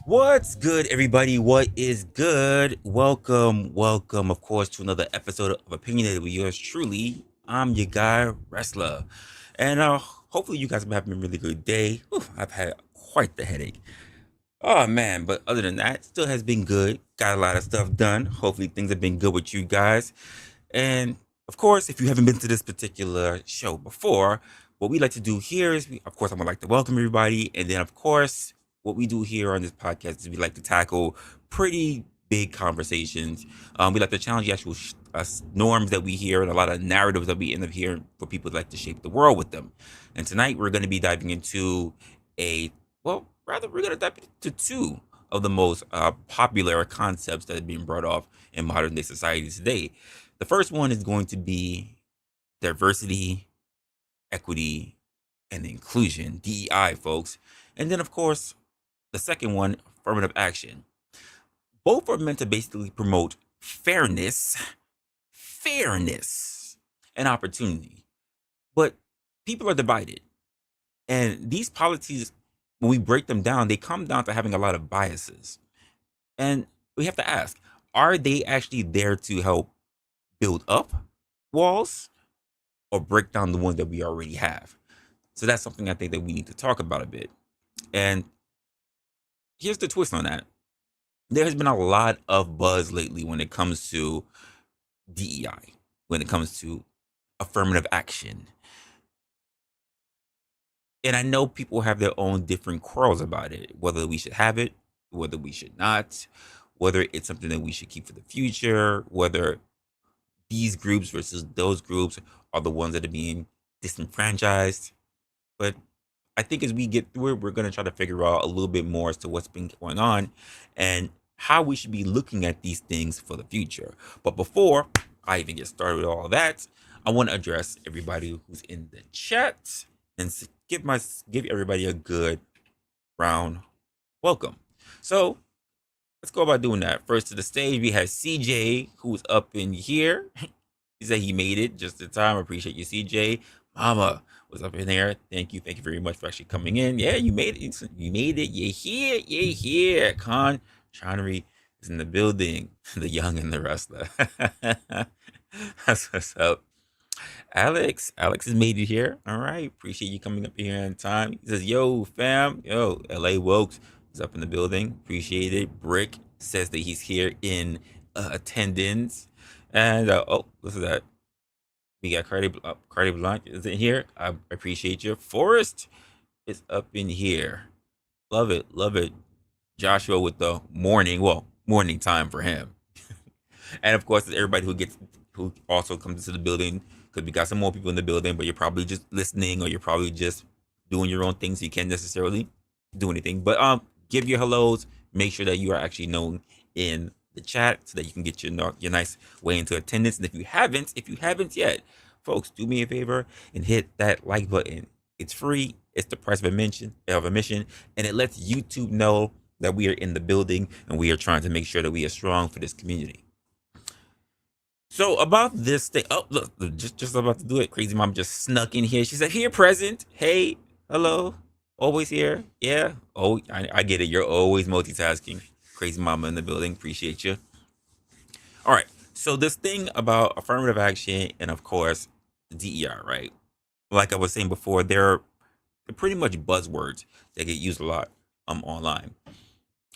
What's good, everybody? What is good? Welcome, of course, to another episode of Opinionated with yours truly. I'm your guy, Resla. And hopefully you guys have been having a really good day. Whew, I've had quite the headache. Oh, man. But other than that, still has been good. Got a lot of stuff done. Hopefully things have been good with you guys. And of course, if you haven't been to this particular show before, what we like to do here is, of course, I would like to welcome everybody. And then, of course, what we do here on this podcast is we like to tackle pretty big conversations. We like to challenge the actual norms that we hear and a lot of narratives that we end up hearing for people that like to shape the world with them. And tonight we're going to be diving into we're going to dive into two of the most popular concepts that are being brought off in modern day society today. The first one is going to be diversity, equity, and inclusion, DEI, folks. And then, of course, the second one, affirmative action. Both are meant to basically promote fairness, and opportunity. But people are divided. And these policies, when we break them down, they come down to having a lot of biases. And we have to ask, are they actually there to help build up walls or break down the ones that we already have? So that's something I think that we need to talk about a bit. And here's the twist on that. There has been a lot of buzz lately when it comes to DEI, when it comes to affirmative action. And I know people have their own different quarrels about it, whether we should have it, whether we should not, whether it's something that we should keep for the future, whether these groups versus those groups are the ones that are being disenfranchised. But I think as we get through it, we're going to try to figure out a little bit more as to what's been going on and how we should be looking at these things for the future. But before I even get started with all that, I want to address everybody who's in the chat and give everybody a good round welcome. So let's go about doing that. First to the stage, we have CJ, who's up in here. He said he made it just in time. I appreciate you, CJ. Mama was up in there. Thank you very much for actually coming in. Yeah, you made it. You made it. You're here. Con Chanry is in the building. The young and the wrestler. That's what's up. Alex has made it here. All right. Appreciate you coming up here in time. He says, yo, fam. Yo, LA Wokes is up in the building. Appreciate it. Brick says that he's here in attendance. And, what's that? We got Cardi Blanc is in here. I appreciate you. Forrest is up in here. Love it. Love it. Joshua with the morning time for him. And of course, everybody who also comes into the building, because we got some more people in the building, but you're probably just listening or you're probably just doing your own thing, so you can't necessarily do anything. But give your hellos. Make sure that you are actually known in the chat so that you can get your nice way into attendance. And if you haven't yet, folks, do me a favor and hit that like button. It's free. It's the price of admission, and it lets YouTube know that we are in the building and we are trying to make sure that we are strong for this community. So about this thing, oh look, just about to do it. Crazy Mom just snuck in here. She said, "Here, present. Hey, hello, always here. Yeah. Oh, I get it. You're always multitasking. Crazy Mama in the building. Appreciate you. All right. So this thing about affirmative action and of course DEI, right? Like I was saying before, they're pretty much buzzwords that get used a lot online.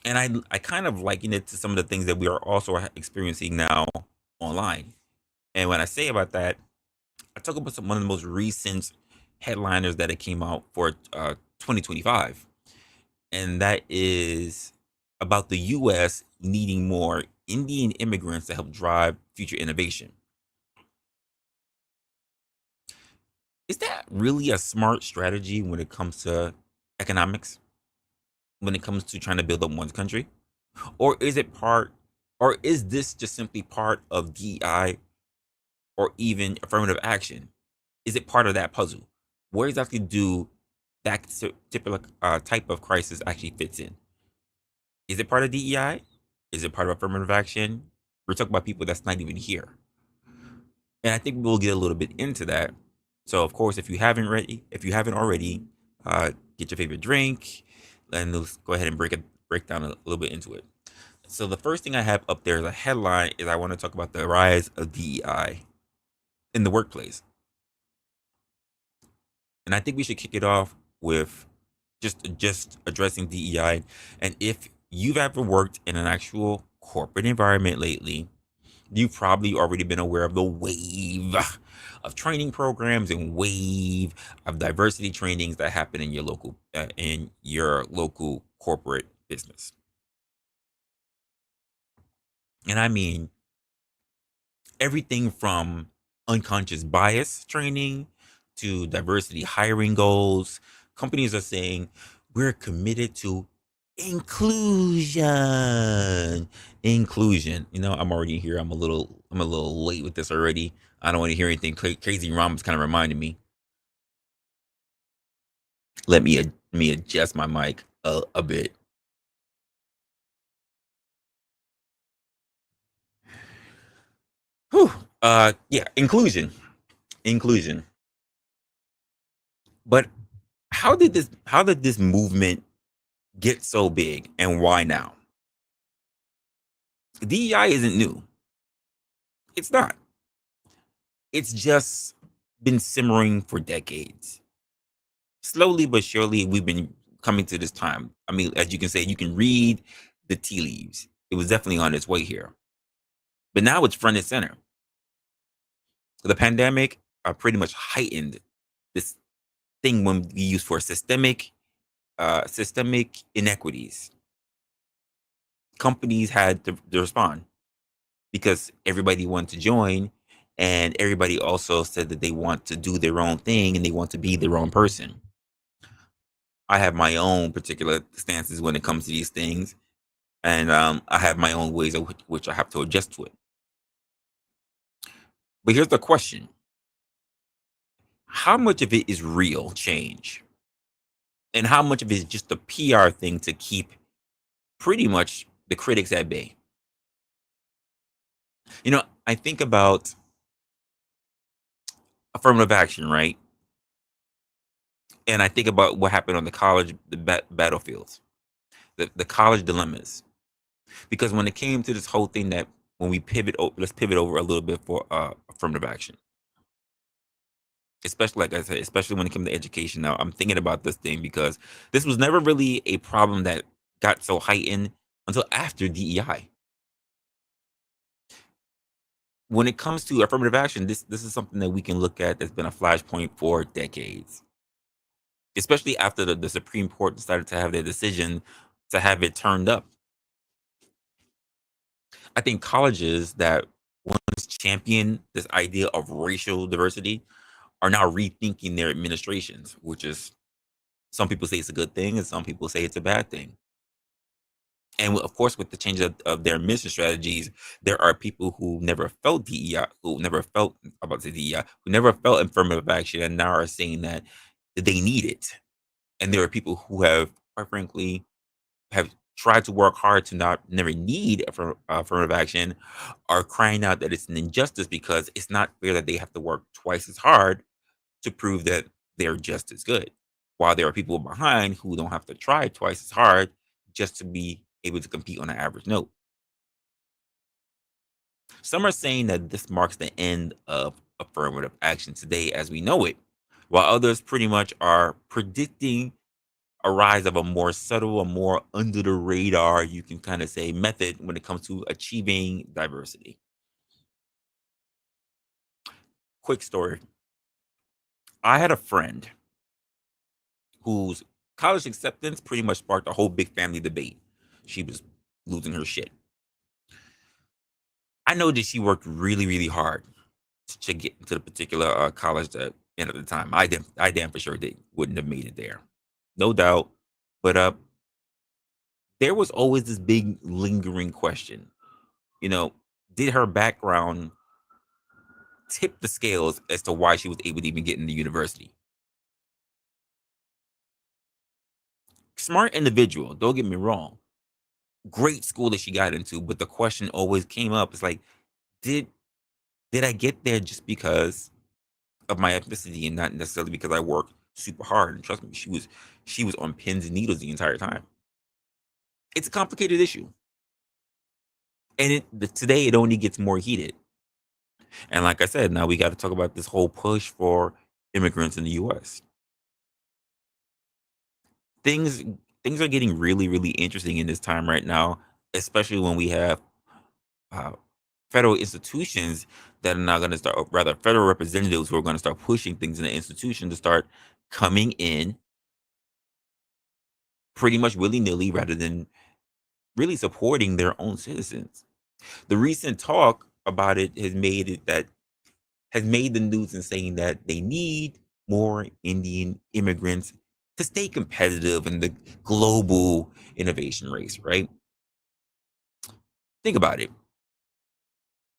And I kind of liken it to some of the things that we are also experiencing now online. And when I say about that, I talk about one of the most recent headliners that it came out for 2025, and that is about the U.S. needing more Indian immigrants to help drive future innovation. Is that really a smart strategy when it comes to economics? When it comes to trying to build up one's country? Or is it part, or is this just simply part of DEI or even affirmative action? Is it part of that puzzle? Where exactly do that typical type of crisis actually fits in? Is it part of DEI? Is it part of affirmative action? We're talking about people that's not even here. And I think we'll get a little bit into that. So of course, if you haven't already, get your favorite drink, and let's go ahead and break down a little bit into it. So the first thing I have up there as a headline is I want to talk about the rise of DEI in the workplace. And I think we should kick it off with just addressing DEI. And if you've ever worked in an actual corporate environment lately, you've probably already been aware of the wave of training programs and wave of diversity trainings that happen in your local corporate business. And I mean everything from unconscious bias training to diversity hiring goals. Companies are saying we're committed to inclusion. Inclusion. You know, I'm already here. I'm a little late with this already. I don't want to hear anything crazy. Rama's kind of reminding me. Let me adjust my mic a bit. Whew. Yeah, inclusion. But how did this movement get so big and why now? DEI isn't new. It's not. It's just been simmering for decades. Slowly but surely, we've been coming to this time. I mean, as you can say, you can read the tea leaves. It was definitely on its way here. But now it's front and center. The pandemic pretty much heightened this thing when we use for systemic inequities. Companies had to respond because everybody wanted to join, and everybody also said that they want to do their own thing and they want to be their own person. I have my own particular stances when it comes to these things, and I have my own ways of which I have to adjust to it. But here's the question: how much of it is real change, and how much of it is just a PR thing to keep pretty much the critics at bay? You know, I think about affirmative action, right? And I think about what happened on the college battlefields, the college dilemmas. Because when it came to this whole thing that when we let's pivot over a little bit for affirmative action, especially like I said, especially when it comes to education. Now I'm thinking about this thing because this was never really a problem that got so heightened until after DEI. When it comes to affirmative action, this is something that we can look at that's been a flashpoint for decades, especially after the Supreme Court decided to have their decision to have it turned up. I think colleges that once championed this idea of racial diversity are now rethinking their administrations, which is some people say it's a good thing and some people say it's a bad thing. And of course, with the change of their mission strategies, there are people who never felt DEI, who never felt about the DEI, who never felt affirmative action, and now are saying that they need it. And there are people who have, quite frankly, have tried to work hard to not never need affirmative action, are crying out that it's an injustice because it's not fair that they have to work twice as hard to prove that they're just as good. While there are people behind who don't have to try twice as hard just to be able to compete on an average note. Some are saying that this marks the end of affirmative action today as we know it, while others pretty much are predicting a rise of a more subtle, a more under the radar, you can kind of say, method when it comes to achieving diversity. Quick story: I had a friend whose college acceptance pretty much sparked a whole big family debate. She was losing her shit. I know that she worked really, really hard to get into the particular college that and at the time. I damn for sure they wouldn't have made it there, no doubt. But there was always this big lingering question. You know, did her background tip the scales as to why she was able to even get into university? Smart individual, don't get me wrong. Great school that she got into, but the question always came up. It's like, did did I get there just because of my ethnicity and not necessarily because I worked super hard? And trust me, she was on pins and needles the entire time. It's a complicated issue. And today it only gets more heated. And like I said, now we got to talk about this whole push for immigrants in the US. Things things are getting really, really interesting in this time right now, especially when we have uh, federal institutions that are not going to start, or rather, federal representatives who are going to start pushing things in the institution to start coming in pretty much willy nilly rather than really supporting their own citizens. The recent talk about it has made the news in saying that they need more Indian immigrants to stay competitive in the global innovation race, right? Think about it.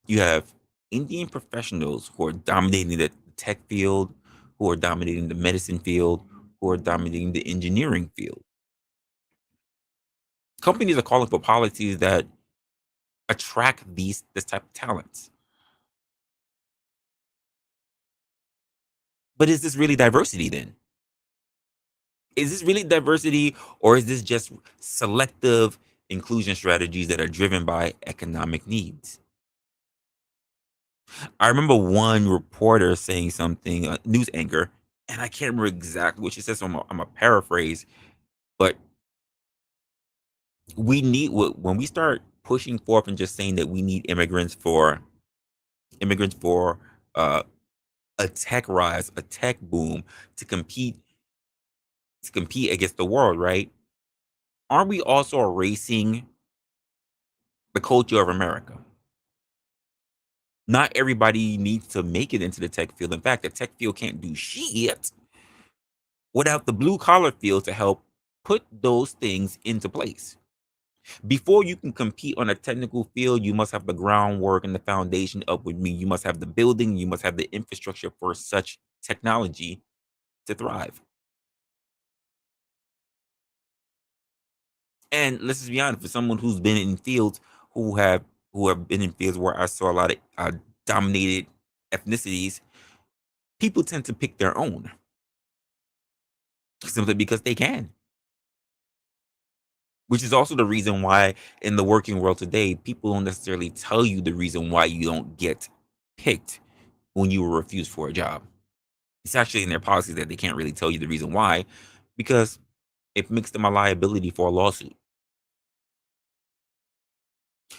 You have Indian professionals who are dominating the tech field, who are dominating the medicine field, who are dominating the engineering field. Companies are calling for policies that attract this type of talents. But is this really diversity then? Is this really diversity, or is this just selective inclusion strategies that are driven by economic needs? I remember one reporter saying something, a news anchor, and I can't remember exactly what she said, so I'm a paraphrase, but when we start pushing forth and just saying that we need immigrants for uh, a tech rise, a tech boom to compete against the world, right? Aren't we also erasing the culture of America? Not everybody needs to make it into the tech field. In fact, the tech field can't do shit without the blue collar field to help put those things into place. Before you can compete on a technical field, you must have the groundwork and the foundation up with me. You must have the building, you must have the infrastructure for such technology to thrive. And let's just be honest, for someone who's been in fields who have been in fields where I saw a lot of dominated ethnicities, people tend to pick their own simply because they can. Which is also the reason why in the working world today, people don't necessarily tell you the reason why you don't get picked when you were refused for a job. It's actually in their policies that they can't really tell you the reason why, because it makes them a liability for a lawsuit.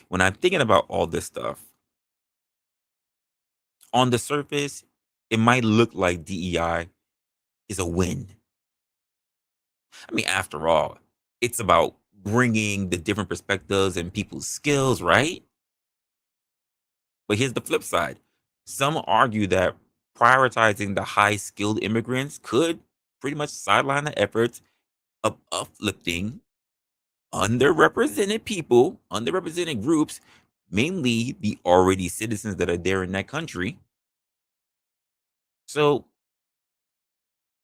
When I'm thinking about all this stuff, on the surface, it might look like DEI is a win. I mean, after all, it's about bringing the different perspectives and people's skills, right? But here's the flip side. Some argue that prioritizing the high skilled immigrants could pretty much sideline the efforts of uplifting underrepresented people, underrepresented groups, mainly the already citizens that are there in that country. So,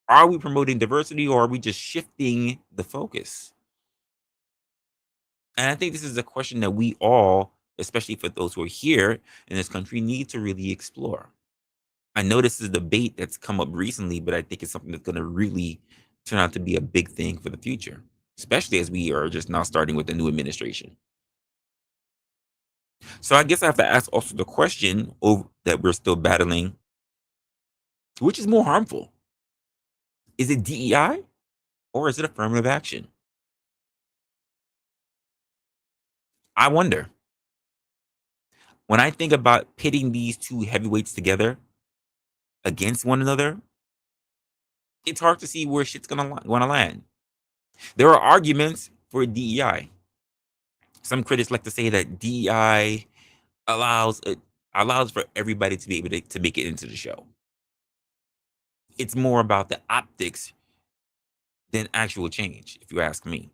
are we promoting diversity, or are we just shifting the focus? And I think this is a question that we all, especially for those who are here in this country, need to really explore. I know this is a debate that's come up recently, but I think it's something that's going to really turn out to be a big thing for the future, especially as we are just now starting with the new administration. So I guess I have to ask also the question that we're still battling: which is more harmful? Is it DEI or is it affirmative action? I wonder. When I think about pitting these two heavyweights together against one another, it's hard to see where shit's gonna land. There are arguments for DEI. Some critics like to say that DEI allows it allows for everybody to be able to make it into the show. It's more about the optics than actual change, if you ask me.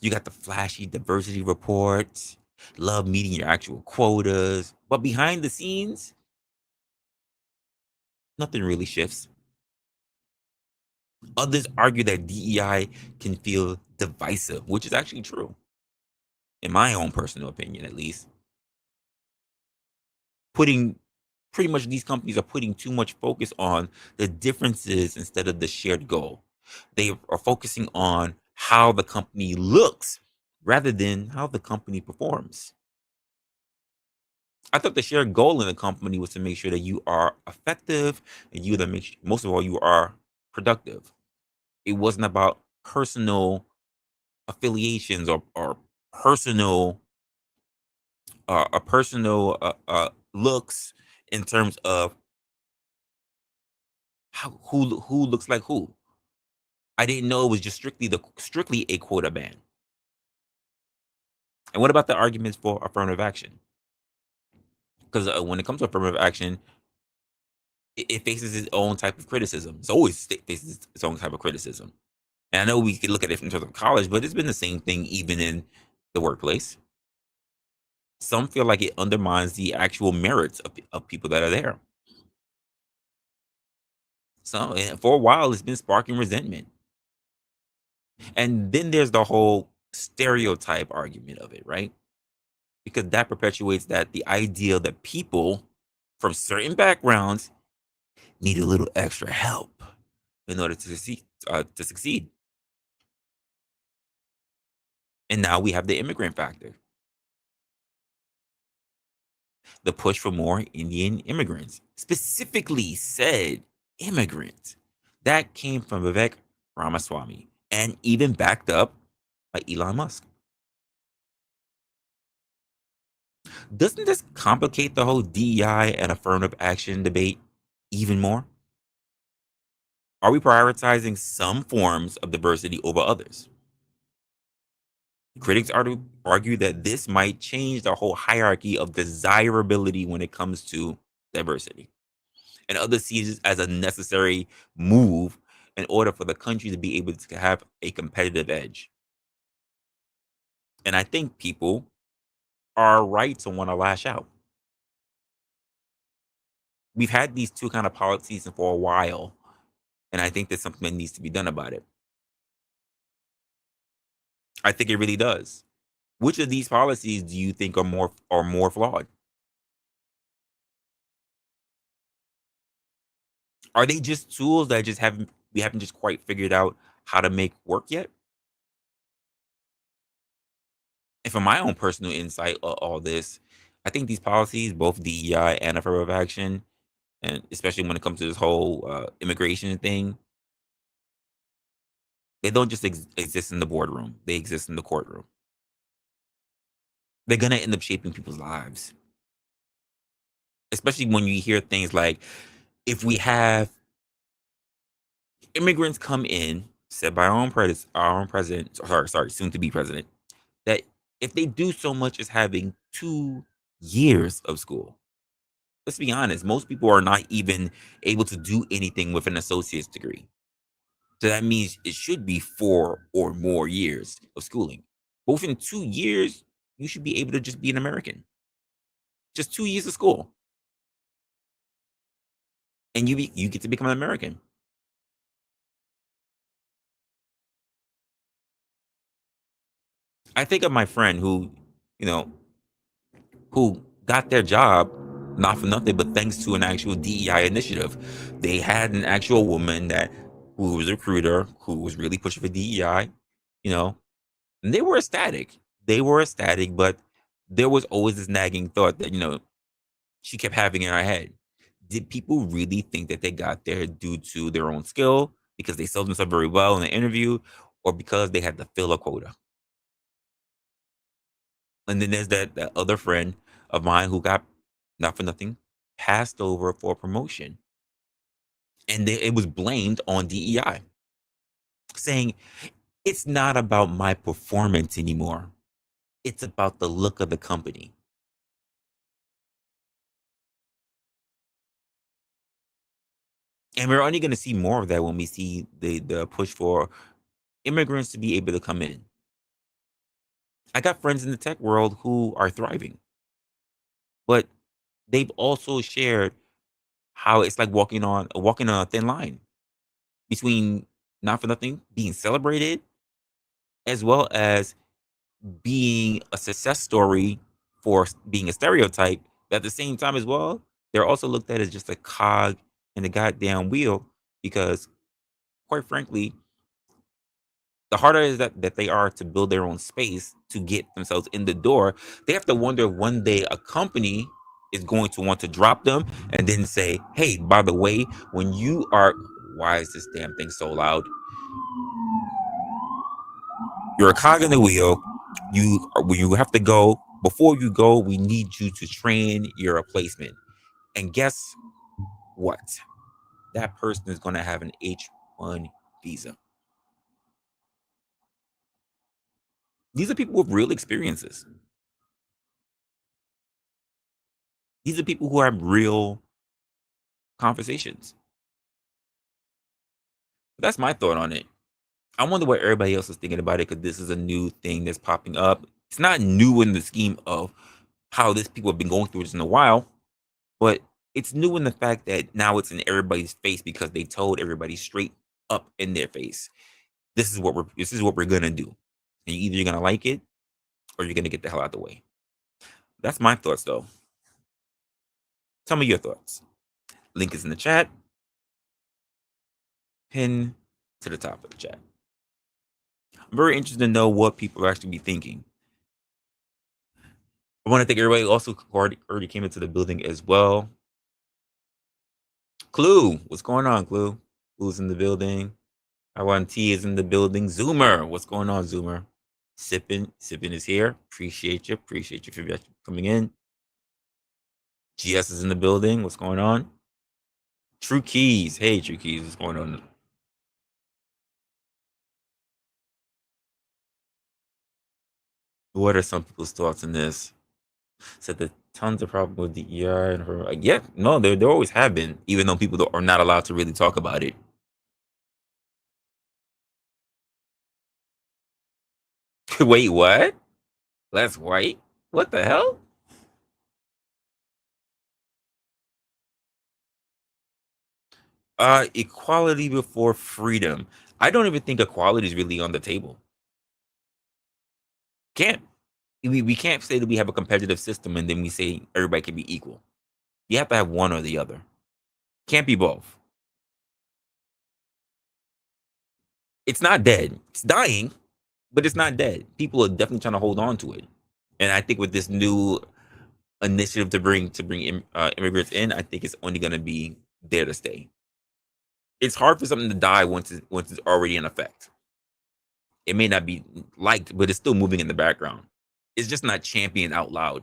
You got the flashy diversity reports, love meeting your actual quotas, but behind the scenes, nothing really shifts. Others argue that DEI can feel divisive, which is actually true, in my own personal opinion, at least. Putting Pretty much these companies are putting too much focus on the differences instead of the shared goal. They are focusing on how the company looks rather than how the company performs. I thought the shared goal in the company was to make sure that you are effective and you that make most of all you are productive. It wasn't about personal affiliations or personal looks in terms of who looks like who. I didn't know it was just strictly a quota ban. And what about the arguments for affirmative action? Because when it comes to affirmative action, it faces its own type of criticism. It's always faces its own type of criticism. And I know we could look at it in terms of college, but it's been the same thing even in the workplace. Some feel like it undermines the actual merits of people that are there. So and for a while, it's been sparking resentment. And then there's the whole stereotype argument of it, right? Because that perpetuates that the idea that people from certain backgrounds need a little extra help in order to succeed. To succeed. And now we have the immigrant factor, the push for more Indian immigrants, specifically said immigrants. That came from Vivek Ramaswamy and even backed up by Elon Musk. Doesn't this complicate the whole DEI and affirmative action debate even more? Are we prioritizing some forms of diversity over others? Critics argue that this might change the whole hierarchy of desirability when it comes to diversity. And others see this as a necessary move in order for the country to be able to have a competitive edge. And I think people are right to want to lash out. We've had these two kind of policies for a while, and I think there's something that needs to be done about it. I think it really does. Which of these policies do you think are more flawed? Are they just tools that just haven't we haven't just quite figured out how to make work yet? And from my own personal insight of all this, I think these policies, both DEI and affirmative action, and especially when it comes to this whole immigration thing, they don't just exist in the boardroom; they exist in the courtroom. They're gonna end up shaping people's lives, especially when you hear things like, "If we have immigrants come in," said by our own president, sorry, soon to be president, that if they do so much as having 2 years of school. Let's be honest, most people are not even able to do anything with an associate's degree. So that means it should be 4 or more years of schooling. But within 2 years, you should be able to just be an American. Just 2 years of school, and you get to become an American. I think of my friend you know, who got their job not for nothing, but thanks to an actual DEI initiative. They had an actual woman that who was a recruiter who was really pushing for DEI, you know, and they were ecstatic. They were ecstatic, but there was always this nagging thought that, she kept having in her head. Did people really think that they got there due to their own skill because they sold themselves very well in the interview or because they had to fill a quota? And then there's that other friend of mine who got not for nothing passed over for a promotion. And it was blamed on DEI, saying it's not about my performance anymore. It's about the look of the company. And we're only going to see more of that when we see the push for immigrants to be able to come in. I got friends in the tech world who are thriving, but they've also shared how it's like walking on a thin line between not for nothing being celebrated as well as being a success story for being a stereotype. But at the same time as well, they're also looked at as just a cog in the goddamn wheel because, quite frankly, the harder is that they are to build their own space to get themselves in the door. They have to wonder if one day a company is going to want to drop them and then say, hey, by the way, when you are, why is this damn thing so loud? You're a cog in the wheel. You have to go. Before you go, we need you to train your replacement. And guess what? That person is going to have an H-1 visa. These are people with real experiences. These are people who have real conversations. That's my thought on it. I wonder what everybody else is thinking about it, because this is a new thing that's popping up. It's not new in the scheme of how this people have been going through this in a while, but it's new in the fact that now it's in everybody's face because they told everybody straight up in their face, this is what we're gonna do. And either you're gonna like it or you're gonna get the hell out of the way. That's my thoughts though. Tell me your thoughts. Link is in the chat. Pin to the top of the chat. I'm very interested to know what people are actually be thinking. I want to thank everybody also already came into the building as well. Clue, what's going on, Clue? Clue's in the building. I1T is in the building. Zoomer, what's going on, Zoomer? Sippin is here. Appreciate you for coming in. GS is in the building. What's going on? True Keys. Hey, True Keys, what's going on? What are some people's thoughts on this? Said that tons of problems with DEI and her. Like, yeah, no, there always have been, even though people are not allowed to really talk about it. Wait, what? Less white? What the hell? Equality before freedom. I don't even think equality is really on the table. Can't we can't say that we have a competitive system and then we say everybody can be equal. You have to have one or the other. Can't be both. It's not dead. It's dying, but it's not dead. People are definitely trying to hold on to it. And I think with this new initiative to bring immigrants in, I think it's only going to be there to stay. It's hard for something to die once it's already in effect. It may not be liked, but it's still moving in the background. It's just not championed out loud,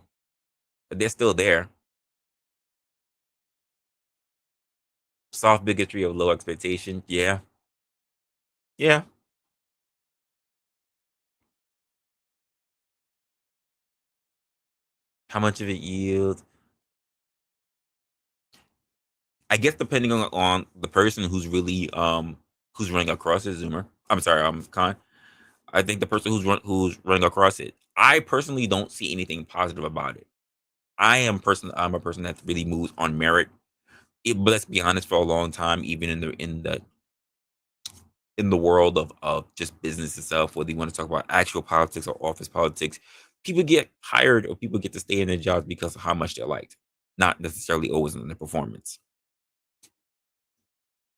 but they're still there. Soft bigotry of low expectation. Yeah. Yeah. How much of it yields? I guess depending on the person who's running across it, Zoomer. I'm sorry, Khan. I think the person who's running across it. I personally don't see anything positive about it. I'm a person that really moves on merit. But let's be honest, for a long time, even in the world of just business itself, whether you want to talk about actual politics or office politics, people get hired or people get to stay in their jobs because of how much they're liked, not necessarily always in their performance.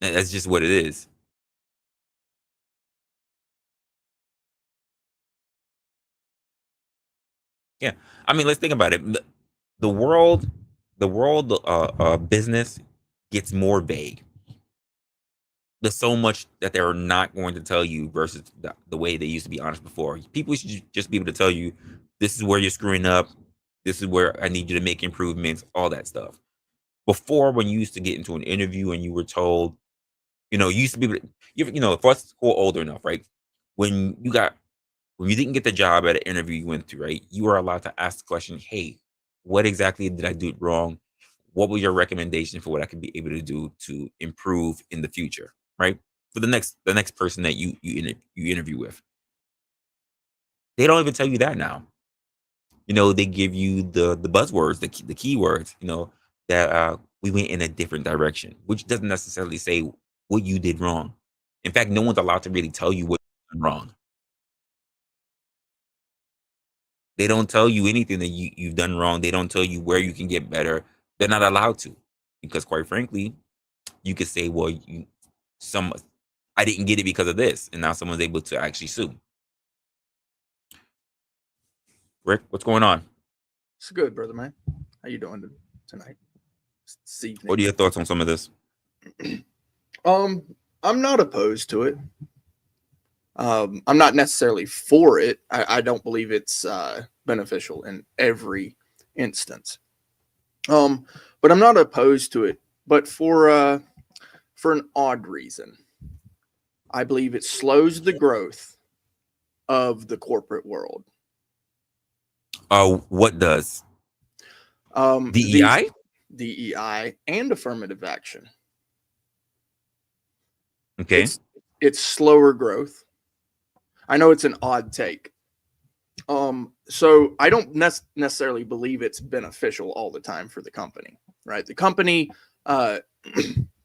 And that's just what it is. Yeah, I mean, let's think about it. The world, business gets more vague. There's so much that they're not going to tell you versus the way they used to be honest before. People should just be able to tell you, this is where you're screwing up. This is where I need you to make improvements, all that stuff. Before, when you used to get into an interview and you were told, you used to be able to, for us who are older enough, right? When you got, when you didn't get the job at an interview you went through, right? You were allowed to ask the question, hey, what exactly did I do wrong? What was your recommendation for what I could be able to do to improve in the future, right? For the next person that you interview with. They don't even tell you that now. They give you the buzzwords, the keywords, that we went in a different direction, which doesn't necessarily say what you did wrong. In fact, no one's allowed to really tell you what you did wrong. They don't tell you anything that you've done wrong. They don't tell you where you can get better. They're not allowed to, because quite frankly, you could say, well, some I didn't get it because of this, and now someone's able to actually sue. Rick, what's going on? It's good, brother man. How you doing tonight? This What evening. are your thoughts on some of this? Um, I'm not opposed to it. I'm not necessarily for it. I don't believe it's beneficial in every instance. Um, but I'm not opposed to it. But for an odd reason, I believe it slows the growth of the corporate world. What does These DEI? DEI and affirmative action. Okay. It's slower growth. I know it's an odd take. So I don't necessarily believe it's beneficial all the time for the company, right? The company uh,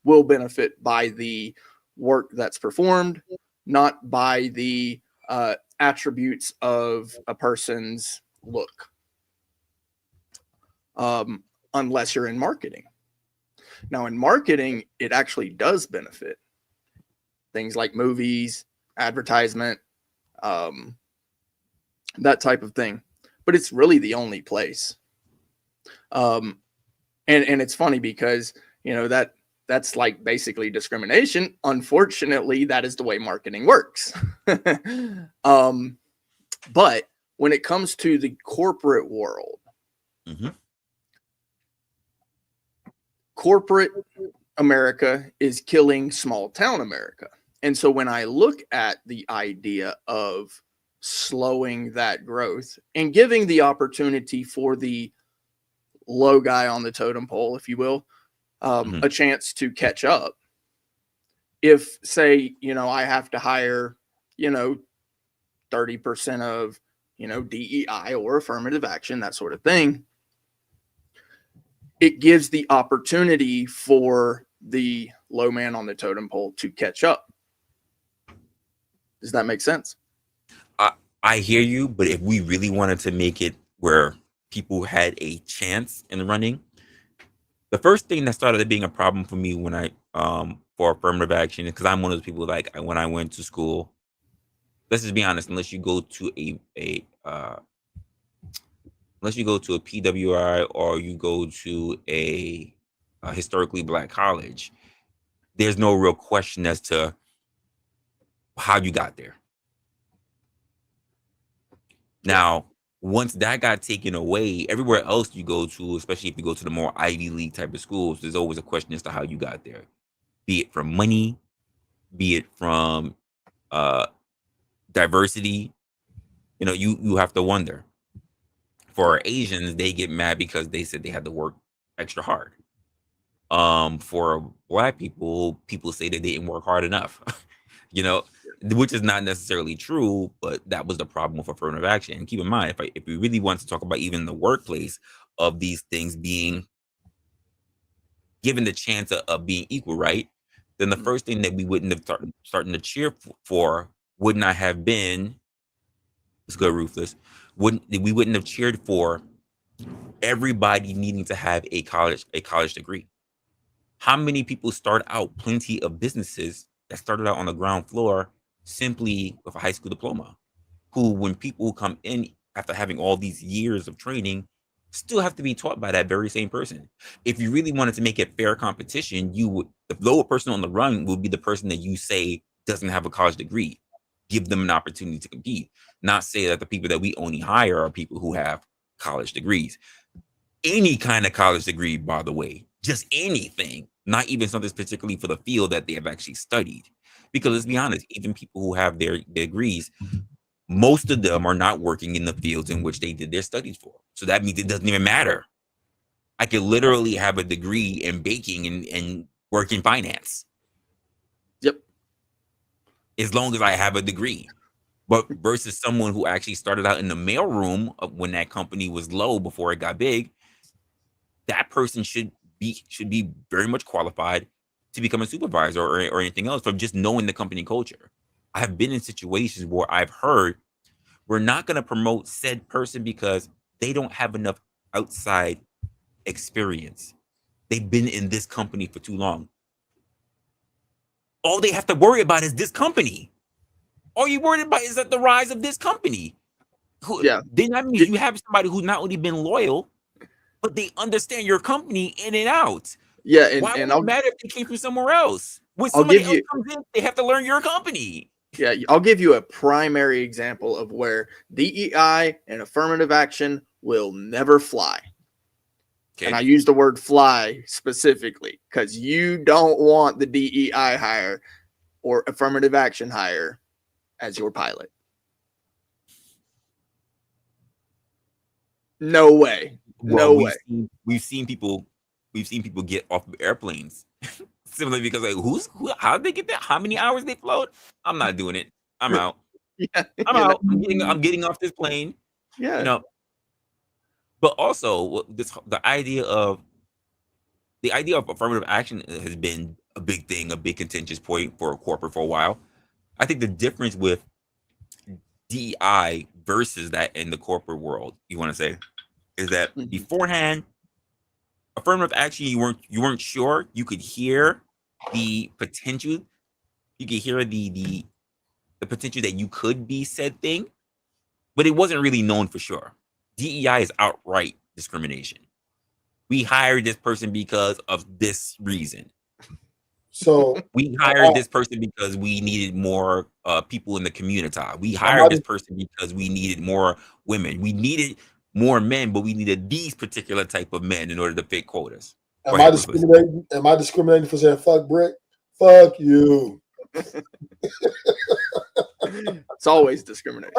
will benefit by the work that's performed, not by the attributes of a person's look, unless you're in marketing. Now, in marketing, it actually does benefit things like movies, advertisement, um, that type of thing. But it's really the only place. Um, and it's funny because that's like basically discrimination. Unfortunately, that is the way marketing works. um, but when it comes to the corporate world, Mm-hmm. corporate America is killing small town America. And so when I look at the idea of slowing that growth and giving the opportunity for the low guy on the totem pole, if you will, Mm-hmm. a chance to catch up. If, say, I have to hire, 30% of, DEI or affirmative action, that sort of thing, it gives the opportunity for the low man on the totem pole to catch up. Does that make sense? I hear you, but if we really wanted to make it where people had a chance in running, the first thing that started being a problem for me when I for affirmative action is because I'm one of those people like when I went to school. Let's just be honest. Unless you go to a PWI or you go to a historically black college, there's no real question as to how you got there. Now, once that got taken away, everywhere else you go to, especially if you go to the more Ivy League type of schools, there's always a question as to how you got there. Be it from money, be it from uh, diversity. You have to wonder. For Asians, they get mad because they said they had to work extra hard. For black people say that they didn't work hard enough. you know, which is not necessarily true, but that was the problem with affirmative action. And keep in mind, if we really want to talk about even the workplace of these things being given the chance of being equal, right? Then the first thing that we wouldn't have starting to cheer for would not have been, let's go ruthless, we wouldn't have cheered for everybody needing to have a college degree. How many people start out plenty of businesses that started out on the ground floor simply with a high school diploma, who when people come in after having all these years of training still have to be taught by that very same person. If you really wanted to make it fair competition, the lower person on the run will be the person that you say doesn't have a college degree. Give them an opportunity to compete, not say that the people that we only hire are people who have college degrees. Any kind of college degree, by the way, just anything, not even something particularly for the field that they have actually studied. Because let's be honest, even people who have their degrees, most of them are not working in the fields in which they did their studies for. So that means it doesn't even matter. I could literally have a degree in baking and work in finance. Yep. As long as I have a degree. But versus someone who actually started out in the mailroom when that company was low before it got big, that person should be very much qualified to become a supervisor or anything else from just knowing the company culture. I have been in situations where I've heard we're not going to promote said person because they don't have enough outside experience. They've been in this company for too long. all they have to worry about is this company. All you worried about is that the rise of this company. Yeah. Then that means you have somebody who's not only been loyal, but they understand your company in and out. Yeah, Why and would it matter if they came from somewhere else? When I'll somebody give else you comes in, they have to learn your company. yeah, I'll give you a primary example of where DEI and affirmative action will never fly. Okay. And I use the word fly specifically because you don't want the DEI hire or affirmative action hire as your pilot. No way. Well, No way. we've seen people get off of airplanes simply because like how did they get that? How many hours they float? I'm not doing it. I'm out. Yeah, I'm you know, out. I'm getting off this plane. You yeah. know. But also the idea of affirmative action has been a big thing, a big contentious point for corporate for a while. I think the difference with DEI versus that in the corporate world, you want to say, is that Mhm. beforehand, affirmative action, you weren't sure. You could hear the potential. You could hear the potential that you could be said thing, but it wasn't really known for sure. DEI is outright discrimination. We hired this person because of this reason. So We hired this person because we needed more people in the community. We am hired I this person because we needed more women. We needed more men, but we needed these particular type of men in order to fit quotas. Go am I ahead, Rufus. discriminating? Am I discriminating for saying fuck Brick? Fuck you. It's always discrimination.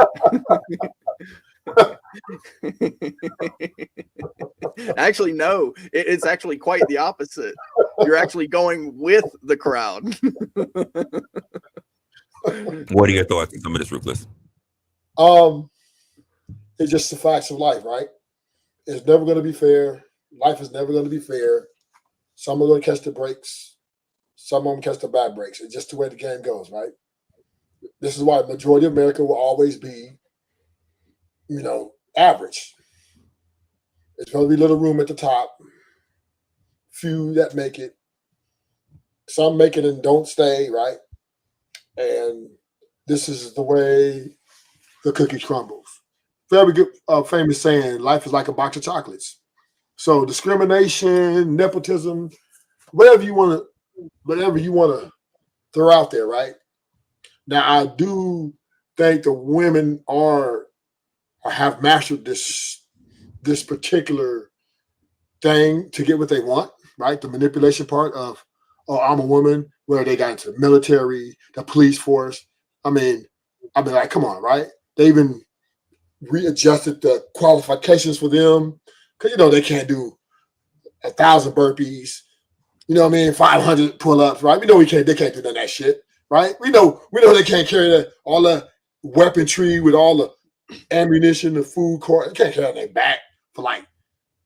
Actually, no, it's actually quite the opposite. You're actually going with the crowd. What are your thoughts on some of this, Rufus? It's just the facts of life, right? It's never going to be fair. Life is never going to be fair. Some are going to catch the breaks. Some of them catch the bad breaks. It's just the way the game goes, right? This is why the majority of America will always be, average. There's going to be little room at the top. Few that make it. Some make it and don't stay, right? And this is the way the cookie crumbles. Very good, famous saying, life is like a box of chocolates. So discrimination, nepotism, whatever you want to throw out there, right? Now I do think the women are or have mastered this particular thing to get what they want, right? The manipulation part of, oh, I'm a woman, where they got into the military, the police force. I mean, like, come on, right? They even readjusted the qualifications for them because they can't do 1,000 burpees. You know what I mean? 500 pull-ups, right? We know they can't do none of that shit, right? We know they can't carry all the weaponry with all the ammunition, the food court. They can't carry on their back for like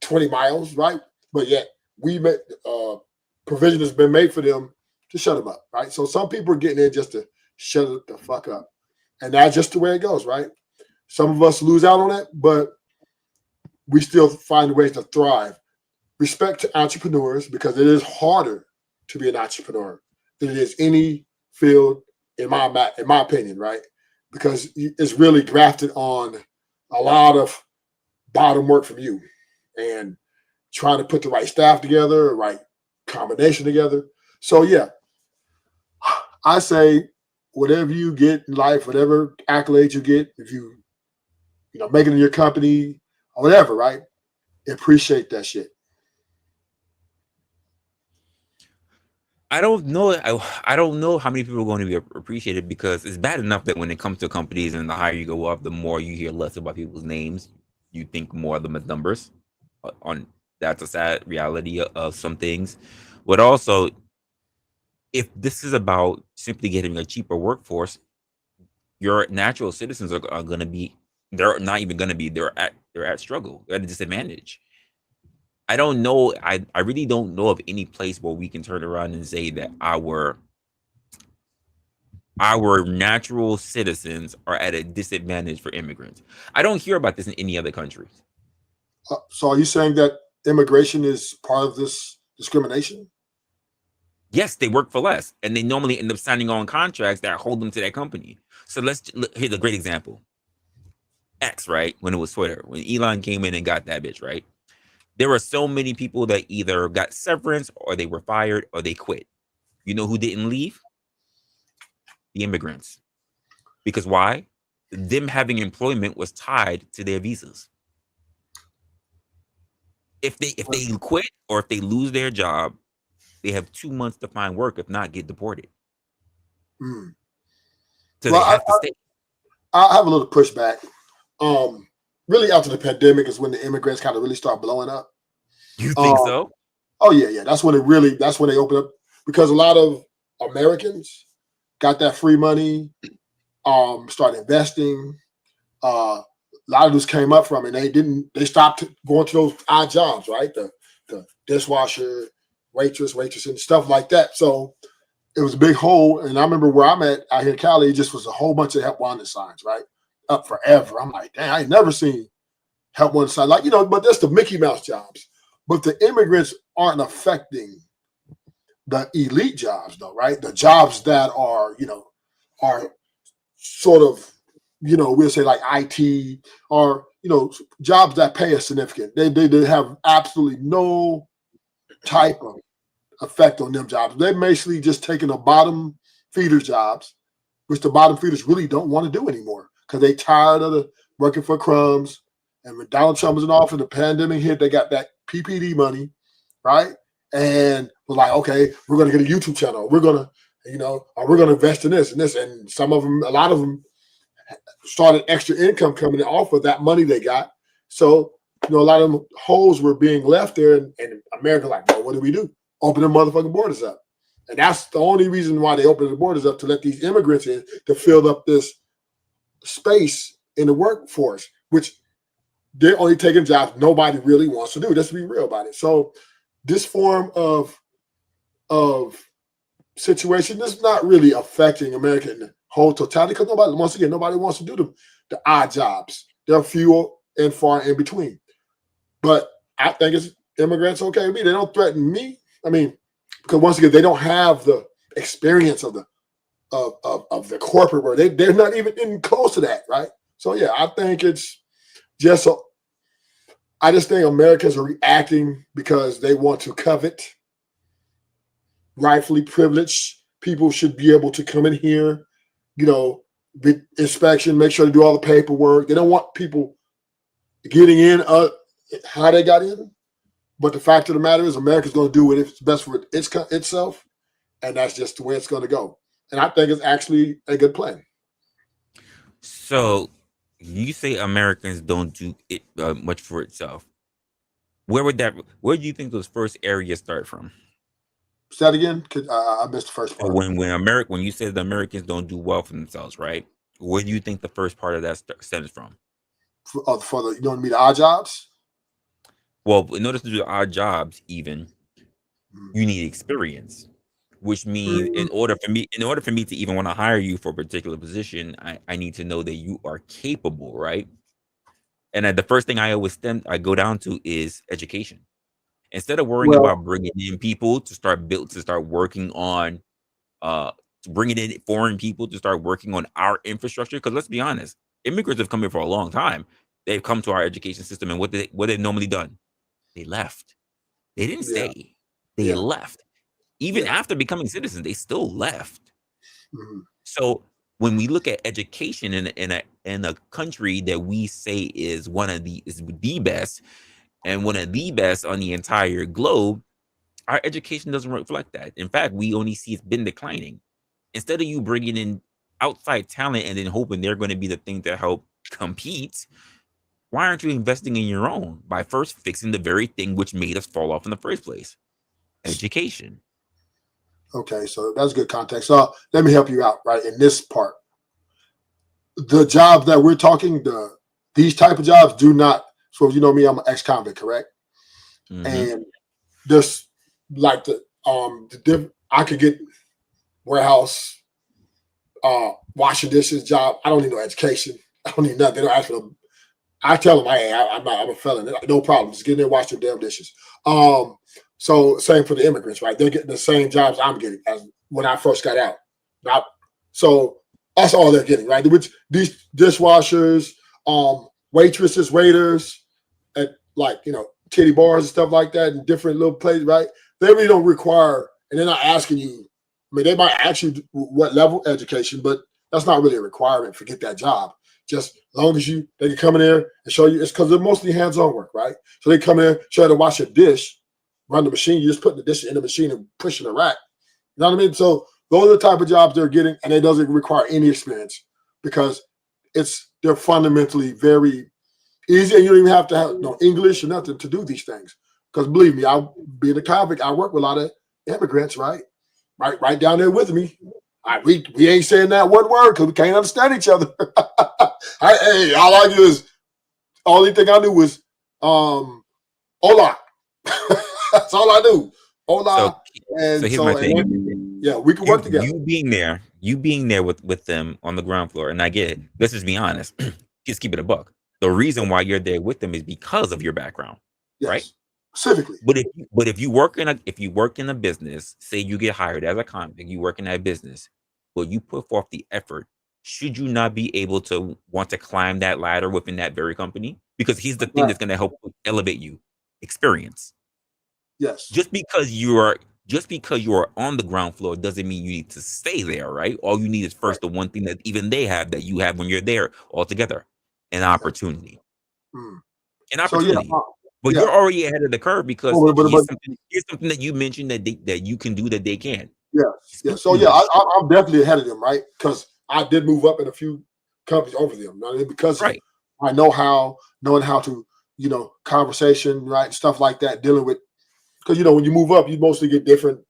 20 miles, right? But yet we made provision has been made for them to shut them up, right? So some people are getting in just to shut it the fuck up. And that's just the way it goes, right? Some of us lose out on that, but we still find ways to thrive. Respect to entrepreneurs, because it is harder to be an entrepreneur than it is any field, in my opinion, right? Because it's really grafted on a lot of bottom work from you and trying to put the right staff together, right combination together. So yeah, I say whatever you get in life, whatever accolades you get, if you make it in your company or whatever, right? Appreciate that shit. I don't know. I don't know how many people are going to be appreciated, because it's bad enough that when it comes to companies and the higher you go up, the more you hear less about people's names. You think more of them as numbers. On That's a sad reality of some things, but also, if this is about simply getting a cheaper workforce, your natural citizens are going to be. They're not even going to be. They're at struggle. They're at a disadvantage. I don't know. I really don't know of any place where we can turn around and say that our natural citizens are at a disadvantage for immigrants. I don't hear about this in any other countries. So are you saying that immigration is part of this discrimination? Yes, they work for less, and they normally end up signing on contracts that hold them to that company. So here's a great example. X, right? When it was Twitter, when Elon came in and got that bitch, right? There were so many people that either got severance or they were fired or they quit. You know who didn't leave? The immigrants. Because why? Them having employment was tied to their visas. If they quit or if they lose their job, they have 2 months to find work. If not, get deported. Mm. So Well, they have to stay. I have a little pushback. Really after the pandemic is when the immigrants kind of really start blowing up. You think Um, so? oh yeah. That's when they open up because a lot of Americans got that free money, started investing. A lot of this came up from, and they stopped going to those odd jobs, right? The dishwasher, waitress, and stuff like that. So it was a big hole. And I remember where I'm at out here in Cali, it just was a whole bunch of help wanted signs, right? Up forever. I'm like, dang, I ain't never seen help wanted signs. Like, but that's the Mickey Mouse jobs. But the immigrants aren't affecting the elite jobs though, right? The jobs that are sort of, we'll say like IT or, jobs that pay a significant. They have absolutely no type of effect on them jobs. They're basically just taking the bottom feeder jobs, which the bottom feeders really don't want to do anymore because they tired of working for crumbs. And when Donald Trump was in office, the pandemic hit, they got that PPD money, right? And was like, okay, we're going to get a YouTube channel. We're going to, or we're going to invest in this and this. And some of them, a lot of them started extra income coming off of that money they got. So, a lot of them holes were being left there. And America like, well, what do we do? Open the motherfucking borders up. And that's the only reason why they opened the borders up, to let these immigrants in to fill up this space in the workforce, which they're only taking jobs nobody really wants to do. Let's be real about it. So this form of situation is not really affecting America in the whole totality because nobody wants to do the odd jobs. There are few and far in between. But I think it's immigrants okay with me. They don't threaten me. I mean, because once again, they don't have the experience of the corporate world. They're not even in close to that, right? So yeah, I think it's just I just think Americans are reacting because they want to covet rightfully privileged people should be able to come in here, inspection, make sure to do all the paperwork. They don't want people getting in how they got in. But the fact of the matter is, America's going to do what's best for itself, and that's just the way it's going to go. And I think it's actually a good plan. So you say Americans don't do it much for itself. Where do you think those first areas start from? Say that again? I missed the first So part. when you say the Americans don't do well for themselves, right? Where do you think the first part of that stems from? For the, the odd jobs? Well, in order to do odd jobs, even Mm. you need experience, which means Mm. in order for me to even want to hire you for a particular position, I need to know that you are capable, right? And the first thing I go down to is education. Instead of worrying Well, about bringing in people to start working on uh bringing in foreign people to start working on our infrastructure, because let's be honest, immigrants have come here for a long time. They've come to our education system, and what they've normally done, they left. They didn't yeah, stay. They yeah, left. Even yeah. after becoming citizens, they still left. Mm-hmm. So when we look at education in a country that we say is the best and one of the best on the entire globe, our education doesn't reflect that. In fact, we only see it's been declining. Instead of you bringing in outside talent and then hoping they're going to be the thing to help compete, why aren't you investing in your own by first fixing the very thing which made us fall off in the first place? Education. Okay, so that's good context. So let me help you out, right? In this part, the jobs that we're talking, these type of jobs do not. So you know me, I'm an ex-convict, correct? Mm-hmm. And there's like I could get warehouse, washing dishes job. I don't need no education. I don't need nothing. They don't ask for. I tell them, I'm a felon. No problem. Just get in there, wash your damn dishes. So same for the immigrants, right? They're getting the same jobs I'm getting as when I first got out. Now, so that's all they're getting, right? Which these dishwashers, waitresses, waiters, at like titty bars and stuff like that, and different little places, right? They really don't require, and they're not asking you. I mean, they might ask you what level education, but that's not really a requirement for get that job. Just as long as they can come in there and show you, it's because they're mostly hands-on work, right? So they come in, show you how to wash a dish, run the machine. You just putting the dish in the machine and pushing the rack. You know what I mean? So those are the type of jobs they're getting, and it doesn't require any experience because they're fundamentally very easy, and you don't even have to have no English or nothing to do these things. Because believe me, being a convict, I work with a lot of immigrants, right? Right down there with me. We ain't saying that one word because we can't understand each other. Hey, only thing I knew was hola. That's all I knew. Hola. So here's my thing. Yeah, we can work together. You being there with them on the ground floor, and I get it. Let's just be honest. Just keep it a buck. The reason why you're there with them is because of your background, yes, right? Specifically. But if you work in a business, say you get hired as a convict, you work in that business, but you put forth the effort, should you not be able to want to climb that ladder within that very company? Because here's the thing that's going to help elevate you: experience. Yes. Just because you are on the ground floor doesn't mean you need to stay there, right? All you need is first the one thing that even they have that you have when you're there altogether: an opportunity. An opportunity. But you're already ahead of the curve because here's something that you mentioned that you can do that they can't. Yes. Yeah. So yeah, I'm definitely ahead of them, right? Because I did move up in a few companies over them, because right. I knowing how to, conversation, right, stuff like that, dealing with. Because when you move up, you mostly get different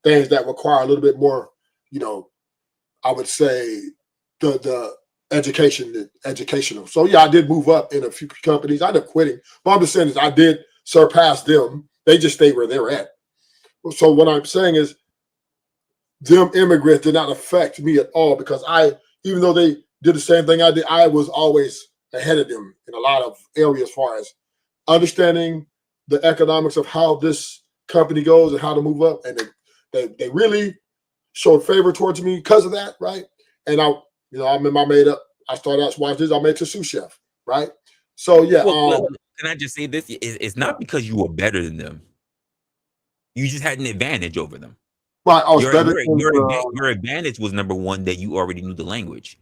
things that require a little bit more, I would say the educational. So yeah, I did move up in a few companies. I ended up quitting, but I'm just saying is I did surpass them. They just stayed where they're at. So what I'm saying is, them immigrants did not affect me at all because even though they did the same thing I did, I was always ahead of them in a lot of areas as far as understanding the economics of how this company goes and how to move up. And they really showed favor towards me because of that, right? And I made up. I started out watching this. I made a sous chef, right? So yeah. Can I just say this? It's not because you were better than them. You just had an advantage over them. Right. Your advantage was number one, that you already knew the language.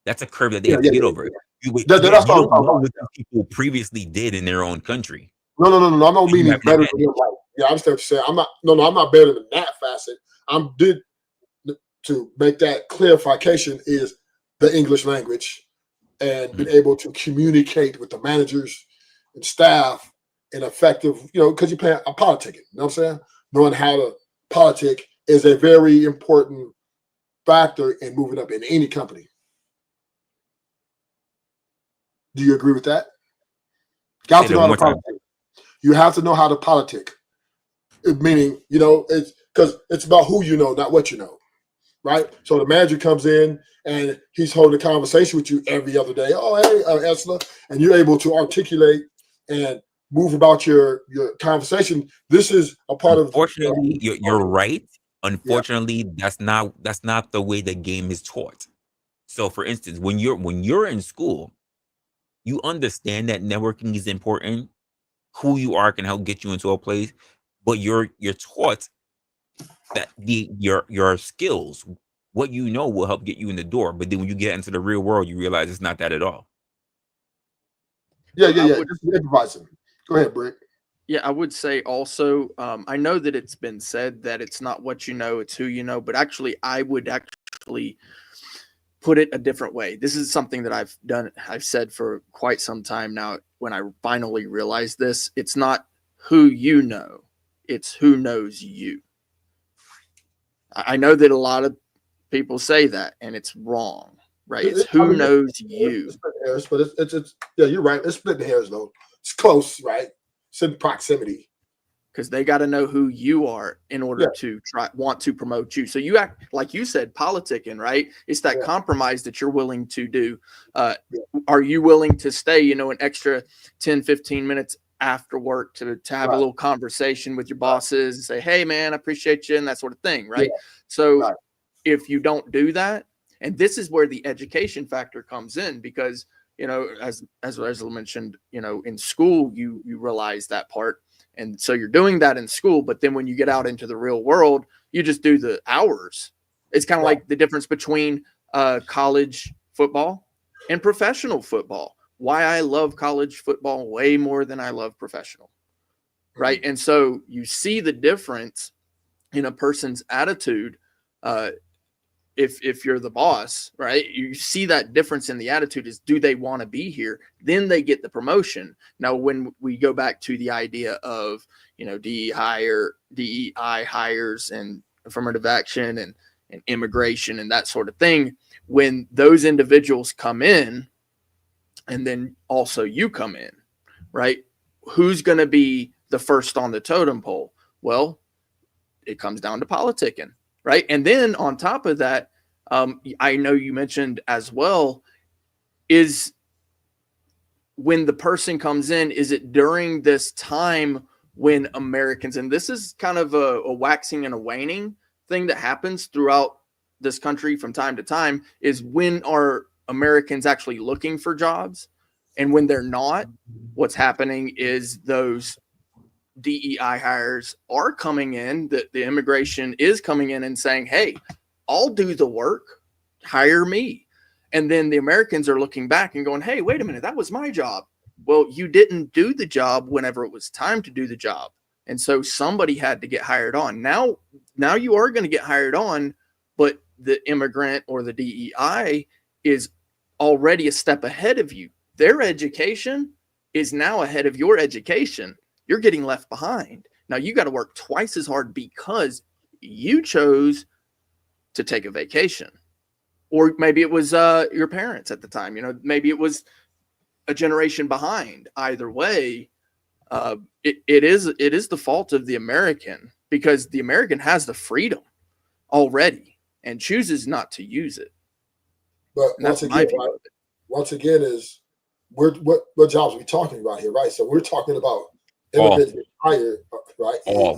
That's a curve that they have to get over. You don't know what these people previously did in their own country. No. I'm not meaning better than them. Like, yeah, I understand what you're saying. I'm not better than that facet. To make that clarification is the English language and being able to communicate with the managers and staff in effective, because you're playing a politicking. You know what I'm saying? Knowing how to politic is a very important factor in moving up in any company. Do you agree with that? You have to know how to politic. You have to know how to politic. Meaning, it's because it's about who you know, not what you know. Right? So the manager comes in and he's holding a conversation with you every other day. Oh, hey, Resla, and you're able to articulate and move about your conversation. This is a part of. Unfortunately, you're right. Unfortunately, that's not the way the game is taught. So, for instance, when you're in school, you understand that networking is important. Who you are can help get you into a place, but you're taught that your skills, what you know, will help get you in the door. But then when you get into the real world, you realize it's not that at all. Yeah. Just improvising. Go ahead, Brick. Yeah, I would say also, I know that it's been said that it's not what you know, it's who you know, but actually I would put it a different way. This is something that I've said for quite some time now. When I finally realized this, it's not who you know, it's who knows you. I know that a lot of people say that, and it's wrong, right? It's who knows you. It's split hairs, but it's yeah, you're right. It's split the hairs though. It's close, right? It's in proximity. Because they got to know who you are in order to want to promote you. So you act like you said, politicking, right? It's that compromise that you're willing to do. Are you willing to stay, an extra 10, 15 minutes after work to have a Right. little conversation with your bosses and say, hey man, I appreciate you, and that sort of thing, right? Yeah. So Right. if you don't do that, and this is where the education factor comes in, because as Resla mentioned, in school you realize that part, and so you're doing that in school, but then when you get out into the real world, you just do the hours. It's kind of Right. like the difference between college football and professional football. Why I love college football way more than I love professional, right? And so you see the difference in a person's attitude. If you're the boss, right, you see that difference in the attitude is, do they want to be here? Then they get the promotion. Now, when we go back to the idea of, DEI hires and affirmative action and immigration and that sort of thing, when those individuals come in, and then also you come in, right? Who's going to be the first on the totem pole? Well, it comes down to politicking, right? And then on top of that, I know you mentioned as well, is when the person comes in, is it during this time when Americans, and this is kind of a waxing and a waning thing that happens throughout this country from time to time, is when are Americans actually looking for jobs? And when they're not, what's happening is those DEI hires are coming in, the immigration is coming in and saying, hey, I'll do the work, hire me. And then the Americans are looking back and going, hey, wait a minute, that was my job. Well, you didn't do the job whenever it was time to do the job. And so somebody had to get hired on. Now you are going to get hired on, but the immigrant or the DEI is already a step ahead of you. Their education is now ahead of your education. You're getting left behind. Now you got to work twice as hard because you chose to take a vacation. Or maybe it was your parents at the time. Maybe it was a generation behind. Either way, it is the fault of the American, because the American has the freedom already and chooses not to use it. But And that's my view of it. once again, is what jobs are we talking about here, right? So we're talking about All, immigrants being hired, right? All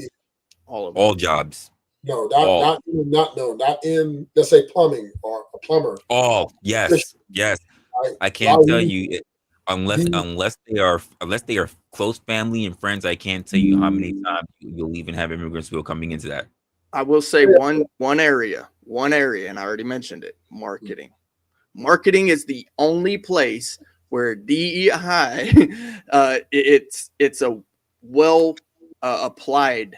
of all them. jobs. No, All. not in, let's say, plumbing or a plumber. All. Yes. Yes. Right? I Why can't tell we you it, unless these unless they are close family and friends. I can't tell you how many times you'll even have immigrants who are coming into that. I will say one area, and I already mentioned it: marketing. Marketing is the only place where DEI it's a well applied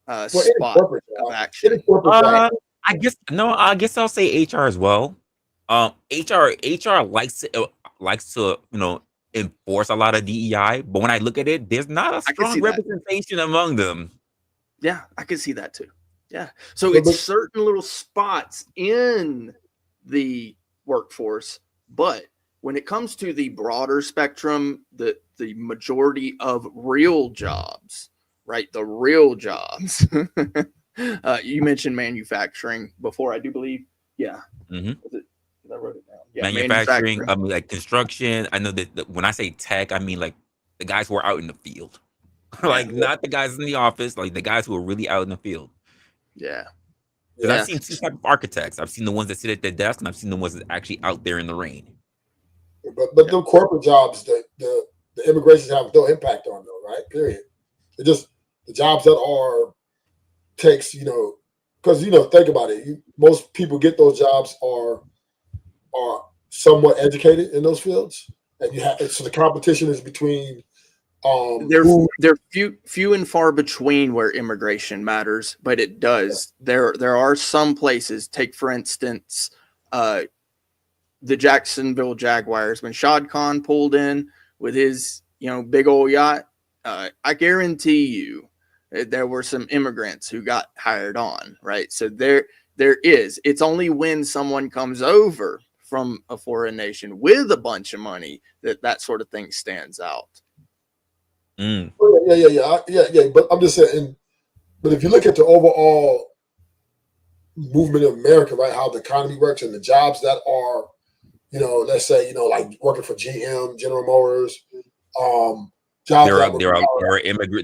for any spot corporate of job, action. any corporate job. I guess no. I guess I'll say HR as well. HR likes to enforce a lot of DEI, but when I look at it, there's not a I can see strong that. representation among them. Yeah, I can see that too. Yeah. So Yeah, it's but- certain little spots in the workforce, but when it comes to the broader spectrum, the majority of real jobs, right? The real jobs. You mentioned manufacturing before, I do believe. Yeah. Mhm. I wrote it down. Yeah, Manufacturing, I mean, like construction. I know that when I say tech, I mean like the guys who are out in the field, like not the guys in the office, like the guys who are really out in the field. Yeah. Because Yeah. I've seen two type of architects. I've seen the ones that sit at their desk, and I've seen the ones that actually out there in the rain. But the corporate jobs that the immigrations have no impact on, though, right? Period. It just the jobs that are takes, because think about it. Most people get those jobs are somewhat educated in those fields, and so the competition is between They're few and far between where immigration matters, but it does. There are some places. Take for instance, the Jacksonville Jaguars, when Shad Khan pulled in with his big old yacht. I guarantee you, there were some immigrants who got hired on. Right, so there is. It's only when someone comes over from a foreign nation with a bunch of money that sort of thing stands out. Mm. Yeah. But I'm just saying. But if you look at the overall movement of America, right, how the economy works and the jobs that are, let's say, like working for GM, General Motors, jobs There are that there are require.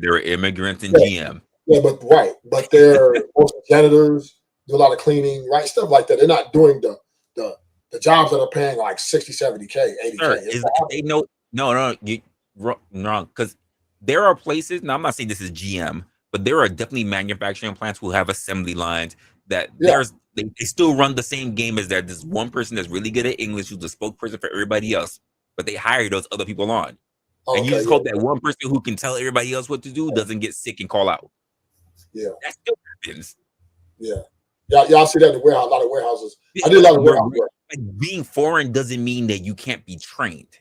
there are immigrants in Yeah, GM. yeah, but right, but they're also janitors, do a lot of cleaning, right, stuff like that. They're not doing the the jobs that are paying like 60, 70K, 80K. Sir, It's is not they happening. know no you wrong because there are places. Now I'm not saying this is GM, but there are definitely manufacturing plants who have assembly lines that Yeah. they still run the same game as that. This one person that's really good at English who's the spokesperson for everybody else, but they hire those other people on. And you Okay. just Yeah. hope that one person who can tell everybody else what to do doesn't get sick and call out. Yeah. That still happens. Yeah. Y'all see that in the warehouse, a lot of warehouses. I did a Like, lot of warehouse work. like being foreign doesn't mean that you can't be trained.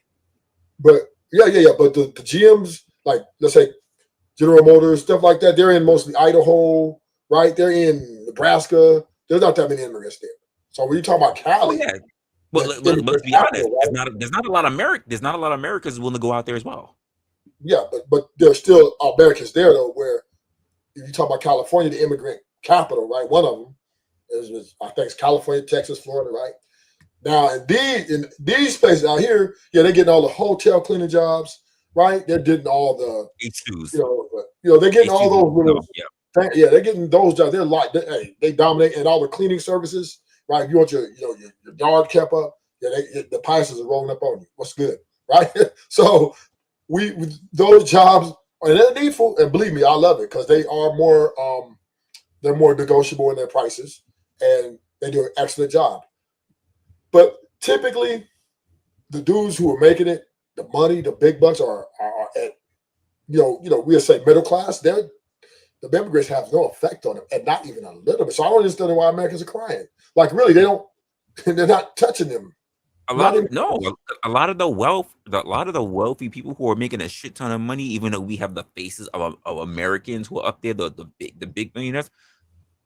But yeah. But the GMs, like let's say General Motors, stuff like that, they're in mostly Idaho, right? They're in Nebraska. There's not that many immigrants there. So when you talk about Oh Cali, yeah, but the but immigrant let's be honest, capital, right? there's not a lot of there's not a lot of Americans willing to go out there as well. Yeah, but there's still Americans there though. Where if you talk about California, the immigrant capital, right? One of them is I think it's California, Texas, Florida, right? Now in these places out here, yeah, they're getting all the hotel cleaning jobs, right? They're getting all the H2s, they're getting all H2s, those little. no, yeah. Yeah, they're getting those jobs. They're like they dominate in all the cleaning services, right? If you want your yard kept up, yeah, the prices are rolling up on you. What's good, right? So those jobs and they're needful, and believe me, I love it because they are more they're more negotiable in their prices, and they do an excellent job. But typically, the dudes who are making it, the money, the big bucks are at we'll say middle class. The immigrants have no effect on them, and not even a little bit. So I don't understand why Americans are crying. Like really, they don't. They're not touching them. A Not lot even of no, a lot of the a lot of the wealthy people who are making a shit ton of money, even though we have the faces of Americans who are up there, the big millionaires.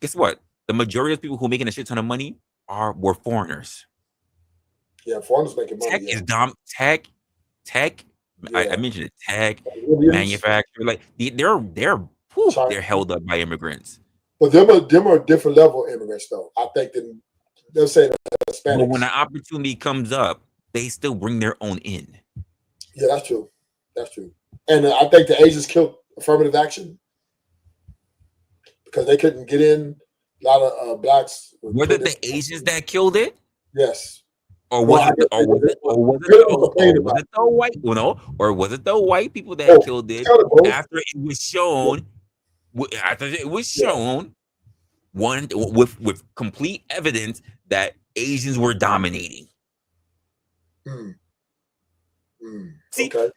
Guess what? The majority of people who are making a shit ton of money were foreigners. yeah, foreigners making money. Tech Yeah, is tech. I yeah. mentioned it. Tech, Indians, manufacturer, like they're China, held up by immigrants. but them are a different level of immigrants though. I think than they'll say the But when Hispanics. an opportunity comes up, they still bring their own in. Yeah, that's true. That's true. And I think the Asians killed affirmative action because they couldn't get in. A lot of blacks were Were put it in. the Asians that killed it? Yes. Or Well, was I it guess was it the white or was it the white people that both. killed It's it kind of both. after it was shown after it was Yeah. shown one with complete evidence that Asians were dominating. Mm, mm. See, Okay.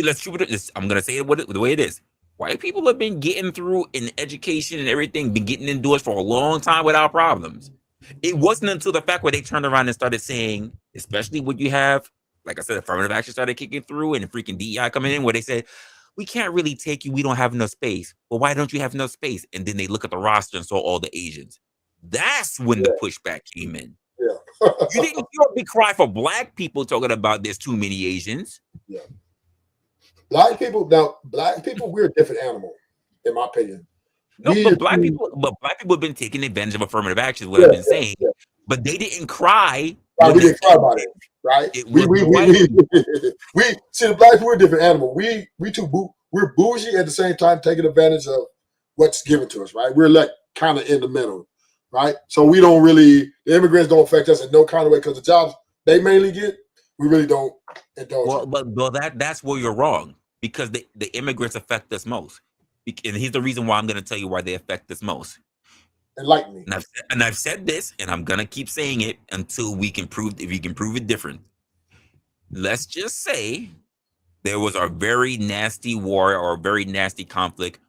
let's shoot it. I'm gonna say it the way it is. White people have been getting through in education and everything, been getting indoors for a long time without problems. It wasn't until the fact where they turned around and started saying, especially when you have, like I said, affirmative action started kicking through and freaking DEI coming in, where they said, we can't really take you. We don't have enough space. Well, why don't you have enough space? And then they look at the roster and saw all the Asians. That's when the Yeah. pushback came in. Yeah. You didn't hear a big cry for black people talking about there's too many Asians. Yeah. Black people, we're a different animal, in my opinion. No, We but black people have been taking advantage of affirmative action, is what yeah, I've been yeah, saying. yeah. But they didn't cry Right, when we the didn't cry about it, right? it was the white. We see the black people, we're a different animal. We're bougie at the same time, taking advantage of what's given to us, right? We're like kind of in the middle, right? So we don't really the immigrants don't affect us in no kind of way because the jobs they mainly get, we really don't indulge Well, in. but that's where you're wrong, because the immigrants affect us most. And here's the reason why I'm going to tell you why they affect us most. Enlighten me. And I've said this, and I'm going to keep saying it until we can prove it different. Let's just say there was a very nasty war or a very nasty conflict.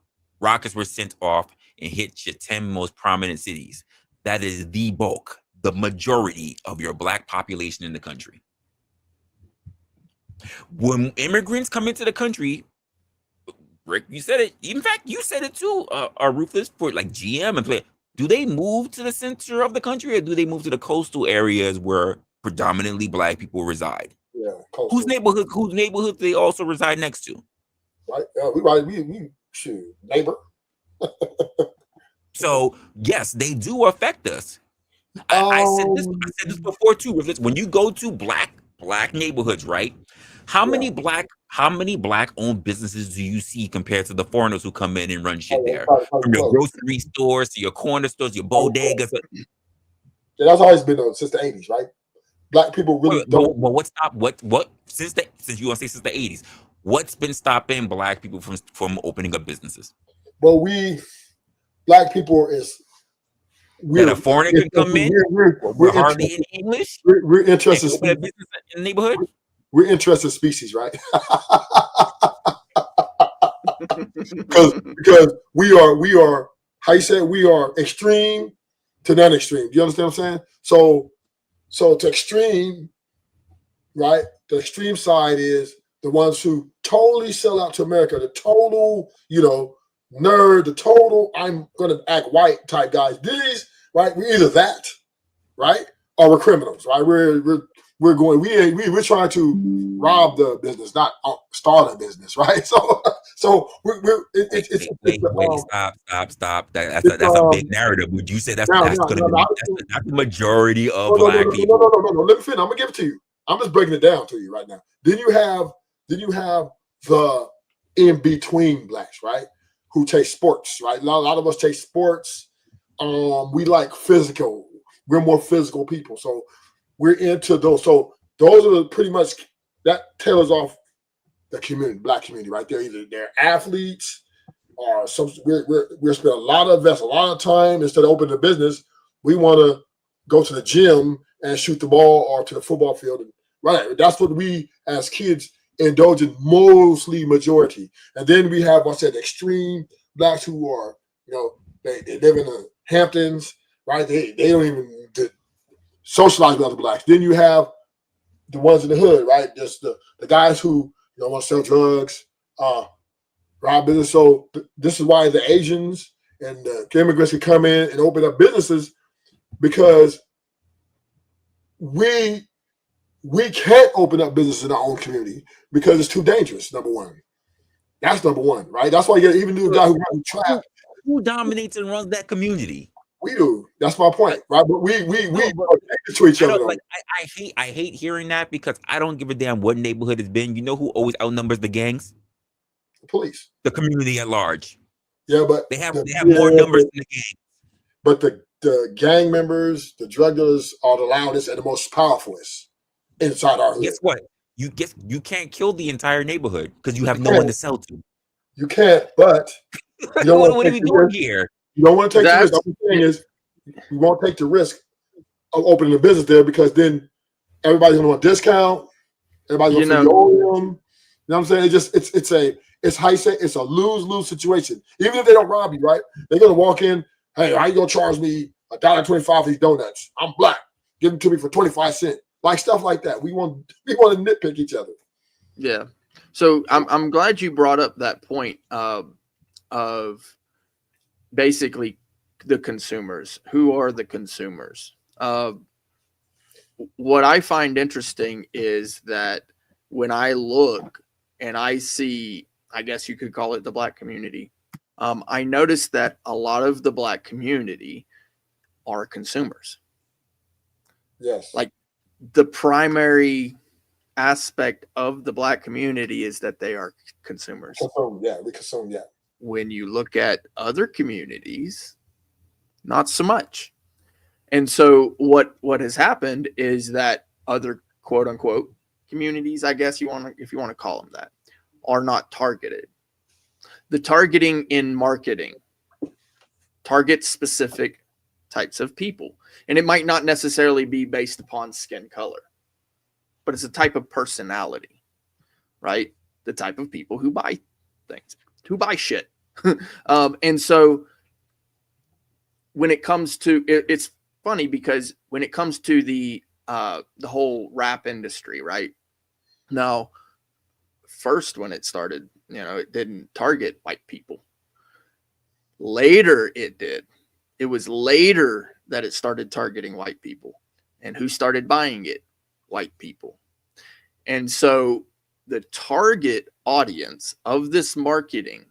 Rockets were sent off and hit your 10 most prominent cities. That is the bulk, the majority of your black population in the country. When immigrants come into the country, Rick, you said it. In fact, you said it too. Ruthless for like GM and play. Do they move to the center of the country, or do they move to the coastal areas where predominantly black people reside? Yeah, Whose neighborhood do they also reside next to? right. We shoot neighbor. So yes, they do affect us. I said this before too. When you go to black neighborhoods, right? How Yeah. many black owned businesses do you see compared to the foreigners who come in and run shit Oh, there? probably From your close. grocery stores to your corner stores, your bodegas. Yeah, that's always been since the 80s, right? Black people really don't. Well, what since you want to say since the 80s, what's been stopping black people from opening up businesses? Well, black people That we're a foreigner can come in we're with hardly interested. any English We're and interested. open a business in the neighborhood? We're interested species, right? because we are how you say it? We are extreme to non-extreme. Do you understand what I'm saying? So to extreme, right? The extreme side is the ones who totally sell out to America, the total, nerd, the total I'm gonna act white type guys. These, right? We're either that, right? Or we're criminals, right? We're going, we're trying to rob the business, not start a business, right? So Wait, stop. it's That's a big narrative. Would you say that's now, that's now, gonna now, be now, that's the majority of no, no, no, black no, no, people? no, no, no. Let me finish. I'm gonna give it to you. I'm just breaking it down to you right now. Then you have the in between blacks, right? Who take sports, right? A lot of us take sports. We like physical. We're more physical people, so we're into those. So those are pretty much that tailors off the community, black community, right there. Either they're athletes or some. We're spending a lot of time instead of opening a business. We want to go to the gym and shoot the ball or to the football field. Right. That's what we as kids indulge in mostly majority. And then we have, I said, extreme blacks who are, they live in the Hamptons, right? They don't even socialize with other blacks. Then you have the ones in the hood, right? Just the guys who want to sell drugs, rob business. So this is why the Asians and the immigrants can come in and open up businesses because we can't open up business in our own community because it's too dangerous. Number one, that's number one, right? That's why you get even the guy who runs trap. Who dominates and runs that community? We do. That's my point, right? But we No, but are dangerous to each I other. don't like. I hate hearing that because I don't give a damn what neighborhood it's been. You know who always outnumbers the gangs? The police. The community at large. Yeah, but They have more numbers than the gang. But the gang members, the drug dealers are the loudest and the most powerfulest inside our hood. Guess what? You can't kill the entire neighborhood because you have no one to sell to. You can't, but you don't what want are to we take the doing risk. here? You don't want to take the risk. The thing is, you won't take the risk of opening a business there because then everybody's gonna want a discount. Everybody's gonna feel you owe them. You know what I'm saying? It's how you say it's a lose-lose situation. Even if they don't rob you, right? They're gonna walk in. Hey, how you gonna charge me $1.25 for these donuts? I'm black. Give them to me for 25 cents. Like stuff like that. We want to nitpick each other. Yeah. So I'm glad you brought up that point of basically the consumers. Who are the consumers? What I find interesting is that when I look and I see, I guess you could call it the black community, I noticed that a lot of the black community are consumers. Yes. Like the primary aspect of the black community is that they are consumers. We consume, yeah. When you look at other communities, not so much. And so what has happened is that other quote unquote communities, I guess if you want to call them that, are not targeted. The targeting in marketing targets specific types of people. And it might not necessarily be based upon skin color, but it's a type of personality, right? The type of people who buy things, who buy shit. And so when it comes to, it's funny because when it comes to the whole rap industry, right? Now, first when it started, it didn't target white people. Later it did. It was later that it started targeting white people. And who started buying it? White people. And so the target audience of this marketing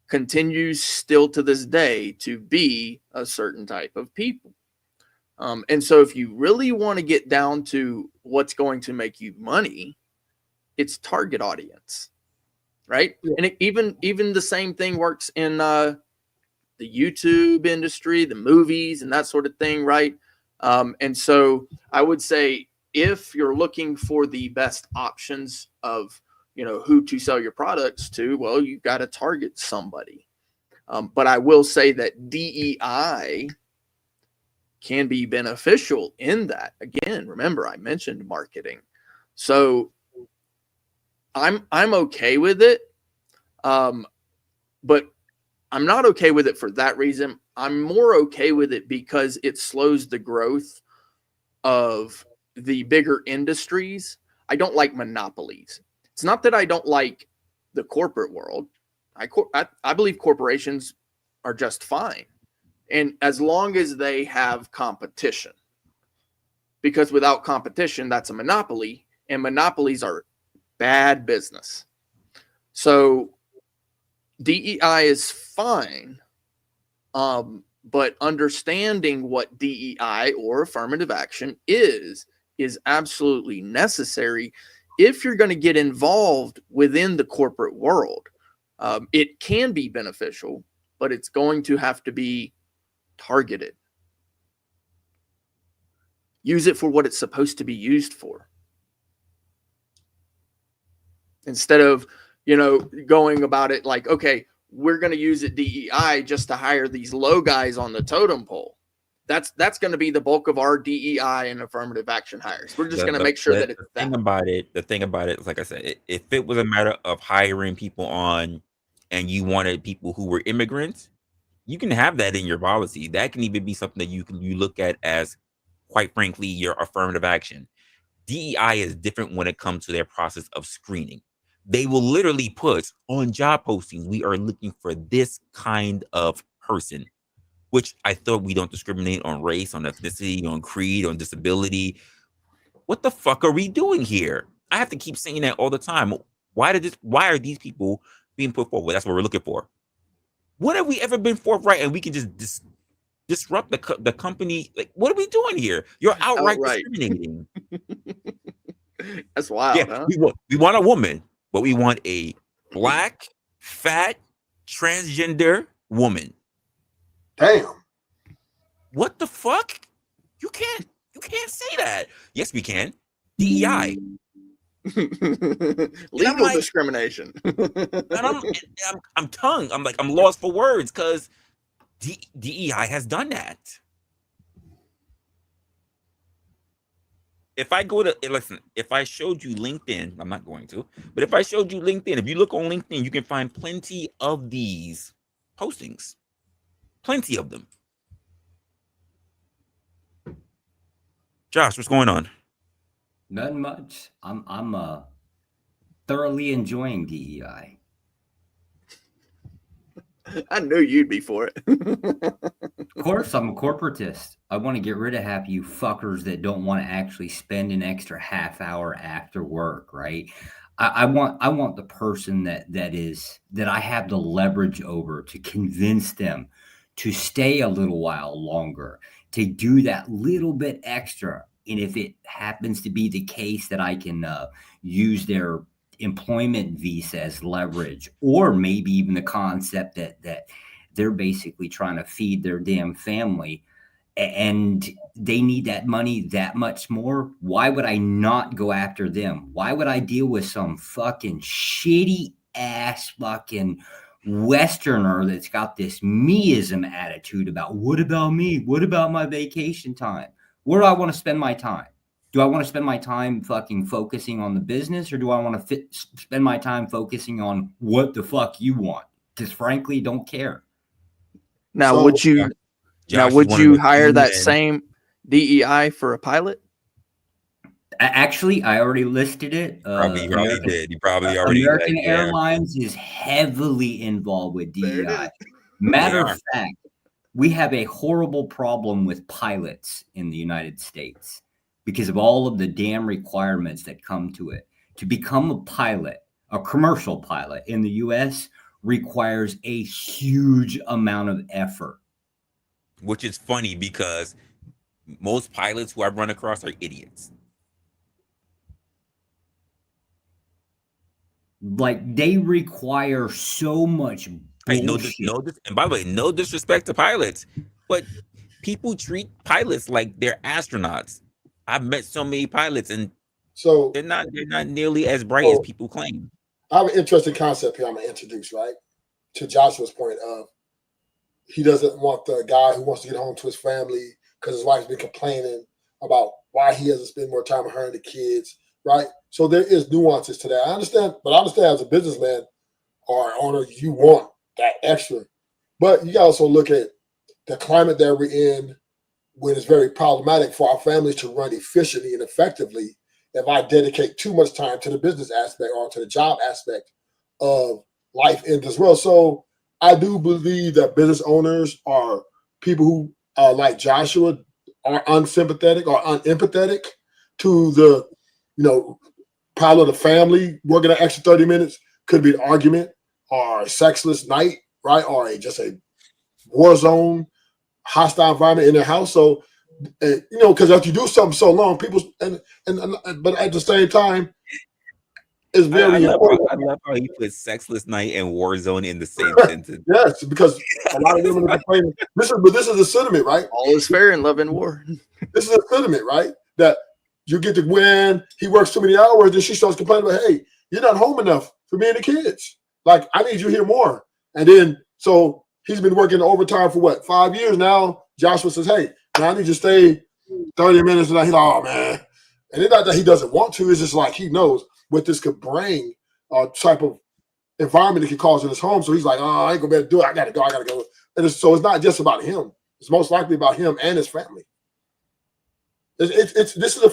continues still to this day to be a certain type of people. And so if you really want to get down to what's going to make you money, it's target audience, right? Yeah. And even the same thing works in the YouTube industry, the movies, and that sort of thing, right? And so I would say if you're looking for the best options of who to sell your products to, well, you've got to target somebody. But I will say that DEI can be beneficial in that. Again, remember I mentioned marketing, so I'm okay with it, but I'm not okay with it for that reason. I'm more okay with it because it slows the growth of the bigger industries. I don't like monopolies. It's not that I don't like the corporate world. I believe corporations are just fine, and as long as they have competition, because without competition, that's a monopoly, and monopolies are bad business. So DEI is fine, but understanding what DEI or affirmative action is absolutely necessary if you're going to get involved within the corporate world. It can be beneficial, but it's going to have to be targeted. Use it for what it's supposed to be used for. Instead of, going about it like, okay, we're going to use it DEI just to hire these low guys on the totem pole. That's going to be the bulk of our DEI and affirmative action hires. We're just going to make sure that it's the thing about it is, like I said, if it was a matter of hiring people on and you wanted people who were immigrants, you can have that in your policy. That can even be something that you look at as, quite frankly, your affirmative action. DEI is different when it comes to their process of screening. They will literally put on job postings, we are looking for this kind of person, which I thought we don't discriminate on race, on ethnicity, on creed, on disability. What the fuck are we doing here? I have to keep saying that all the time. Why are these people being put forward? That's what we're looking for. When have we ever been forthright and we can just disrupt the company? Like, what are we doing here? You're outright discriminating. That's wild. Yeah, huh? we want a woman, but we want a black, fat, transgender woman. Damn. What the fuck? You can't say that. Yes, we can. DEI. Legal discrimination. And I'm tongue. I'm lost for words because DEI has done that. If I go to listen, if I showed you LinkedIn, I'm not going to, but if I showed you LinkedIn, if you look on LinkedIn, you can find plenty of these postings. Plenty of them. Josh, what's going on? Nothing much. I'm thoroughly enjoying DEI. I knew you'd be for it. Of course, I'm a corporatist. I want to get rid of half you fuckers that don't want to actually spend an extra half hour after work, right? I want the person that I have the leverage over to convince them to stay a little while longer, to do that little bit extra. And if it happens to be the case that I can use their employment visa as leverage, or maybe even the concept that they're basically trying to feed their damn family and they need that money that much more, why would I not go after them? Why would I deal with some fucking shitty ass fucking Westerner that's got this meism attitude about what about me? What about my vacation time? Where do I want to spend my time? Do I want to spend my time fucking focusing on the business, or do I want to spend my time focusing on what the fuck you want? Because frankly, don't care. Now, So, would you Josh, would you hire that in. same DEI for a pilot? Actually, I already listed it. You probably did. You probably already American did. Yeah. Airlines is heavily involved with There it DEI. is. Matter They of fact, we have a horrible problem with pilots in the United States because of all of the damn requirements that come to it. To become a pilot, a commercial pilot in the US requires a huge amount of effort. Which is funny because most pilots who I've run across are idiots. Like they require so much Hey, bullshit. and by the way, no disrespect to pilots, but people treat pilots like they're astronauts. I've met so many pilots, and So, they're not nearly as bright as so people claim. I have an interesting concept here I'm gonna introduce, right? To Joshua's point of he doesn't want the guy who wants to get home to his family because his wife's been complaining about why he hasn't spent more time with her and the kids, right? So there is nuances to that. I understand, but I understand as a businessman or owner, you want that extra. But you gotta also look at the climate that we're in when it's very problematic for our families to run efficiently and effectively if I dedicate too much time to the business aspect or to the job aspect of life in this world. So I do believe that business owners are people who are like Joshua are unsympathetic or unempathetic to the, problem of the family working an extra 30 minutes. Could be an argument or a sexless night, right? Or just a war zone, hostile environment in their house. So because if you do something so long, people but at the same time, it's I very love important. I love how he put "sexless night" and "war zone" in the same sentence. Yes, because a lot of women are complaining. This is a sentiment, right? All is fair in love and war. This is a sentiment, right? That you get to win. He works too many hours, and she starts complaining about, "Hey, you're not home enough for me and the kids. Like I need you here more." And then so he's been working overtime for what 5 years now. Joshua says, "Hey, man, I need you to stay 30 minutes," and he's like, "Oh man." And it's not that he doesn't want to; it's just like he knows what this could bring, type of environment it could cause in his home. So he's like, "Oh, I ain't gonna be able to do it. I gotta go." And so it's not just about him. It's most likely about him and his family. This is a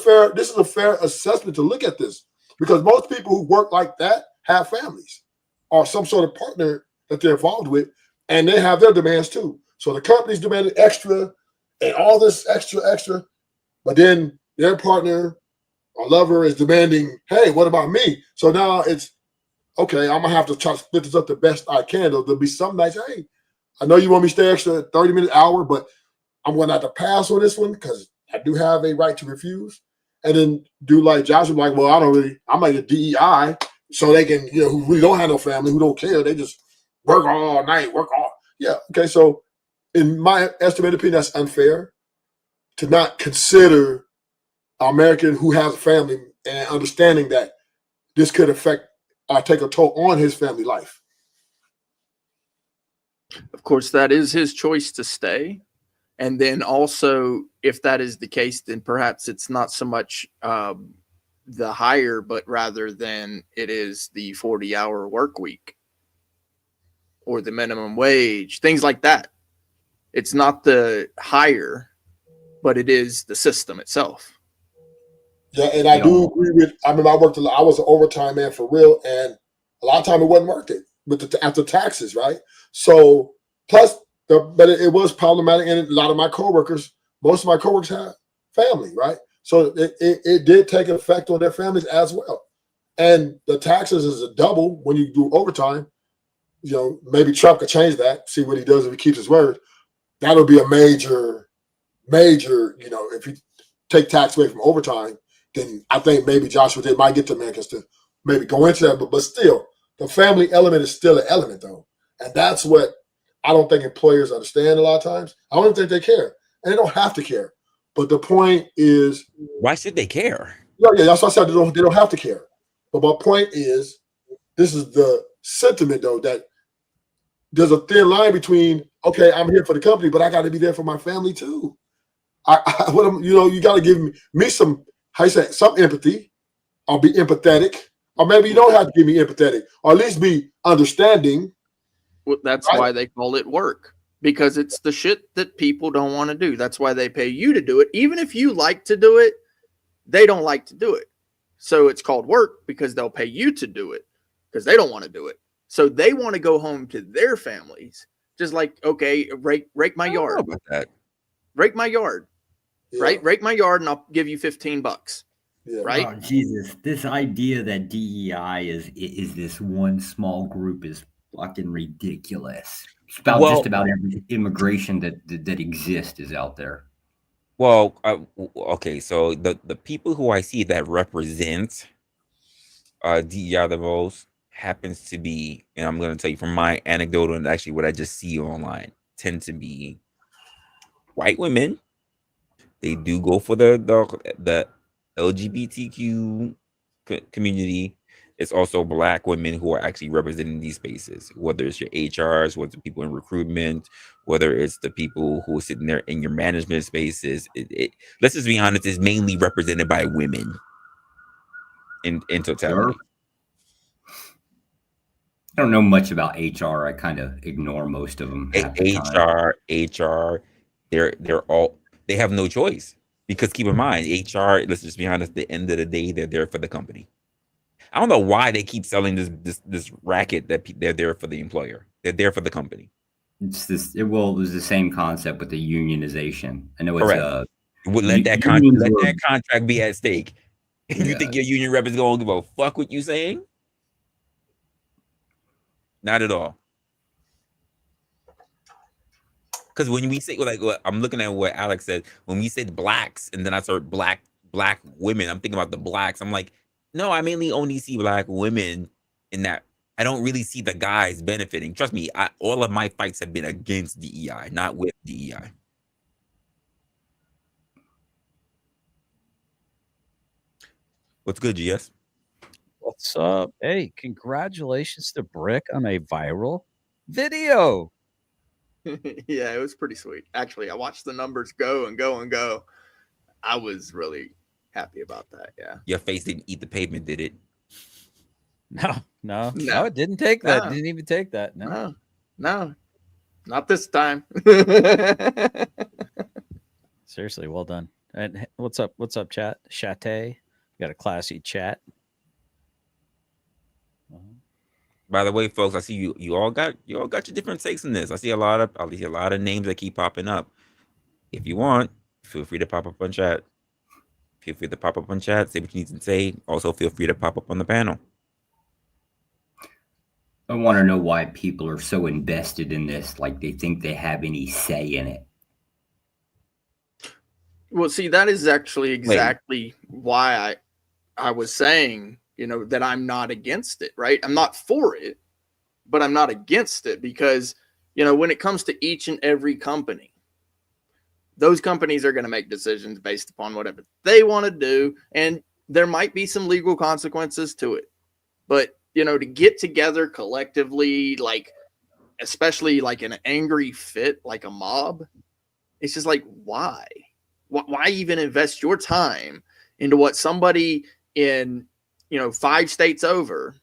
fair assessment to look at this because most people who work like that have families or some sort of partner that they're involved with, and they have their demands too. So the company's demanding extra and all this extra, but then their partner or lover is demanding, "Hey, what about me?" So now it's okay. I'm gonna have to try to split this up the best I can. There'll be some nights, "Hey, I know you want me to stay extra 30 minute hour, but I'm going to have to pass on this one because I do have a right to refuse." And then do like Joshua, like, "Well, I'm like a DEI, so they can, who really don't have no family, who don't care, they just work all night, work all." Yeah, okay. So in my estimated opinion, that's unfair to not consider an American who has a family and understanding that this could affect or take a toll on his family life. Of course, that is his choice to stay. And then also, if that is the case, then perhaps it's not so much the hire, but rather than it is the 40-hour work week or the minimum wage, things like that. It's not the hire, but it is the system itself. Yeah, and I do agree with. I mean, I was an overtime man for real, and a lot of time it wasn't worth it with after taxes, right? So plus, but it was problematic, and a lot of my coworkers, most of my coworkers had family, right? So it did take an effect on their families as well, and the taxes is a double when you do overtime. Maybe Trump could change that. See what he does if he keeps his word. That'll be a major. If you take tax away from overtime, then I think maybe Joshua they might get to Americans to maybe go into that. But still, the family element is still an element though. And that's what I don't think employers understand a lot of times. I don't think they care. And they don't have to care. But the point is, Why should they care? yeah, that's what I said. They don't have to care. But my point is, this is the sentiment though, that there's a thin line between, okay, I'm here for the company, but I got to be there for my family too. You got to give me some, how you say, some empathy. I'll be empathetic, or maybe you don't have to give me empathetic, or at least be understanding. Well, that's right? why they call it work, because it's the shit that people don't want to do. That's why they pay you to do it. Even if you like to do it, they don't like to do it. So it's called work because they'll pay you to do it because they don't want to do it. So they want to go home to their families. Just like, okay, rake my I don't know yard. about that. Rake my yard. Yeah, Right? Rake my yard and I'll give you $15. yeah. Right? Oh, Jesus, this idea that DEI is this one small group is fucking ridiculous. It's about Well, just about every immigration that exists is out there. well, okay. So the people who I see that represent DEI the most happens to be, and I'm going to tell you from my anecdotal and actually what I just see online, tend to be white women. They do go for the LGBTQ community. It's also Black women who are actually representing these spaces, whether it's your HRs, whether it's people in recruitment, whether it's the people who are sitting there in your management spaces. Let's just be honest, it's mainly represented by women in Sure. totality. I don't know much about HR. I kind of ignore most of them half the time. HR, they're all, they have no choice, because keep in mind, HR. Let's just be honest. At the end of the day, they're there for the company. I don't know why they keep selling this racket that they're there for the employer. They're there for the company. It's this. It was the same concept with the unionization. I know it's Correct. Would let unions were, that contract be at stake. You yeah. think your union rep is going to give a fuck what you saying? Not at all. Because when we say, like, I'm looking at what Alex said, when we said blacks, and then I start black women, I'm thinking about the blacks. I'm like, no, I mainly only see Black women in that. I don't really see the guys benefiting. Trust me, all of my fights have been against DEI, not with DEI. What's good, GS? What's up? Hey, congratulations to Brick on a viral video. Yeah, it was pretty sweet. Actually, I watched the numbers go and go and go. I was really happy about that. Yeah. Your face didn't eat the pavement, did it? No, No. it didn't take that. No. Didn't even take that. No. No, not this time. Seriously, well done. And what's up? What's up, chat? Chate, got a classy chat. By the way, folks, I see you all got your different takes in this. I see a lot of names that keep popping up. If you want, feel free to pop up on chat. Feel free to pop up on chat, say what you need to say. Also, feel free to pop up on the panel. I want to know why people are so invested in this, like they think they have any say in it. Well, see, that is actually exactly why I was saying, that I'm not against it, right? I'm not for it, but I'm not against it because, when it comes to each and every company, those companies are going to make decisions based upon whatever they want to do. And there might be some legal consequences to it. But, to get together collectively, like, especially like an angry fit, like a mob, it's just like, why? Why even invest your time into what somebody in, 5 states over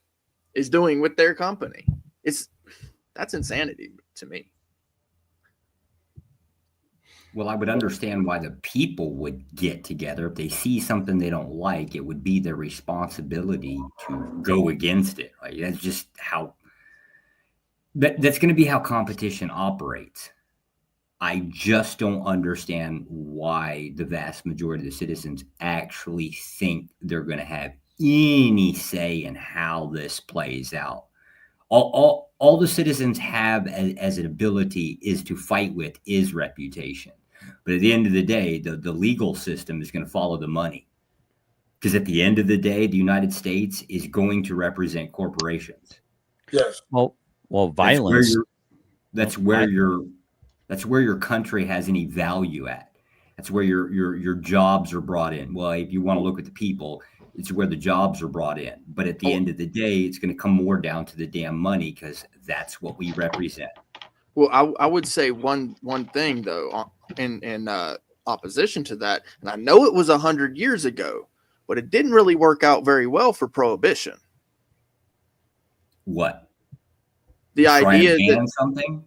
is doing with their company? That's insanity to me. Well, I would understand why the people would get together. If they see something they don't like, it would be their responsibility to go against it. Like, that's just how that's going to be how competition operates. I just don't understand why the vast majority of the citizens actually think they're going to have any say in how this plays out. All the citizens have as an ability is to fight with is reputation. But at the end of the day, the legal system is going to follow the money. Because at the end of the day, the United States is going to represent corporations. Yes. Well, violence. That's where your country has any value at. That's where your jobs are brought in. Well, if you want to look at the people, it's where the jobs are brought in. But at the end of the day, it's going to come more down to the damn money because that's what we represent. Well, I would say one thing though, in opposition to that, and I know it was 100 years ago, but it didn't really work out very well for prohibition. What? The idea that something.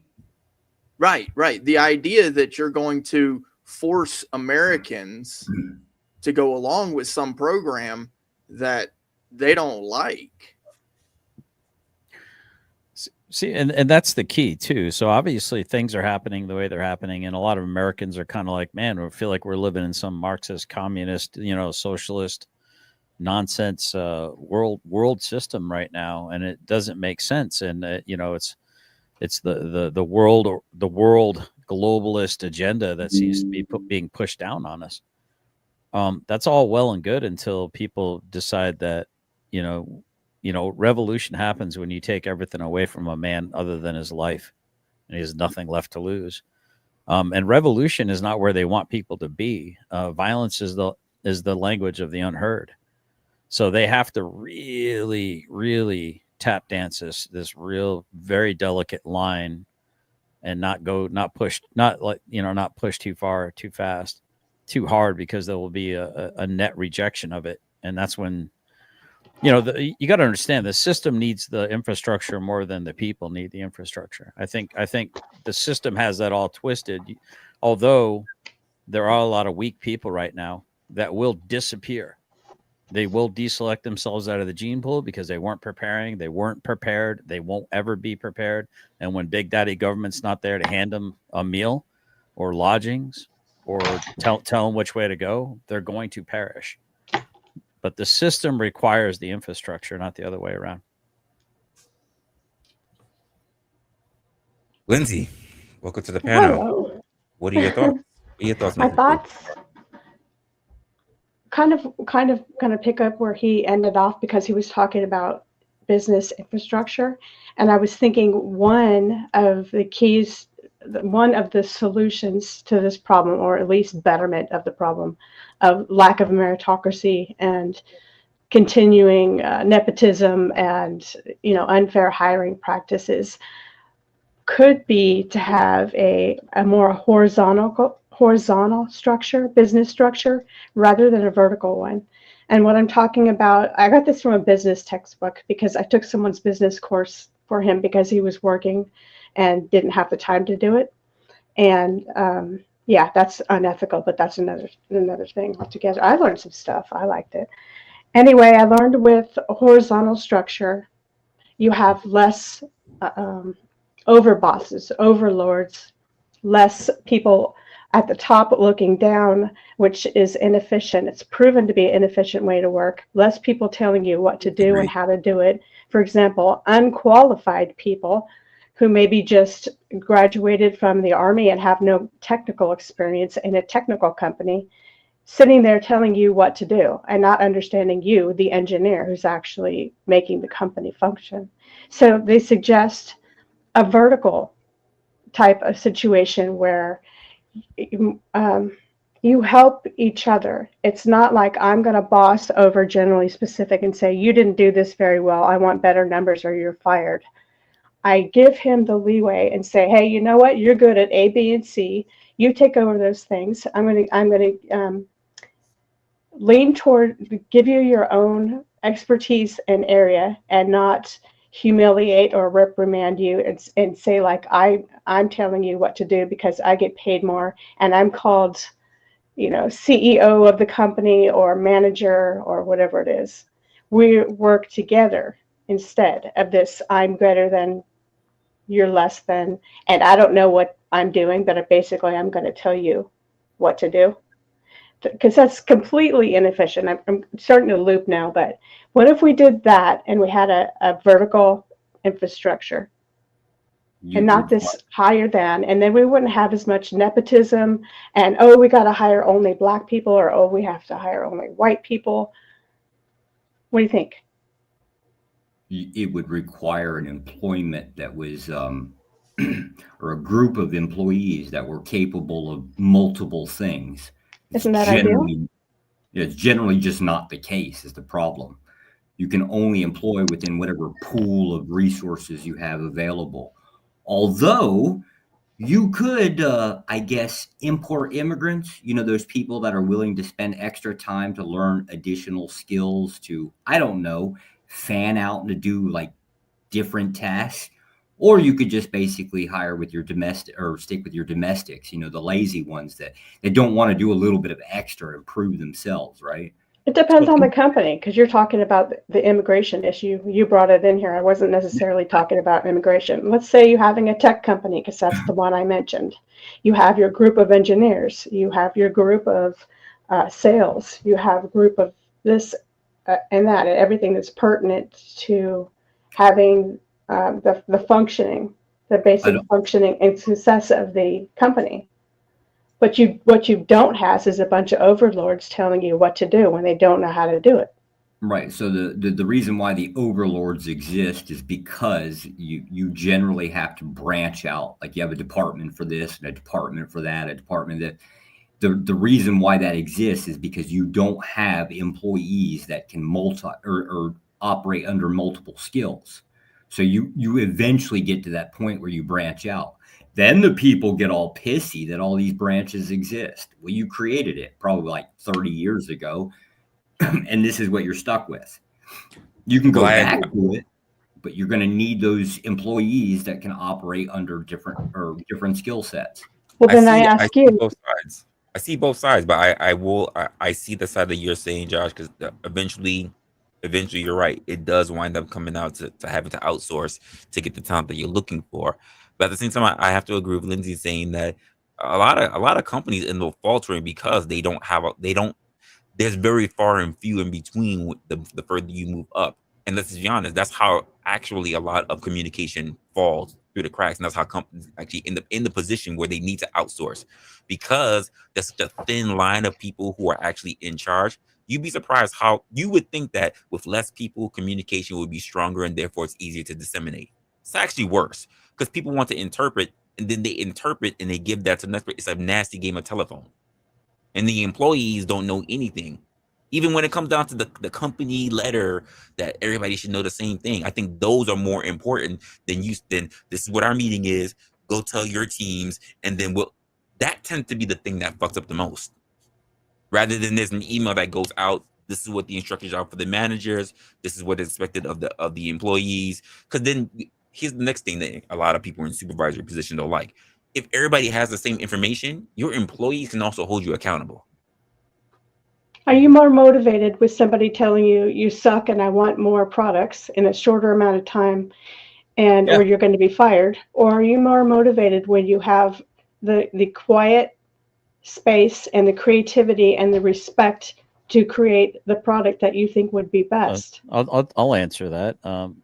Right. The idea that you're going to force Americans to go along with some program that they don't like. See, and that's the key too. So obviously things are happening the way they're happening, and a lot of Americans are kind of like, man, we feel like we're living in some Marxist, communist, socialist nonsense world system right now, and it doesn't make sense. And it's the world globalist agenda that seems to be being pushed down on us. That's all well and good until people decide that revolution happens when you take everything away from a man other than his life, and he has nothing left to lose. And revolution is not where they want people to be. Violence is the language of the unheard. So they have to really, really tap dance this real, very delicate line, and not push too far, too fast, too hard, because there will be a net rejection of it. And that's when, you got to understand, the system needs the infrastructure more than the people need the infrastructure. I think the system has that all twisted, although there are a lot of weak people right now that will disappear. They will deselect themselves out of the gene pool because they weren't prepared. They won't ever be prepared. And when Big Daddy government's not there to hand them a meal or lodgings or tell them which way to go, they're going to perish. But the system requires the infrastructure, not the other way around. Lindsay, welcome to the panel. Hello. What are your thoughts? What are your thoughts? My thoughts kind of going to pick up where he ended off, because he was talking about business infrastructure. And I was thinking one of the keys, one of the solutions to this problem, or at least betterment of the problem of lack of meritocracy and continuing nepotism and unfair hiring practices, could be to have a more horizontal structure, business structure, rather than a vertical one. And what I'm talking about, I got this from a business textbook because I took someone's business course for him because he was working and didn't have the time to do it. And yeah, that's unethical, but that's another thing altogether. I learned some stuff. I liked it. Anyway, I learned with horizontal structure, you have less overbosses, overlords, less people at the top looking down, which is inefficient. It's proven to be an inefficient way to work. Less people telling you what to do and how to do it. For example, unqualified people who maybe just graduated from the Army and have no technical experience in a technical company, sitting there telling you what to do and not understanding you, the engineer who's actually making the company function. So they suggest a vertical type of situation where you help each other. It's not like I'm going to boss over generally specific and say, you didn't do this very well, I want better numbers or you're fired. I give him the leeway and say, hey, you know what? You're good at A, B, and C. You take over those things. I'm going to lean toward, give you your own expertise and area, and not humiliate or reprimand you and say, like, I'm telling you what to do because I get paid more and I'm called, CEO of the company or manager or whatever it is. We work together instead of this, I'm better than, you're less than, and I don't know what I'm doing, but basically I'm going to tell you what to do. Because that's completely inefficient. I'm starting to loop now, but what if we did that and we had a vertical infrastructure and not this higher than, and then we wouldn't have as much nepotism and, oh, we got to hire only Black people, or, oh, we have to hire only white people. What do you think? It would require an employment that was, or a group of employees that were capable of multiple things. Isn't that ideal? It's generally just not the case, is the problem. You can only employ within whatever pool of resources you have available. Although you could, I guess, import immigrants, those people that are willing to spend extra time to learn additional skills to, I don't know, fan out and to do like different tasks. Or you could just basically hire with your domestic, or stick with your domestics, the lazy ones that don't want to do a little bit of extra and prove themselves, right? It depends on the company, because you're talking about the immigration issue. You brought it in here. I wasn't necessarily talking about immigration. Let's say you're having a tech company, because that's the one I mentioned. You have your group of engineers. You have your group of sales. You have a group of this and that, and everything that's pertinent to having the functioning, the basic functioning and success of the company. But what you don't have is a bunch of overlords telling you what to do when they don't know how to do it. Right. So the reason why the overlords exist is because you generally have to branch out. Like you have a department for this and a department for that, a department that the reason why that exists is because you don't have employees that can or operate under multiple skills. So you eventually get to that point where you branch out. Then the people get all pissy that all these branches exist. Well, you created it probably like 30 years ago, and this is what you're stuck with. You can go back to it, but you're going to need those employees that can operate under different skill sets. Well, then I ask you. Both sides. I see both sides, but I see the side that you're saying, Josh, because eventually you're right. It does wind up coming out to having to outsource to get the talent that you're looking for. But at the same time, I have to agree with Lindsay saying that a lot of companies end up faltering because they don't. There's very far and few in between the further you move up. And let's be honest, that's how actually a lot of communication falls through the cracks. And that's how companies actually end up in the position where they need to outsource, because there's such a thin line of people who are actually in charge. You'd be surprised how you would think that with less people, communication would be stronger and therefore it's easier to disseminate. It's actually worse because people want to interpret, and then they interpret and they give that to the next person. It's a nasty game of telephone. And the employees don't know anything. Even when it comes down to the company letter that everybody should know the same thing. I think those are more important than this is what our meeting is. Go tell your teams, and then that tends to be the thing that fucks up the most. Rather than there's an email that goes out. This is what the instructions are for the managers. This is what is expected of the employees. Because then here's the next thing that a lot of people in supervisory position don't like. If everybody has the same information, your employees can also hold you accountable. Are you more motivated with somebody telling you you suck and I want more products in a shorter amount of time, or you're going to be fired? Or are you more motivated when you have the quiet space and the creativity and the respect to create the product that you think would be best? I'll answer that.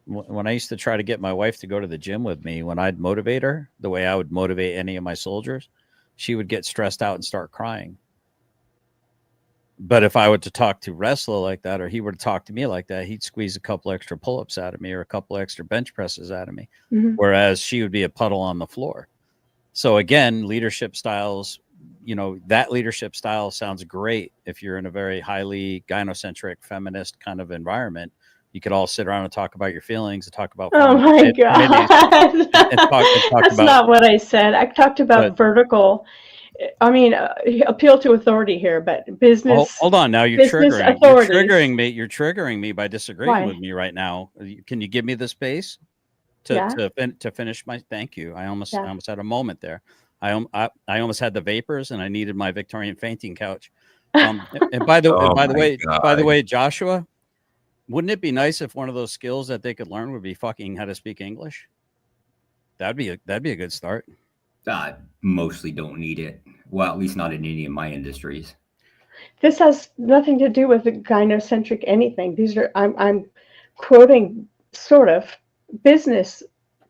When I used to try to get my wife to go to the gym with me, when I'd motivate her the way I would motivate any of my soldiers, she would get stressed out and start crying. But if I were to talk to Resla like that, or he were to talk to me like that, he'd squeeze a couple extra pull-ups out of me or a couple extra bench presses out of me. Mm-hmm. Whereas she would be a puddle on the floor. So again, leadership styles, that leadership style sounds great if you're in a very highly gynocentric feminist kind of environment. You could all sit around and talk about your feelings and talk about. Oh my God. That's not what I said. I talked about vertical. I mean, appeal to authority here, but business. Hold on, now you're triggering. You're triggering me. You're triggering me by disagreeing with me right now. Can you give me the space to finish my? Thank you. I almost had a moment there. I almost had the vapors, and I needed my Victorian fainting couch. And by the way, Joshua, wouldn't it be nice if one of those skills that they could learn would be fucking how to speak English? That'd be a good start. I mostly don't need it. Well, at least not in any of my industries. This has nothing to do with gynocentric anything. These are I'm quoting sort of business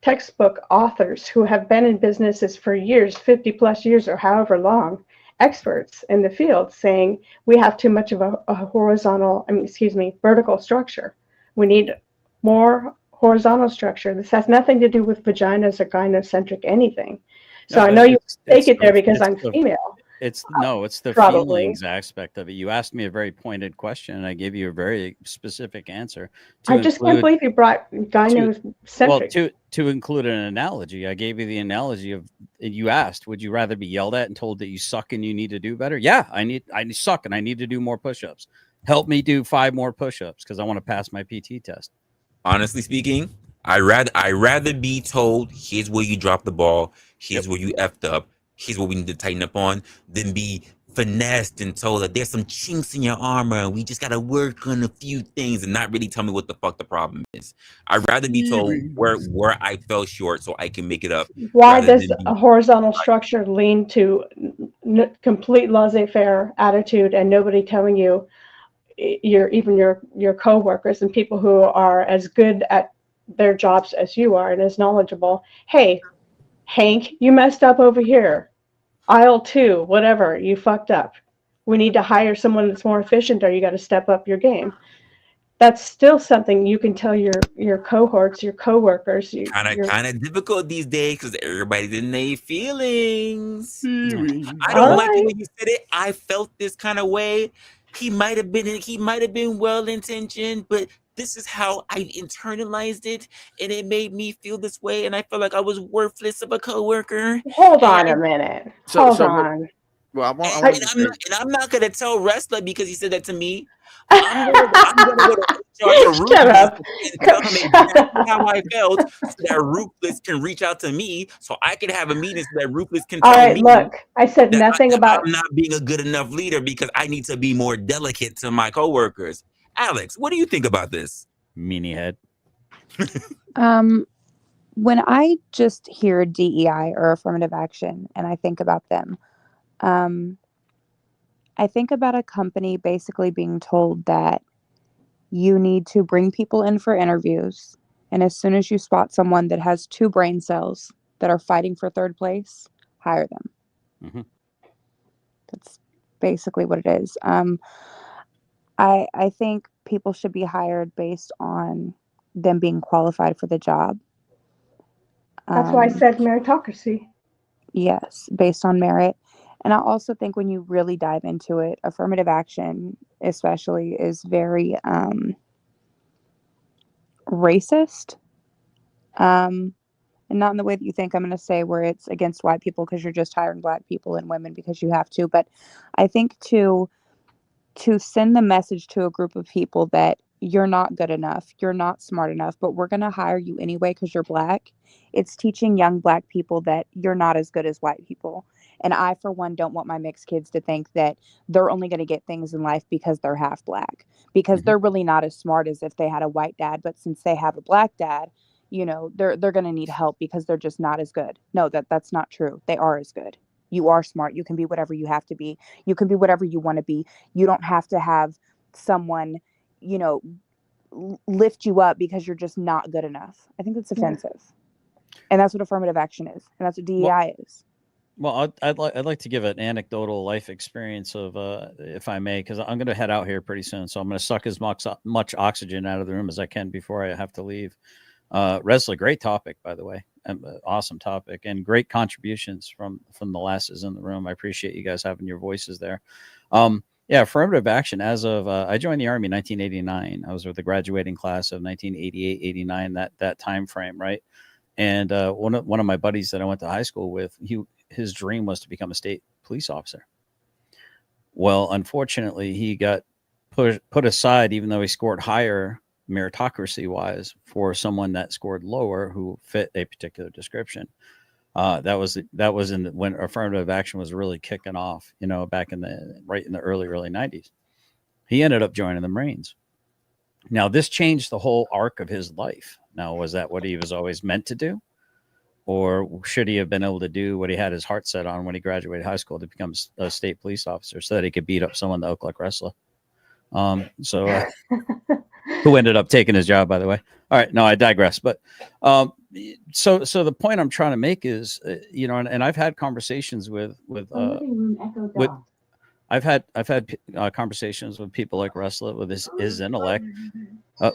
textbook authors who have been in businesses for years, 50 plus years or however long, experts in the field saying we have too much of a vertical structure. We need more horizontal structure. This has nothing to do with vaginas or gynocentric anything. So I know you take it there because I'm female. It's the feelings aspect of it. You asked me a very pointed question, and I gave you a very specific answer. I just can't believe you brought gynocentric. To include an analogy, I gave you the analogy of, you asked, would you rather be yelled at and told that you suck and you need to do better? Yeah, I suck and I need to do more push-ups. Help me do 5 more push-ups because I want to pass my PT test. Honestly speaking, I rather be told, here's where you dropped the ball, here's where you effed up, here's what we need to tighten up on, than be finessed and told that there's some chinks in your armor and we just got to work on a few things and not really tell me what the fuck the problem is. I'd rather be told where I fell short so I can make it up. Why does a horizontal structure lean to complete laissez-faire attitude and nobody telling you, your co-workers and people who are as good at their jobs as you are and as knowledgeable, hey, Hank, you messed up over here. Aisle 2, whatever, you fucked up. We need to hire someone that's more efficient or you got to step up your game. that's still something you can tell your cohorts, your coworkers. Kind of difficult these days because everybody's in their feelings. I All don't like the right. way you said it. I felt this kind of way. He might have been well intentioned, but this is how I internalized it, and it made me feel this way, and I felt like I was worthless of a coworker. Hold on a And minute. So- Hold so- on. Well, I and, wanted to say, I'm not gonna tell Resla because he said that to me. I'm gonna go to HR to Shut Ruthless up. and tell him exactly how I felt, so that Ruthless can reach out to me, so I can have a meeting, so that Ruthless can All tell right, me look, I said that nothing about. I'm not being a good enough leader because I need to be more delicate to my coworkers. Alex, what do you think about this? Meanie head. When I just hear DEI or affirmative action and I think about them, I think about a company basically being told that you need to bring people in for interviews. And as soon as you spot someone that has 2 brain cells that are fighting for third place, hire them. Mhm. That's basically what it is. I think people should be hired based on them being qualified for the job. That's why I said meritocracy. Yes, based on merit. And I also think when you really dive into it, affirmative action, especially, is very racist. And not in the way that you think I'm going to say, where it's against white people because you're just hiring black people and women because you have to. But I think to send the message to a group of people that you're not good enough, you're not smart enough, but we're going to hire you anyway because you're black. It's teaching young black people that you're not as good as white people. And I, for one, don't want my mixed kids to think that they're only going to get things in life because they're half black, because they're really not as smart as if they had a white dad. But since they have a black dad, they're going to need help because they're just not as good. No, that's not true. They are as good. You are smart. You can be whatever you have to be. You can be whatever you want to be. You don't have to have someone, lift you up because you're just not good enough. I think that's offensive. And that's what affirmative action is. And that's what DEI is. Well, I'd like to give an anecdotal life experience of, if I may, because I'm going to head out here pretty soon. So I'm going to suck as much oxygen out of the room as I can before I have to leave. Resla, great topic, by the way. Awesome topic and great contributions from the lasses in the room. I appreciate you guys having your voices there. Yeah, affirmative action. As of I joined the Army in 1989. I was with the graduating class of 1988, 89. That time frame, right? And one of my buddies that I went to high school with, his dream was to become a state police officer. Well, unfortunately, he got put aside, even though he scored higher meritocracy wise for someone that scored lower who fit a particular description. That was when affirmative action was really kicking off, back in the early 90s. He ended up joining the Marines. Now, this changed the whole arc of his life. Now, was that what he was always meant to do? Or should he have been able to do what he had his heart set on when he graduated high school, to become a state police officer so that he could beat up someone that looked like Resla? Who ended up taking his job, by the way. All right, no, I digress. But so the point I'm trying to make is, and I've had conversations with I've had conversations with people like Resla with his intellect.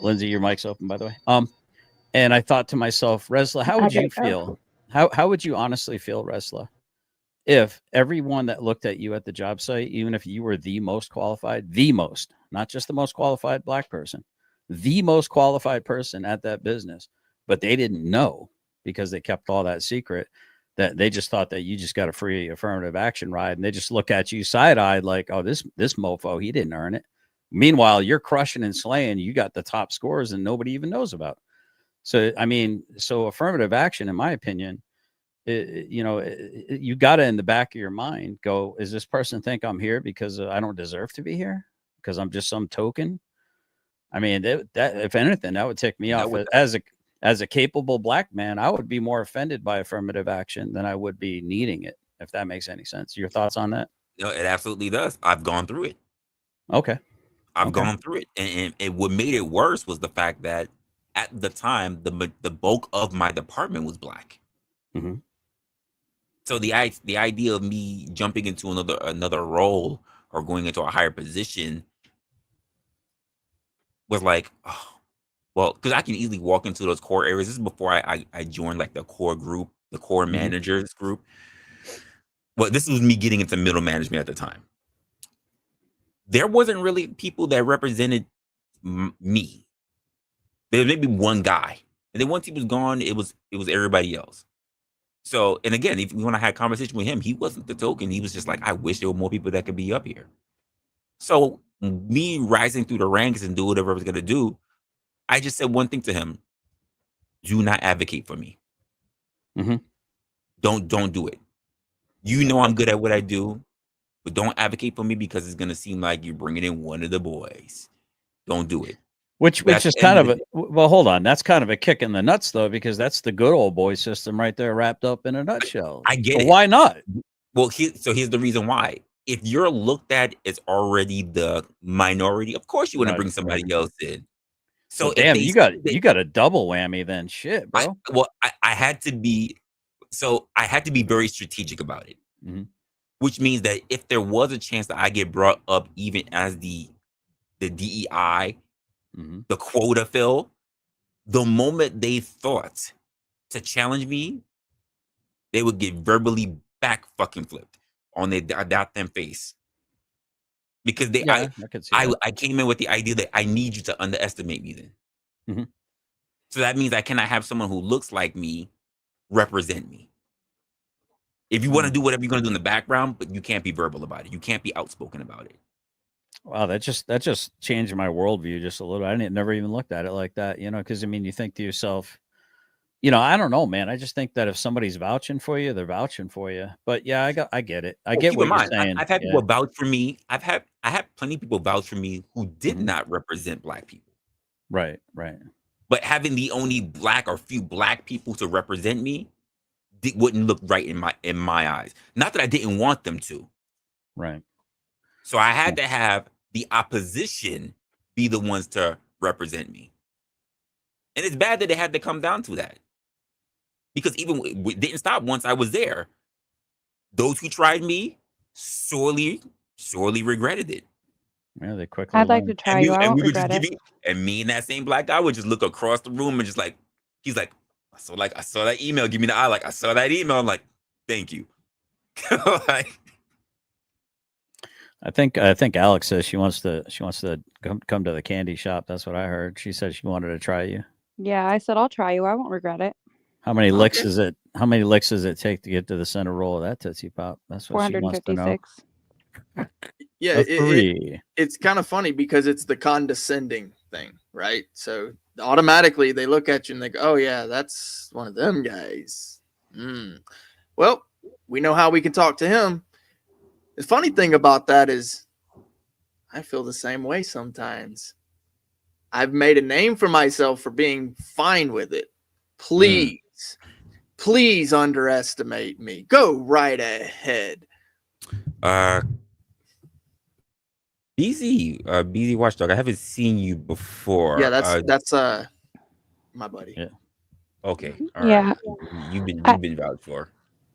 Lindsay, your mic's open, by the way. And I thought to myself, Resla, how would you feel? How would you honestly feel, Resla, if everyone that looked at you at the job site, even if you were the most qualified, not just the most qualified black person, the most qualified person at that business, but they didn't know because they kept all that secret, that they just thought that you just got a free affirmative action ride, and they just look at you side-eyed like, oh, this mofo, he didn't earn it. Meanwhile, you're crushing and slaying. You got the top scores and nobody even knows about. So, so affirmative action, in my opinion, you got to, in the back of your mind, go, is this person think I'm here because I don't deserve to be here? Because I'm just some token? I mean, that if anything, that would tick me off. As a capable black man, I would be more offended by affirmative action than I would be needing it, if that makes any sense. Your thoughts on that? No, it absolutely does. I've gone through it. Okay. I've gone through it. And what made it worse was the fact that at the time, the bulk of my department was black. Mm-hmm. So the idea of me jumping into another role or going into a higher position was like, oh, well, because I can easily walk into those core areas. This is before I joined like the core group, the core managers group. Well, this was me getting into middle management at the time. There wasn't really people that represented me. There was maybe one guy, and then once he was gone, it was everybody else. So, and again, when I had a conversation with him, he wasn't the token. He was just like, I wish there were more people that could be up here. So, me rising through the ranks and do whatever I was going to do, I just said one thing to him: do not advocate for me. Don't do it. You know I'm good at what I do, but don't advocate for me because it's going to seem like you're bringing in one of the boys. Don't do it. Which is kind of well, hold on. That's kind of a kick in the nuts, though, because that's the good old boy system right there, wrapped up in a nutshell. I get it. Why not? Well, here's the reason why. If you're looked at as already the minority, of course you want to bring somebody else in. So damn, you got a double whammy then. Shit, bro. I had to be very strategic about it. Which means that if there was a chance that I get brought up even as the DEI, the quota fill, the moment they thought to challenge me, they would get verbally back fucking flipped on their damn face. Because I came in with the idea that I need you to underestimate me then. So that means I cannot have someone who looks like me represent me. If you want to do whatever you're going to do in the background, but you can't be verbal about it. You can't be outspoken about it. Wow, that just changed my worldview just a little. I never even looked at it like that, because I mean, you think to yourself, I don't know, man. I just think that if somebody's vouching for you, they're vouching for you. But yeah, I get it. I get what you're saying. I've had people vouch for me. I had plenty of people vouch for me who did not represent Black people. Right. But having the only Black or few Black people to represent me wouldn't look right in my eyes. Not that I didn't want them to. Right. So I had to have the opposition be the ones to represent me. And it's bad that it had to come down to that. Because even it didn't stop once I was there. Those who tried me sorely regretted it. Yeah, they quickly. I'd like to try you. I won't regret it. And me and that same Black guy would just look across the room and just like, he's like, I saw that email. Give me the eye. Like, I saw that email. I'm like, thank you. Like, I think Alex says she wants to come to the candy shop. That's what I heard. She said she wanted to try you. Yeah, I said I'll try you. I won't regret it. How many licks is it? How many licks does it take to get to the center roll of that Tootsie Pop? That's what she wants to know. 456. Yeah, it's kind of funny because it's the condescending thing, right? So automatically they look at you and they go, "Oh yeah, that's one of them guys." Well, we know how we can talk to him. The funny thing about that is I feel the same way sometimes. I've made a name for myself for being fine with it. Please underestimate me. Go right ahead. BZ Watchdog, I haven't seen you before. Yeah, that's my buddy. Yeah. Okay. All right. You've been vouched for.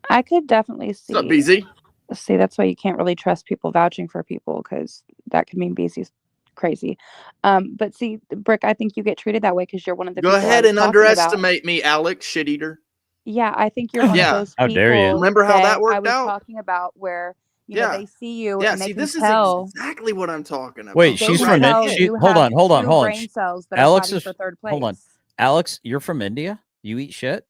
I could definitely see. What's up, BZ? See, that's why you can't really trust people vouching for people, because that could mean BZ's crazy. But see, Brick, I think you get treated that way because you're one of the Go ahead and underestimate me, Alex, shit eater. Yeah, I think you're one of those people. How dare you? Remember how that worked out? I was talking about where they see you and they can this tell. Is exactly what I'm talking about. Wait, she's from India. Hold on. Brain cells that Alex are is for third place. Hold on, Alex, you're from India. You eat shit?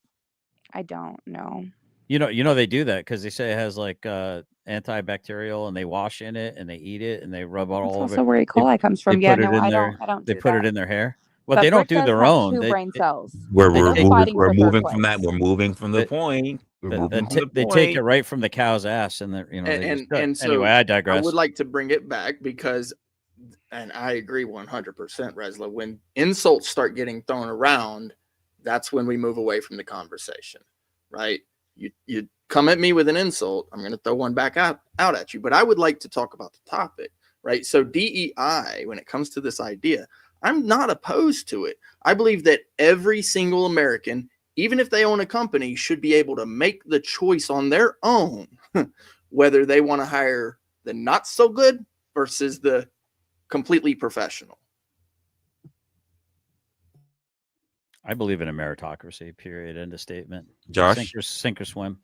I don't know. You know they do that because they say it has like antibacterial, and they wash in it and they eat it and they rub all over. That's also where E. coli comes from. Yeah, no, I don't. They put it in their hair. Well, they don't do their own. Brain cells. We're moving from that. We're moving from the point. They take it right from the cow's ass, and so anyway, I digress. I would like to bring it back because, and I agree 100%, Resla. When insults start getting thrown around, that's when we move away from the conversation, right? You come at me with an insult, I'm going to throw one back out at you. But I would like to talk about the topic, right? So DEI, when it comes to this idea, I'm not opposed to it. I believe that every single American, even if they own a company, should be able to make the choice on their own whether they want to hire the not so good versus the completely professional. I believe in a meritocracy. Period. End of statement. Josh? Sink or swim.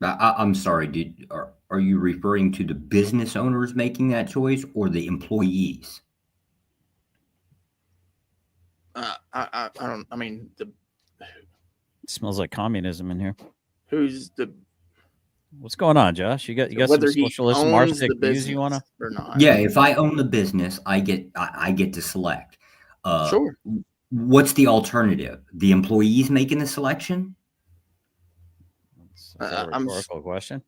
I'm sorry. Are you referring to the business owners making that choice or the employees? I don't. I mean, It smells like communism in here. who's the What's going on, Josh? You got some whether he socialist owns Marxist the views you wanna? business or not? Yeah, if I own the business, I get to select. Sure. What's the alternative? The employees making the selection? Is that a I'm. rhetorical question?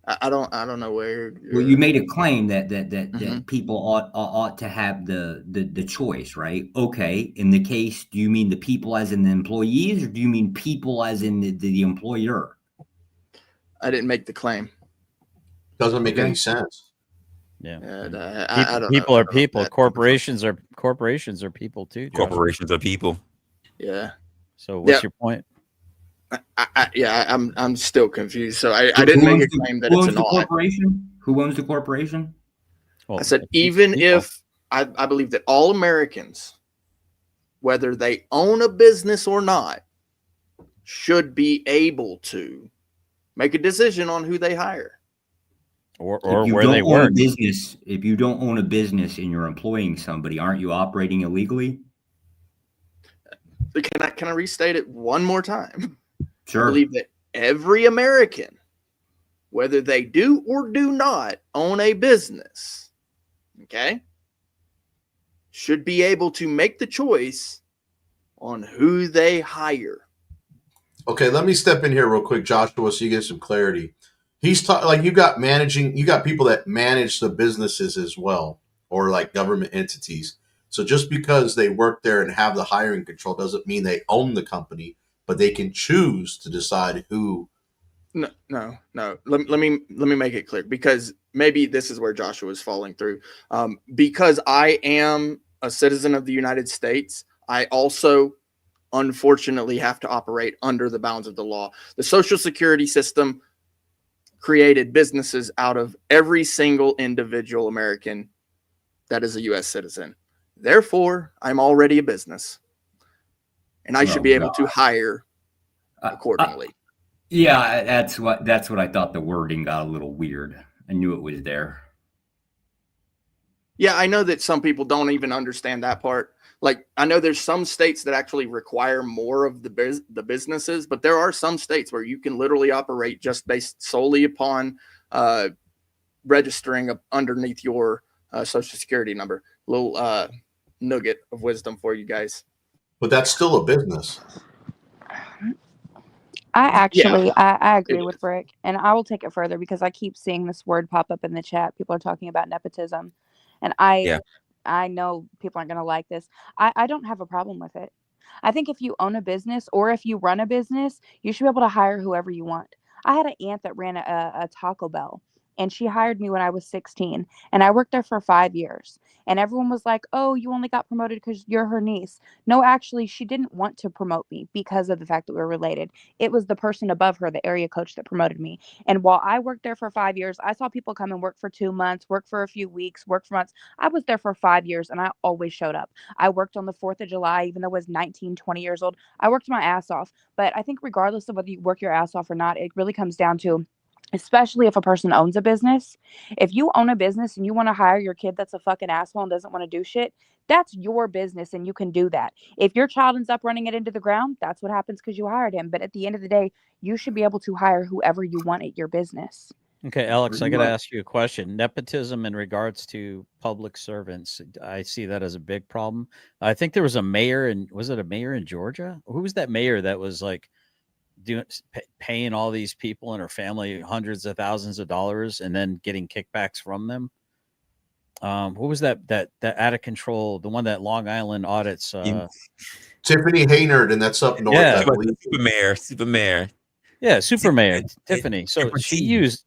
I don't know where. Well, you made a claim that Mhm. people ought to have the choice, right? Okay. In the case, do you mean the people as in the employees, or do you mean people as in the employer? I didn't make the claim. Doesn't make Okay. any sense. Yeah. And, And I don't people know. are I don't know people. that. Corporations are people too, Josh. Corporations are people. Yeah. So what's Yep. your point? I'm still confused. So I didn't make a claim that Who it's owns an the ought. corporation? Who owns the corporation? Well, I said the even people. if I believe that all Americans, whether they own a business or not, should be able to make a decision on who they hire. or If you where don't they own work. a business, if you don't own a business and you're employing somebody, aren't you operating illegally? Can I restate it one more time? Sure. I believe that every American, whether they do or do not own a business, okay, should be able to make the choice on who they hire. Okay, let me step in here real quick, Joshua, so you get some clarity. He's like you got people that manage the businesses as well, or like government entities. So just because they work there and have the hiring control doesn't mean they own the company, but they can choose to decide who. No. Let me make it clear, because maybe this is where Joshua is falling through. Because I am a citizen of the United States, I also unfortunately have to operate under the bounds of the law. The Social Security system created businesses out of every single individual American that is a U.S. citizen. Therefore, I'm already a business, and I should be able to hire accordingly. Yeah, that's what I thought. The wording got a little weird. I knew it was there. Yeah, I know that some people don't even understand that part. Like, I know there's some states that actually require more of the businesses, but there are some states where you can literally operate just based solely upon registering underneath your Social Security number. Little nugget of wisdom for you guys. But that's still a business. I agree It with is. Brick, and I will take it further because I keep seeing this word pop up in the chat. People are talking about nepotism, and Yeah. I know people aren't going to like this. I don't have a problem with it. I think if you own a business or if you run a business, you should be able to hire whoever you want. I had an aunt that ran a Taco Bell, and she hired me when I was 16, and I worked there for 5 years. And everyone was like, "Oh, you only got promoted because you're her niece." No, actually, she didn't want to promote me because of the fact that we're related. It was the person above her, the area coach, that promoted me. And while I worked there for 5 years, I saw people come and work for 2 months, work for a few weeks, work for months. I was there for 5 years, and I always showed up. I worked on the 4th of July, even though I was 19, 20 years old. I worked my ass off. But I think regardless of whether you work your ass off or not, it really comes down to, especially if a person owns a business, if you own a business and you want to hire your kid that's a fucking asshole and doesn't want to do shit, that's your business and you can do that. If your child ends up running it into the ground, that's what happens because you hired him. But at the end of the day, you should be able to hire whoever you want at your business. Okay, Alex, I got to Right. ask you a question. Nepotism in regards to public servants, I see that as a big problem. I think there was a mayor, and was it a mayor in Georgia? Who was that mayor that was like paying all these people and her family hundreds of thousands of dollars and then getting kickbacks from them? Who was that out of control? The one that Long Island audits. Tiffany Haynard, and that's up north, Yeah. I believe. Super mayor. Yeah, super mayor Tiffany. So Super she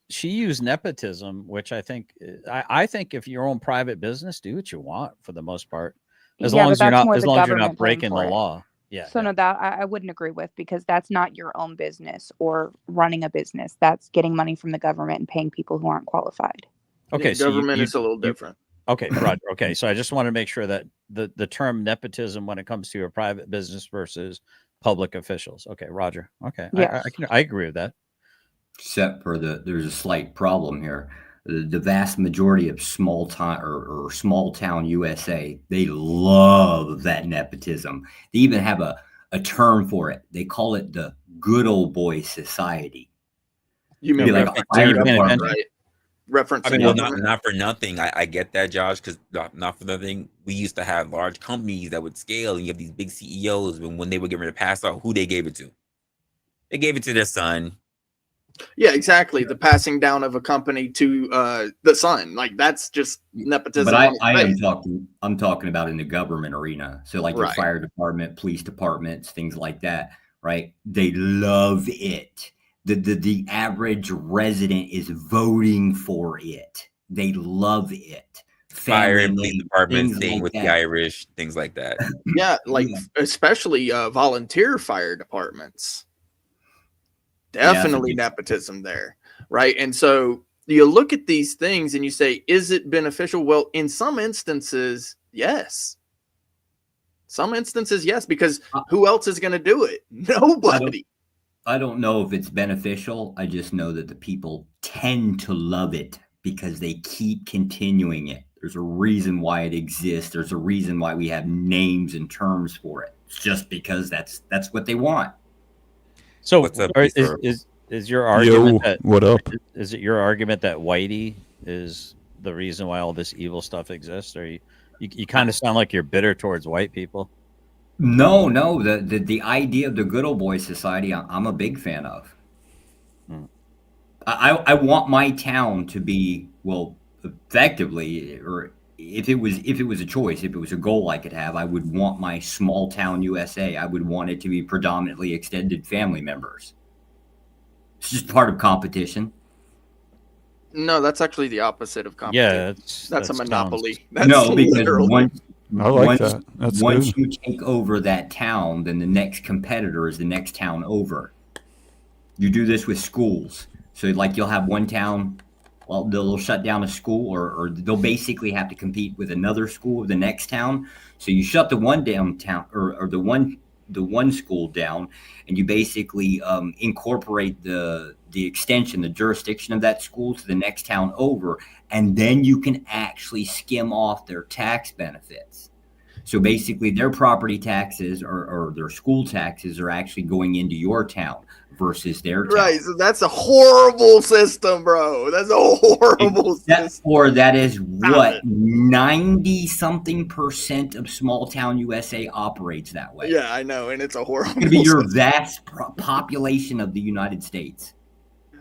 T. used nepotism, which I think if you own private business, do what you want for the most part, as Yeah, long but as you're that's not more the government paying breaking the for it. law. Yeah. So no, that I wouldn't agree with, because that's not your own business or running a business. That's getting money from the government and paying people who aren't qualified. Okay, so government is a little different. Okay, Roger. Okay, so I just want to make sure that the term nepotism when it comes to a private business versus public officials. Okay, Roger. Okay, Yes. I agree with that. Except for there's a slight problem here. The vast majority of small town or small town USA, they love that nepotism. They even have a term for it. They call it the good old boy society. You Yeah, mean Like a referencing fire paying government, attention? right? I Referencing mean, well, government. not for nothing. I get that, Josh, because not for nothing. We used to have large companies that would scale, and you have these big CEOs. When they were getting ready to pass out, who they gave it to? They gave it to their son. Yeah, exactly. The passing down of a company to the son, like that's just nepotism. But on its face. I'm talking about in the government arena. So like your Right. fire department, police departments, things like that, right? They love it. The average resident is voting for it. They love it. Fire Family and police name, departments, things staying like with the that. Irish, things like that. Yeah, like Yeah. especially volunteer fire departments. Yeah, Definitely nepotism there, right? And so you look at these things and you say, is it beneficial? Well, in some instances, yes. Some instances, yes, because who else is going to do it? Nobody. I don't know if it's beneficial. I just know that the people tend to love it because they keep continuing it. There's a reason why it exists. There's a reason why we have names and terms for it. It's just because that's what they want. So What's up, is your argument that what up? is it your argument that Whitey is the reason why all this evil stuff exists? Or you kind of sound like you're bitter towards white people. No. The idea of the good old boy society, I'm a big fan of. I want my town to be, well, effectively, or if it was a choice, if it was a goal I could have, I would want my small town USA. I would want it to be predominantly extended family members. It's just part of competition. No, that's actually the opposite of competition. Yeah, that's a monopoly. Because once that. That's once good. you take over that town, then the next competitor is the next town over. You do this with schools. So like you'll have one town, well, they'll shut down a school or they'll basically have to compete with another school of the next town. So you shut the one downtown or the one school down, and you basically incorporate the extension, the jurisdiction of that school to the next town over, and then you can actually skim off their tax benefits. So basically their property taxes or their school taxes are actually going into your town versus their town. Right, so that's a horrible system, bro. That's a horrible system. Or that is what 90-something% of small town USA operates that way. Yeah, I know, and it's a horrible. It's going to be your vast population of the United States.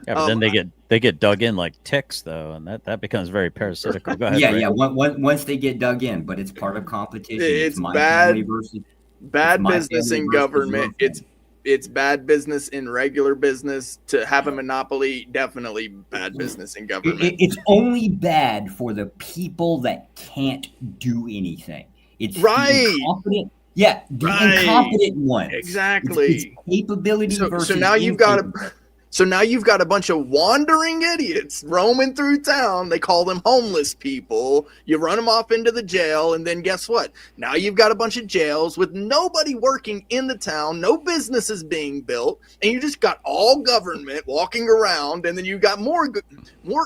Yeah, but then they get dug in like ticks, though, and that becomes very parasitical. Go ahead. Yeah. Once they get dug in, but it's part of competition. It's my bad. family versus Bad my business family in versus government. your family. It's bad business in regular business. To have a monopoly, definitely bad business in government. It's only bad for the people that can't do anything. It's right. The incompetent. Yeah, the incompetent ones. Exactly. It's capability versus. So now you've got a. So now you've got a bunch of wandering idiots roaming through town. They call them homeless people. You run them off into the jail, and then guess what? Now you've got a bunch of jails with nobody working in the town, no businesses being built, and you just got all government walking around, and then you got more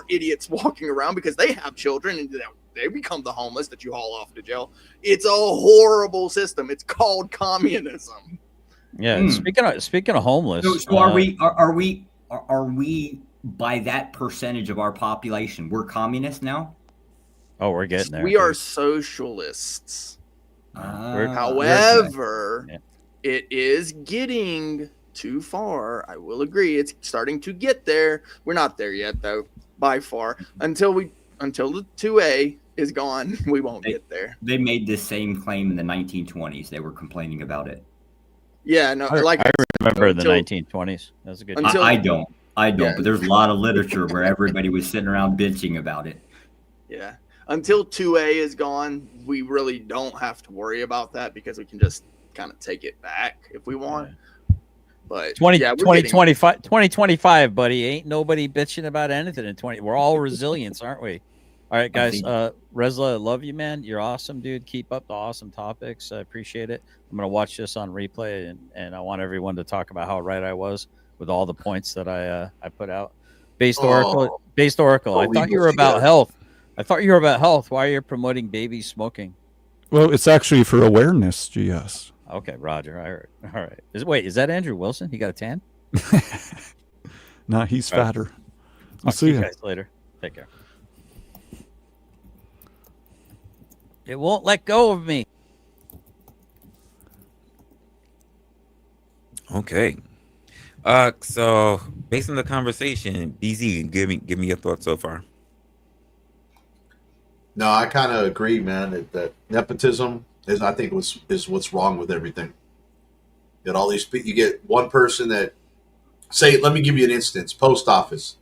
idiots walking around because they have children, and they become the homeless that you haul off to jail. It's a horrible system. It's called communism. Yeah. Speaking of homeless, So are we by that percentage of our population? We're communists now. Oh, we're getting there. We are socialists. However, it is getting too far. I will agree. It's starting to get there. We're not there yet, though, by far. Until the 2A is gone, we won't get there. They made this same claim in the 1920s. They were complaining about it. Yeah, no, I remember the 1920s. That's a good. I don't. But there's a lot of literature where everybody was sitting around bitching about it. Yeah. Until 2A is gone, we really don't have to worry about that because we can just kind of take it back if we want. But 2025, buddy. Ain't nobody bitching about anything in 20. We're all resilience, aren't we? All right, I guys. think Resla, I love you, man. You're awesome, dude. Keep up the awesome topics. I appreciate it. I'm gonna watch this on replay, and I want everyone to talk about how right I was with all the points that I put out. Based Oracle, Oh, based Oracle. I oh, we thought you put were you about guys. health. I thought you were about health. Why are you promoting baby smoking? Well, it's actually for awareness, GS. Okay, Roger. I heard. All right. Is that Andrew Wilson? He got a tan? Nah, he's All right. fatter. I'll I'll see see you you. guys later. Take care. It won't let go of me. Okay. So based on the conversation, BZ, give me your thoughts so far. No, I kind of agree, man. That nepotism is, I think, is what's wrong with everything. That all these you get one person that say, let me give you an instance: post office.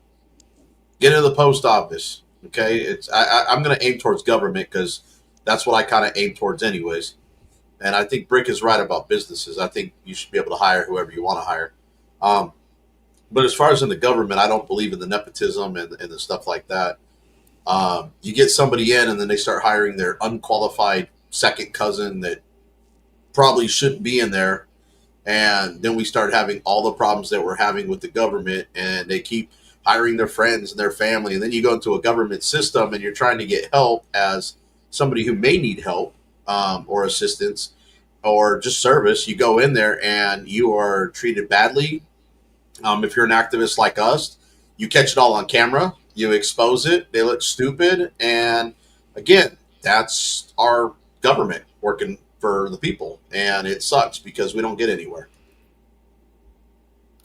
Get into the post office. Okay, I'm going to aim towards government because that's what I kind of aim towards, anyways. And I think Brick is right about businesses. I think you should be able to hire whoever you want to hire. But as far as in the government, I don't believe in the nepotism and the stuff like that. You get somebody in and then they start hiring their unqualified second cousin that probably shouldn't be in there. And then we start having all the problems that we're having with the government, and they keep hiring their friends and their family. And then you go into a government system and you're trying to get help as somebody who may need help or assistance or just service. You go in there and you are treated badly. If you're an activist like us, you catch it all on camera, you expose it, they look stupid. And again, that's our government working for the people. And it sucks because we don't get anywhere.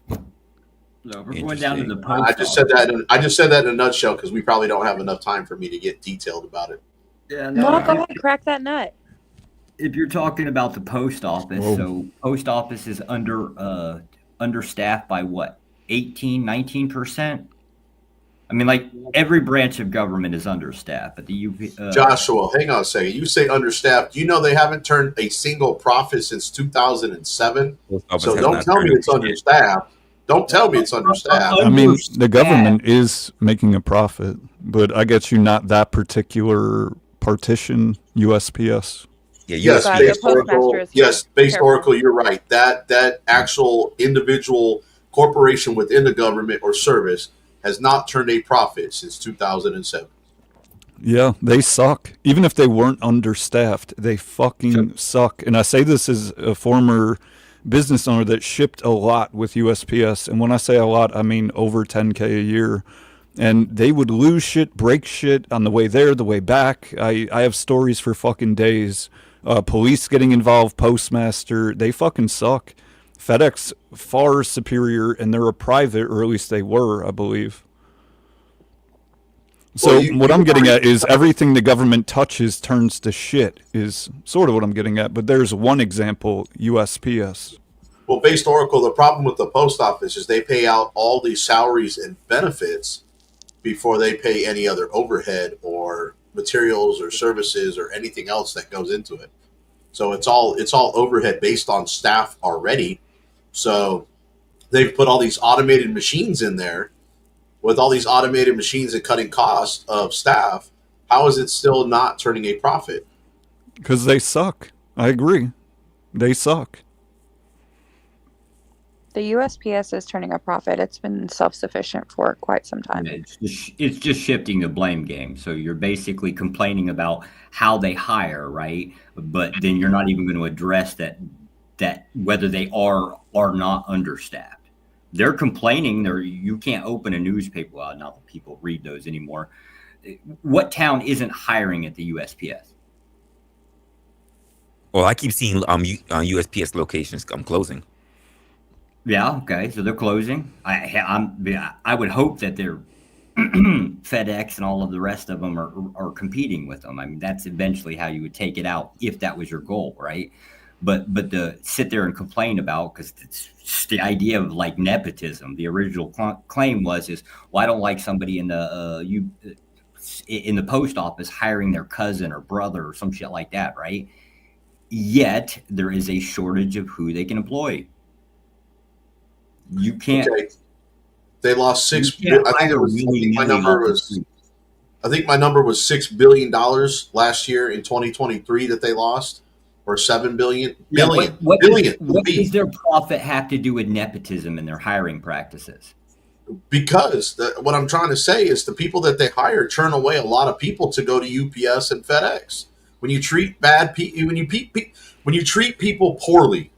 so we're going down to the Interesting. post I just said office. that. I just said that in a nutshell because we probably don't have enough time for me to get detailed about it. Yeah, No, no. go ahead, crack that nut. If you're talking about the post office, Whoa. so post office is understaffed by what, 18, 19%? I mean, like every branch of government is understaffed, but the UP. Joshua, hang on a second. You say understaffed. You know they haven't turned a single profit since 2007. Post office So has don't not tell me turned it's shit. understaffed. Don't tell me it's understaffed. I mean, the government is making a profit, but I get you not that particular partition, USPS. Yeah, Yes, But your based Oracle. postmaster is here. Yes, based Careful. Oracle. You're right. That actual individual corporation within the government or service has not turned a profit since 2007. Yeah, they suck. Even if they weren't understaffed, they fucking suck. And I say this as a former business owner that shipped a lot with USPS. And when I say a lot, I mean over 10K a year. And they would lose shit, break shit on the way there, the way back. I have stories for fucking days. Police getting involved, postmaster, they fucking suck. FedEx far superior, and they're a private, or at least they were, I believe. So Well, what I'm getting at is everything the government touches turns to shit, is sort of what I'm getting at. But there's one example, USPS. Well, based Oracle, the problem with the post office is they pay out all these salaries and benefits before they pay any other overhead or materials or services or anything else that goes into it. So it's all overhead based on staff already. So they've put all these automated machines in there. With all these automated machines and cutting costs of staff, how is it still not turning a profit? Because they suck. I agree. They suck. The USPS is turning a profit. It's been self-sufficient for quite some time. It's just shifting the blame game. So you're basically complaining about how they hire, right? But then you're not even going to address that whether they are or not understaffed. They're complaining. You can't open a newspaper. Well, not that people read those anymore. What town isn't hiring at the USPS? Well, I keep seeing USPS locations come closing. Yeah, okay. So they're closing. I would hope that they're FedEx and all of the rest of them are competing with them. I mean, that's eventually how you would take it out if that was your goal, right? But to sit there and complain about, because it's just the idea of like nepotism. The original claim was well, I don't like somebody in the post office hiring their cousin or brother or some shit like that, right? Yet there is a shortage of who they can employ. You can't. Okay. They lost six. You can't I think hire it was. I think my number was. I think my number was $6 billion last year in 2023 that they lost, or 7 billion. Yeah, Billion. what Billion. does their profit have to do with nepotism and their hiring practices? Because what I'm trying to say is the people that they hire turn away a lot of people to go to UPS and FedEx. When you treat when you treat people poorly,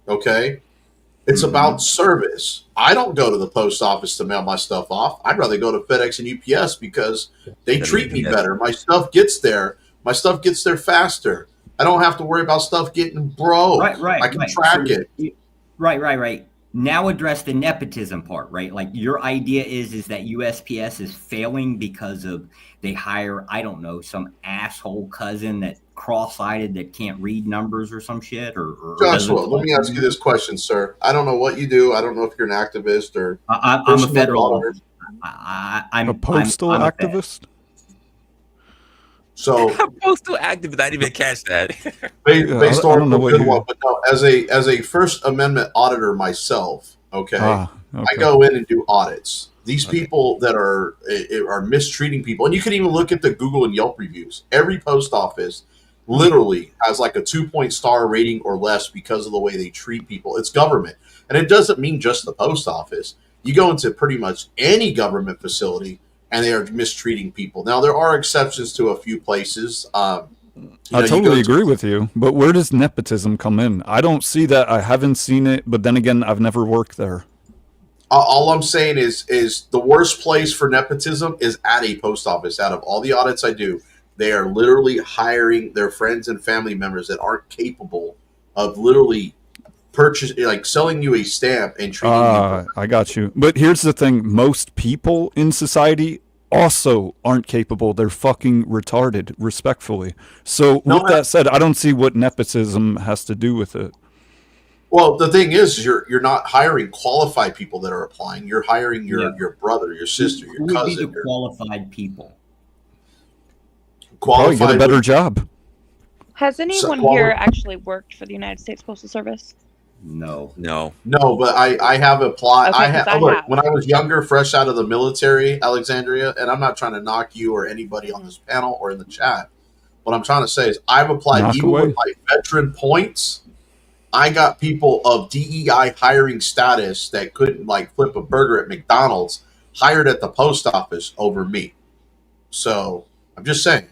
okay, it's about service. I don't go to the post office to mail my stuff off. I'd rather go to FedEx and UPS because they treat me better. My stuff gets there. My stuff gets there faster. I don't have to worry about stuff getting broke. Right. I can track it. Right. Now address the nepotism part, right? Like your idea is that USPS is failing because of they hire, I don't know, some asshole cousin that cross-eyed that can't read numbers or some shit, or Joshua, let me ask you this question, sir. I don't know what you do. I don't know if you're an activist or I'm a federal. I'm a postal activist. So postal activist. I didn't even catch that. based I on don't know a what good you- one, but no, as a First Amendment auditor myself, okay, I Okay. go in and do audits. These people that are mistreating people, and you can even look at the Google and Yelp reviews. Every post office literally has like a 2-point star rating or less because of the way they treat people. It's government, and it doesn't mean just the post office. You go into pretty much any government facility, and they are mistreating people. Now there are exceptions to a few places. I totally agree with you, but where does nepotism come in? I don't see that. I haven't seen it, but then again, I've never worked there. All I'm saying is the worst place for nepotism is at a post office. Out of all the audits I do, they are literally hiring their friends and family members that aren't capable of literally selling you a stamp and treating you. I got you. But here's the thing. Most people in society also aren't capable. They're fucking retarded, respectfully. So with that said, I don't see what nepotism has to do with it. Well, the thing is, you're not hiring qualified people that are applying. You're hiring your brother, your sister, your Who would cousin. be the qualified people? Probably get a better job. Has anyone here actually worked for the United States Postal Service? No. But I have applied. Okay, Look, when I was younger, fresh out of the military, Alexandria, and I'm not trying to knock you or anybody on this panel or in the chat. What I'm trying to say is I've applied with my veteran points. I got people of DEI hiring status that couldn't flip a burger at McDonald's hired at the post office over me. So I'm just saying.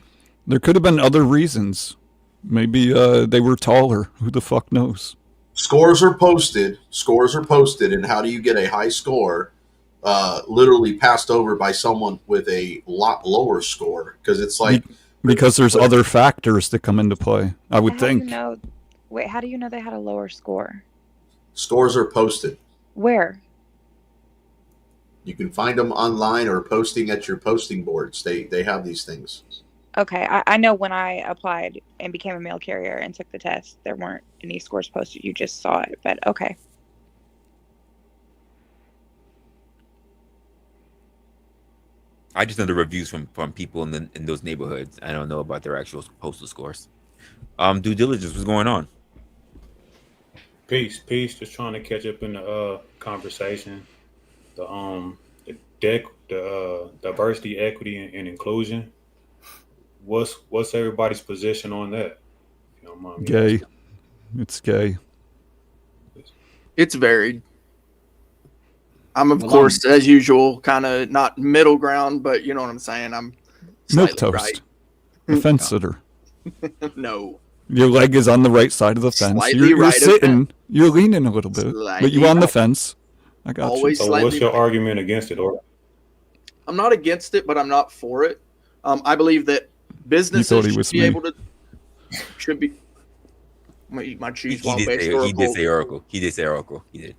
There could have been other reasons. Maybe they were taller. Who the fuck knows? Scores are posted, and how do you get a high score literally passed over by someone with a lot lower score? Because it's because there's other factors that come into play, I would think. How do you know they had a lower score? Scores are posted. Where? You can find them online or posting at your posting boards. They have these things. Okay, I know when I applied and became a mail carrier and took the test, there weren't any scores posted. You just saw it, but okay. I just know the reviews from people in those neighborhoods. I don't know about their actual postal scores. Due diligence, what's going on? Peace. Just trying to catch up in the conversation. The diversity, equity, and inclusion. What's everybody's position on that? You don't mind me Gay. asking? It's gay. It's varied. I'm of course, as usual, kind of not middle ground, but you know what I'm saying. I'm Milk slightly toast. right. A fence sitter. No. Your leg is on the right side of the fence. Slightly You're right of sitting. fence. You're leaning a little bit, but you Slightly on the right. fence. I got Always you. So what's slightly your right. argument against it? Or I'm not against it, but I'm not for it. I believe that businesses he should was be me. able to. Should be. I'm gonna eat my cheese while He did say Oracle. He did say Oracle. He did.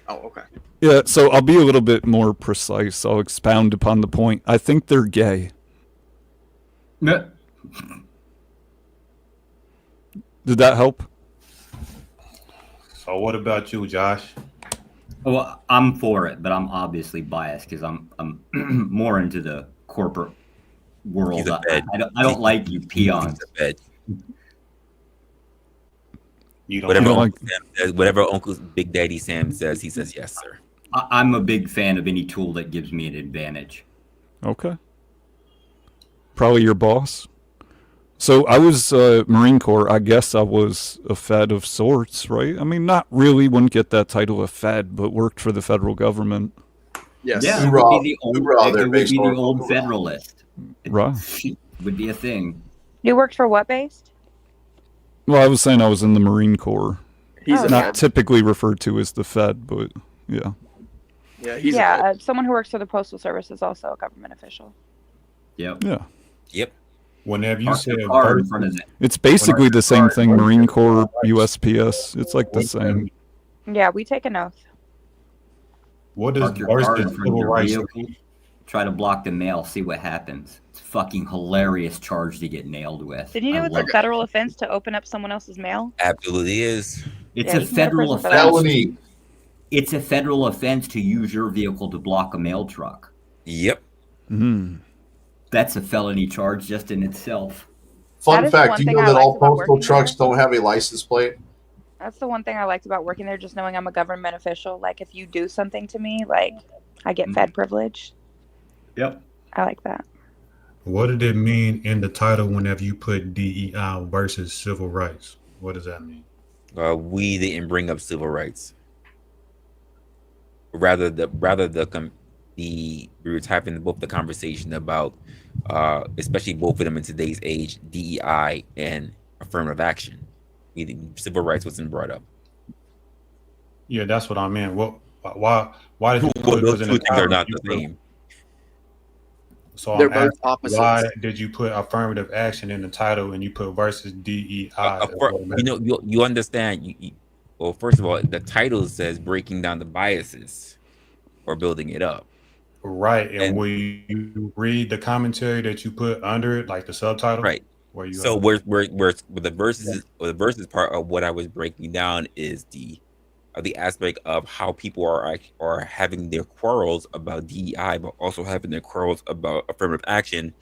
Oh, okay. Yeah, so I'll be a little bit more precise. I'll expound upon the point. I think they're gay. No. Did that help? so what about you, Josh? Well, I'm for it, but I'm obviously biased because I'm more into the corporate world. He's a bed. I don't like you peons. He's a bed. You don't Whatever don't Uncle Sam says, whatever Uncle Big Daddy Sam says, he says yes, sir. I'm a big fan of any tool that gives me an advantage. Okay. Probably your boss. So I was Marine Corps. I guess I was a Fed of sorts, right? I mean, not really. Wouldn't get that title of Fed, but worked for the federal government. Yes. Yeah, it Hoorah, would be the old, hoorah there, it would base be the Oracle, old hoorah. Federalist. Right. Would be a thing. You worked for what based? Well, I was saying I was in the Marine Corps. He's Oh, a Not Fed. typically referred to as the Fed, but yeah. Yeah, he's a Yeah, Fed. someone who works for the Postal Service is also a government official. Yep. Yeah. Yep. Whenever you Park said your car in versus, front of that. It's basically the same Right. thing, Marine Corps, USPS. It's like the what, same. Yeah, we take an oath. what does Park your car in versus front of civil your rights? vehicle. Try to block the mail. See what happens. It's a fucking hilarious charge to get nailed with. Did you know I it's a love it. federal offense to open up someone else's mail? Absolutely is. It's Yeah, a you can get a federal prison for that. offense. Felony. It's a federal offense to use your vehicle to block a mail truck. Yep. Mm. That's a felony charge just in itself. Fun That is the fact: one do you thing know I that liked all about postal working trucks there. don't have a license plate? That's the one thing I liked about working there, just knowing I'm a government official. Like, if you do something to me, like, I get Fed privilege. Yep. I like that. What did it mean in the title whenever you put DEI versus civil rights? What does that mean? We didn't bring up civil rights. Rather the we were having both the conversation about especially both of them in today's age, DEI and affirmative action. Civil rights wasn't brought up. Yeah, that's what I meant. Why did you Well, put, those because in two the things are title not you the put, same. so They're I'm both asking, opposites. why did you put affirmative action in the title and you put versus DEI? as what it meant? You understand. Well, first of all, the title says breaking down the biases or building it up. Right, and And will you read the commentary that you put under it, like the subtitle? right. Where you So where the verses part of what I was breaking down is the aspect of how people are having their quarrels about DEI, but also having their quarrels about affirmative action.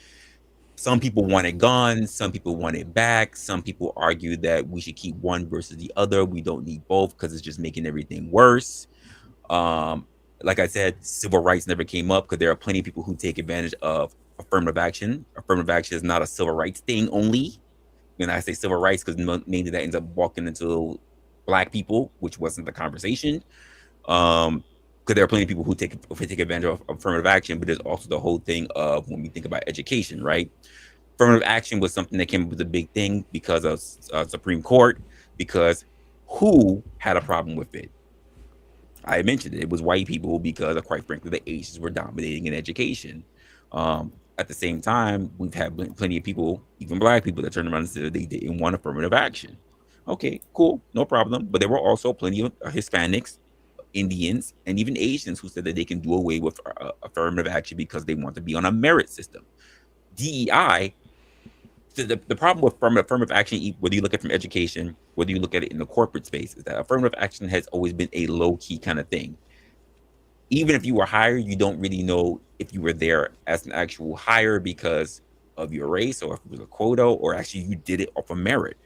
Some people want it gone, some people want it back, some people argue that we should keep one versus the other. We don't need both because it's just making everything worse. Like I said, civil rights never came up because there are plenty of people who take advantage of affirmative action. Affirmative action is not a civil rights thing only. And I say civil rights because mainly that ends up walking into Black people, which wasn't the conversation. Because there are plenty of people who take advantage of affirmative action, but there's also the whole thing of when we think about education, right? Affirmative action was something that came up with a big thing because of Supreme Court, because who had a problem with it? I mentioned it was white people because, quite frankly, the Asians were dominating in education. At the same time, we've had plenty of people, even Black people, that turned around and said they didn't want affirmative action. Okay, cool, no problem. But there were also plenty of Hispanics, Indians, and even Asians who said that they can do away with affirmative action because they want to be on a merit system. DEI, the problem with affirmative action, whether you look at it from education, whether you look at it in the corporate space, is that affirmative action has always been a low-key kind of thing. Even if you were hired, you don't really know if you were there as an actual hire because of your race or if it was a quota or actually you did it off of merit.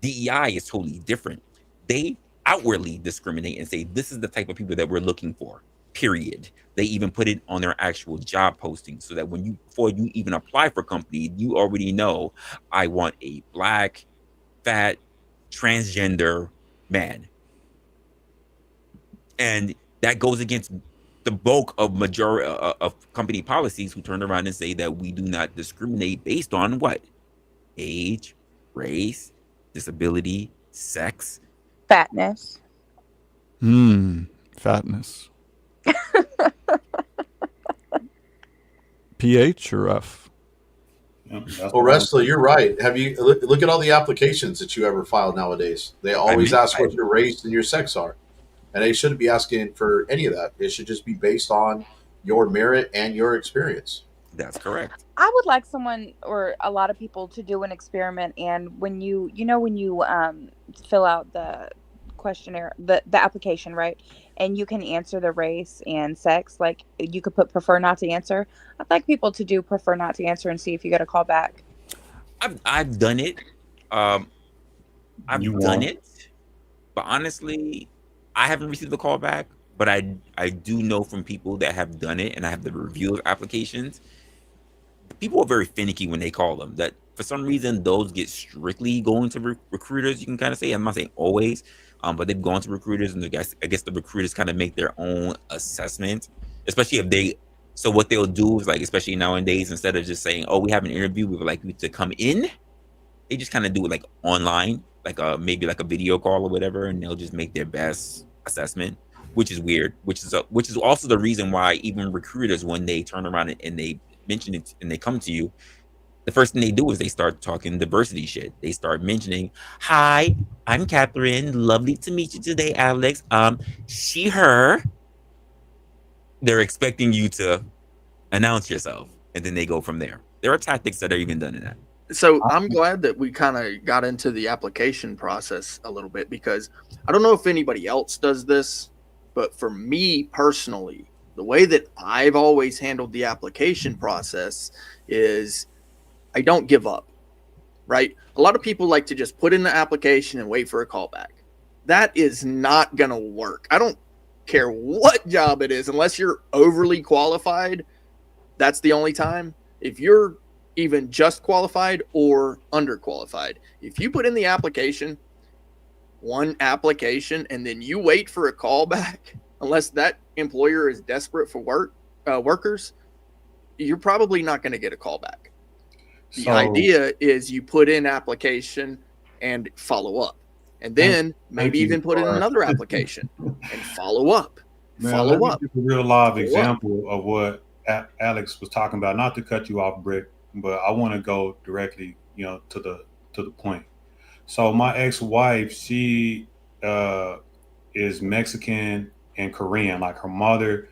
DEI is totally different. They outwardly discriminate and say, this is the type of people that we're looking for, period. They even put it on their actual job posting so that before you even apply for a company, you already know, I want a Black, fat, transgender man. And that goes against the bulk of majority of company policies who turn around and say that we do not discriminate based on what? Age, race, disability, sex. Fatness. Fatness. PH or F? Yeah, that's Well, what I'm Resla, you're right. Have you look at all the applications that you ever file nowadays? They always ask what your race and your sex are, and they shouldn't be asking for any of that. It should just be based on your merit and your experience. That's correct. I would like someone or a lot of people to do an experiment, and when you fill out the questionnaire, the application, right, and you can answer the race and sex, like you could put prefer not to answer. I'd like people to do prefer not to answer and see if you get a call back. I've done it. I've You done won't. it, but honestly, I haven't received the call back. But I do know from people that have done it, and I have the review of applications. people are very finicky when they call them. That for some reason those get strictly going to recruiters. You can kind of say, I'm not saying always, but they've gone to recruiters, and I guess the recruiters kind of make their own assessment, especially if they. So what they'll do is, like, especially nowadays, instead of just saying, "Oh, we have an interview, we would like you to come in," they just kind of do it like online, like maybe like a video call or whatever, and they'll just make their best assessment, which is weird. Which is also the reason why even recruiters, when they turn around and they mention it and they come to you, the first thing they do is they start talking diversity shit. They start mentioning, "Hi, I'm Catherine. Lovely to meet you today, Alex. She, her." They're expecting you to announce yourself, and then they go from there. There are tactics that are even done in that. So I'm glad that we kind of got into the application process a little bit, because I don't know if anybody else does this, but for me personally, the way that I've always handled the application process is I don't give up, right? A lot of people like to just put in the application and wait for a callback. That is not going to work. I don't care what job it is, unless you're overly qualified. That's the only time. If you're even just qualified or underqualified, if you put in the application, one application, and then you wait for a callback, unless that employer is desperate for workers, you're probably not going to get a callback. The idea is you put in application and follow up, and then maybe even put in another application and follow up. Let me give a real live example of what Alex was talking about. Not to cut you off, Brick, but I want to go directly, to the point. So my ex-wife, she is Mexican and Korean. Like, her mother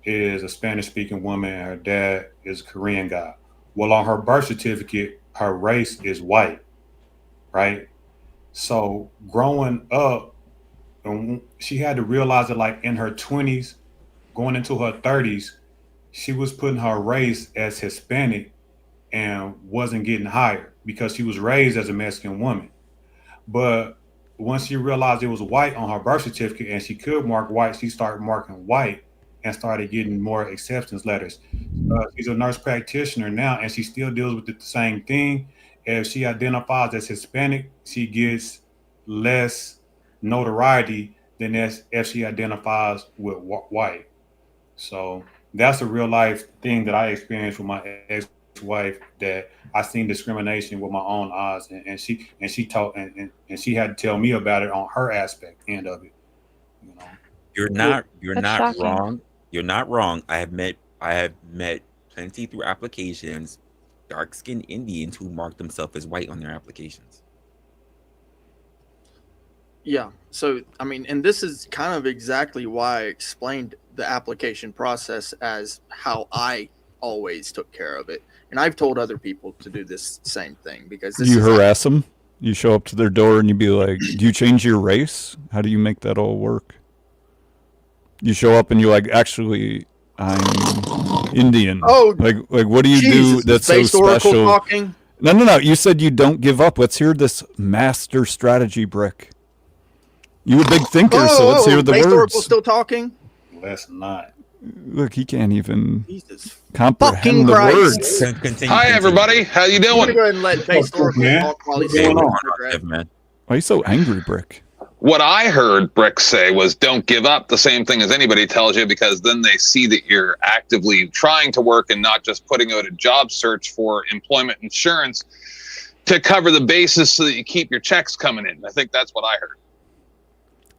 is a Spanish-speaking woman, and her dad is a Korean guy. Well, on her birth certificate, her race is white, right? So growing up, she had to realize that, like, in her 20s, going into her 30s, she was putting her race as Hispanic and wasn't getting hired because she was raised as a Mexican woman. But once she realized it was white on her birth certificate and she could mark white, she started marking white and started getting more acceptance letters. She's a nurse practitioner now, and she still deals with the same thing. If she identifies as Hispanic, she gets less notoriety than if she identifies with white. So that's a real life thing that I experienced with my ex-wife, that I seen discrimination with my own eyes, and she had to tell me about it on her end of it. You're not shocking. wrong. You're not wrong. I have met plenty through applications, dark-skinned Indians who mark themselves as white on their applications. Yeah. So, I mean, and this is kind of exactly why I explained the application process as how I always took care of it. And I've told other people to do this same thing, because this You is harass them? You show up to their door and you be like, do you change your race? How do you make that all work? You show up and you're like, actually, I'm Indian. Oh, like what do you Jesus, do that's so special? Talking? No. You said you don't give up. Let's hear this master strategy, Brick. You a big thinker, so let's hear the base words. Oracle still talking? Let's not. Look, he can't even Jesus comprehend the Christ. words. Hi, everybody. How you I'm doing? gonna go ahead and let base Oracle talk while he's Hey, saying what's going on, man? Why are you so angry, Brick? What I heard Brick say was, don't give up. The same thing as anybody tells you, because then they see that you're actively trying to work and not just putting out a job search for employment insurance to cover the basis so that you keep your checks coming in. I think that's what I heard.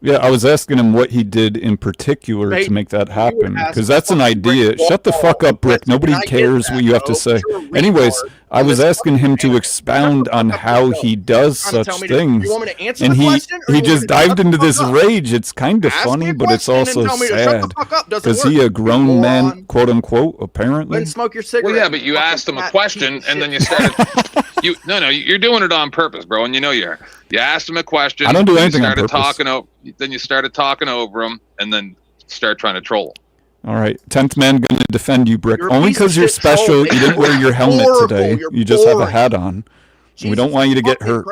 Yeah, I was asking him what he did in particular to make that happen, because that's an idea. Shut the fuck up, Brick. Nobody cares what you have to say. Anyways, I was asking him to expound on how he does such things, and he just dived into this rage. It's kind of funny, but it's also sad, because he a grown man, quote unquote, apparently. Smoke your cigarette. Well, yeah, but you asked him a question, and then you started. You're doing it on purpose, bro, and you know you are. You asked him a question. I don't do anything on purpose. Then you started talking over him, and then start trying to troll him. All right, 10th man gonna defend you, Brick. Only because you're special. You didn't wear your helmet today. You just have a hat on. We don't want you to get hurt.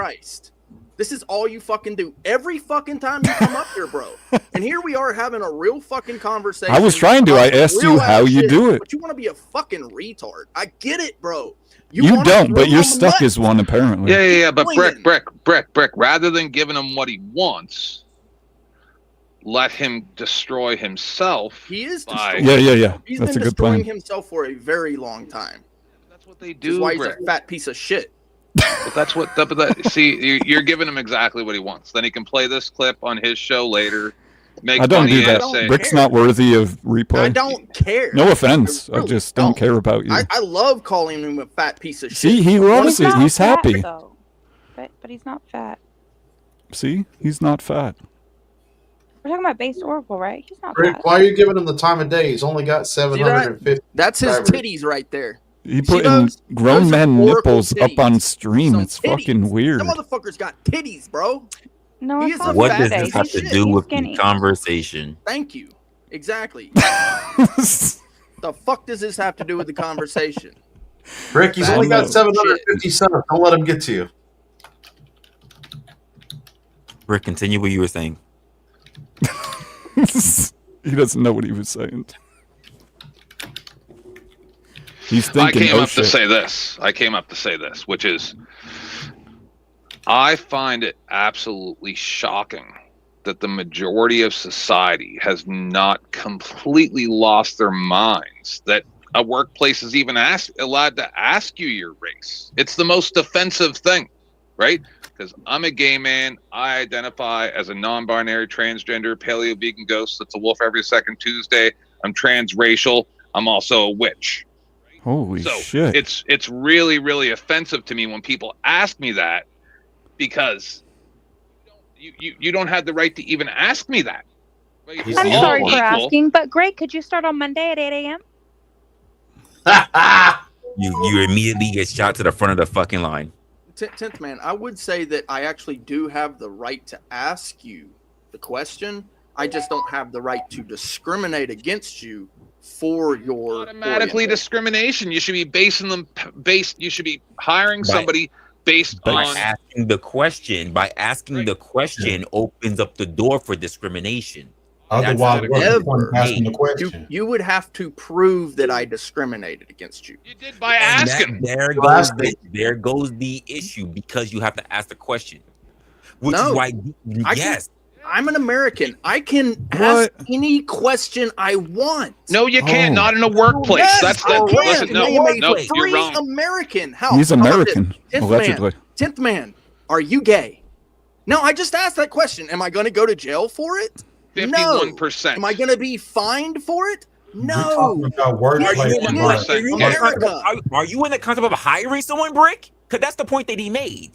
This is all you fucking do every fucking time you come up here, bro. And here we are having a real fucking conversation. I was trying to. I asked you how you do it. But you want to be a fucking retard. I get it, bro. You don't, but you're stuck as one, apparently. Yeah. But Brick, rather than giving him what he wants, let him destroy himself. He is destroying. Yeah. He's That's been a good destroying plan. himself for a very long time. That's what they do. That's why Brick. he's a fat piece of shit. But that's what. See, you're giving him exactly what he wants. Then he can play this clip on his show later. I don't do that. Brick's not worthy of replay. I don't care. No offense. I really I just don't care about you. I love calling him a fat piece of shit. See, he loves it. He's fat, happy. though. But he's not fat. See, he's not fat. We're talking about base Oracle, right? He's not Rick, fat. why are you giving him the time of day? He's only got 750. That's his subscribers. titties right there. He putting grown man nipples up on stream. Some It's fucking weird. That motherfucker's got titties, bro. No, He it's is not a What fat does piece this of have to shit. do He's with skinny. the conversation? Thank you. Exactly. The fuck does this have to do with the conversation? Rick, he's Fat only got piece of 750 subs. Don't let him get to you. Rick, continue what you were saying. He doesn't know what he was saying. He's I thinking, came oh up shit. to say this, which is, I find it absolutely shocking that the majority of society has not completely lost their minds that a workplace is even allowed to ask you your race. It's the most offensive thing, right? Because I'm a gay man. I identify as a non-binary, transgender, paleo vegan ghost that's a wolf every second Tuesday. I'm transracial. I'm also a witch. Holy So shit. it's really, really offensive to me when people ask me that, because you don't have the right to even ask me that. He's I'm all sorry for equal. asking, but Greg, could you start on Monday at 8 a.m.? You immediately get shot to the front of the fucking line. 10th man, I would say that I actually do have the right to ask you the question. I just don't have the right to discriminate against you for your Automatically orientation. discrimination. You should be you should be hiring Right. somebody based By on. asking the question, opens up the door for discrimination. Otherwise, That's what's the point of Never. asking the question? You would have to prove that I discriminated against you. You did by And asking. there goes the issue, because you have to ask the question. Which No. is why, I yes. I'm an American. I can What? ask any question I want. No, you can't. Oh. Not in a workplace. Yes, That's I the can. listen. I No, am a no, free you're wrong. American. How? He's How about this? American, 10th allegedly. Man, 10th man, are you gay? No, I just asked that question. Am I going to go to jail for it? 51%. Am I going to be fined for it? We're No. talking about Are workplace you, in the, environment. are, you in the America. concept, are you in the concept of hiring someone, Brick? Because that's the point that he made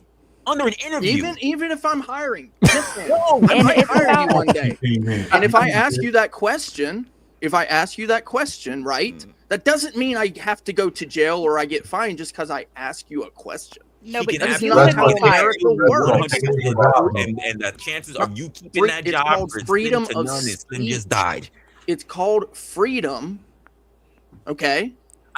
under an interview. Even if I'm hiring, 10th man, No, I and might it's hire you about- one day. And if I ask you that question, right, that doesn't mean I have to go to jail or I get fined just because I ask you a question. No, He but can you ask do you that's have how to a fire. America works. and the chances of you keeping that It's job called are freedom slim to of none, and Slim speech. just died. It's called freedom. Okay.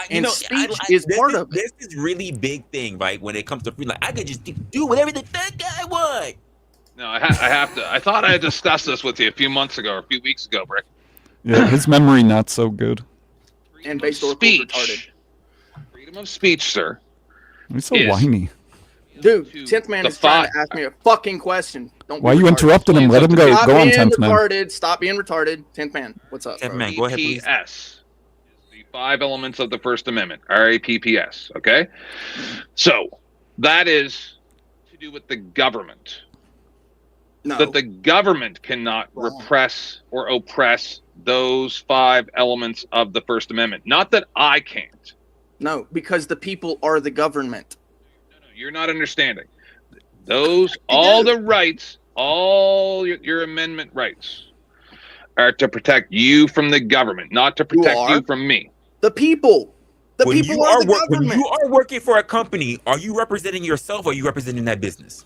You And know, speech is part of it. This is really big thing, right? When it comes to freedom, like, I could just do whatever the fuck I want. No, I have to. I thought I had discussed this with you a few months ago or a few weeks ago, Brick. Yeah, his memory not so good. And based on Speech. retarded. Freedom of speech, sir. He's so Is- whiny. Dude, To 10th man the is trying thought- to ask me a fucking question. Don't Why be you retarded. interrupting him? Let him go. Stop Go on, being 10th man. retarded. Stop being retarded. 10th man, what's up? 10th bro? man, go ahead, please. RAPPS. The 5 elements of the First Amendment. RAPPS. Okay? So, that is to do with the government. No. That the government cannot Wrong. repress or oppress those 5 elements of the First Amendment. Not that I can't. No, because the people are the government. No, you're not understanding. Those, all do. the rights, all your amendment rights are to protect you from the government, not to protect are? you from me. The people. The When people you are are the when government. you are working for a company, are you representing yourself or are you representing that business?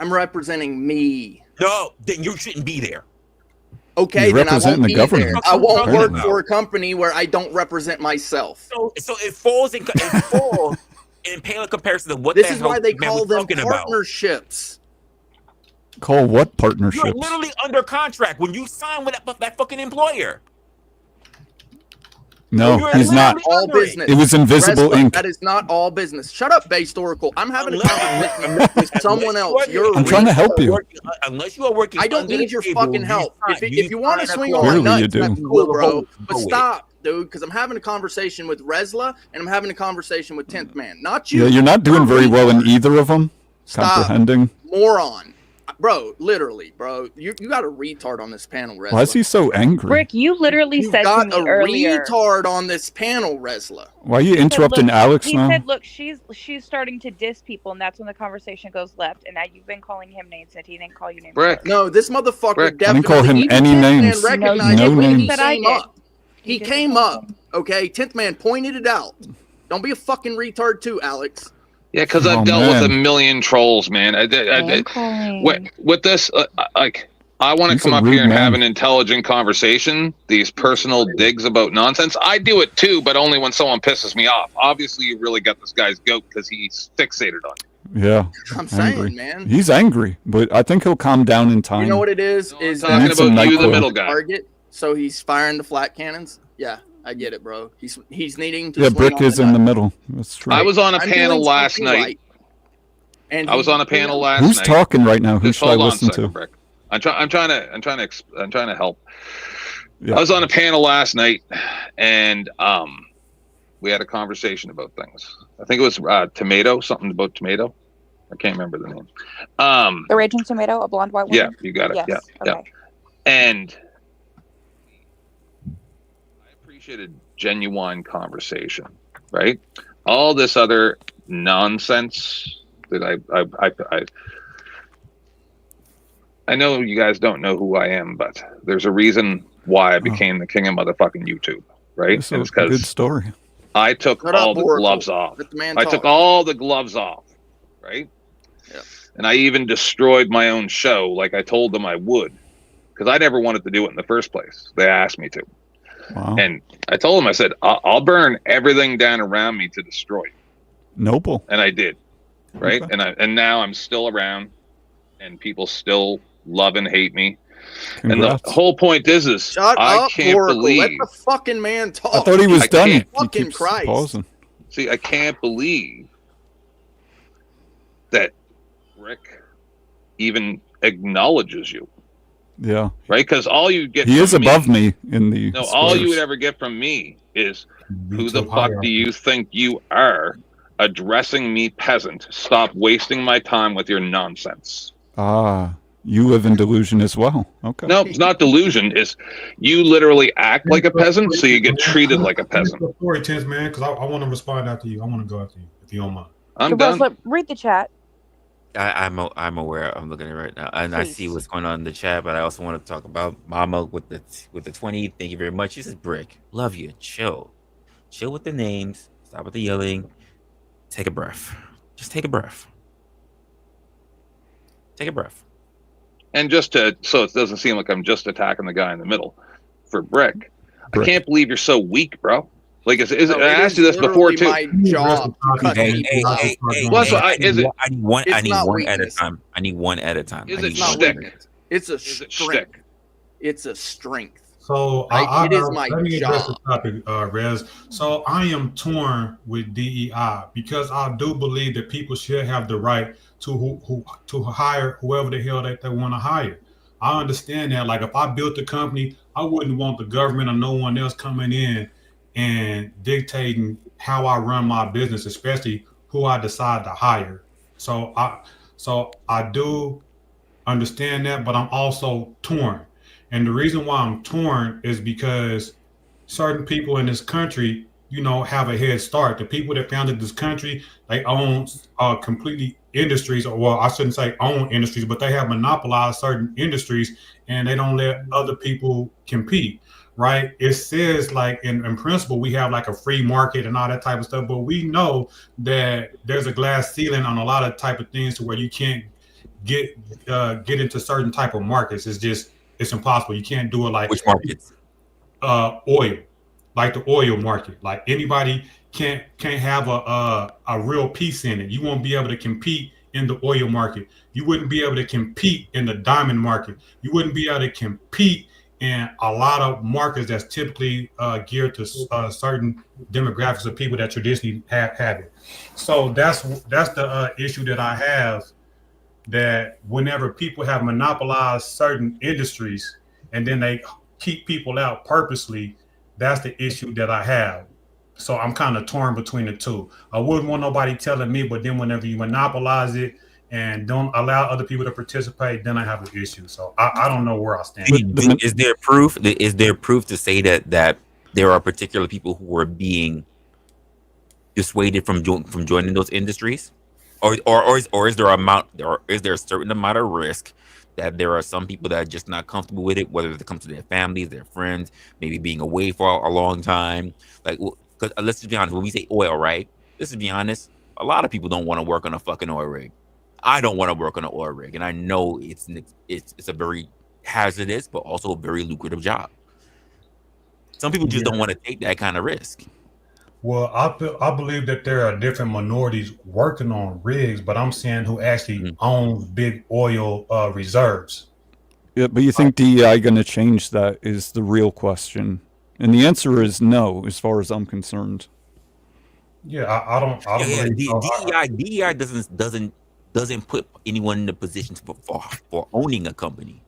I'm representing me. No, then you shouldn't be there. Okay, You're then I representing won't the be government. there. I won't work Apparently. for a company where I don't represent myself. So it falls in in pale comparison to what This the is hell why they man call was them talking about. partnerships. Call what You're partnerships? literally under contract when you sign with that fucking employer. No, You're he's not. literally All under it. business. It was Invisible Resla, Ink. that is not all business. Shut up, Historical. I'm having a Unless- conversation unless- with someone unless else. you are- I'm trying to help you. Unless you are working, I don't under need the your table, fucking you help. sign- If you want to sign a swing clause. on my Clearly you nuts, do. that's You cool, will bro. hold But to it. stop, dude, because I'm having a conversation with Resla and I'm having a conversation with 10th Man. Not you. Yeah, you're not doing You're a very well in retard. either of them. Stop. Comprehending. Moron. Bro, literally, bro. You got a retard on this panel, Resla. Why is he so angry? Rick, you literally You said to got me a earlier. retard on this panel, Resla. Why are you He said, interrupting "Look," Alex he now? said, "Look, she's starting to diss people, and that's when the conversation goes left. And now you've been calling him names that he didn't call you names." Brick. first. No, this motherfucker Rick. I definitely. didn't call him even any 10th Man names. recognized No it when he names. That I came did. up. He did came the same up. thing. Okay, 10th Man pointed it out. Don't be a fucking retard too, Alex. Yeah, because Oh, I've dealt with a man. million trolls, man. Name calling. With this, like, I want to He's come a up rude here and man. have an intelligent conversation. These personal digs about nonsense, I do it too, but only when someone pisses me off. Obviously, you really got this guy's goat because he's fixated on you. Yeah, I'm saying, angry. man. He's angry, but I think he'll calm down in time. You know what it is? No, I'm Is talking Need some about you, the NyQuil. middle guy. target? So he's firing the flat cannons. Yeah, I get it, bro. He's needing to. Yeah, swing Brick on is the in the nut. middle. That's true. I was on a I'm panel doing last something night. right. And I was on a panel last Who's night. talking right now? Who Just should I hold on a listen second, to? Brick. I'm trying to help. Yeah. I was on a panel last night, and we had a conversation about things. I think it was tomato, something about tomato. I can't remember the name. The Raging Tomato, a blonde white woman. Yeah, you got it. Yes. Yeah, Okay. And I appreciated genuine conversation, right? All this other nonsense that I know you guys don't know who I am, but there's a reason why I became the king of motherfucking YouTube, right? It's And a it's because good story. I took Shut up, all the Oracle. gloves off. Let the man I talk. took all the gloves off, right? Yep. And I even destroyed my own show like I told them I would, because I never wanted to do it in the first place. They asked me to. Wow. And I told them, I said, I'll burn everything down around me to destroy it. Noble. And I did, right? Okay. And now I'm still around, and people still love and hate me. Congrats. And the whole point is Shut I up, can't Oracle. believe. Let the fucking man talk. I thought he was I done. can't- He Fucking keeps Christ. pausing. See, I can't believe that Rick even acknowledges you, Yeah. right? Because all you get He from is above me in the No, all you squares. would ever get from me is, who the YouTube fuck hierarchy. do you think you are, addressing me peasant? Stop wasting my time with your nonsense. Ah, you live in delusion as well. Okay. No, it's not delusion. It's you literally act like a peasant, so you get treated like a peasant. Story, Tense, man, because I want to respond after you. I want to go after you, if you don't mind. I'm done. Resla, read the chat. I'm aware. I'm looking at it right now, and I see Please. what's going on in the chat. But I also want to talk about Mama with the 20. Thank you very much. This is Brick. Love you. Chill with the names. Stop with the yelling. Take a breath. Just take a breath. Take a breath. And just to, so it doesn't seem like I'm just attacking the guy in the middle, for Brick, I can't believe you're so weak, bro. Like, No, I it asked is you this before literally too. my job to cut Hey, people out. Well, that's what I need one It's not at a weakness. time. I need one at a time. Is I it need It's not one. shtick? weakness. It's a Is it strength. shtick? It's a strength. So It is my let me address job. the topic, Rez. So I am torn with DEI because I do believe that people should have the right to hire whoever the hell that they want to hire. I understand that. Like if I built a company, I wouldn't want the government or no one else coming in and dictating how I run my business, especially who I decide to hire. So I do understand that, but I'm also torn. And the reason why I'm torn is because certain people in this country, have a head start. The people that founded this country, they own completely industries, or well, I shouldn't say own industries, but they have monopolized certain industries and they don't let other people compete, right? It says like in principle, we have like a free market and all that type of stuff, but we know that there's a glass ceiling on a lot of type of things to where you can't get into certain type of markets. It's impossible. You can't do it like Which markets? Oil, like the oil market. Like anybody can't have a real piece in it. You won't be able to compete in the oil market. You wouldn't be able to compete in the diamond market. You wouldn't be able to compete in a lot of markets that's typically geared to certain demographics of people that traditionally have it. So that's the issue that I have, that whenever people have monopolized certain industries and then they keep people out purposely, that's the issue that I have. So I'm kind of torn between the two. I wouldn't want nobody telling me, but then whenever you monopolize it and don't allow other people to participate, then I have an issue. So I don't know where I stand. Is there proof? Is there proof to say that there are particular people who are being dissuaded from joining those industries, or is there a certain amount of risk that there are some people that are just not comfortable with it, whether it comes to their families, their friends, maybe being away for a long time? Like, because let's just be honest, when we say oil, right? Let's just be honest, a lot of people don't want to work on a fucking oil rig. I don't want to work on an oil rig, and I know it's a very hazardous but also a very lucrative job. Some people just don't want to take that kind of risk. Well, I believe that there are different minorities working on rigs, but I'm saying who actually owns big oil reserves. Yeah, but you think DEI going to change that is the real question, and the answer is no, as far as I'm concerned. Yeah, I don't believe so. DEI doesn't put anyone in the position for owning a company.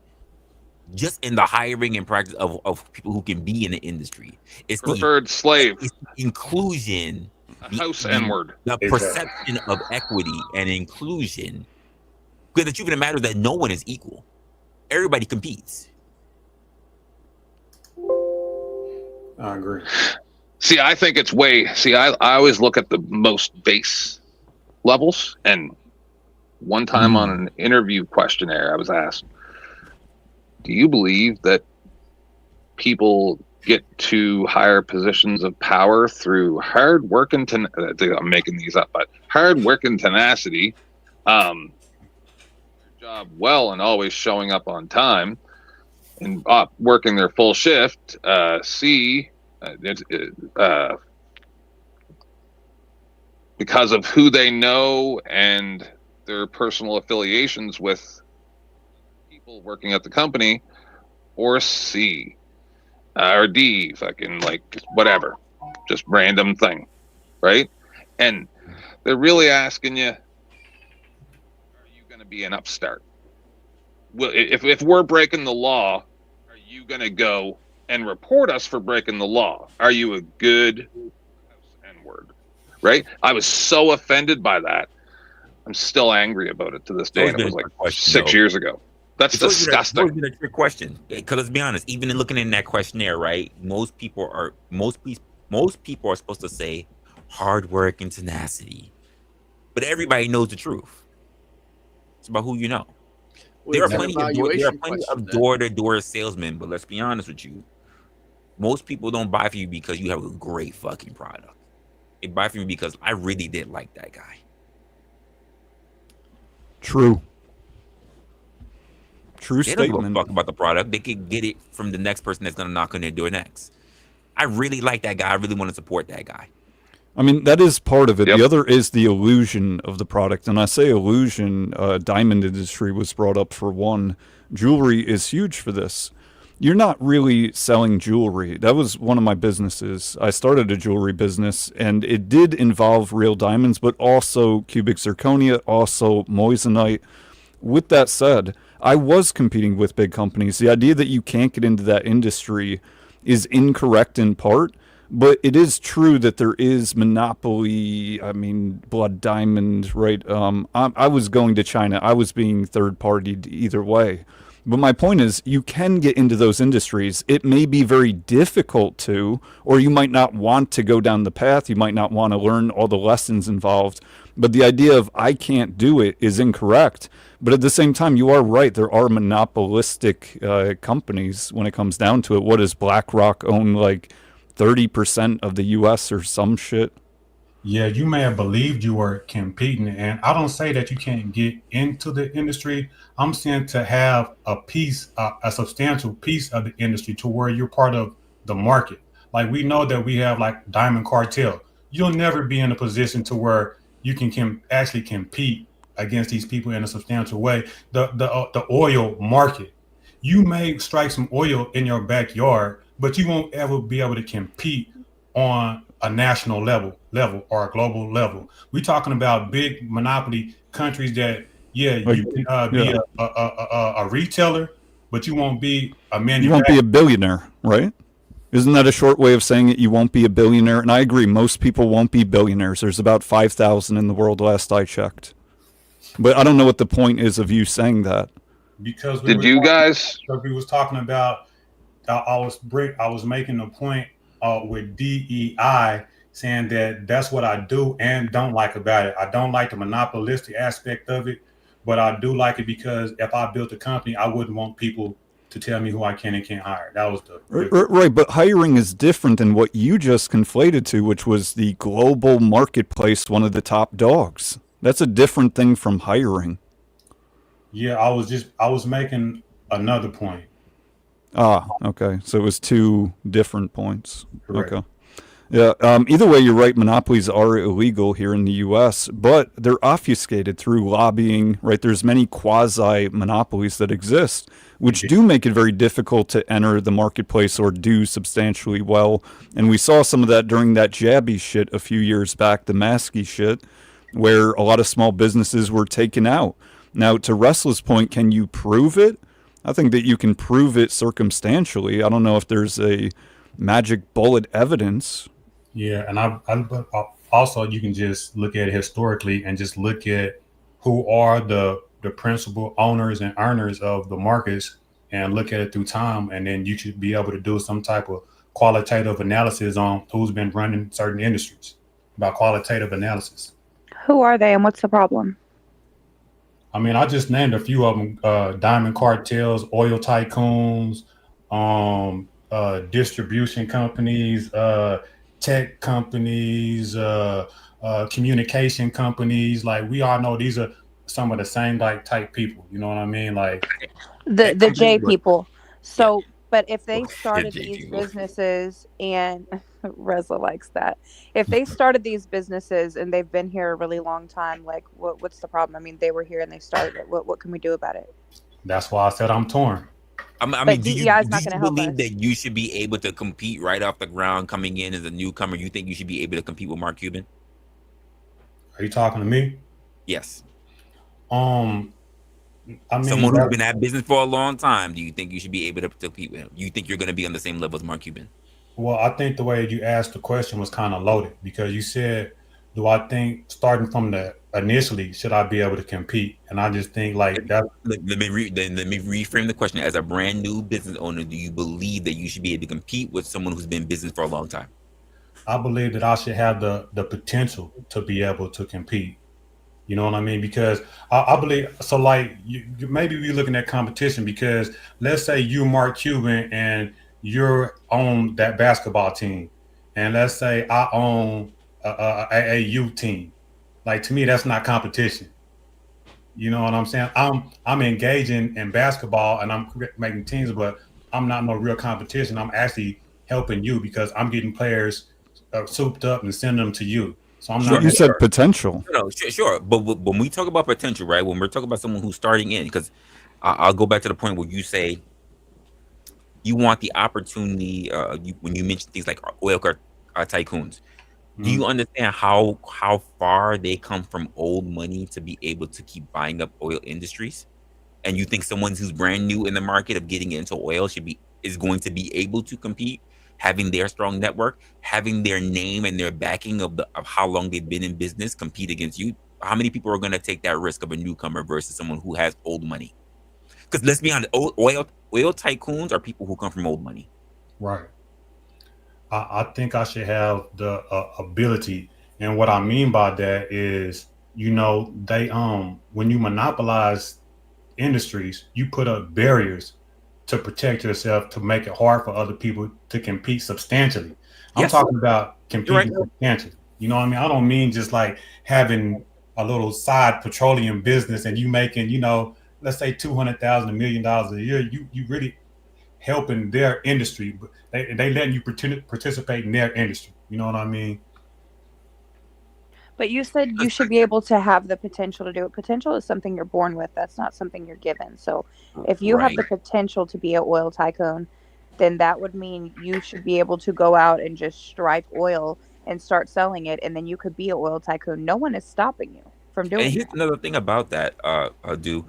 Just in the hiring and practice of people who can be in the industry. It's preferred slave. It's the inclusion. House N-word. The perception of equity and inclusion. Because the truth of the matter is that no one is equal. Everybody competes. I agree. See, I think it's I always look at the most base levels. And one time on an interview questionnaire, I was asked, do you believe that people get to higher positions of power through hard work and I'm making these up, but hard work and tenacity, job well and always showing up on time and working their full shift? Because of who they know and their personal affiliations with working at the company, or C, or D, fucking like whatever, just random thing, right? And they're really asking you, are you going to be an upstart? Well, if we're breaking the law, are you going to go and report us for breaking the law? Are you a good N-word, right? I was so offended by that. I'm still angry about it to this day, and it was like 6 years ago. That's disgusting. It's a trick question. Because let's be honest, even in looking in that questionnaire, right? Most people are supposed to say hard work and tenacity, but everybody knows the truth. It's about who you know. There are plenty of door-to-door salesmen, but let's be honest with you. Most people don't buy from you because you have a great fucking product. They buy from you because I really did like that guy. True. True they statement. Don't give a fuck about the product. They could get it from the next person that's gonna knock on their door next. I really like that guy. I really want to support that guy. I mean, that is part of it. Yep. The other is the illusion of the product. And I say illusion, diamond industry was brought up for one. Jewelry is huge for this. You're not really selling jewelry. That was one of my businesses. I started a jewelry business, and it did involve real diamonds, but also cubic zirconia, also moissanite. With that said, I was competing with big companies. The idea that you can't get into that industry is incorrect in part, but it is true that there is monopoly. I mean, blood diamond, right? I was going to China. I was being third-partied either way. But my point is, you can get into those industries. It may be very difficult to, or you might not want to go down the path. You might not want to learn all the lessons involved. But the idea of I can't do it is incorrect. But at the same time, you are right. There are monopolistic companies when it comes down to it. What does BlackRock own, like 30% of the U.S. or some shit? Yeah, you may have believed you were competing, and I don't say that you can't get into the industry. I'm saying to have a piece, a substantial piece of the industry to where you're part of the market. Like we know that we have like Diamond Cartel. You'll never be in a position to where you can actually compete against these people in a substantial way. The oil market, you may strike some oil in your backyard, but you won't ever be able to compete on a national level or a global level. We're talking about big monopoly countries that, yeah, Like, you can be yeah, a retailer, but you won't be a you won't be manufacturer. a billionaire, right? Isn't that a short way of saying it? You won't be a billionaire. And I agree, most people won't be billionaires. There's about 5,000 in the world last I checked. But I don't know what the point is of you saying that. Because Did you guys? we was talking about, I was making a point with DEI, saying that that's what I do and don't like about it. I don't like the monopolistic aspect of it, but I do like it because if I built a company, I wouldn't want people to tell me who I can and can't hire. That was Right, but hiring is different than what you just conflated to, which was the global marketplace, one of the top dogs. That's a different thing from hiring. Yeah, I was making another point. Ah, okay. So it was two different points. Correct. Okay. Yeah. Either way, you're right. Monopolies are illegal here in the U.S., but they're obfuscated through lobbying. Right. There's many quasi monopolies that exist, which do make it very difficult to enter the marketplace or do substantially well. And we saw some of that during that jabby shit a few years back, the masky shit, where a lot of small businesses were taken out. Now, to Resla's point, can you prove it? I think that you can prove it circumstantially. I don't know if there's a magic bullet evidence. Yeah, and I also, you can just look at it historically and just look at who are the principal owners and earners of the markets and look at it through time, and then you should be able to do some type of qualitative analysis on who's been running certain industries, by qualitative analysis. Who are they and what's the problem? I mean, I just named a few of them: diamond cartels, oil tycoons, distribution companies, tech companies, communication companies. Like, we all know these are some of the same like type people. You know what I mean? Like The J people. So, but if they The started J these people. businesses, and Resla likes that, if they started these businesses and they've been here a really long time, like what's the problem? I mean, they were here and they started it. What can we do about it? that's why I said I'm torn. I But mean, do DEI is do not you going to help believe us. that you should be able to compete right off the ground coming in as a newcomer? You think you should be able to compete with Mark Cuban? Are you talking to me? Yes. I mean, Someone who's been at business for a long time, do you think you should be able to compete with him? You think you're going to be on the same level as Mark Cuban? well, I think the way you asked the question was kind of loaded, because you said, do I think starting from the initially, should I be able to compete? And I just think like that. Let me reframe the question. As a brand new business owner, do you believe that you should be able to compete with someone who's been in business for a long time? I believe that I should have the potential to be able to compete. You know what I mean? Because I believe so. Like, maybe we're looking at competition, because let's say you Mark Cuban and you're on that basketball team, and let's say I own a AAU team. Like, to me, that's not competition. You know what I'm saying? I'm engaging in basketball and I'm making teams, but I'm not no real competition. I'm actually helping you because I'm getting players souped up and sending them to you. So I'm Sure. not. You said potential. No, sure. But when we talk about potential, right? When we're talking about someone who's starting in, because I'll go back to the point where you say you want the opportunity. When you mention things like oil tycoons, do you understand how far they come from old money to be able to keep buying up oil industries? And you think someone who's brand new in the market of getting into oil is going to be able to compete, having their strong network, having their name and their backing of how long they've been in business compete against you? How many people are going to take that risk of a newcomer versus someone who has old money? Because let's be honest, oil tycoons are people who come from old money. Right. I think I should have the ability, and what I mean by that is, they when you monopolize industries, you put up barriers to protect yourself, to make it hard for other people to compete substantially. I'm Yes. talking about You're competing right. substantially. You know what I mean? I don't mean just like having a little side petroleum business and you making, let's say $200,000, $1 million a year. You really helping their industry, but they letting you participate in their industry. You know what I mean? But you said you should be able to have the potential to do it. Potential is something you're born with. That's not something you're given. So if you have Right. the potential to be an oil tycoon, then that would mean you should be able to go out and just strike oil and start selling it, and then you could be an oil tycoon. No one is stopping you from And doing here's that. another thing about that, do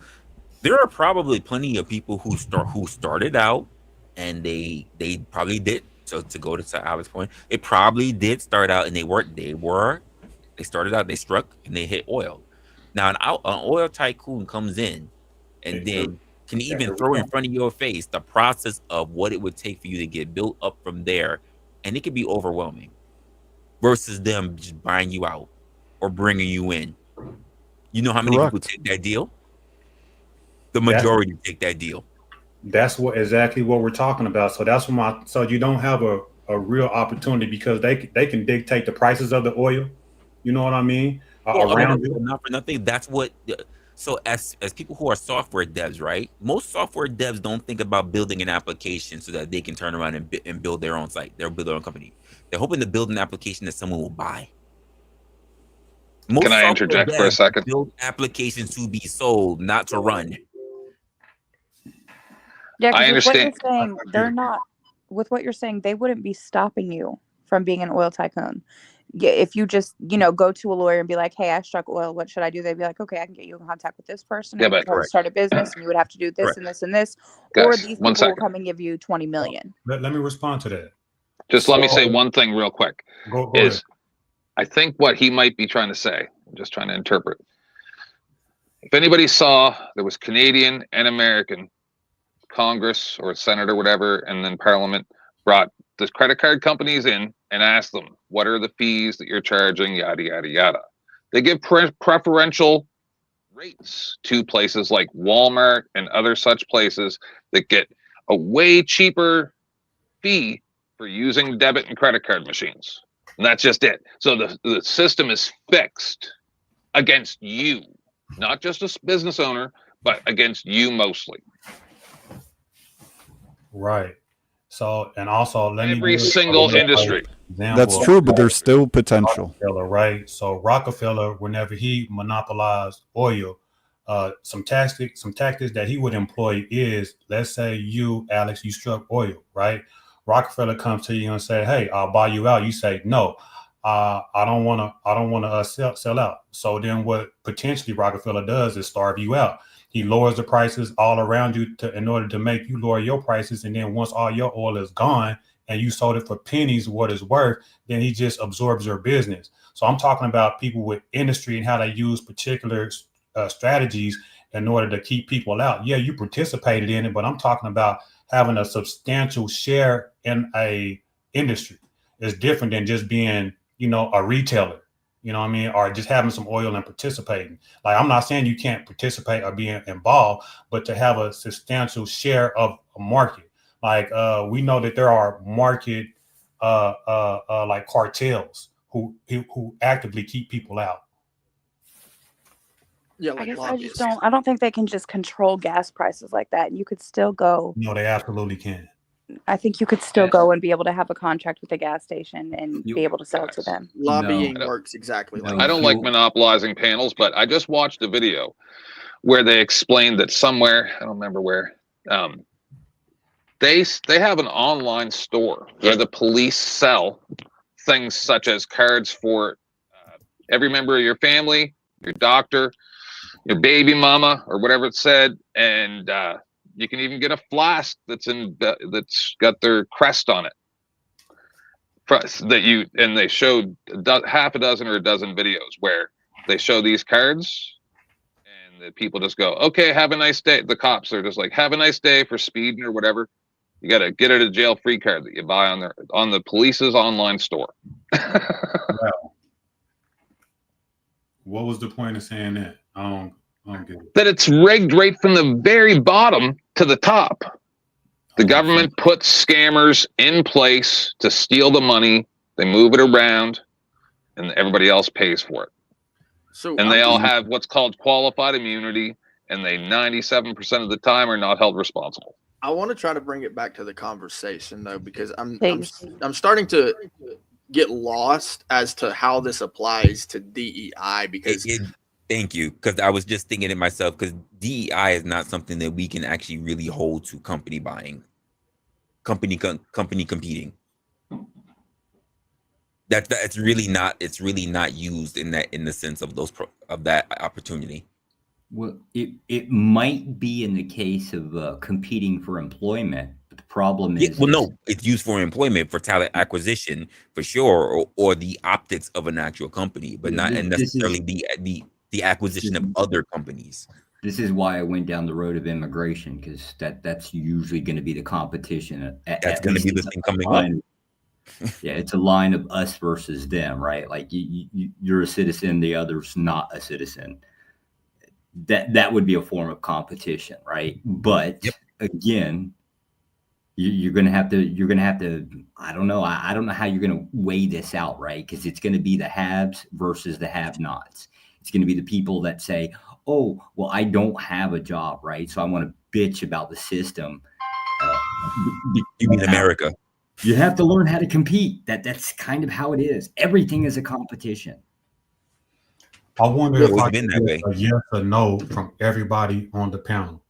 there are probably plenty of people who started out and they probably did, so to go to Alex's point, they probably did start out and they started out, they struck and they hit oil. Now an oil tycoon comes in and then can even throw in front of your face the process of what it would take for you to get built up from there, and it could be overwhelming versus them just buying you out or bringing you in. You know how many people Correct. take that deal? The majority take that deal. That's exactly what we're talking about. So that's what so you don't have a real opportunity because they can dictate the prices of the oil. You know what I mean? Well, Around you. not for nothing. That's what. So as people who are software devs, right? Most software devs don't think about building an application so that they can turn around and build their own site. They'll build their own company. They're hoping to build an application that someone will buy. Most Can I software interject for a devs second? build applications to be sold, not to run. Yeah, I because with what you're understand. saying, they're not. With what you're saying, they wouldn't be stopping you from being an oil tycoon. Yeah, if you just, go to a lawyer and be like, "Hey, I struck oil. What should I do?" They'd be like, "Okay, I can get you in contact with this person, Yeah, and you but can start a business, and you would have to do this Correct. and this and this, or guys, these one people will second. come and give you 20 million." Let me respond to that. Just let me say one thing real quick. Go ahead. I think what he might be trying to say, I'm just trying to interpret. If anybody saw, there was Canadian and American Congress or Senate or whatever, and then Parliament brought the credit card companies in and asked them, what are the fees that you're charging, yada, yada, yada. They give preferential rates to places like Walmart and other such places that get a way cheaper fee for using debit and credit card machines. And that's just it. So the system is fixed against you, not just a business owner, but against you mostly. Right. So, and also let me every single industry. That's true, but there's still potential. Rockefeller, right? So Rockefeller, whenever he monopolized oil, some tactics that he would employ is, let's say you, Alex, you struck oil, right? Rockefeller comes to you and say, "Hey, I'll buy you out." You say, "No, I don't want to sell out." So then what potentially Rockefeller does is starve you out. He lowers the prices all around you in order to make you lower your prices. And then once all your oil is gone and you sold it for pennies what it's worth, then he just absorbs your business. So I'm talking about people with industry and how they use particular strategies in order to keep people out. Yeah, you participated in it, but I'm talking about having a substantial share in a industry. It's different than just being, a retailer. You know what I mean? Or just having some oil and participating. Like, I'm not saying you can't participate or be involved, but to have a substantial share of a market. Like, we know that there are market like cartels who actively keep people out. Yeah, I like guess lobbyists. I don't think they can just control gas prices like that. You could still go. No, they absolutely can. I think you could still go and be able to have a contract with a gas station and be able to sell it to them. Lobbying works exactly like I don't like monopolizing panels, but I just watched a video where they explained that somewhere, I don't remember where, they have an online store where the police sell things such as cards for every member of your family, your doctor, your baby mama, or whatever it said, and you can even get a flask that's got their crest on it. And they showed half a dozen or a dozen videos where they show these cards, and the people just go, "Okay, have a nice day." The cops are just like, "Have a nice day" for speeding or whatever. You got to get a jail free card that you buy on the police's online store. Wow. What was the point of saying that? I don't get it. That it's rigged right from the very bottom to the top. The government puts scammers in place to steal the money. They move it around, and everybody else pays for it. And they all have what's called qualified immunity, and they 97% of the time are not held responsible. I want to try to bring it back to the conversation though, because I'm starting to get lost as to how this applies to DEI because thank you, because I was just thinking it myself, because DEI is not something that we can actually really hold to company buying, company competing. It's really not used in the sense of that opportunity. Well, it might be in the case of competing for employment, but the problem is, no, it's used for employment, for talent acquisition, for sure, or the optics of an actual company, but not necessarily the acquisition of other companies. This is why I went down the road of immigration, because that's usually going to be the competition. That's going to be the thing coming up. Yeah, it's a line of us versus them, right? Like you're a citizen, the other's not a citizen. That would be a form of competition, right? But again, you're gonna have to. I don't know. I don't know how you're gonna weigh this out, right? Because it's gonna be the haves versus the have-nots. It's gonna be the people that say, "Oh, well, I don't have a job, right? So I want to bitch about the system." You mean America? You have to learn how to compete. That's kind of how it is. Everything is a competition. I wonder if I been get that way. a yes or no from everybody on the panel.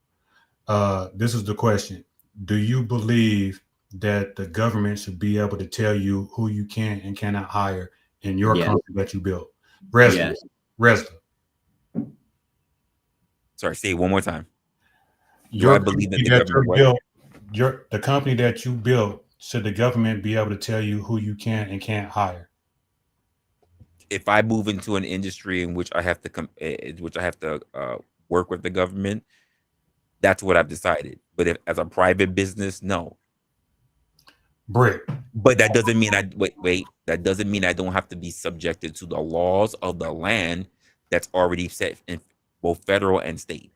This is the question. Do you believe that the government should be able to tell you who you can and cannot hire in your company that you built? Resla. Sorry, say it one more time. I believe that the company that you built, should the government be able to tell you who you can and can't hire? If I move into an industry in which I have to work with the government, that's what I've decided. But if as a private business, no. Brick. But that doesn't mean that doesn't mean I don't have to be subjected to the laws of the land that's already set in both federal and state.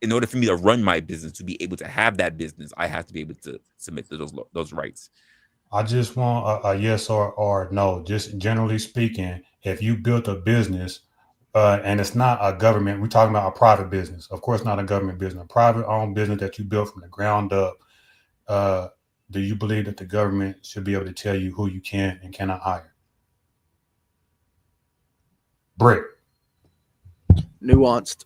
In order for me to run my business, to be able to have that business, I have to be able to submit to those rights. I just want a yes or no. Just generally speaking, if you built a business and it's not a government, we're talking about a private business. Of course, not a government business, a private owned business that you built from the ground up. Do you believe that the government should be able to tell you who you can and cannot hire? Brick. Nuanced.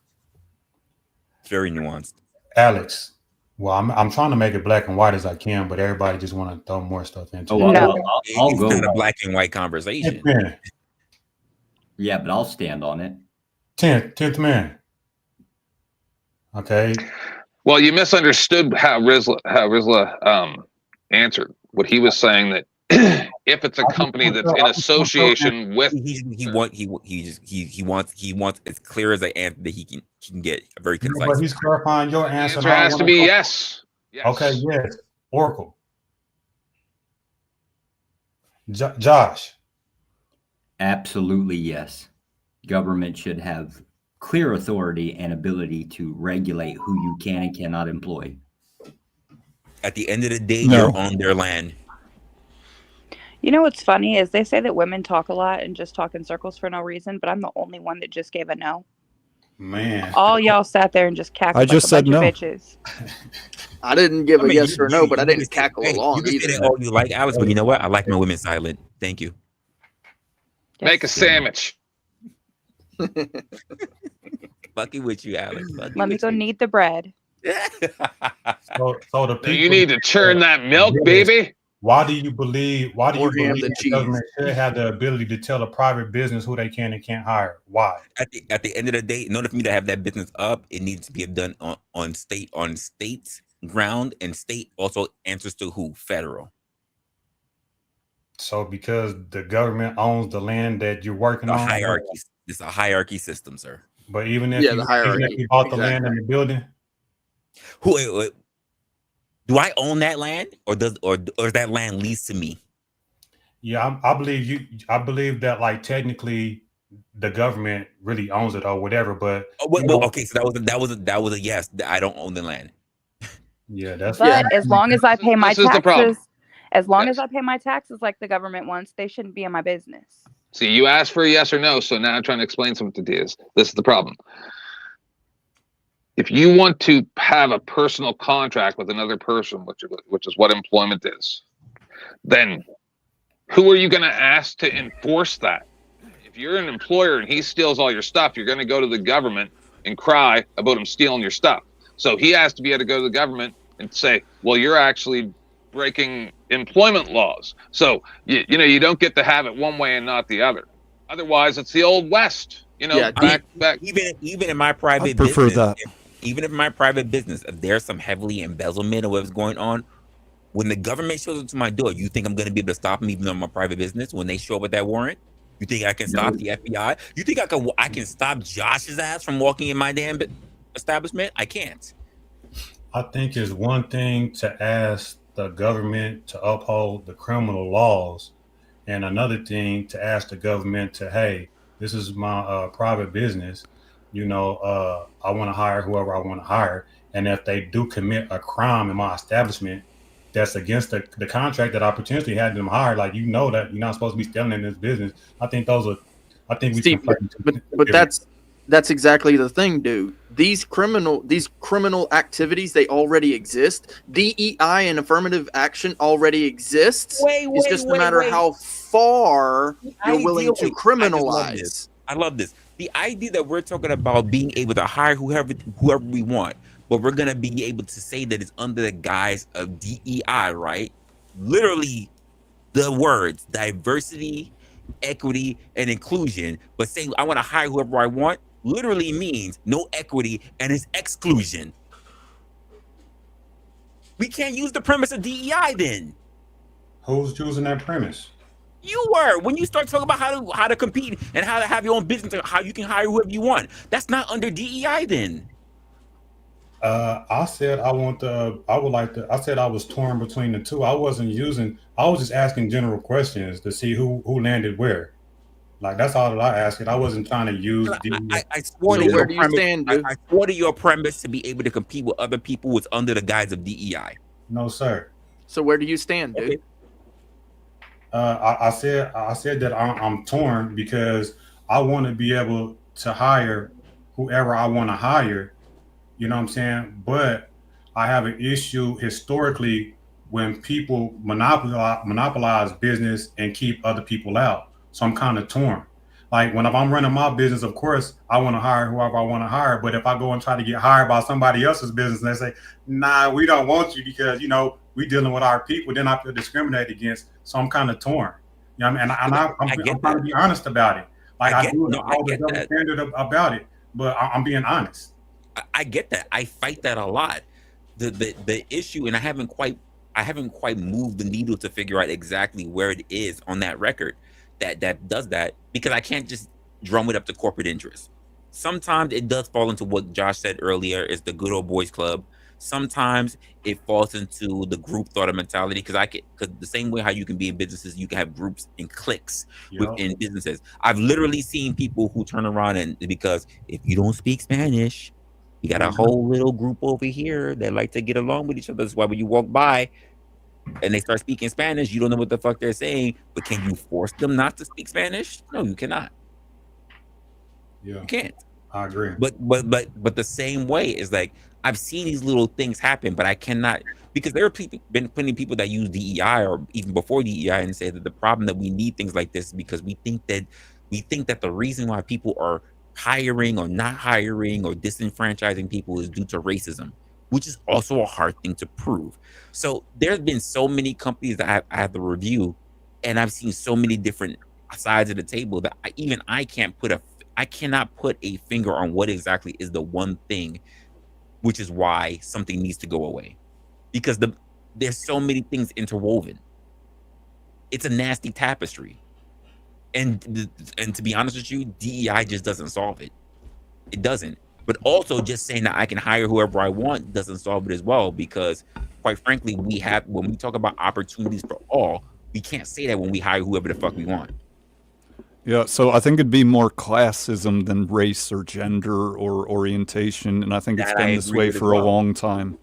Very nuanced. Alex. Well, I'm trying to make it black and white as I can, but everybody just want to throw more stuff into it. No, I'll go. It's not a black and white conversation. Yeah, but I'll stand on it. 10th man. Okay. Well, you misunderstood how Resla answered. What he was saying that if it's a company that's in association with, he wants as clear as an answer that he can get, very concise. But he's clarifying your answer. The answer has to be yes. Okay, yes. Oracle. Josh. Absolutely yes. Government should have clear authority and ability to regulate who you can and cannot employ. At the end of the day, you're on their land. You know what's funny is they say that women talk a lot and just talk in circles for no reason, but I'm the only one that just gave a no. Man. All y'all sat there and just cackled like a bunch of bitches. I didn't give a yes or no, but I didn't cackle along you can either. say that all you like, Alex, but you know what? I like my women silent. Thank you. Yes. Make a sandwich. Fucking with you, Alex. Let me go knead the bread. So the people, you need to churn that milk, baby. Why do you believe the government should have the ability to tell a private business who they can and can't hire? Why? At the end of the day, in order for me to have that business up, it needs to be done on state's ground, and state also answers to who? Federal. So because the government owns the land that you're working on? Hierarchy. It's a hierarchy system, sir. But even if you bought the land and the building? Wait. Do I own that land, or is that land leased to me? Yeah, I believe that, like, technically the government really owns it or whatever. But okay, so that was a yes. I don't own the land. Yeah, that's. But as long as I pay my taxes, as long Yes. as I pay my taxes like the government wants, they shouldn't be in my business. See, you asked for a yes or no, so now I'm trying to explain something to you. This is the problem. If you want to have a personal contract with another person, which is what employment is, then Who are you going to ask to enforce that? If you're an employer and he steals all your stuff, you're going to go to the government and cry about him stealing your stuff. So he has to be able to go to the government and say, well, you're actually breaking employment laws. So, you know, you don't get to have it one way and not the other. Otherwise, it's the old West. You know, Yeah, back. Even in my private I prefer business, that. even in my private business, if there's some heavily embezzlement of what's going on, when the government shows up to my door, you think I'm going to be able to stop them even though I'm a private business? When they show up with that warrant, you think I can stop the FBI? You think I can stop Josh's ass from walking in my damn establishment? I can't. I think it's one thing to ask the government to uphold the criminal laws, and another thing to ask the government to, hey, this is my private business. You know, I want to hire whoever I want to hire, and if they do commit a crime in my establishment that's against the contract that I potentially had them hired, like, you know, that you're not supposed to be stealing in this business. I think we Steve, but that's exactly the thing, dude. These criminal activities, they already exist. DEI and affirmative action already exists. It's just a matter how far you're willing to criminalize. I love this. The idea that we're talking about being able to hire whoever we want, but we're gonna be able to say that it's under the guise of DEI, right? Literally, the words diversity, equity, and inclusion, but saying I want to hire whoever I want literally means no equity and it's exclusion. We can't use the premise of DEI then. Who's choosing that premise? You were. When you start talking about how to compete and how to have your own business, how you can hire whoever you want, that's not under DEI then. I said I said I was torn between the two. I was just asking general questions to see who landed where. Like, that's all that I asked it. I wasn't trying to use I swore to your premise. I swore to your premise to be able to compete with other people was under the guise of DEI. No, sir. So where do you stand, dude? Okay. I said that I'm torn because I want to be able to hire whoever I want to hire. You know what I'm saying? But I have an issue historically when people monopolize business and keep other people out. So I'm kind of torn. Like, if I'm running my business, of course, I want to hire whoever I want to hire. But if I go and try to get hired by somebody else's business and they say, nah, we don't want you because, you know, we're dealing with our people, then I feel discriminated against. So I'm kind of torn. You know what I mean? And I'm trying to be honest about it. Like, I do all the double standard about it, but I'm being honest. I get that. I fight that a lot. The issue, and I haven't quite moved the needle to figure out exactly where it is on that record that does that, because I can't just drum it up to corporate interests. Sometimes it does fall into what Josh said earlier, is the good old boys club. Sometimes it falls into the group thought of mentality, because the same way how you can be in businesses, you can have groups and cliques within businesses. I've literally seen people who turn around and, because if you don't speak Spanish, you got a whole little group over here that like to get along with each other. That's why when you walk by and they start speaking Spanish, you don't know what the fuck they're saying. But can you force them not to speak Spanish? No, you cannot. Yeah, you can't. I agree. But the same way is like, I've seen these little things happen, but I cannot, because there have been plenty of people that use DEI or even before DEI and say that the problem that we need things like this is because we think that the reason why people are hiring or not hiring or disenfranchising people is due to racism, which is also a hard thing to prove. So there's been so many companies that I have to review, and I've seen so many different sides of the table that I cannot put a finger on what exactly is the one thing, which is why something needs to go away, because there's so many things interwoven. It's a nasty tapestry. And to be honest with you, DEI just doesn't solve it. It doesn't. But also, just saying that I can hire whoever I want doesn't solve it as well, because quite frankly, when we talk about opportunities for all, we can't say that when we hire whoever the fuck we want. Yeah, so I think it'd be more classism than race or gender or orientation, and I think it's been this way for a long time.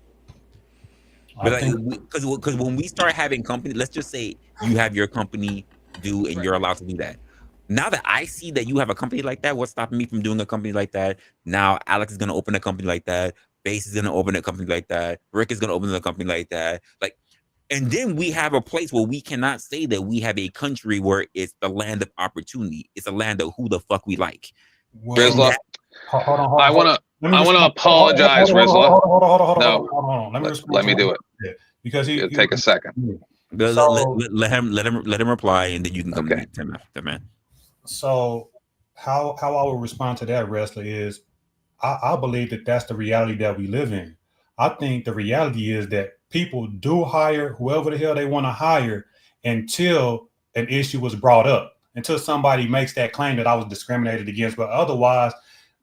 But because when we start having companies, let's just say you have your company do, and you're allowed to do that. Now that I see that you have a company like that, what's stopping me from doing a company like that? Now Alex is going to open a company like that. Base is going to open a company like that. Rick is going to open a company like that. Like, And then we have a place where we cannot say that we have a country where it's the land of opportunity. It's a land of who the fuck we like. Well, Rizla, hold on. I want to apologize, Rizla. No, let me do it. Because It'll take a second. Let him reply, and then you can come to me, Tim, after, man. So how I would respond to that, Resla, is I believe that that's the reality that we live in. I think the reality is that people do hire whoever the hell they want to hire until an issue was brought up, until somebody makes that claim that I was discriminated against. But otherwise,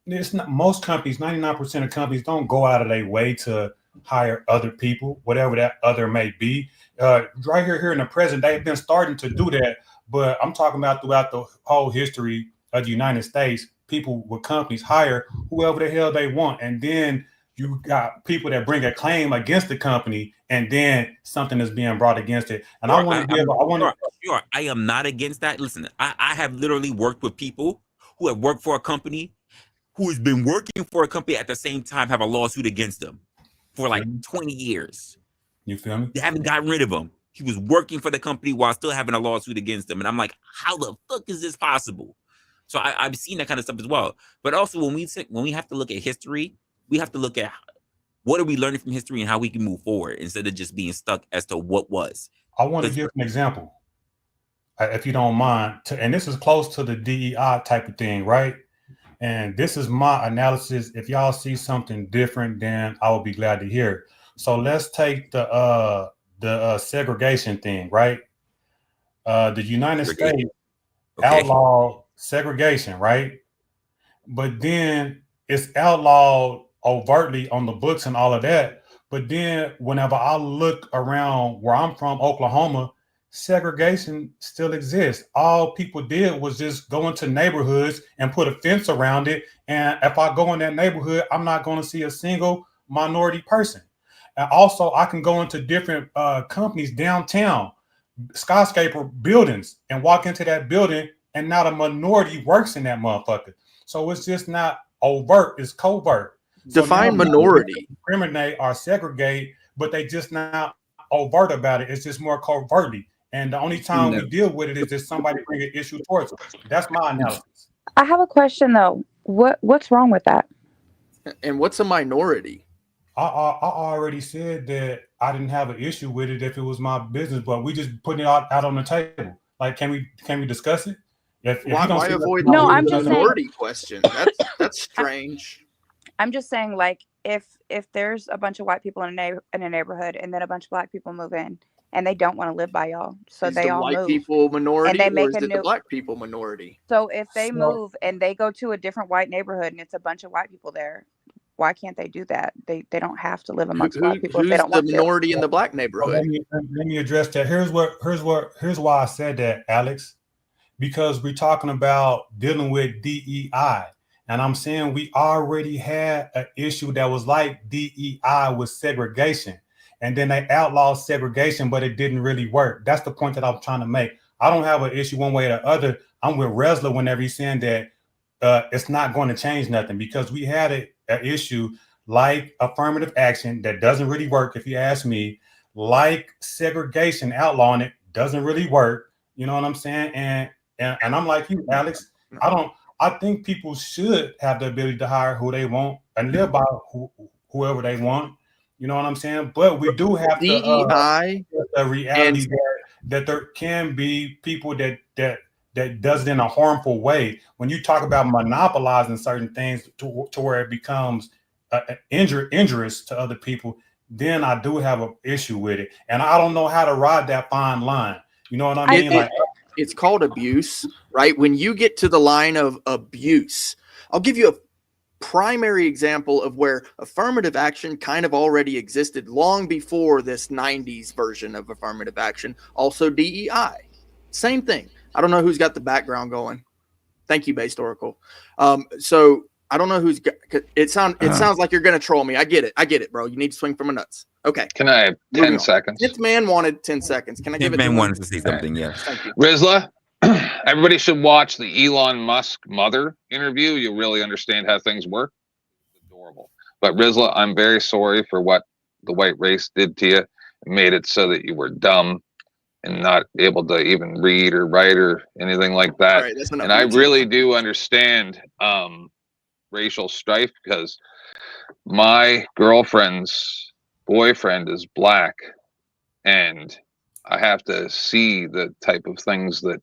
it's not, most companies, 99% of companies don't go out of their way to hire other people, whatever that other may be. Right here in the present, they've been starting to do that. But I'm talking about throughout the whole history of the United States, people with companies hire whoever the hell they want. And then you got people that bring a claim against the company, and then something is being brought against it. And Sure, I want to give, sure, I am not against that. Listen, I have literally worked with people who have worked for a company who has been working for a company at the same time have a lawsuit against them for like 20 years. You feel me? They haven't gotten rid of him. He was working for the company while still having a lawsuit against them. And I'm like, how the fuck is this possible? So I've seen that kind of stuff as well. But also when we have to look at history, we have to look at what are we learning from history and how we can move forward instead of just being stuck as to what was. I want to give an example, if you don't mind. And this is close to the DEI type of thing, right? And this is my analysis. If y'all see something different, then I will be glad to hear. So let's take the segregation thing, right? The United States outlawed segregation, right? But then it's outlawed overtly on the books and all of that. But then whenever I look around where I'm from, Oklahoma, segregation still exists. All people did was just go into neighborhoods and put a fence around it. And if I go in that neighborhood, I'm not going to see a single minority person. And also I can go into different companies downtown, skyscraper buildings, and walk into that building and not a minority works in that motherfucker. So it's just not overt, it's covert. Define minority. Discriminate or segregate, but they just not overt about it. It's just more covertly. And the only time we deal with it is just somebody bring an issue towards us. That's my analysis. I have a question though. What's wrong with that? And what's a minority? I already said that I didn't have an issue with it if it was my business, but we just putting it out on the table. Like, can we discuss it? Why avoid I'm the just minority saying, question? That's strange. I'm just saying, like, if there's a bunch of white people in a neighborhood and then a bunch of black people move in and they don't want to live by y'all, so is they the all white move, people minority, and they make or is it the black people minority? So if they move and they go to a different white neighborhood and it's a bunch of white people there, why can't they do that? They don't have to live amongst black people if they don't want to. Who's the minority in the black neighborhood? Let me address that. Here's why I said that, Alex. Because we're talking about dealing with DEI. And I'm saying we already had an issue that was like DEI with segregation. And then they outlawed segregation, but it didn't really work. That's the point that I'm trying to make. I don't have an issue one way or the other. I'm with Resla whenever he's saying that it's not going to change nothing, because we had an issue like affirmative action that doesn't really work, if you ask me, like segregation, outlawing it doesn't really work. You know what I'm saying? And I'm like you, Alex. I think people should have the ability to hire who they want and live by whoever they want. You know what I'm saying? But we do have DEI the reality that there can be people that does it in a harmful way. When you talk about monopolizing certain things to where it becomes injurious to other people, then I do have an issue with it. And I don't know how to ride that fine line. You know what I mean? It's called abuse, right? When you get to the line of abuse, I'll give you a primary example of where affirmative action kind of already existed long before this 90s version of affirmative action. Also DEI, same thing. I don't know who's got the background going. Thank you, Based Oracle. So I don't know who's got it. Sounds like you're going to troll me. I get it, bro. You need to swing from a nuts. Okay. Can I have 10 seconds? This man wanted 10 seconds. Can I give it to him? Man wanted to see something, yes. Thank you. Rizla, everybody should watch the Elon Musk mother interview. You'll really understand how things work. It's adorable. But Rizla, I'm very sorry for what the white race did to you. made it so that you were dumb and not able to even read or write or anything like that. All right, that's enough And I routine. really do understand racial strife, because my girlfriend's boyfriend is black, and I have to see the type of things that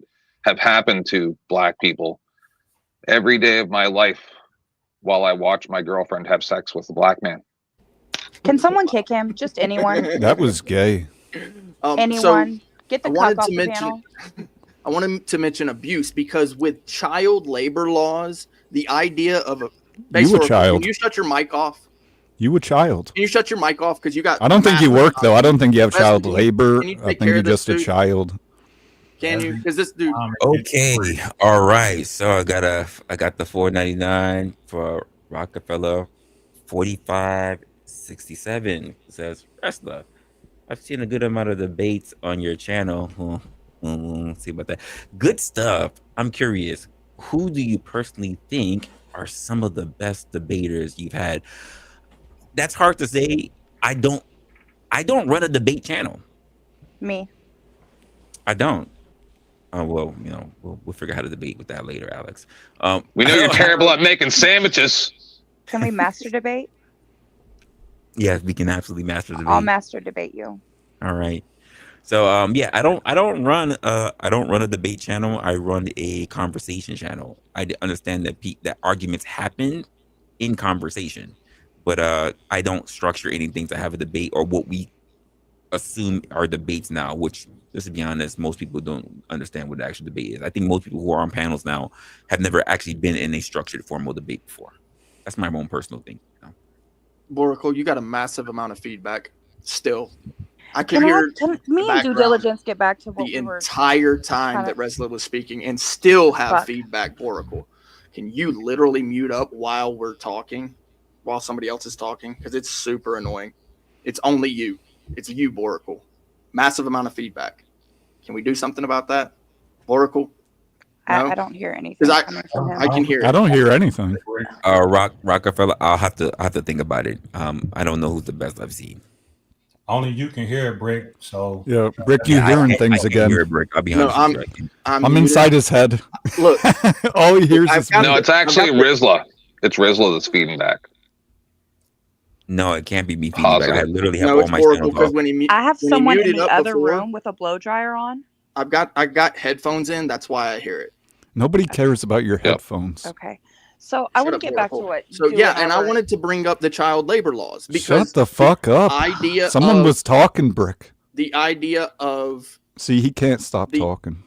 have happened to black people every day of my life while I watch my girlfriend have sex with a black man. Can someone kick him? Just anyone. That was gay. Anyone. Get the I cuck wanted off to the mention panel. I wanted to mention abuse, because with child labor laws, the idea of a You a child. Can you shut your mic off? You a child. Can you shut your mic off? Because you got. I don't think you massive work though. I don't think you have Wesley, child can you- labor. can you I take think care you're of this just a dude? child. Can you? Because this dude. Okay, all right. So I got the $4.99 for Rockefeller, 45.67 says Resla. I've seen a good amount of debates on your channel. See about that. Good stuff. I'm curious. Who do you personally think are some of the best debaters you've had? That's hard to say. I don't run a debate channel. Me. I don't. Well, we'll figure out how to debate with that later, Alex. We know you're terrible at making sandwiches. Can we master debate? Yes, we can absolutely master debate. I'll master debate you. All right. So yeah, I don't run a debate channel. I run a conversation channel. I understand that arguments happen in conversation, but I don't structure anything to have a debate or what we assume are debates now, which, just to be honest, most people don't understand what the actual debate is. I think most people who are on panels now have never actually been in a structured formal debate before. That's my own personal thing. Boracle, you got a massive amount of feedback still. I could Can hear me and due diligence get back to what the we were entire time trying that to- Resla was speaking and still have Fuck. feedback, Boracle. Can you literally mute up while we're talking, while somebody else is talking? Because it's super annoying. It's only you. It's you, Boracle. Massive amount of feedback. Can we do something about that, Boracle? No? I don't hear anything. Because coming from him. I can hear it. I don't hear anything. Rockefeller, I'll have to think about it. I don't know who's the best I've seen. Only you can hear it, Brick. So Yeah, Brick, you hearing things I can't again. hear it, Brick. I'll be No, honest with you. I'm muted. inside his head. Look, all he hears I've is got No, it's actually Resla. It's Resla that's feeding back. No, it can't be me feeding back. I Positive. literally have no, all it's my Boracle channels because off. when he I have when he someone in muted the up other before, room with a blow dryer on. I got headphones in. That's why I hear it. Nobody cares about your headphones. Okay. So I Shut want to up, get back to Oracle. what. So you yeah, and and I Albert- wanted to bring up the child labor laws because Shut the fuck up. idea Someone of- was talking, Brick. the idea of See, he can't stop talking.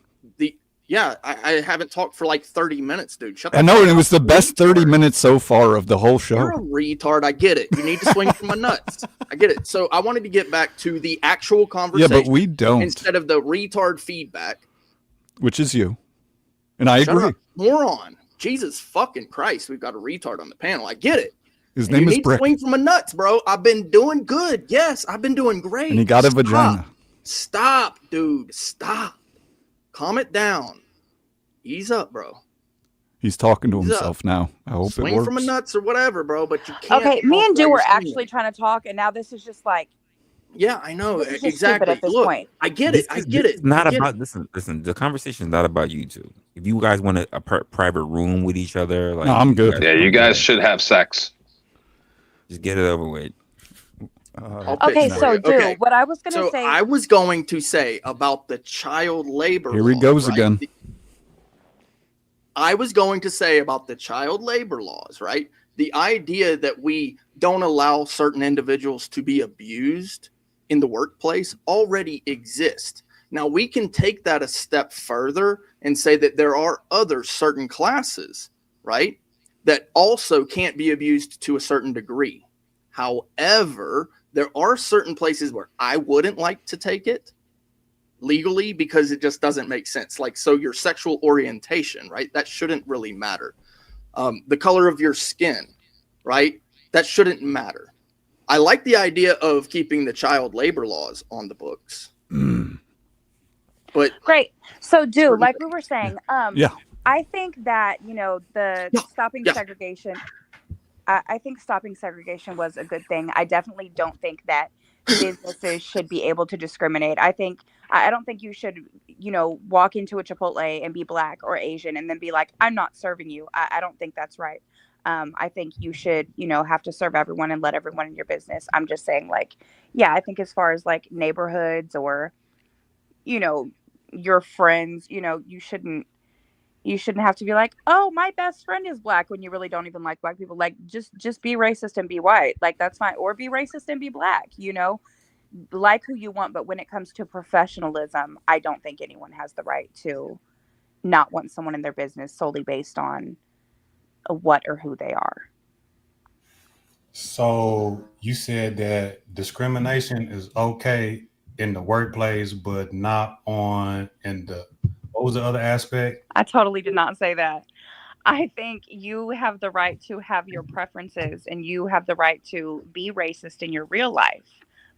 I haven't talked for like 30 minutes, dude. Shut the I know, fuck and it up. was the best 30 minutes so far of the whole You're a show. retard. I get it. You need to swing from my nuts. I get it. So I wanted to get back to the actual Yeah, conversation. but we don't, instead of the retard feedback. which is you. And I Shut agree. up, moron. Jesus fucking Christ, we've got a retard on the panel. I get it. His And name you is need to Brick, swing from my nuts, bro. I've been doing good. Yes, I've been doing great. and he got a Stop. vagina. Stop, dude. Stop. Calm it down. Ease up, bro. He's talking to He's up. himself now. I hope it Swing works. from my nuts or whatever, bro. But you can't. Okay, me talk and while Du were you're actually swinging. trying to talk, and now this is just like Yeah, I know. This is just stupid Exactly. at this Look, point. I get it. I get This it. is not I get about it. listen. The conversation is not about you two. If you guys want a private room with each other, like No, I'm good. Yeah, you guys should have sex. just get it over with. I'll pitch okay. for So, you. Du, Okay. what I was gonna So say. I was going to say about the child labor. Here he laws, goes right? again. I was going to say about the child labor laws, right? The idea that we don't allow certain individuals to be abused in the workplace already exists. Now we can take that a step further and say that there are other certain classes, right, that also can't be abused to a certain degree. However, there are certain places where I wouldn't like to take it legally because it just doesn't make sense. Like, so your sexual orientation, right? That shouldn't really matter. The color of your skin, right? That shouldn't matter. I like the idea of keeping the child labor laws on the books. But Great. So, Du, like we were saying, Yeah. I think that, you know, the stopping segregation, I think stopping segregation was a good thing. I definitely don't think that businesses should be able to discriminate. I don't think you should, walk into a Chipotle and be Black or Asian and then be like, I'm not serving you. I don't think that's right. I think you should, have to serve everyone and let everyone in your business. I'm just saying, like, yeah, I think as far as like neighborhoods or, your friends, you shouldn't have to be like, oh, my best friend is Black when you really don't even like Black people. Like, just be racist and be white. Like, that's fine. Or be racist and be Black, like who you want. But when it comes to professionalism, I don't think anyone has the right to not want someone in their business solely based on what or who they are. So you said that discrimination is okay in the workplace, but not what was the other aspect? I totally did not say that. I think you have the right to have your preferences and you have the right to be racist in your real life,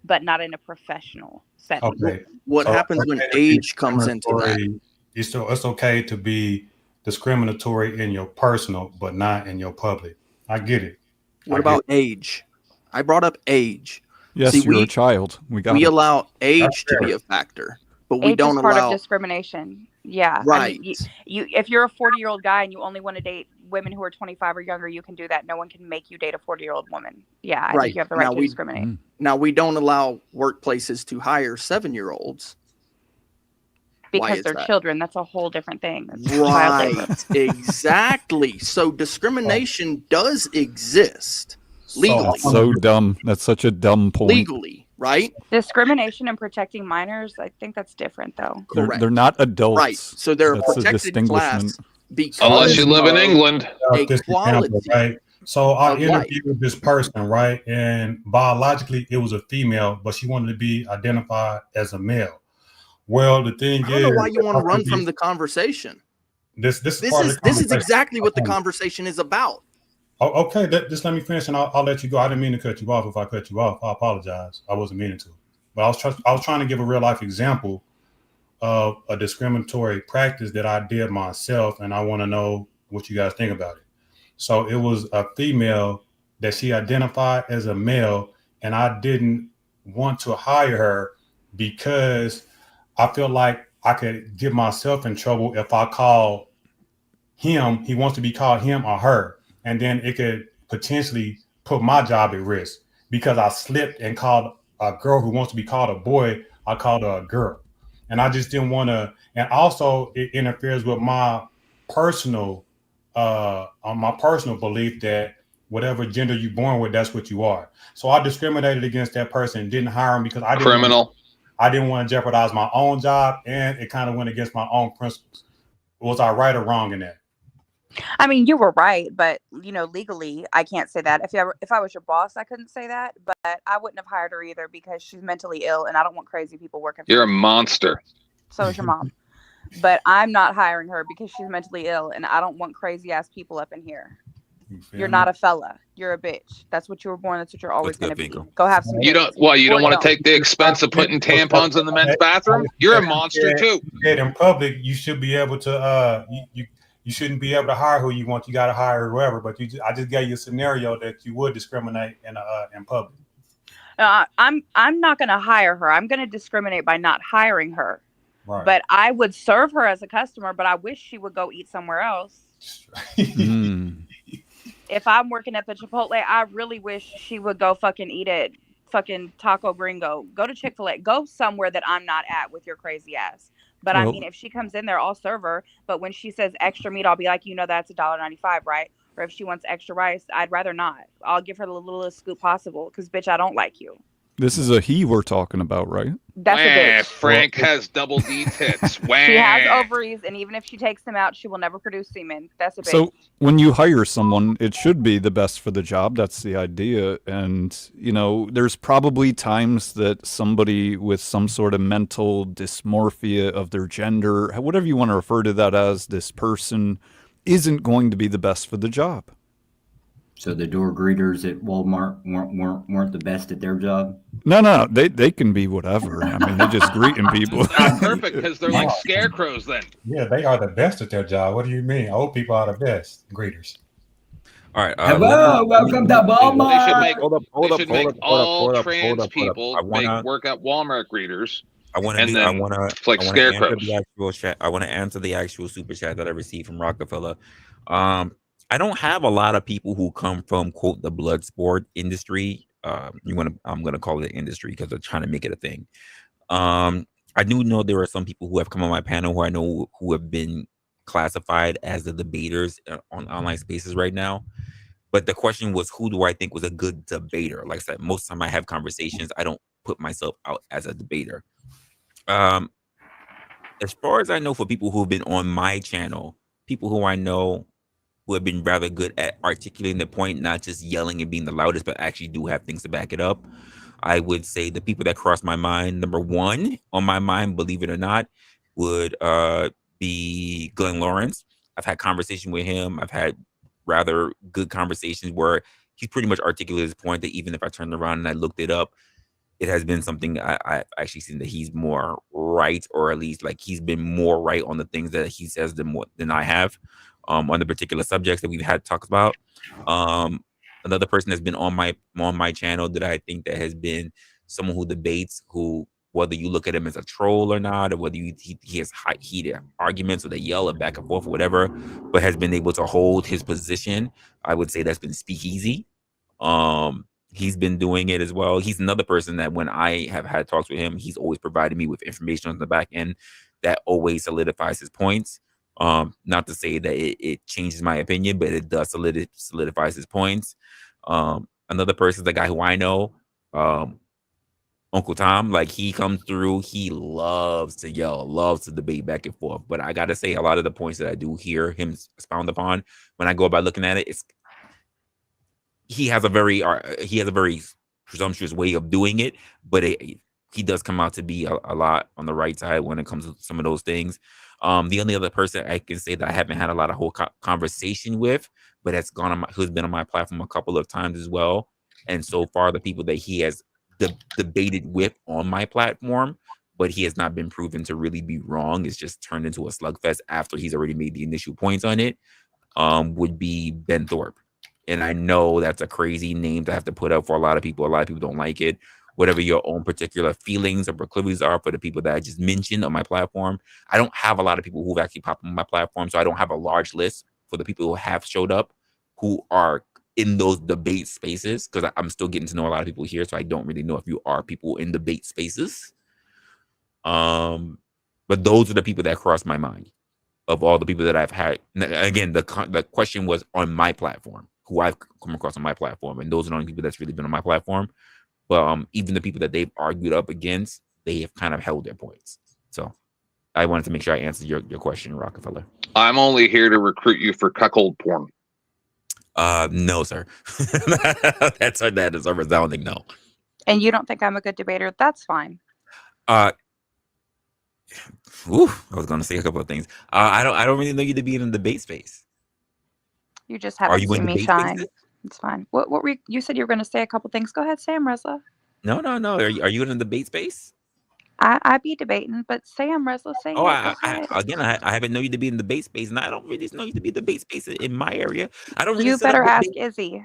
but not in a professional setting. Okay. What happens when age comes into that? It's okay to be discriminatory in your personal, but not in your public. I get it. What about age? I brought up age. Yes, See, you're a child. We allow age to be a factor, but we age don't is part allow of discrimination. Yeah, right. I mean, you if you're a 40-year-old guy and you only want to date women who are 25 or younger, you can do that. No one can make you date a 40-year-old woman. Yeah, I think you have the right to discriminate. Now we don't allow workplaces to hire 7-year-olds because they're children. That's a whole different thing. That's right. Exactly. So discrimination does exist legally. So dumb. That's such a dumb point. Legally, right? Discrimination and protecting minors, I think that's different, though. They're not adults. Right. So they're That's a protected class because unless you live in England. Equality. Right. So I interviewed this person, right? And biologically, it was a female, but she wanted to be identified as a male. Well, the thing is, I don't know why you want to run from the conversation. This is exactly what the conversation is about. Oh, okay, just let me finish, and I'll let you go. I didn't mean to cut you off. If I cut you off, I apologize. I wasn't meaning to, but I was trying to give a real life example of a discriminatory practice that I did myself, and I want to know what you guys think about it. So it was a female that she identified as a male, and I didn't want to hire her because I feel like I could get myself in trouble if I call him. He wants to be called him or her. And then it could potentially put my job at risk because I slipped and called a girl who wants to be called a boy. I called her a girl. And I just didn't want to. And also it interferes with my personal belief that whatever gender you're born with, that's what you are. So I discriminated against that person, didn't hire him because I didn't want to jeopardize my own job, and it kind of went against my own principles. Was I right or wrong in that? I mean, you were right, but legally, I can't say that. If I was your boss, I couldn't say that, but I wouldn't have hired her either because she's mentally ill, and I don't want crazy people working for me. You're a monster. So is your mom. But I'm not hiring her because she's mentally ill, and I don't want crazy ass people up in here. You're not a fella. You're a bitch. That's what you were born. That's what you're always going to be. Go have some. You don't want to take the expense of putting tampons in the men's bathroom? You're a monster too. In public, you should be able to. You shouldn't be able to hire who you want. You got to hire whoever. But I just gave you a scenario that you would discriminate in public. I'm not going to hire her. I'm going to discriminate by not hiring her. Right. But I would serve her as a customer. But I wish she would go eat somewhere else. If I'm working at the Chipotle, I really wish she would go fucking eat at fucking Taco Gringo. Go to Chick-fil-A. Go somewhere that I'm not at with your crazy ass. But I mean, if she comes in there, I'll serve her. But when she says extra meat, I'll be like, that's $1.95, right? Or if she wants extra rice, I'd rather not. I'll give her the littlest scoop possible because, bitch, I don't like you. This is a he we're talking about, right? That's a bitch. Frank has double D tits. She has ovaries, and even if she takes them out, she will never produce semen. That's a bitch. So when you hire someone, it should be the best for the job. That's the idea. And, there's probably times that somebody with some sort of mental dysmorphia of their gender, whatever you want to refer to that as, this person isn't going to be the best for the job. So the door greeters at Walmart weren't the best at their job? No, they can be whatever. I mean, they're just greeting people. It's not perfect because they're like scarecrows then. Yeah, they are the best at their job. What do you mean? Old people are the best greeters. All right. Hello, welcome to They should Walmart. make Hold up. all trans people I wanna, work at Walmart greeters, I wanna and do, I then wanna, like I wanna answer scarecrows. the actual chat. I wanna answer the actual super chat that I received from Rockefeller. I don't have a lot of people who come from quote the blood sport industry. I'm gonna call it industry because they're trying to make it a thing. I do know there are some people who have come on my panel who I know who have been classified as the debaters on online spaces right now. But the question was, who do I think was a good debater? Like I said, most of the time I have conversations, I don't put myself out as a debater. Um, as far as I know, for people who have been on my channel, people who I know who have been rather good at articulating the point, not just yelling and being the loudest, but actually do have things to back it up. I would say the people that cross my mind, number one on my mind, believe it or not, would be Glenn Lawrence. I've had conversation with him. I've had rather good conversations where he's pretty much articulated his point that even if I turned around and I looked it up, it has been something I've actually seen that he's more right, or at least like he's been more right on the things that he says than I have on the particular subjects that we've had talks about. Another person that's been on my channel that I think that has been someone who debates, who whether you look at him as a troll or not, or whether he has heated arguments or they yell back and forth or whatever, but has been able to hold his position. I would say that's been Speakeasy. He's been doing it as well. He's another person that when I have had talks with him, he's always provided me with information on the back end that always solidifies his points. Not to say that it changes my opinion, but it does solidifies his points. Another person is the guy who I know, Uncle Tom. Like he comes through, he loves to yell, loves to debate back and forth. But I gotta say, a lot of the points that I do hear him expound upon, when I go about looking at it, he has a very presumptuous way of doing it, but he does come out to be a lot on the right side when it comes to some of those things. The only other person I can say that I haven't had a lot of whole conversation with, but who's been on my platform a couple of times as well, and so far the people that he has debated with on my platform, but he has not been proven to really be wrong. It's just turned into a slugfest after he's already made the initial points on it. Would be Ben Thorpe. And I know that's a crazy name to have to put up for a lot of people. A lot of people don't like it. Whatever your own particular feelings or proclivities are for the people that I just mentioned on my platform, I don't have a lot of people who've actually popped on my platform, so I don't have a large list for the people who have showed up who are in those debate spaces, because I'm still getting to know a lot of people here, so I don't really know if you are people in debate spaces. But those are the people that cross my mind of all the people that I've had. Again, the question was on my platform, who I've come across on my platform, and those are the only people that's really been on my platform. But even the people that they've argued up against, they have kind of held their points. So I wanted to make sure I answered your question, Rockefeller. I'm only here to recruit you for cuckold porn. No, sir. That is a resounding no. And you don't think I'm a good debater? That's fine. I was going to say a couple of things. I don't really know you to be in the debate space. You just haven't seen me shine. Spaces? It's fine. What were you said you were going to say a couple things? Go ahead, Sam, Resla. No. Are you in the debate space? I be debating, but Sam, Resla, say Oh, it. I haven't known you to be in the debate space, and I don't really know you to be in the debate space in my area. I don't really. You better ask Izzy.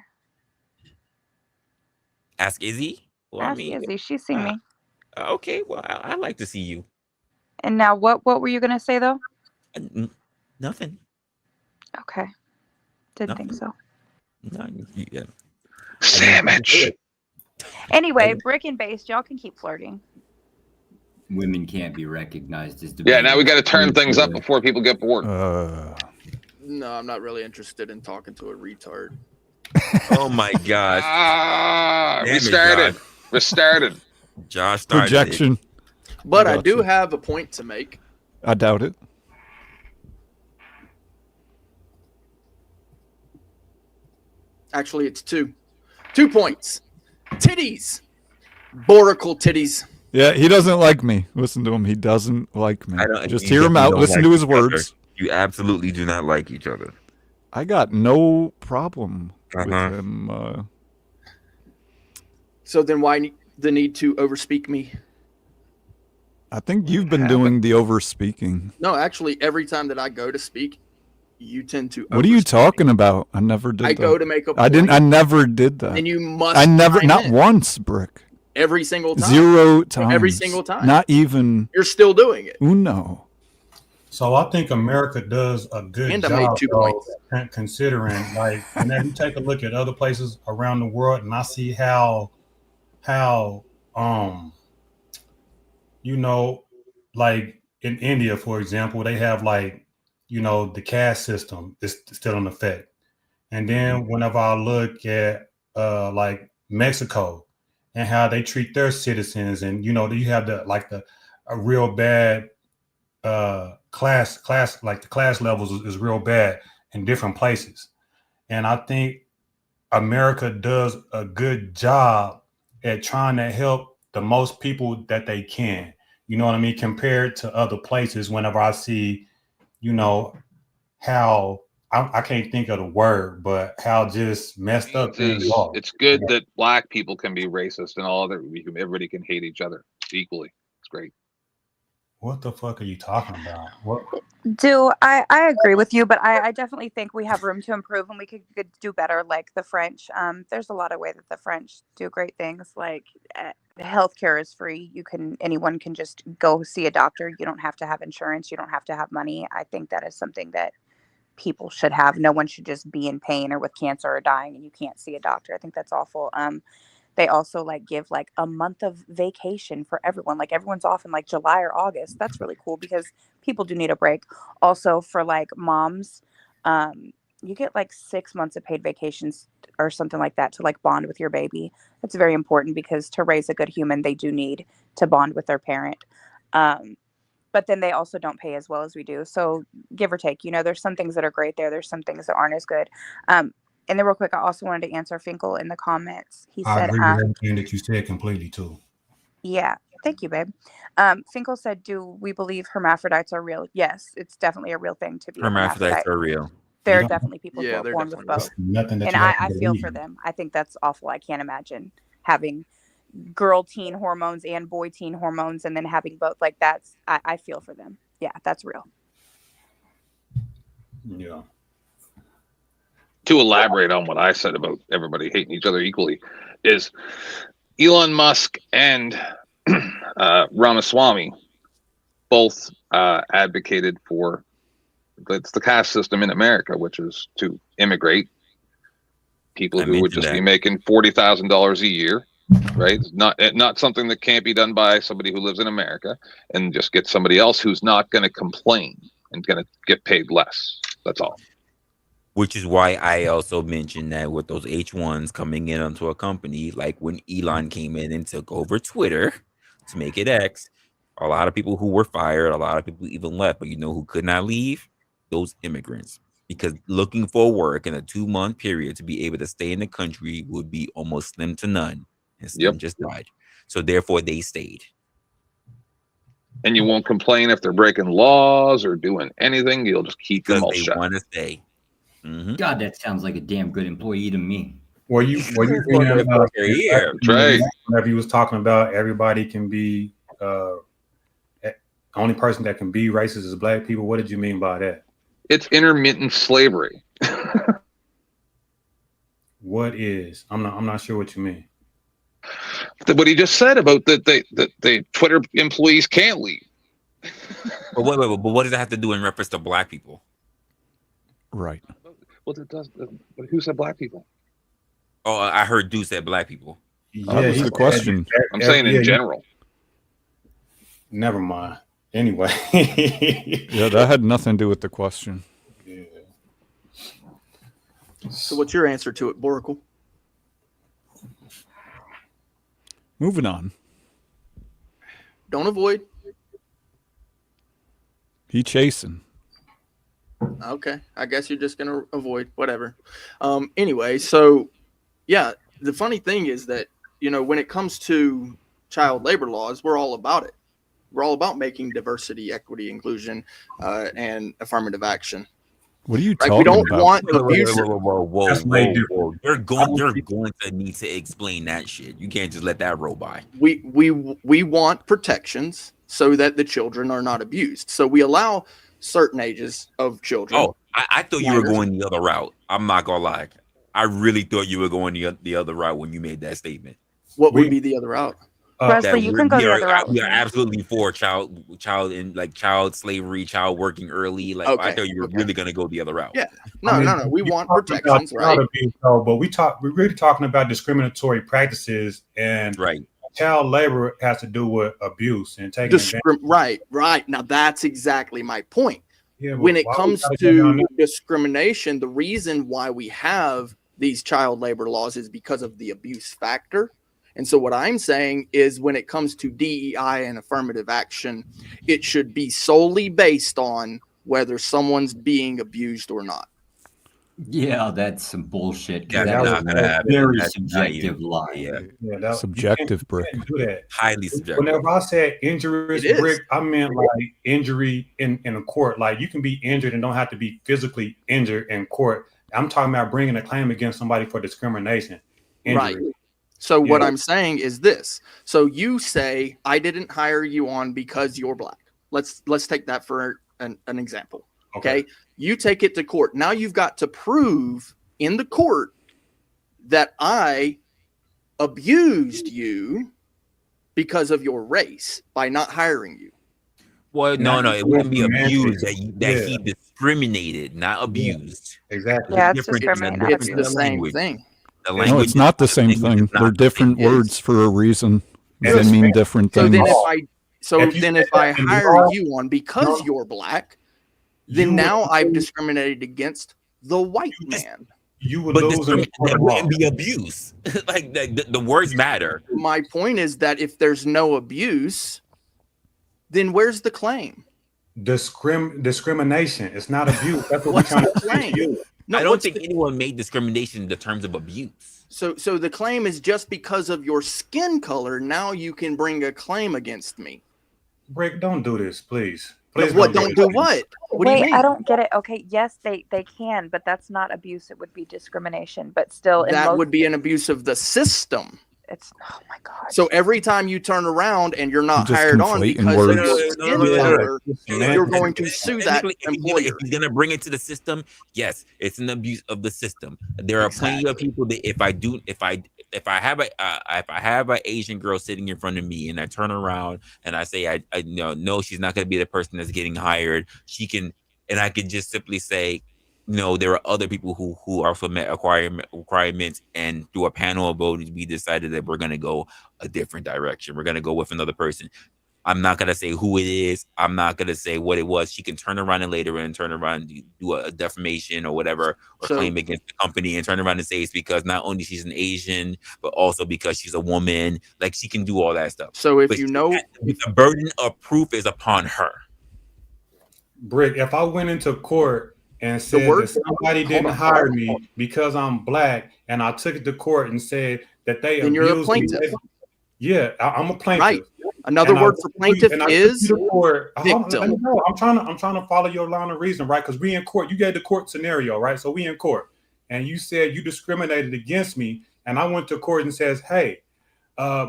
Ask Izzy. Well, ask Izzy. She's seen me. Okay. Well, I'd like to see you. And now, what were you gonna say though? Nothing. Okay. Didn't think so. No. Yeah. Sandwich. Anyway, brick and base, y'all can keep flirting. Women can't be recognized as debaters. Yeah, now we got to turn things up before people get bored. No, I'm not really interested in talking to a retard. Oh my gosh. Restarted. Josh started projection. It. But I do have a point to make. I doubt it. Actually, it's 2 points. Titties. Boracle titties. Yeah, he doesn't like me. Listen to him. He doesn't like me. Just hear him out. Listen to his words. You absolutely do not like each other. I got no problem with him. So then why the need to overspeak me? I think you've been doing the overspeaking. No, actually, every time that I go to speak, you tend to. What are you overspend. talking about? I never did I that. go to make a point. I didn't. I never did that. And you must. I never. chime Not in once, Brick. every single time. 0 times. Every single time. Not even You're still doing it. uno. So I think America does a good And I made job 2 though, points. considering, like, whenever you take a look at other places around the world, and I see how you know, like in India, for example, they have like, you know, the caste system is still in effect. And then whenever I look at like Mexico and how they treat their citizens, and you know, you have a real bad class, like the class levels is real bad in different places. And I think America does a good job at trying to help the most people that they can. You know what I mean? Compared to other places, whenever I see, you know, how I can't think of the word, but how just messed up things are. It's good that black people can be racist and all other. Everybody can hate each other equally. It's great. What the fuck are you talking about? What? I agree with you, but I definitely think we have room to improve and we could do better, like the French. There's a lot of ways that the French do great things, like healthcare is free. Anyone can just go see a doctor. You don't have to have insurance. You don't have to have money. I think that is something that people should have. No one should just be in pain or with cancer or dying and you can't see a doctor. I think that's awful. They also like give like a month of vacation for everyone. Like everyone's off in like July or August. That's really cool because people do need a break. Also for like moms, you get like 6 months of paid vacations or something like that to like bond with your baby. That's very important because to raise a good human, they do need to bond with their parent. But then they also don't pay as well as we do. So give or take, you know, there's some things that are great there. There's some things that aren't as good. And then real quick, I also wanted to answer Finkel in the comments. He I said, agree with everything that you said completely too. yeah, thank you, babe. Finkel said, do we believe hermaphrodites are real? Yes, it's definitely a real thing to be a Hermaphrodites hermaphrodite. are real. There are definitely people who Yeah, are they're born with definitely both. Nothing that And you have I to feel believe for in. them. I think that's awful. I can't imagine having girl teen hormones and boy teen hormones and then having both. Like I feel for them. Yeah, that's real. Yeah. To elaborate on what I said about everybody hating each other equally, is Elon Musk and Ramaswamy both advocated for it's the caste system in America, which is to immigrate people who would just be making $40,000 a year, right? It's not something that can't be done by somebody who lives in America, and just get somebody else who's not going to complain and going to get paid less. That's all. Which is why I also mentioned that with those H1s coming in onto a company, like when Elon came in and took over Twitter to make it X, a lot of people who were fired, a lot of people even left, but you know who could not leave? Those immigrants. Because looking for work in a 2-month period to be able to stay in the country would be almost slim to none. And Slim just died. So therefore they stayed. And you won't complain if they're breaking laws or doing anything. You'll just keep your mouth shut. They want to stay. Mm-hmm. God, that sounds like a damn good employee to me. Were you saying about whenever you was talking about everybody can be only person that can be racist is black people? What did you mean by that? It's intermittent slavery. What is? I'm not sure what you mean. What he just said about that the Twitter employees can't leave. But what does that have to do in reference to black people? Right. Well, it does. But who said black people? Oh, I heard Dude said black people. Yeah, that was the question. I'm saying in general. Never mind. Anyway. Yeah, that had nothing to do with the question. Yeah. So what's your answer to it, Boracle? Moving on. Don't avoid. He chasing. Okay, I guess you're just gonna avoid whatever. Anyway, so yeah, the funny thing is that, you know, when it comes to child labor laws, we're all about it. We're all about making diversity, equity, inclusion, and affirmative action. What are you Like, talking we don't about? want abuse. Whoa. You're going to need to explain that shit. You can't just let that roll by. We want protections so that the children are not abused. So we allow certain ages of children. Oh, I thought you were minors. going the other route. I'm not gonna lie. I really thought you were going the other route when you made that statement. What would be the other route? That Resla, you can go the other route we with are me. absolutely for child slavery, child working early. Like I thought you were really gonna go the other route. Yeah. No. We want protections, right? But we're really talking about discriminatory practices, and child labor has to do with abuse and taking advantage. Right. Now that's exactly my point. Yeah, when it comes to discrimination, the reason why we have these child labor laws is because of the abuse factor. And so what I'm saying is when it comes to DEI and affirmative action, it should be solely based on whether someone's being abused or not. Yeah, that's some bullshit. Yeah, That not gonna happen. very That's subjective line. Yeah, subjective, Brick. Highly subjective. Whenever I said injuries, Brick, I meant like injury in a court. Like you can be injured and don't have to be physically injured in court. I'm talking about bringing a claim against somebody for discrimination. Injury. Right. So what I'm saying is this. So you say, I didn't hire you on because you're black. Let's take that for an example. Okay. You take it to court. Now you've got to prove in the court that I abused you because of your race by not hiring you. Well, no, it wouldn't be abused that he discriminated, not abused. Exactly. Yeah, it's discriminating. It's the same thing. No, it's not the same thing. They're different words for a reason. They mean different things. Then if I hire you on because you're black, then now I've discriminated against the white man. You would lose. That wouldn't be abuse. Like the words matter. My point is that if there's no abuse, then where's the claim? Discrimination. It's not abuse. That's what we're trying to claim. No, I don't think anyone made discrimination in the terms of abuse. So the claim is just because of your skin color, now you can bring a claim against me. Brick, don't do this, please. What? Don't do what? What do you mean? I don't get it. Okay, yes, they can, but that's not abuse. It would be discrimination. But still, that would be an abuse of the system. It's oh my god. So every time you turn around and you're not hired on because of your skin color, you're going to sue that employer. If he's gonna bring it to the system, yes, it's an abuse of the system. There are plenty of people that if I have an Asian girl sitting in front of me and I turn around and I say no, she's not gonna be the person that's getting hired. She can, and I can just simply say, no, there are other people who also met requirements, and through a panel of voters, we decided that we're going to go a different direction. We're going to go with another person. I'm not going to say who it is. I'm not going to say what it was. She can turn around and later and turn around and do a defamation or whatever, or claim against the company and turn around and say it's because not only she's an Asian, but also because she's a woman. Like she can do all that stuff. So if the burden of proof is upon her. Brick, if I went into court and said that somebody didn't hire me because I'm black, and I took it to court and said that they abused me. You're a plaintiff. Yeah, I'm a plaintiff. Right. Another word for plaintiff is victim. I'm trying to follow your line of reason, right? Because we in court. You gave the court scenario, right? So we in court, and you said you discriminated against me, and I went to court and says, hey,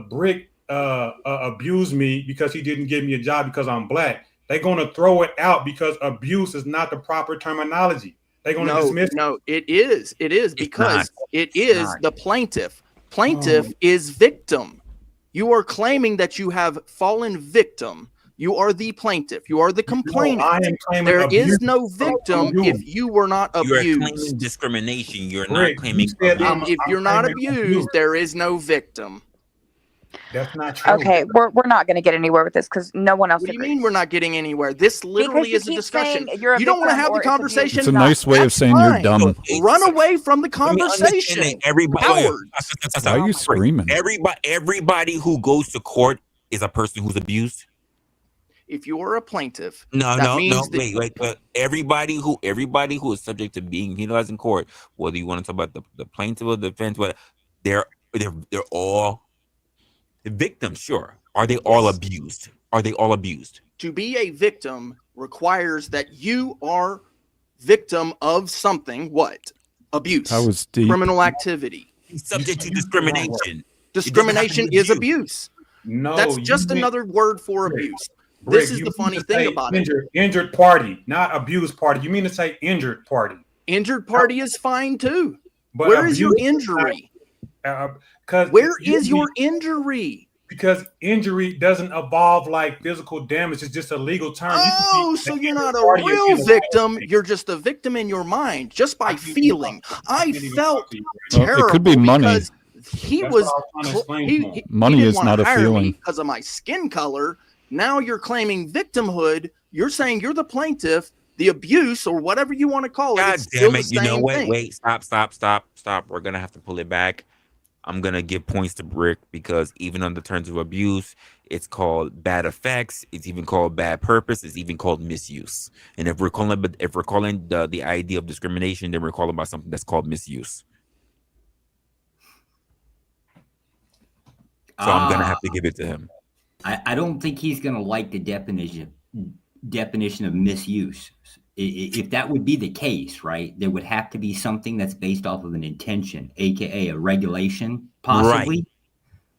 Brick abused me because he didn't give me a job because I'm black. They're going to throw it out because abuse is not the proper terminology. They're going to dismiss it. No, it is. It is because it is the plaintiff. Plaintiff is victim. You are claiming that you have fallen victim. You are the plaintiff. You are the complainant. No, I am claiming there abuse. Is no victim if you were not abused. You are claiming discrimination. You're not claiming if you're not abused, there is no victim. That's not true. Okay, we're not going to get anywhere with this because no one else. What do you mean we're not getting anywhere? This literally is a discussion. You don't want to have the conversation. It's a nice way of saying you're dumb. Run away from the conversation. Why are you screaming? Everybody who goes to court is a person who's abused. If you are a plaintiff, wait. Everybody who is subject to being penalized in court, whether you want to talk about the plaintiff or the defense, but they're all victims. Sure. Are they all abused? Are they all abused? To be a victim requires that you are victim of something. What? Abuse. That was deep. Criminal activity. Subject to discrimination. Discrimination is abuse. No, that's just another word for abuse. This is you the mean funny to thing say about it. injured party, not abused party. You mean to say injured party? Injured party is fine too. But Where is your abuse injury? Because Where is your injury? Because injury doesn't involve like physical damage. It's just a legal term. Oh, so you're not a real victim. You're just a victim in your mind, just by feeling. I felt terrible it could be money. because he was money is not a feeling because of my skin color. Now you're claiming victimhood. You're saying you're the plaintiff, the abuse, or whatever you want to call it. God It's damn it! still You the know same what? thing. Wait, stop. We're gonna have to pull it back. I'm gonna give points to Brick because even under terms of abuse, it's called bad effects. It's even called bad purpose. It's even called misuse. And if we're calling the idea of discrimination, then we're calling about something that's called misuse. So I'm gonna have to give it to him. I don't think he's gonna like the definition of misuse. If that would be the case, right, there would have to be something that's based off of an intention, aka a regulation, possibly.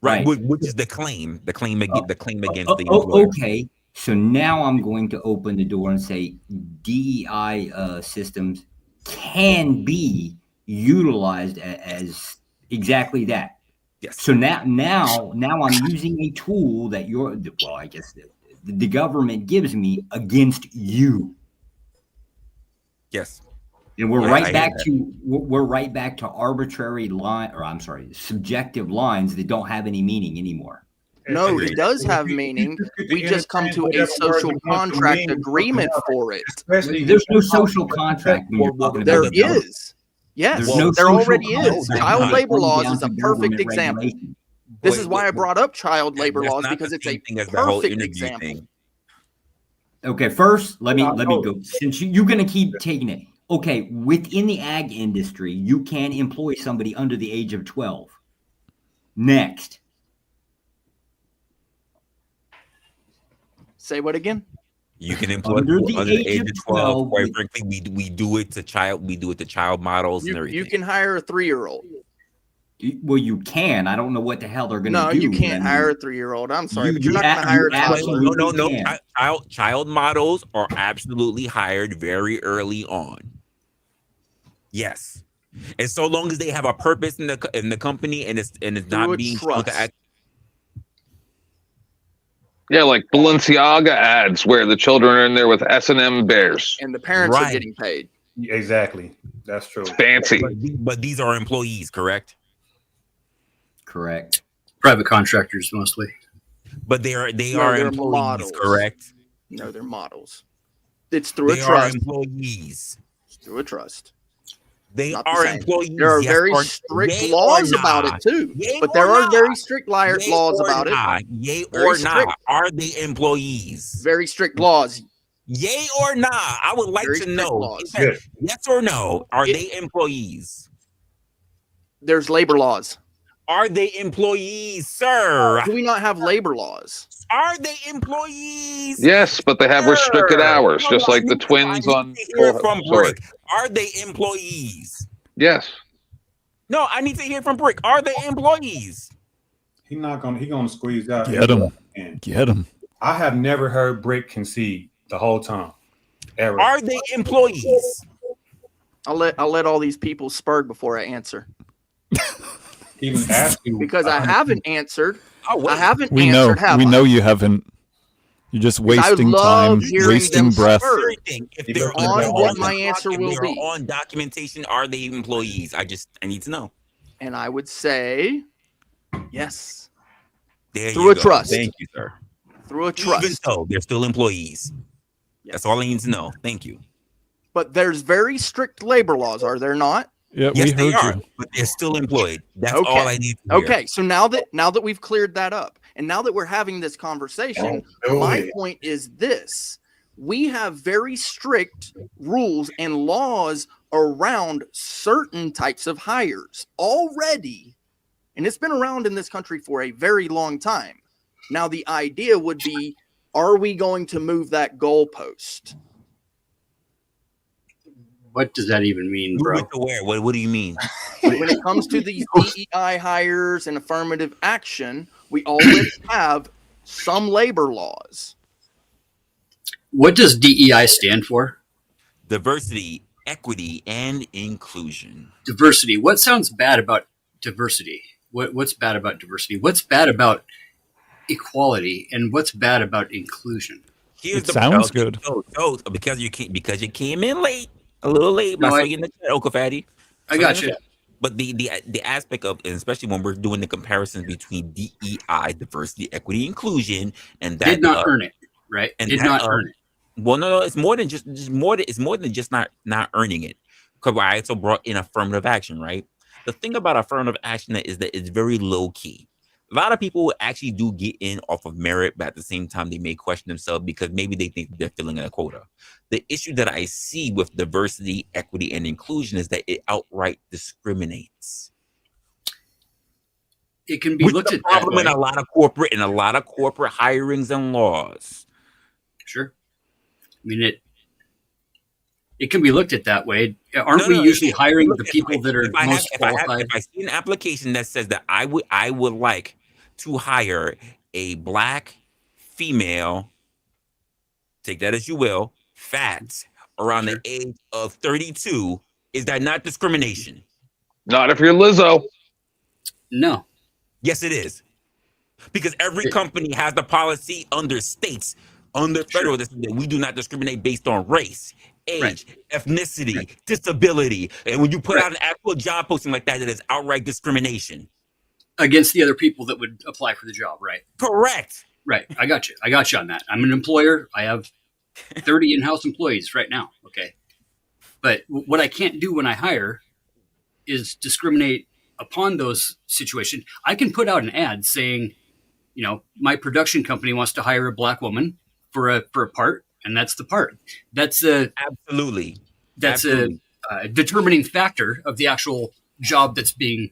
Right. Which is the claim against the employer. Okay, so now I'm going to open the door and say DEI systems can be utilized as exactly that. Yes. So now I'm using a tool that I guess the government gives me against you. Yes. And we're right back to arbitrary subjective lines that don't have any meaning anymore. No, it does have meaning. We just come to a social contract agreement for it. There's no social contract. There is. Yes, there already is. Child labor laws is a perfect government example. regulation. This is why I brought up child labor That's laws, not because the it's same a thing as the whole perfect interview example. thing. Okay, first let me go. Since you're going to keep taking it. Okay, within the ag industry, you can employ somebody under the age of 12. Next. Say what again? You can employ Under people the under the age age of of 12. 12, Quite frankly, we do it to child models and everything. You can hire a 3-year-old. Well, you can. I don't know what the hell they're going to No, do. you can't hire a 3-year-old. I'm sorry, but you're not going to hire a absolutely No. can. Child models are absolutely hired very early on. Yes, and so long as they have a purpose in the company and it's not being shown to act. Yeah, like Balenciaga ads where the children are in there with S&M bears. And the parents are getting paid. Exactly. That's true. Fancy. But these are employees, correct? Correct. Private contractors mostly. But they're employees, models. correct? No, they're models. It's through They a trust. are employees. It's through a trust. They Not the are same. employees. There are yes very or- strict yay laws or about nah. it too. Yay But or there are nah. very strict Yay laws or about nah. it. Yay Very or strict. nah. Are they employees? Very strict laws. Yay or nah. I would like Very to strict know. laws. Yes or no. Are they employees? There's labor laws. Are they employees, sir? Do we not have labor laws? Are they employees? Yes, but they have restricted hours, No, just I like the need to- twins I need on to hear Full from Story. Brick. Are they employees? Yes. No, I need to hear from Brick. Are they employees? He gonna squeeze out. Get him. Get him. I have never heard Brick concede the whole time. Ever. Are they employees? I'll let all these people spurg before I answer. Even ask you Because I haven't answered. Oh, I haven't We know. answered. Have We I? know you haven't. You're just wasting love time, hearing wasting them breath. spur. If they're on what the my clock, answer if will they are be. on documentation, are they employees? I need to know. And I would say yes. There Through you a go. trust. Thank you, sir. Through a trust. Even so, they're still employees. That's all I need to know. Thank you. But there's very strict labor laws, are there not? Yeah, Yes, we they heard are, you. but they're still employed. That's Okay. all I need to hear. Okay, so now that we've cleared that up, and now that we're having this conversation, my point is this: we have very strict rules and laws around certain types of hires already, and it's been around in this country for a very long time. Now, the idea would be, are we going to move that goalpost? What does that even mean, bro? Move it to where? What do you mean? When it comes to these DEI hires and affirmative action, we already have some labor laws. What does DEI stand for? Diversity, equity, and inclusion. Diversity. What sounds bad about diversity? What's bad about diversity? What's bad about equality? And what's bad about inclusion? Here's It sounds good. Because you came in late, a little late. No, I saw I- you in the chat, Uncle Fatty. I got you. But the aspect of, and especially when we're doing the comparisons between DEI, diversity, equity, inclusion, and that Did not earn it, right? and Did that, not earn it. Well, no, it's more than it's more than just not earning it. Because I also brought in affirmative action, right? The thing about affirmative action is that it's very low key. A lot of people actually do get in off of merit, but at the same time, they may question themselves because maybe they think they're filling a quota. The issue that I see with diversity, equity, and inclusion is that it outright discriminates. It can be Which looked is a at that problem way. in a lot of corporate hirings and laws. Sure. I mean, it can be looked at that way. Aren't No, we no, usually if- hiring look, the people that are if I most qualified? if I see an application that says that I would like to hire a black female, take that as you will, fat, around Sure. the age of 32, is that not discrimination? Not if you're Lizzo. No. Yes, it is. Because every It- company has the policy under states, under federal, that we do not discriminate based on race, age, Right. ethnicity, Right. disability. And when you put Right. out an actual job posting like that, it is outright discrimination. Against the other people that would apply for the job, right? Correct. Right. I got you on that. I'm an employer. I have 30 in-house employees right now. Okay. But what I can't do when I hire is discriminate upon those situations. I can put out an ad saying, my production company wants to hire a black woman for a part, and that's the part. That's Absolutely. Absolutely. a determining factor of the actual job that's being,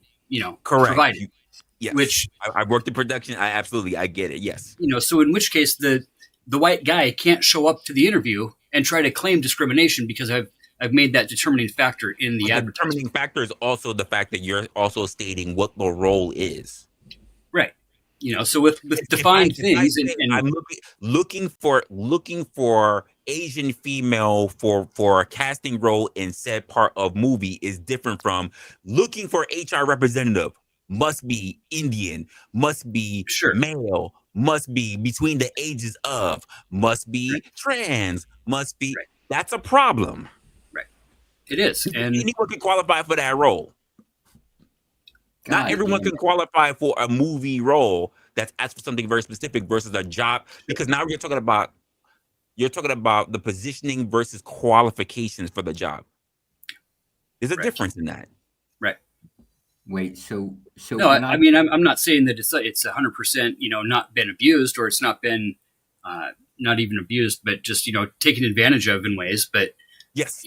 Correct. provided. Yes. Which I worked in production. I get it. Yes. So in which case the white guy can't show up to the interview and try to claim discrimination because I've made that determining factor in the The advertisement. determining factor is also the fact that you're also stating what the role is. Right. So with defined If I things say and I'm looking for Asian female for a casting role in said part of movie is different from looking for HR representative. Must be Indian, must be Sure. male, must be between the ages of, must be trans, must be. Right. That's a problem. it is. And Anyone can qualify for that role. Not God everyone damn can it. qualify for a movie role that's asked for something very specific versus a job. Because now you're talking about the positioning versus qualifications for the job. There's a Right. difference in that. right. Wait, so No, when I mean I'm not saying that it's 100% not been abused or it's not been not even abused, but just taken advantage of in ways. But Yes.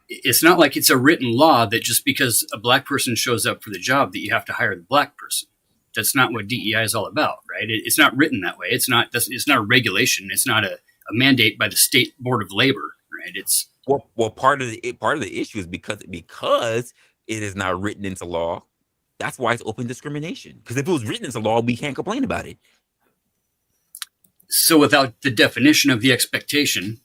it's not like it's a written law that just because a black person shows up for the job that you have to hire the black person. That's not what DEI is all about, right? It's not written that way. It's not a regulation. It's not a mandate by the state board of labor, right? It's Well, part of the issue is because it is not written into law. That's why it's open discrimination. Because if it was written into law, we can't complain about it. so without the definition of the expectation,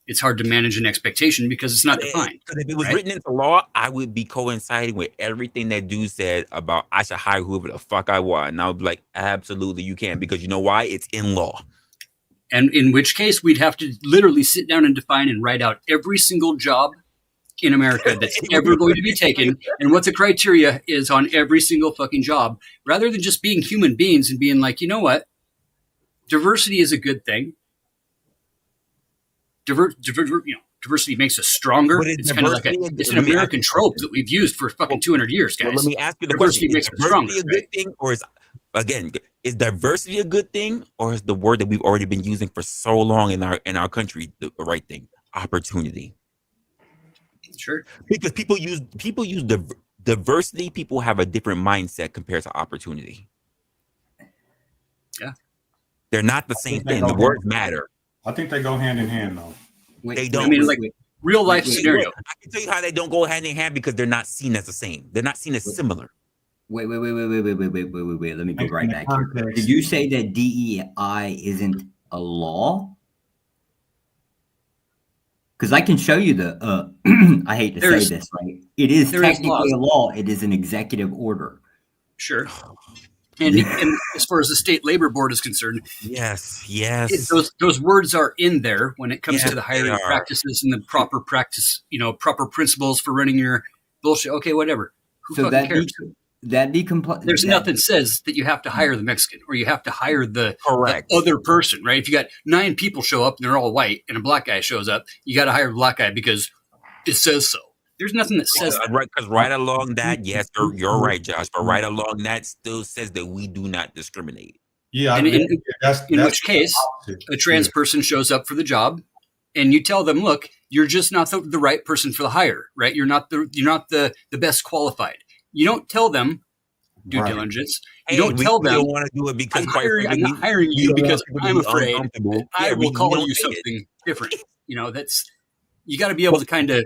it's hard to manage an expectation because it's not defined. Because if it was right? written into law, I would be coinciding with everything that dude said about I should hire whoever the fuck I want. And I would be like, absolutely, you can. Because you know why? It's in law. And in which case, we'd have to literally sit down and define and write out every single job in America that's ever going to be taken and what the criteria is on every single fucking job, rather than just being human beings and being like, you know what? Diversity is a good thing. Diversity makes us stronger. But is It's kind of like diversity it's an let me ask American you a trope question. that we've used for fucking 200 years, guys. Well, let me ask you the Diversity question: makes Is us stronger, diversity a good thing, or is diversity a good thing, or is the word that we've already been using for so long in our country the right thing? Opportunity. Sure. Because people use diversity. People have a different mindset compared to opportunity. Yeah. They're not the same think they thing. go The hand- words matter. I think they go hand in hand, though. They don't. I mean, like real life wait, scenario. I can tell you how they don't go hand in hand because they're not seen as the same. They're not seen as similar. Wait. Let me go right back here. Context. Did you say that DEI isn't a law? Because I can show you the. I hate to say this, right? It is there is technically laws. a law. It is an executive order. Sure. And as far as the state labor board is concerned, Yes. those words are in there when it comes Yes, to the they hiring are. practices and the proper practice, proper principles for running your bullshit. Okay, whatever. Who So fucking cares? There's nothing says that you have to hire the Mexican or you have to hire the Correct. other person, right? If you got 9 people show up and they're all white and a black guy shows up, you got to hire the black guy because it says so. There's nothing that says that. Because right along that, yes, you're right, Josh. But right along that still says that we do not discriminate. Yeah, And in that's which case, a trans person shows up for the job, and you tell them, "Look, you're just not the right person for the hire, right? You're not the best qualified." You don't tell them due diligence. You don't tell them. We don't want to do it because I'm not hiring you because I'm afraid that I will call you something different. You got to be able to kind of.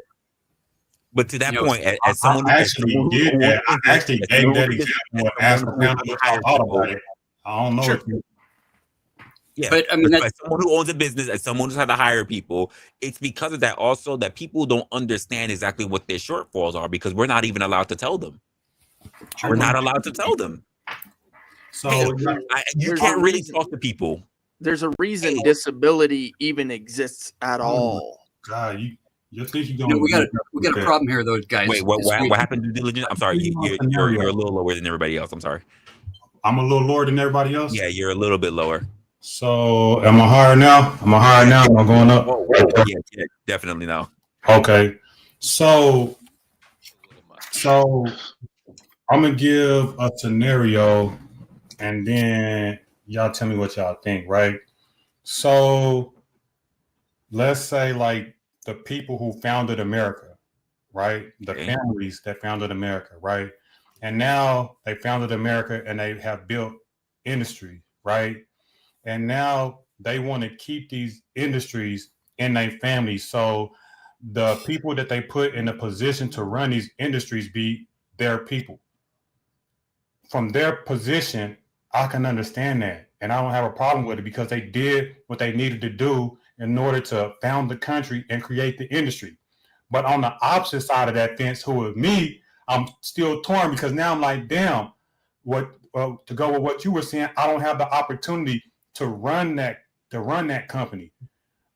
But to that point, as someone I actually did that. I actually gave that example. Asked the founder what I thought about it. I don't know. Sure. Yeah, but I mean, as someone who owns a business, as someone who's had to hire people, it's because of that also that people don't understand exactly what their shortfalls are because we're not even allowed to tell them. We're not allowed to tell them. So you can't really talk to people. There's a reason disability even exists at all. God, you think you're going? We got a problem here, though, guys. Wait, what happened to diligence? I'm sorry, you're a little lower than everybody else. I'm sorry. I'm a little lower than everybody else. Yeah, you're a little bit lower. So, am I higher now? Am I higher now? Am I going up? Yeah, definitely no. Okay, so I'm gonna give a scenario, and then y'all tell me what y'all think, right? So, let's say like the people who founded America, right? The families that founded America, right? And now they founded America and they have built industry, right? And now they want to keep these industries in their families. So the people that they put in a position to run these industries be their people. From their position, I can understand that. And I don't have a problem with it because they did what they needed to do in order to found the country and create the industry. But on the opposite side of that fence, who is me, I'm still torn because now I'm like, damn, to go with what you were saying, I don't have the opportunity to run that company.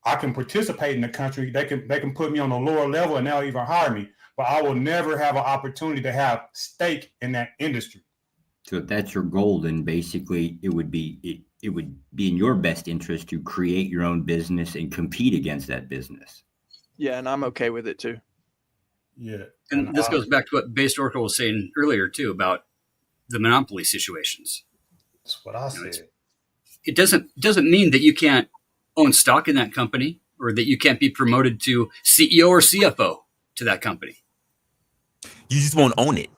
I can participate in the country. They can put me on a lower level and they'll even hire me, but I will never have an opportunity to have stake in that industry. So if that's your goal, then basically it would be in your best interest to create your own business and compete against that business. Yeah, and I'm okay with it too. Yeah. And this goes back to what Based Oracle was saying earlier too about the monopoly situations. That's what I said. It doesn't mean that you can't own stock in that company or that you can't be promoted to CEO or CFO to that company. You just won't own it.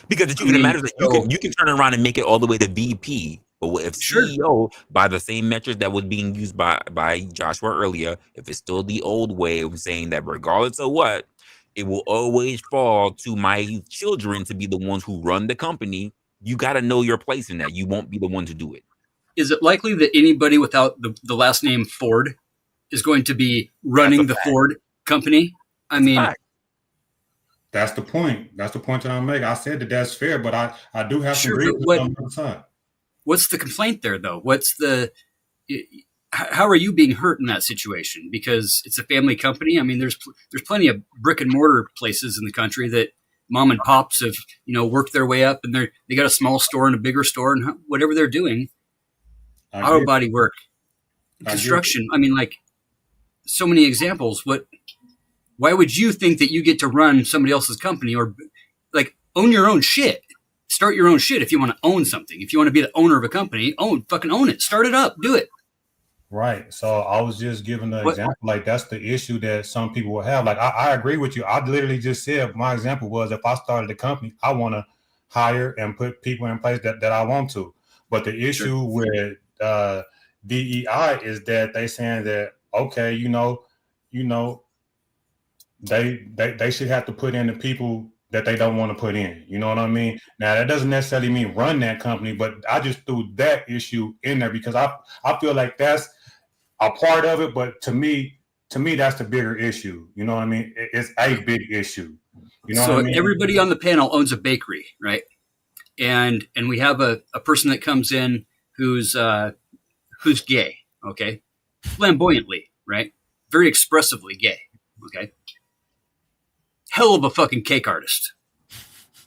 Because the truth of the matter is that you can turn around and make it all the way to VP. But if CEO, by the same metrics that was being used by Joshua earlier, if it's still the old way of saying that regardless of what, it will always fall to my children to be the ones who run the company. You got to know your place in that. You won't be the one to do it. Is it likely that anybody without the last name Ford is going to be running the Ford company? I mean, that's the point. That's the point that I'm making. I said that's fair, but I do have some reasons on the other side. What's the complaint there, though? How are you being hurt in that situation? Because it's a family company. I mean, there's plenty of brick and mortar places in the country that mom and pops have worked their way up, and they got a small store and a bigger store, and whatever they're doing. Auto body work, construction. I mean, like so many examples. Why would you think that you get to run somebody else's company or like own your own shit? Start your own shit if you want to own something. If you want to be the owner of a company, fucking own it. Start it up. Do it. Right. So I was just giving the example. Like that's the issue that some people will have. Like I agree with you. I literally just said my example was if I started a company, I want to hire and put people in place that I want to. But the issue with DEI is that they saying that okay, they should have to put in the people that they don't want to put in. You know what I mean? Now that doesn't necessarily mean run that company, but I just threw that issue in there because I feel like that's a part of it, but to me, that's the bigger issue. You know what I mean? It's a big issue. You know so what I mean? Everybody on the panel owns a bakery, right? And we have a person that comes in who's gay, okay? Flamboyantly, right? Very expressively gay, okay? Hell of a fucking cake artist.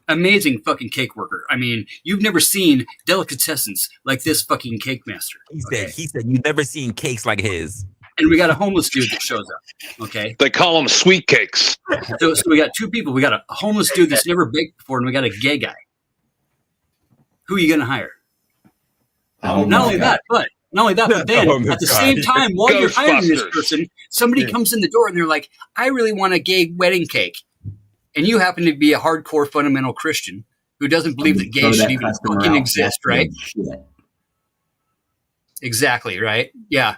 Amazing fucking cake worker. I mean, you've never seen delicatessens like this fucking cake master. He said you've never seen cakes like his. And we got a homeless dude that shows up, okay? They call them sweet cakes. So we got two people. We got a homeless dude that's never baked before, and we got a gay guy. Who are you going to hire? Not only that, but then at the same time, while you're hiring this person, somebody comes in the door and they're like, I really want a gay wedding cake. And you happen to be a hardcore fundamental Christian who doesn't believe that gays should even fucking exist, right? Exactly, right? Yeah.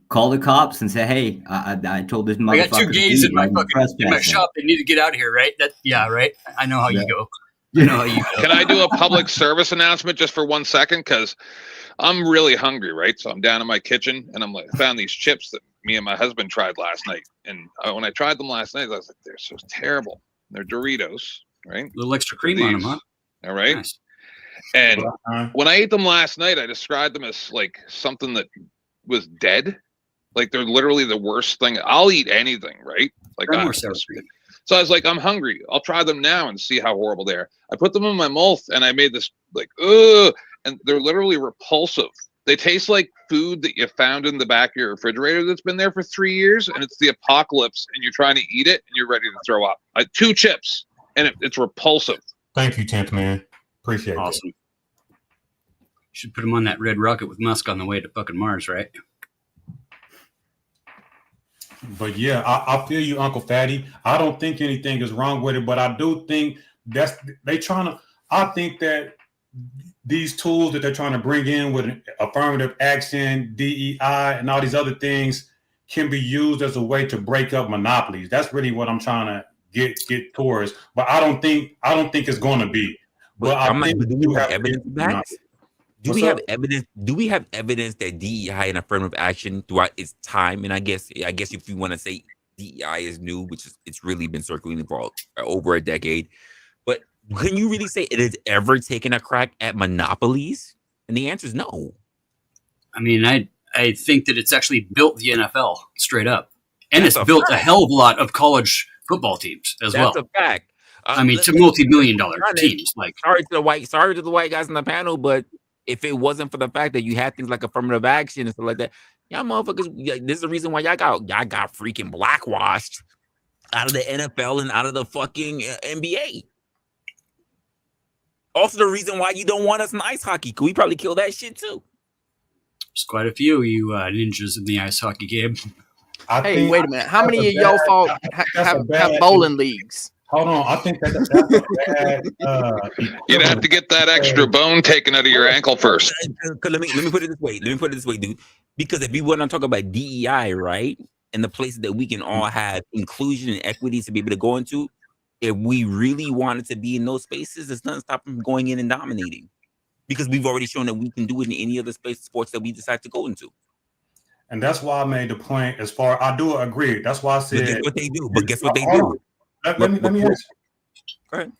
Call the cops and say, hey, I told this motherfucker. I got two gays in my shop. They need to get out of here, right? Right? I know how you go. I know how you go. Can I do a public service announcement just for 1 second? Because I'm really hungry, right? So I'm down in my kitchen and I'm like, I found these chips that me and my husband tried last night. And when I tried them last night, I was like, they're so terrible. They're Doritos, right? A little extra cream on them, huh? All right. Nice. And when I ate them last night, I described them as like something that was dead. Like they're literally the worst thing. I'll eat anything, right? Like so I was like, I'm hungry. I'll try them now and see how horrible they are. I put them in my mouth and I made this like, ugh, and they're literally repulsive. They taste like food that you found in the back of your refrigerator that's been there for 3 years, and it's the apocalypse, and you're trying to eat it, and you're ready to throw up. 2 chips, and it's repulsive. Thank you, 10th man. Appreciate it. Awesome. Should put him on that red rocket with Musk on the way to fucking Mars, right? But yeah, I feel you, Uncle Fatty. I don't think anything is wrong with it, but I do think I think that these tools that they're trying to bring in with affirmative action, DEI, and all these other things can be used as a way to break up monopolies. That's really what I'm trying to get towards. But I don't think it's going to be. But do we have evidence of that? Do we have evidence that DEI and affirmative action throughout its time? And I guess if you want to say DEI is new, which is it's really been circulating for over a decade, but can you really say it has ever taken a crack at monopolies? And the answer is no. I mean, I think that it's actually built the NFL straight up, and it's built a hell of a lot of college football teams as well. That's a fact. I mean, to multi-million-dollar teams. Like, sorry to the white guys on the panel, but if it wasn't for the fact that you had things like affirmative action and stuff like that, y'all motherfuckers, this is the reason why y'all got freaking blackwashed out of the NFL and out of the fucking NBA. Also, the reason why you don't want us in ice hockey, because we probably kill that shit too. There's quite a few you ninjas in the ice hockey game. Hey, wait a minute. How many of y'all have bowling leagues? Hold on. I think that's a bad. You'd have to get that extra bone taken out of your ankle first. Let me put it this way. Dude. Because if we want to talk about DEI, right, and the places that we can all have inclusion and equity to be able to go into, if we really wanted to be in those spaces, there's nothing stopping from going in and dominating. Because we've already shown that we can do it in any other sports that we decide to go into. And that's why I made the point I do agree. That's why I said. But guess what they do? Let me ask you. Go ahead.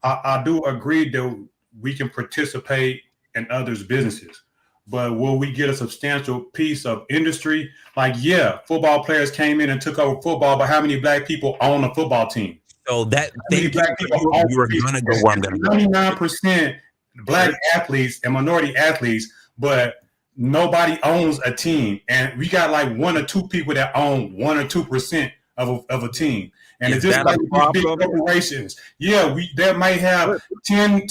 I do agree that we can participate in others' businesses. But will we get a substantial piece of industry? Like, yeah, football players came in and took over football, but how many black people own a football team? So that you are gonna go where I'm gonna go. 99% black athletes and minority athletes, but nobody owns a team. And we got like 1 or 2 people that own 1 or 2% of a team. And it's just like these big corporations. Yeah, they might have 10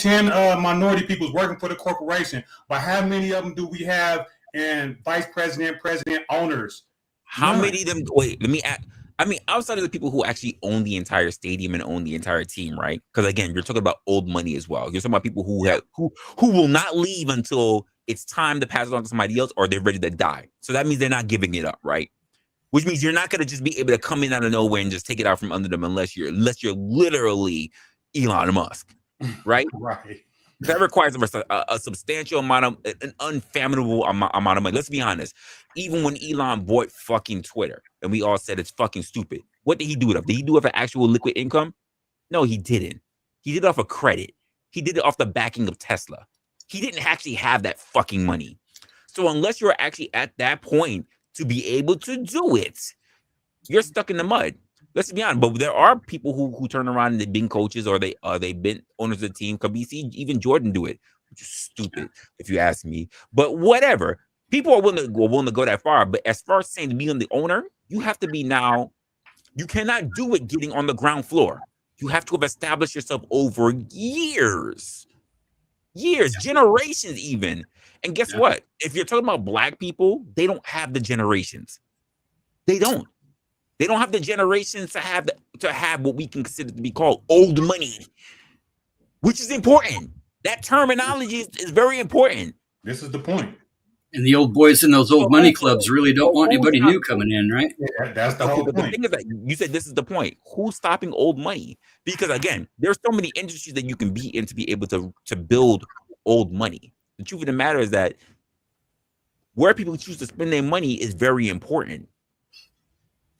minority people working for the corporation, but how many of them do we have in vice president, president, owners? How many of them? Wait, let me ask. I mean, outside of the people who actually own the entire stadium and own the entire team, right? Because again, you're talking about old money as well. You're talking about people who will not leave until it's time to pass it on to somebody else, or they're ready to die. So that means they're not giving it up, right? Which means you're not going to just be able to come in out of nowhere and just take it out from under them unless you're literally Elon Musk, right? Right. That requires a substantial amount of an unfathomable amount of money. Let's be honest. Even when Elon bought fucking Twitter and we all said it's fucking stupid, what did he do it of? Did he do it for actual liquid income? No, he didn't. He did it off of credit. He did it off the backing of Tesla. He didn't actually have that fucking money. So unless you're actually at that point to be able to do it, you're stuck in the mud. Let's be honest. But there are people who turn around and they've been coaches or they've been owners of the team. Because we see even Jordan do it, which is stupid if you ask me. But whatever. People are willing to go that far. But as far as saying to be the owner, you have to be now. You cannot do it getting on the ground floor. You have to have established yourself over years, generations even. And guess what? If you're talking about black people, they don't have the generations. They don't have the generations to have what we can consider to be called old money, which is important. That terminology is very important. This is the point. And the old boys in those old money clubs really don't want anybody new coming in, right? Yeah, that's the whole But point. the thing is that you said this is the point. Who's stopping old money? Because again, there's so many industries that you can be in to be able to build old money. The truth of the matter is that where people choose to spend their money is very important.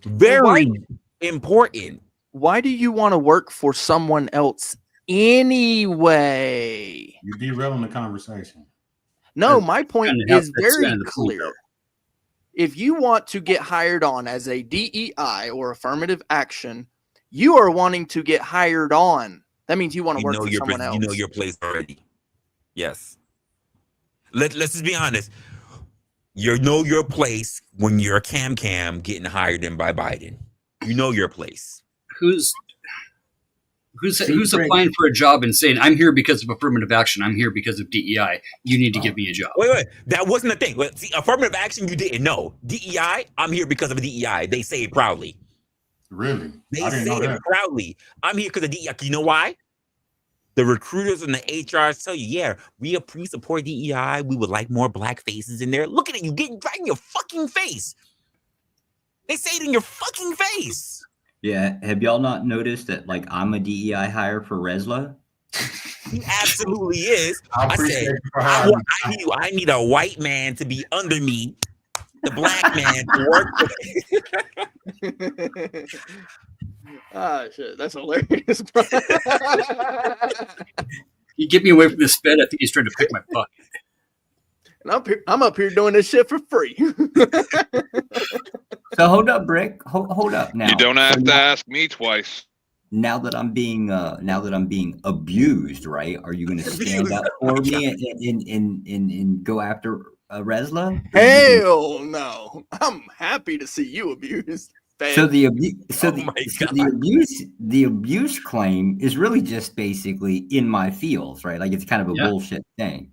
Very important. Why do you want to work for someone else anyway? You derailing the conversation. No, my point is very kind of the point, clear. though. If you want to get hired on as a DEI or affirmative action, you are wanting to get hired on. That means you want to work for someone else. You know your place already. Yes. Let's just be honest. You know your place when you're a cam getting hired in by Biden. You know your place. Who's applying for a job and saying, I'm here because of affirmative action, I'm here because of DEI, you need to give me a job? Wait. That wasn't the thing. See, affirmative action, you didn't know. DEI, I'm here because of DEI. They say it proudly. Really? They I didn't say know it that. proudly. I'm here because of DEI. You know why? The recruiters and the HRs tell you, yeah, we support DEI. We would like more black faces in there. Look at it. You getting right in your fucking face. They say it in your fucking face. Yeah. Have y'all not noticed that, like, I'm a DEI hire for Resla? He absolutely is. I I appreciate said, you for hiring me. I need a white man to be under me, the black man to work with. Ah, shit, that's hilarious, bro. You get me away from this bed, I think he's trying to pick my butt. And I'm up here doing this shit for free. So hold up, Brick. Hold up now. You don't have to ask me twice. Now that I'm being abused, right? Are you going to stand up for me and go after Resla? Hell no! I'm happy to see you abused. So the abuse claim is really just basically in my feels, right? Like it's kind of a bullshit thing.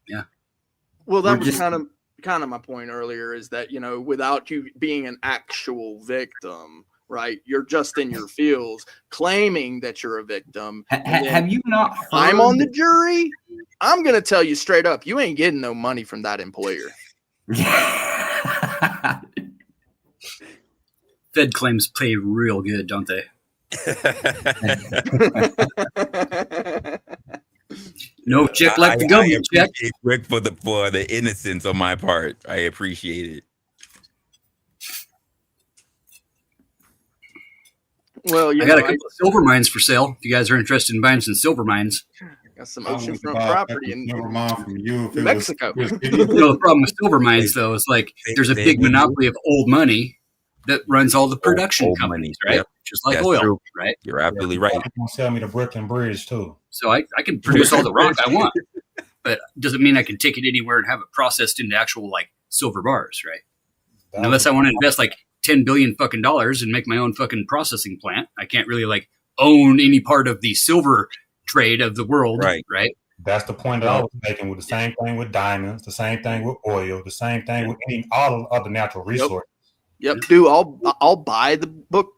Yeah. Well, that was kind of my point earlier, is that, you know, without you being an actual victim, right? You're just in your feels claiming that you're a victim. Have you not heard? I'm on the jury. I'm going to tell you straight up, you ain't getting no money from that employer. Fed claims pay real good, don't they? No check like the government check. Rick for the innocence on my part. I appreciate it. Well, I got a couple of silver mines for sale. If you guys are interested in buying some silver mines, got some oceanfront property in New Mexico. the problem with silver mines, though, is like there's a big monopoly of old money that runs all the production companies, right? Yep. Just like oil, true. right? You're absolutely right. You're gonna sell me the Brooklyn Bridge too. So I can produce all the rock I want, but doesn't mean I can take it anywhere and have it processed into actual like silver bars, right? And unless I want to invest like $10 billion fucking dollars and make my own fucking processing plant, I can't really like own any part of the silver trade of the world, right? That's the point that I was making. With the same thing with diamonds, the same thing with oil, the same thing with all other natural resources. Yep, dude. I'll buy the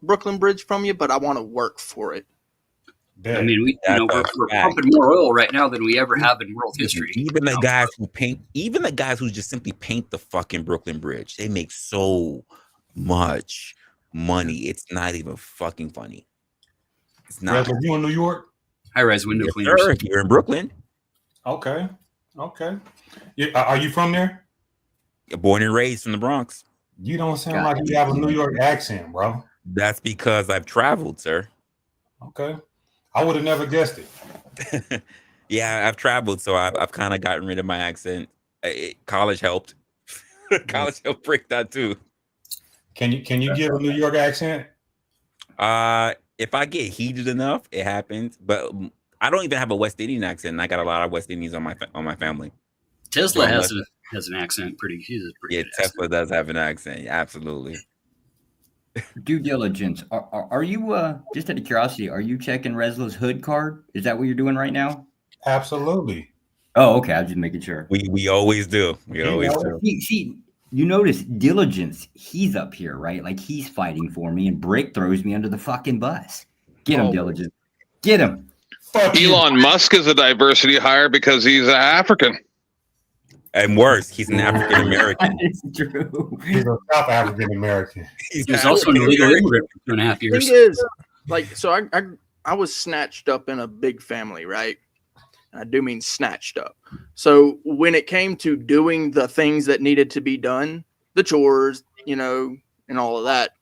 Brooklyn Bridge from you, but I want to work for it. I mean, we're pumping more oil right now than we ever have in world history. Even the guys who just simply paint the fucking Brooklyn Bridge, they make so much money. It's not even fucking funny. It's not. Resla, you in New York? High-rise window cleaners. You're in Brooklyn. Okay. Yeah, are you from there? Born and raised from the Bronx. You don't sound like you have a New York accent, bro. That's because I've traveled, sir. Okay. I would have never guessed it. Yeah, I've traveled, so I've kind of gotten rid of my accent. College helped. College helped break that too. Can you give a New York accent? If I get heated enough, it happens. But I don't even have a West Indian accent. And I got a lot of West Indians on my family. Tesla has an accent. He's a pretty Yeah, good Tesla accent. does have an accent. Yeah, absolutely. Due diligence. Are you just out of curiosity? Are you checking Resla's hood card? Is that what you're doing right now? Absolutely. Oh, okay. I was just making sure. We always do. We always do. See, you notice diligence. He's up here, right? Like he's fighting for me, and Brick throws me under the fucking bus. Get him, diligence. Get him. Elon Musk is a diversity hire because he's African. And worse, he's an African American. It's true. He's a South African American. He was also an illegal immigrant for 2.5 years. Thing is, like, so I was snatched up in a big family, right? I do mean snatched up. So when it came to doing the things that needed to be done, the chores, and all of that,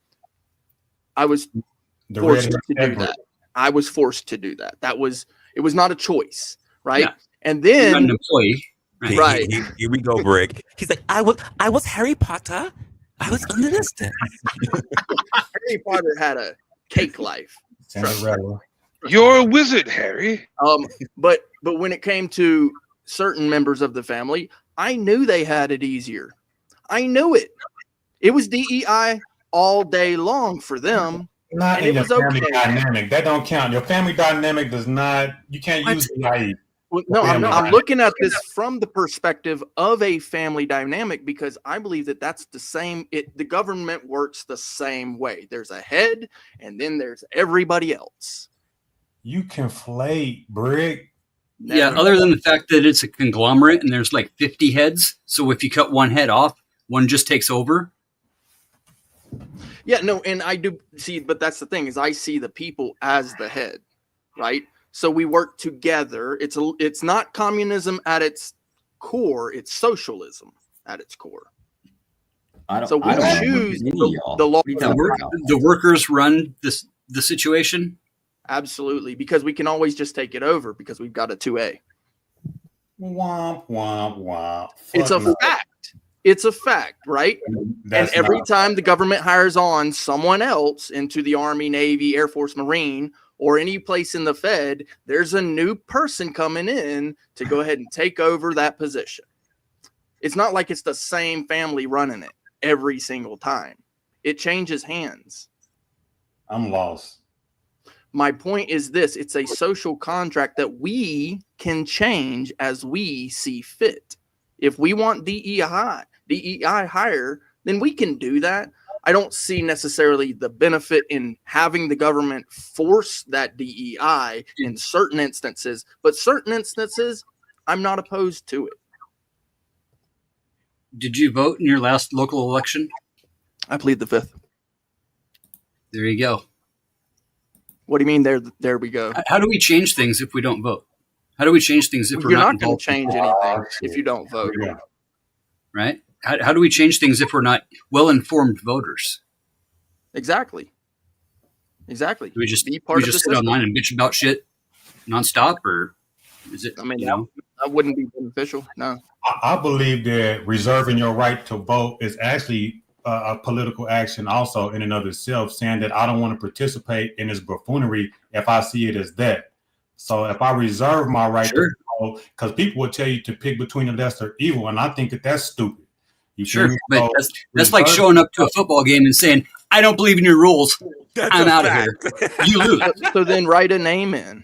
I was forced to do that. I was forced to do that. It was not a choice, right? Yeah. And then an employee, right? Here we go, Brick. He's like, I was Harry Potter. I was under this. Harry Potter had a cake life. Cinderella. You're a wizard, Harry. But when it came to certain members of the family, I knew they had it easier. I knew it. It was DEI all day long for them. Not and in it your was family okay. dynamic. That don't count. Your family dynamic does not. You can't use DEI. Well, no, I'm looking at this from the perspective of a family dynamic because I believe that that's the same. The government works the same way. There's a head, and then there's everybody else. You conflate, Brick. Yeah, other than the fact that it's a conglomerate and there's like 50 heads. So if you cut one head off, one just takes over. Yeah, no, and I do see, but that's the thing is I see the people as the head, right? So we work together. It's not communism at its core. It's socialism at its core. So we choose the law. The workers run the situation. Absolutely, because we can always just take it over because we've got a 2A. Womp, womp, womp. It's a fact. It's a fact, right? And every time the government hires on someone else into the Army, Navy, Air Force, Marine, or any place in the Fed, there's a new person coming in to go ahead and take over that position. It's not like it's the same family running it every single time. It changes hands. I'm lost. My point is this: it's a social contract that we can change as we see fit. If we want DEI higher, then we can do that. I don't see necessarily the benefit in having the government force that DEI in certain instances, but certain instances, I'm not opposed to it. Did you vote in your last local election? I plead the fifth. There you go. What do you mean? There we go. How do we change things if we don't vote? How do we change things if we're not going to change anything if you don't vote? Right? How do we change things if we're not well-informed voters? Exactly. Do we just sit online and bitch about shit nonstop, or is it? I mean, that wouldn't be beneficial. No. I believe that reserving your right to vote is actually a political action also in and of itself, saying that I don't want to participate in this buffoonery if I see it as that. So if I reserve my right to vote, because people will tell you to pick between the lesser evil, and I think that that's stupid. But that's like showing up to a football game and saying, I don't believe in your rules. I'm out of here. You lose. So then write a name in.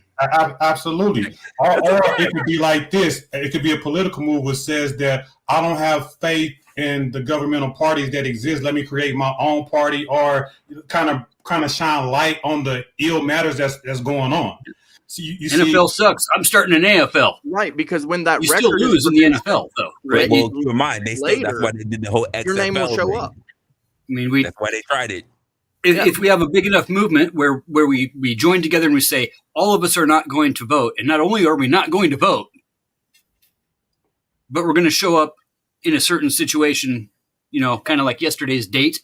Absolutely. Or it could be like this. It could be a political move which says that I don't have faith in the governmental parties that exist. Let me create my own party, or kind of shine light on the ill matters that's going on. So you NFL sucks. I'm starting an AFL. Right, because when that you record still lose in the NFL, though. Right? Well, keep in mind, that's why they did the whole XFL. Your name will show up. I mean, that's why they tried it. If we have a big enough movement where we join together and we say all of us are not going to vote, and not only are we not going to vote, but we're going to show up in a certain situation kind of like yesterday's date,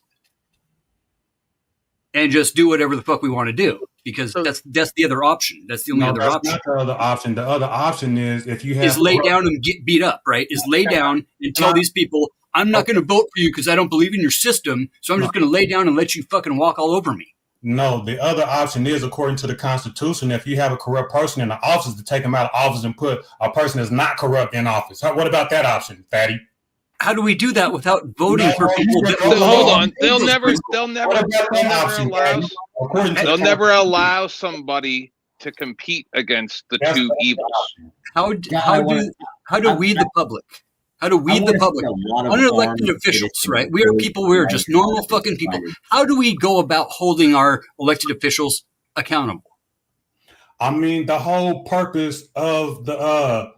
and just do whatever the fuck we want to do, because that's the other option. That's the only other that's option. not the other option. The other option is if you have Is lay down and get beat up, right? Is lay down and tell these people, I'm not going to vote for you because I don't believe in your system, so I'm just going to lay down and let you fucking walk all over me. No, the other option is, according to the Constitution, if you have a corrupt person in the office, to take them out of office and put a person that's not corrupt in office. What about that option, Fatty? How do we do that without voting for people? Hold on. They'll never allow somebody to compete against the two evils. How do we, the public, unelected officials, right? We are people. We are just normal fucking people. How do we go about holding our elected officials accountable? I mean, the whole purpose of the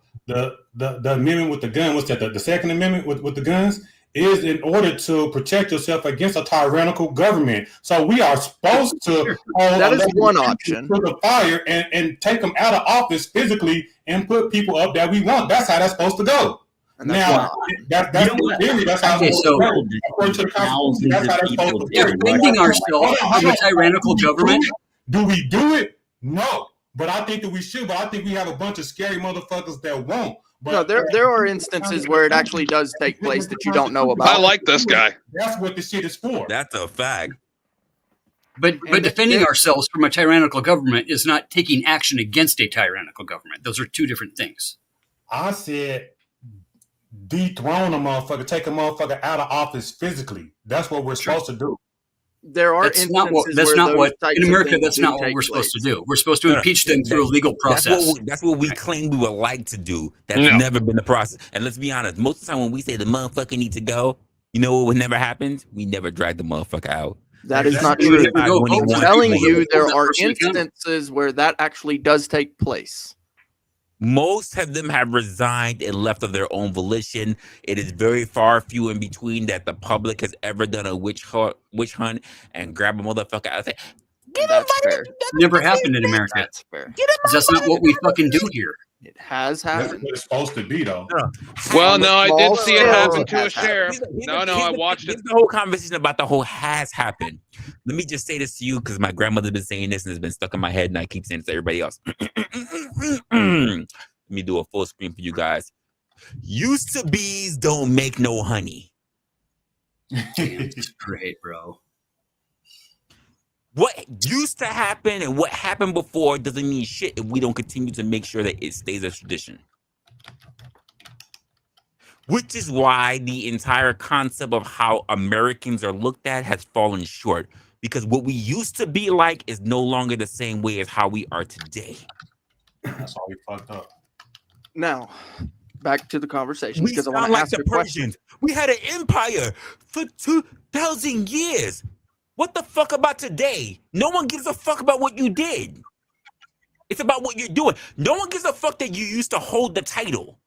amendment with the gun, what's that? The Second Amendment with the guns is in order to protect yourself against a tyrannical government. So we are supposed to that is one option. To the fire and take them out of office physically and put people up that we want. That's how that's supposed to go. Now, that's how it's supposed to go. According to the Constitution, that's how that's supposed to go. Defending ourselves from a tyrannical government. Do we do it? No. But I think that we should. But I think we have a bunch of scary motherfuckers that won't. But no, there are instances where it actually does take place that you don't know about. I like this guy. That's what the shit is for. That's a fact. But defending ourselves from a tyrannical government is not taking action against a tyrannical government. Those are two different things. I said dethrone a motherfucker, take a motherfucker out of office physically. That's what we're supposed to do. There are in America. That's not what we're supposed to do. We're supposed to impeach them through a legal process. That's what we claim we would like to do. That's never been the process. And let's be honest, most of the time when we say the motherfucker needs to go, you know what would never happen? We never drag the motherfucker out. That is not true. I'm telling you, there are instances where that actually does take place. Most of them have resigned and left of their own volition. It is very few in between that the public has ever done a witch hunt and grab a motherfucker out and say, that's fair. Never happened in America. That's fair. That's not what we fucking do here. It has happened. That's what it's supposed to be, though. Well, no, I did see it happen to a sheriff. I watched it. The whole conversation about the whole has happened. Let me just say this to you because my grandmother's been saying this and it's been stuck in my head and I keep saying it to everybody else. Let me do a full screen for you guys. Used to bees don't make no honey. Damn, it's great, bro. What used to happen and what happened before doesn't mean shit if we don't continue to make sure that it stays a tradition. Which is why the entire concept of how Americans are looked at has fallen short. Because what we used to be like is no longer the same way as how we are today. That's why we fucked up. Now, back to the conversation. We sound like the Persians. We had an empire for 2,000 years. What the fuck about today? No one gives a fuck about what you did. It's about what you're doing. No one gives a fuck that you used to hold the title.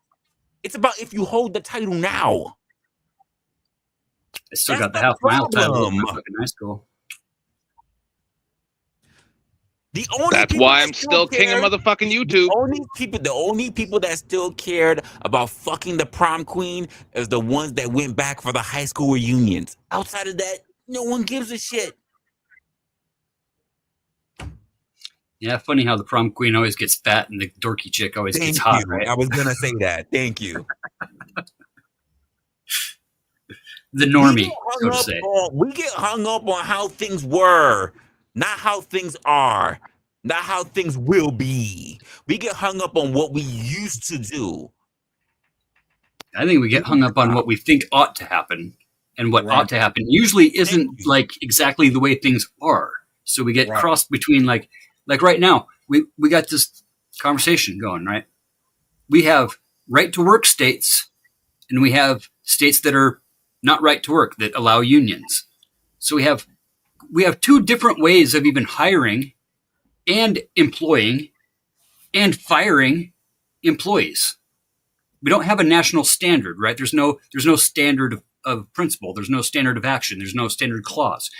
It's about if you hold the title now. I still got the half mile title in fucking high school. That's why I'm still king of motherfucking YouTube. The only people that still cared about fucking the prom queen is the ones that went back for the high school reunions. Outside of that, no one gives a shit. Yeah, funny how the prom queen always gets fat and the dorky chick always gets hot, right? I was going to say that. Thank you. The normie, so to say. We get hung up on how things were, not how things are, not how things will be. We get hung up on what we used to do. I think we get hung up on what we think ought to happen. And what ought to happen usually isn't like exactly the way things are. So we get crossed between like right now, we got this conversation going, right? We have right to work states and we have states that are not right to work that allow unions. So we have two different ways of even hiring and employing and firing employees. We don't have a national standard, right? There's no standard of principle. There's no standard of action. There's no standard clause,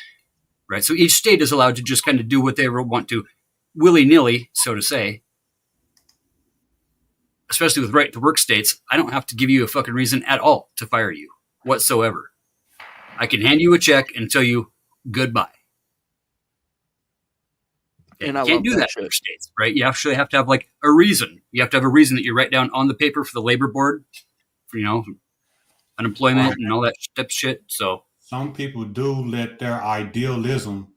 right? So each state is allowed to just kind of do what they want to, willy-nilly, so to say. Especially with right to work states, I don't have to give you a fucking reason at all to fire you whatsoever. I can hand you a check and tell you goodbye. Okay? And You I can't love do that that in shit. other states, right? You actually have to have like a reason. You have to have a reason that you write down on the paper for the labor board, for, unemployment and all that type of shit. So Some people do let their idealism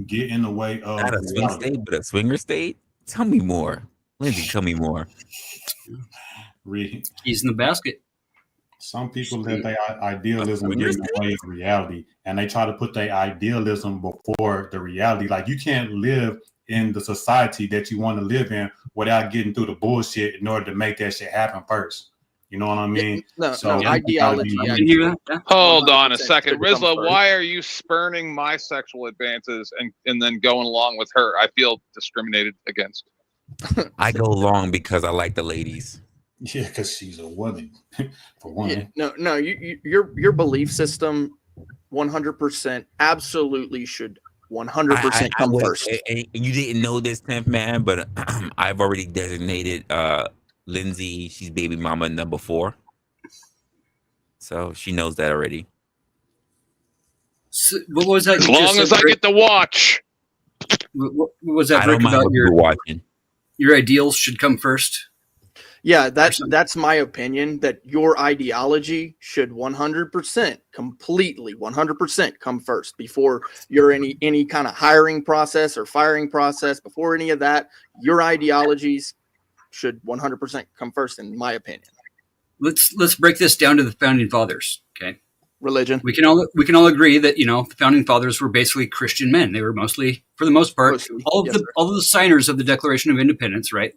get in the way of Not a swing reality. state, but a swinger state. Tell me more, Lindsay. Tell me more. keys in the basket. Some people let their A idealism swinger get in the state? way of reality, and they try to put their idealism before the reality. Like, you can't live in the society that you want to live in without getting through the bullshit in order to make that shit happen first. You know what I mean? No, So no, you gotta be ideology. I real. can hear that. Yeah. Hold on a 100% second, should come Resla. first. Why are you spurning my sexual advances and then going along with her? I feel discriminated against. I go long because I like the ladies. Yeah, because she's a woman, for one. Yeah, no, your belief system, 100%, absolutely should 100% come first. And you didn't know this, 10th man, but I've already designated Lindsay. She's baby mama number 4, so she knows that already. So, what was that? As you just long said, as I Rick? get to watch. What was that, I Rick, don't mind about what you're watching. your ideals should come first? Yeah, that's my opinion, that your ideology should 100%, completely 100% come first before your any kind of hiring process or firing process. Before any of that, your ideologies should 100% come first, in my opinion. Let's break this down to the founding fathers. Okay, Religion. we can all agree that the founding fathers were basically Christian men. They were mostly, for the most part, Mostly, all of yes, the sir. all of the signers of the Declaration of Independence, right?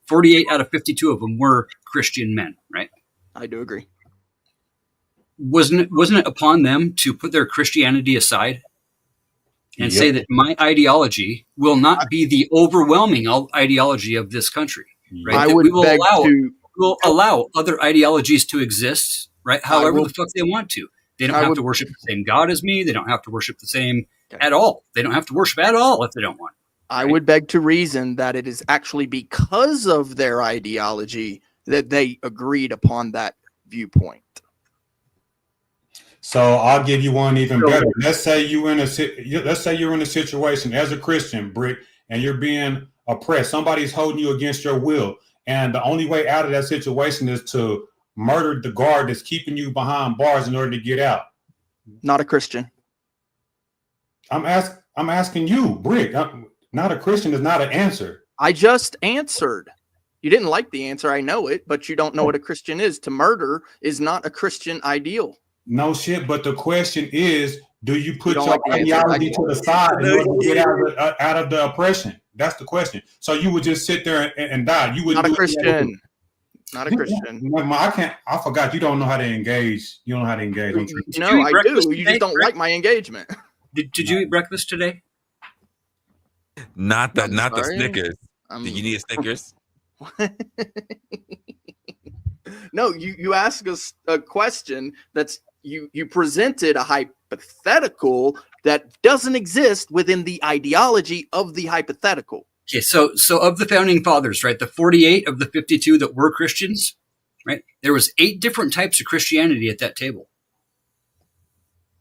48 out of 52 of them were Christian men, right? I do agree. Wasn't it upon them to put their Christianity aside and Yep. say that my ideology will not be the overwhelming ideology of this country, right? I That would we will beg allow other ideologies to exist, right? However will- the fuck they want to. They don't I have would- to worship the same God as me. They don't have to worship the same Okay. at all. They don't have to worship at all if they don't want. I would beg to reason that it is actually because of their ideology that they agreed upon that viewpoint. So I'll give you one even So- better. Let's say you're in a situation as a Christian, Brick, and you're being oppressed. Somebody's holding you against your will, and the only way out of that situation is to murder the guard that's keeping you behind bars in order to get out. Not a Christian. I'm asking you, Brick. Not a Christian is not an answer. I just answered. You didn't like the answer. I know it, but you don't know what a Christian is. To murder is not a Christian ideal. No shit, but the question is, do you put don't your like the answer. ideology I- to the side in order to get out of the oppression? That's the question. So you would just sit there and die. You would Not a do Christian. Not a Christian. I forgot. You don't know how to engage. You don't know how to engage. I'm tripping. No, you eat I breakfast do. You today, just don't Rick? like my engagement. Did you eat breakfast today? Not the sorry. Snickers. I'm- Do you need a Snickers? No, you ask us a question that's you presented a hypothetical that doesn't exist within the ideology of the hypothetical. Okay, so of the founding fathers, right, the 48 of the 52 that were Christians, right, there was 8 different types of Christianity at that table.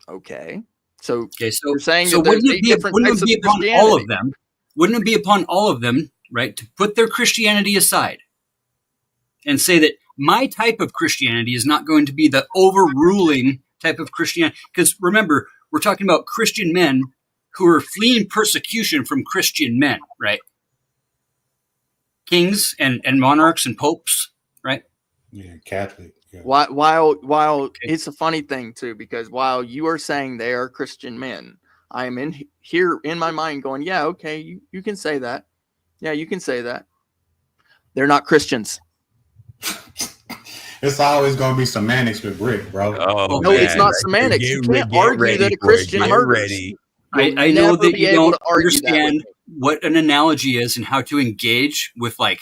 Okay. So Okay, so you're saying so that there's wouldn't it 8 be, different wouldn't types it of be upon all Christianity? of them? Wouldn't it be upon all of them, right, to put their Christianity aside and say that my type of Christianity is not going to be the overruling type of Christianity? Because remember, we're talking about Christian men who are fleeing persecution from Christian men, right? Kings and monarchs and popes, right? Yeah, Catholic. Yeah. While it's a funny thing too, because while you are saying they are Christian men, I am in here in my mind going, yeah, okay, you can say that. Yeah, you can say that. They're not Christians. It's always gonna be semantics with Brick, bro. Oh, No, it's not semantics. You can't argue that a Christian murders. ready. I know never that be you able don't to argue that with understand me. what an analogy is and how to engage with like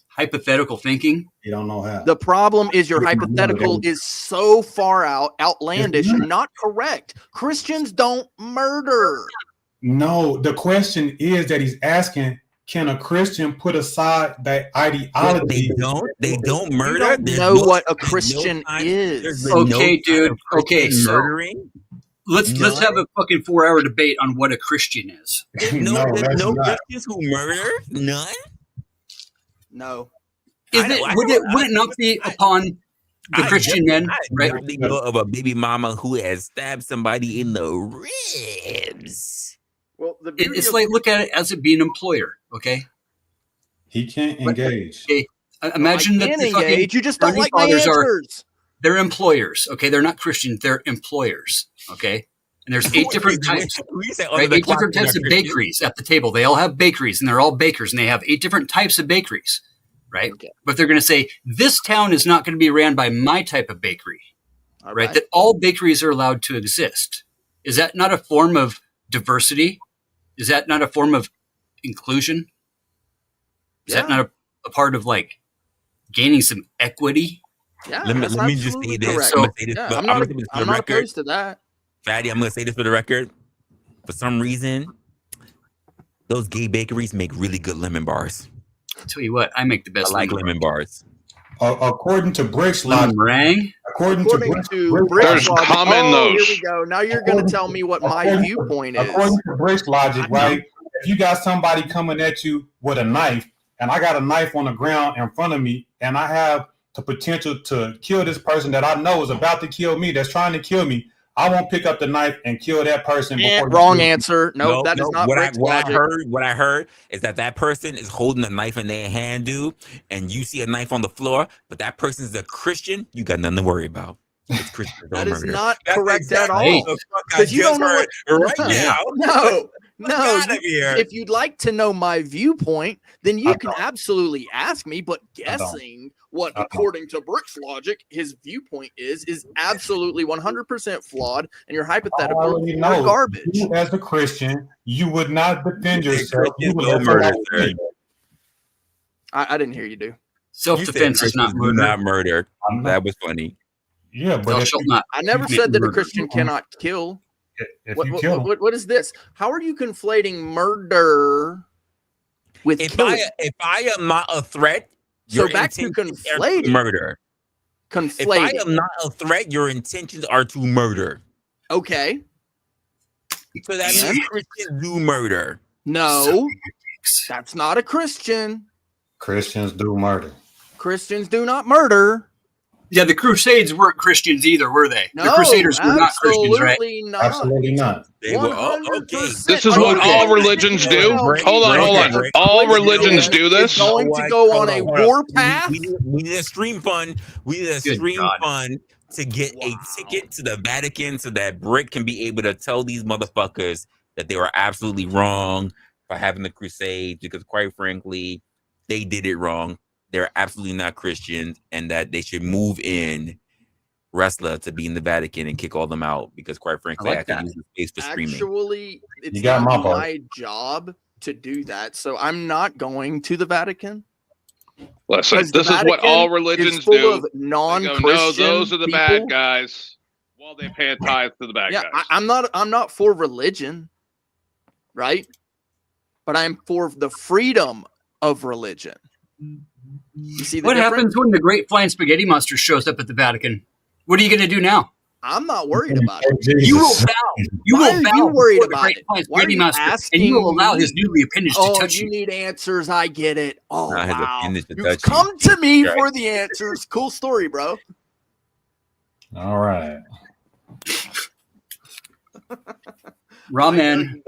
hypothetical thinking. You don't know how. The problem is your Yeah, hypothetical yeah. is so far outlandish, It's not. and not correct. Christians don't murder. No, the question is that he's asking, can a Christian put aside that ideology? They don't You murder. don't There's know what a there's Christian time- is. there's been Okay, dude. time of Christian Okay, so- murdering. let's have a fucking 4-hour debate on what a Christian is. No Christians who murder? None? No. Would it not be upon the Christian men? Right? I know of a baby mama who has stabbed somebody in the ribs. Well, it's like, look at it as it being an employer, okay? He can't engage. Okay. Imagine that the fucking you just don't like my answers. They're employers, okay? They're not Christians, they're employers, okay? And there's 8 different types, right? 8 different types of bakeries at the table. They all have bakeries, and they're all bakers, and they have 8 different types of bakeries, right? Okay. But they're going to say, this town is not going to be ran by my type of bakery, right? That all bakeries are allowed to exist. Is that not a form of diversity? Is that not a form of inclusion? Is that not a part of, like, gaining some equity? Yeah, let me just say this. So, I'm not opposed to that. Fatty, I'm going to say this for the record. For some reason, those gay bakeries make really good lemon bars. I'll tell you what, I make the best lemon bars. According to Brick's logic, meringue. According to Brick's logic, here we go. Now you're going to tell me what my viewpoint is. According to Brick's logic, right? If you got somebody coming at you with a knife, and I got a knife on the ground in front of me, and I have the potential to kill this person that I know is about to kill me, that's trying to kill me, I won't pick up the knife and kill that person. Wrong answer. No, that is not what I heard is that person is holding a knife in their hand, dude, and you see a knife on the floor, but that person is a Christian. You got nothing to worry about. It's Christian. That is not correct at all. Because you don't know right now. No. If you'd like to know my viewpoint, then you can absolutely ask me. But guessing what, according to Brick's logic, his viewpoint is absolutely 100% flawed, and your hypothetical is garbage. You, as a Christian, you would not defend yourself. You would murder. I didn't hear you do. Self-defense is not murder. Not murder. That was funny. Yeah, but I never said that a Christian cannot kill. What is this? How are you conflating murder with killing? If I am not a threat, so back to conflating murder. Conflating. If I am not a threat, your intentions are to murder. Okay. So that means Christians do murder. No, that's not a Christian. Christians do murder. Christians do not murder. Yeah, the Crusades weren't Christians either, were they? No, the Crusaders were not Christians, right? Absolutely not. They were okay. This is what all religions do. Hold on. All religions do this. Going to go on a war path. We need a stream fund. We need a stream fund to get a ticket to the Vatican so that Brick can be able to tell these motherfuckers that they were absolutely wrong for having the Crusades, because quite frankly, they did it wrong. They're absolutely not Christians, and that they should move in Resla to be in the Vatican and kick all them out, because quite frankly, I can use the space for streaming. Actually, it's not my job to do that, so I'm not going to the Vatican. Listen, this is what all religions do. No, those are the bad guys. While they pay tithes to the bad guys. I'm not for religion, right? But I'm for the freedom of religion. You see what happens when the Great Flying Spaghetti Monster shows up at the Vatican? What are you going to do now? I'm not worried about it. You will bow. You will bow. You worried about it? Why are you asking? And you will allow his newly appendage to touch you. You need answers. I get it. Oh, wow. You come to me for the answers. Cool story, bro. All right. Ramen.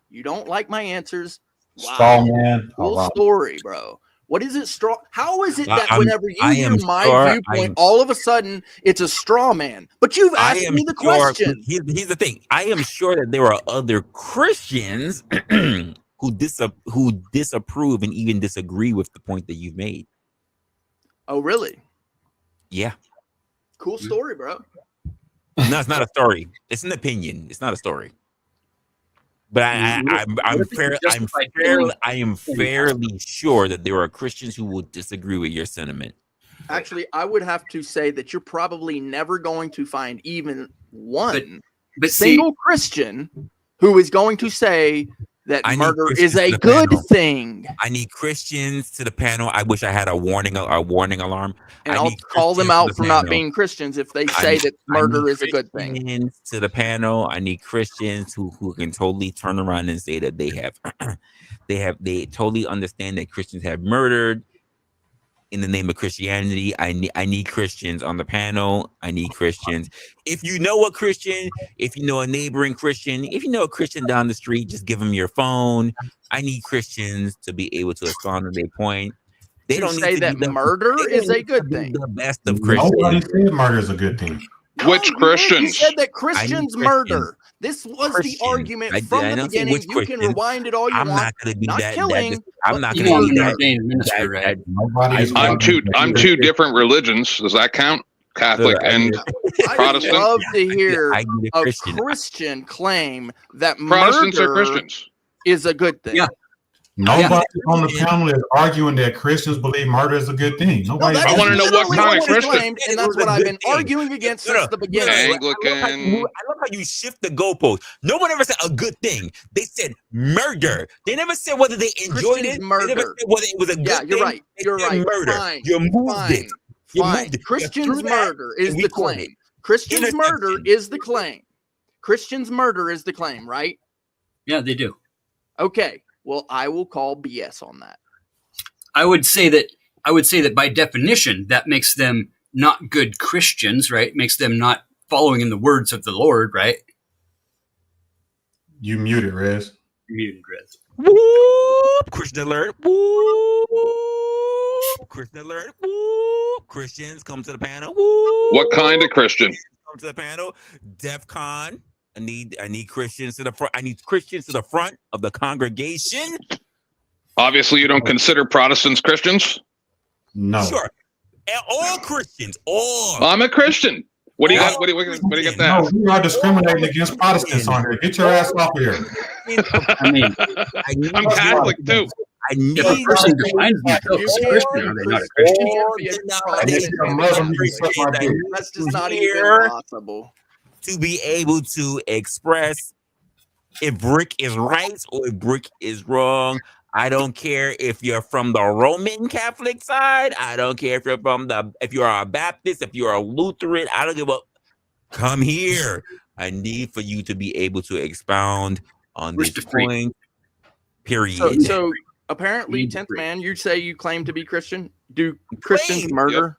You don't like my answers. Wow. Straw man. Cool story, bro. What is it? How is it that whenever you hear my viewpoint, all of a sudden it's a straw man? But you've asked me the question. Here's the thing. I am sure that there are other Christians who disapprove and even disagree with the point that you've made. Oh, really? Yeah. Cool story, bro. No, it's not a story. It's an opinion. It's not a story. But I am fairly sure that there are Christians who will disagree with your sentiment. Actually, I would have to say that you're probably never going to find even one single Christian who is going to say that I need murder Christians is to a the good panel. thing. I need Christians to the panel. I wish I had a warning alarm. And I I'll need call them Christians to out the for not panel. being Christians if they I say need, that I need murder is a good thing. Christians to the panel. I need Christians who can totally turn around and say that they have they totally understand that Christians have murdered in the name of Christianity. I need Christians on the panel. I need Christians. If you know a Christian, if you know a neighboring Christian, if you know a Christian down the street, just give them your phone. I need Christians to be able to expound on their point. They To don't need say to that be murder they is don't a need to good be thing. the best of Nobody Christians. said murder is a good thing. No, Which you did. You Christians? said that I need Christians Christians. murder. This was the Christians. argument I from the don't say beginning. which You can Christians. rewind it all you I'm want. not gonna be Not that. killing, I'm but not You gonna mean be an that. ordained minister, right? Nobody is. I'm two different religions. Does that count? Catholic I and need I'd Protestant? love to hear I need a a Christian. Christian claim that Protestants are murder Christians. is a good thing. Yeah. Nobody on the panel is arguing that Christians believe murder is a good thing. No, Nobody. that I is want to know what literally kind of what you Christian. claimed, and that's what I've been arguing against since the beginning. Anglican. I love how you shift the goalpost. No one ever said a good thing. They said murder. They never said whether they enjoyed Christians it. murder. They never said whether it was a good Yeah, you're thing. right. They You're said right. murder. Fine. You moved Fine. it. You Fine. moved it. Christians murder is the claim. Christians Christians murder is the claim. Christians murder is the claim, right? Yeah, they do. Okay. Well, I will call BS on that. I would say that by definition, that makes them not good Christians, right? Makes them not following in the words of the Lord, right? You muted, Rez. Muted, Rez. Whoop! Christian alert. Whoop! Christian alert. Whoop! Christians come to the panel. Whoop! What kind of Christian? Come to the panel. DEF CON. I need Christians to the front. I need Christians to the front of the congregation. Obviously, you don't consider Protestants Christians? No. Sure. And all Christians. All. I'm a Christian. What do you got? What do you got No, that? we are discriminating against Protestants on here. Get your ass off of here. I mean, I'm Catholic too. I need if a person defines themselves as a Christian, are they not a Christian? That's just not even possible. To be able to express if Brick is right or if Brick is wrong. I don't care if you're from the Roman Catholic side. I don't care if you're a Baptist, if you're a Lutheran. I don't give a. Come here. I need for you to be able to expound on this point. Period. So apparently, 10th man, you say you claim to be Christian. Do Christians murder?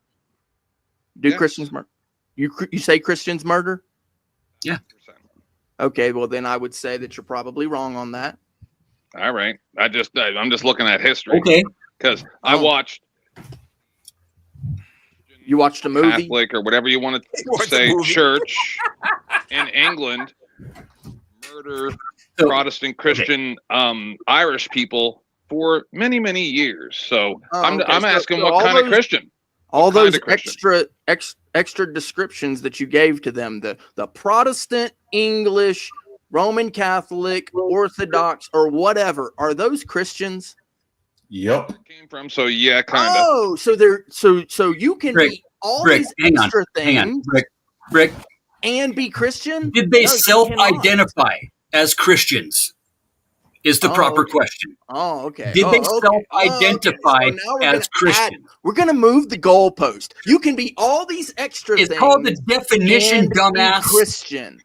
Yep. Do Christians murder? You say Christians murder? Yeah. Okay, well then I would say that you're probably wrong on that. All right. I'm just looking at history. Okay. Because I watched. You watched a movie? Catholic or whatever you want to say, church in England murder Protestant Christian Irish people for many, many years. So I'm asking what kind of Christian? All those extra descriptions that you gave to them, the Protestant, English, Roman Catholic, Orthodox, or whatever, are those Christians? Yep. Came from, so yeah, kind of. Oh, so they're so you can be all these extra things, Rick, and be Christian? Did they self-identify as Christians? Is the proper question. Oh, okay. Did they self-identify as Christian? We're going to move the goalpost. You can be all these extra things. It's called the definition, dumbass. Christian.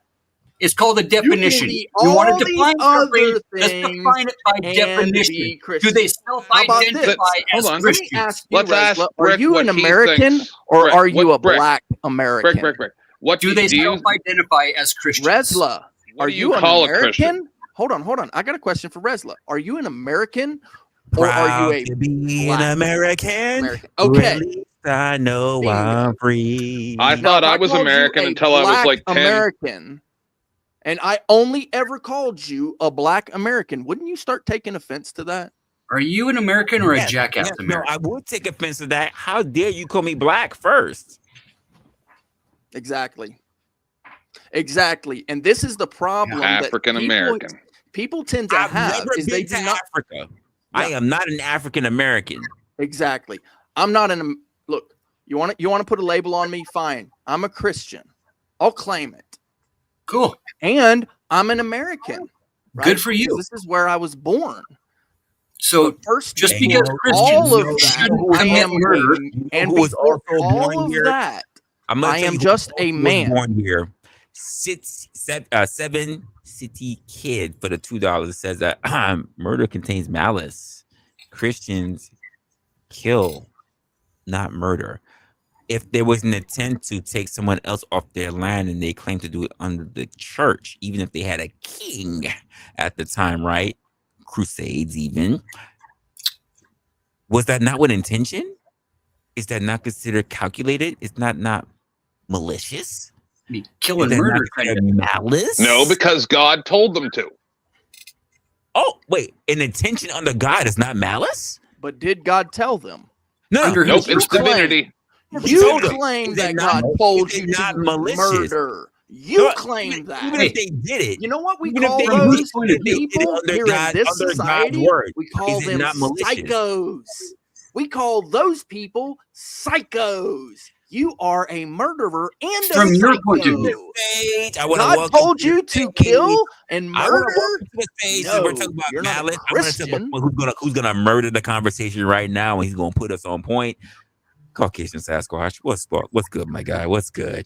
It's called the definition. You want to define something, let's define it by definition. Do they self-identify as Christians? Let's ask are you an American or are you a black American? Brick. What do they self-identify as Christians? Resla, are you an call a American? Christian? Hold on. I got a question for Resla. Are you an American or are you an American? Okay. Really? I know I'm free. I thought I was American until I was like 10. American, and I only ever called you a black American. Wouldn't you start taking offense to that? Are you an American or a jackass American? No, I would take offense to that. How dare you call me black first? Exactly. And this is the problem. African American. People tend to have is they do not Africa. Yeah. I am not an African American. Exactly. I'm not look. You want to put a label on me? Fine. I'm a Christian. I'll claim it. Cool. And I'm an American. right? Good for Because you. this is where I was born. So But first, just And because all of Christians that, shouldn't I commit am murder, and who was before also all born of here? that, I'm gonna I tell am you just who a was man. born here. Seven City Kid for the $2 says that murder contains malice. Christians kill, not murder. If there was an intent to take someone else off their land and they claim to do it under the church, even if they had a king at the time, right? Crusades, even. Was that not with intention? Is that not considered calculated? Is not malicious? I mean, Is killing that not murder kind considered malice? No, because God told them to. Oh, wait, an intention under God is not malice? But did God tell them? No, under Nope, his it's divinity. He You told them. claim Is it that not- God told is it you not to malicious? murder. No, You claim that. Even if they did it, You know what we even if call they From whose those point of if they view? did it people under here God, in this under God's society? word, We call is it them not malicious? psychos. We call those people psychos. You are a murderer and a From your psycho. point of view. Stage. I want to God welcome told you to kill and I want to murder? welcome to the stage. Since we're talking about you're not a malice. I'm going to tell Christian. who's gonna murder the conversation right now, and he's going to put us on point. Caucasian Sasquatch, what's good, my guy? What's good?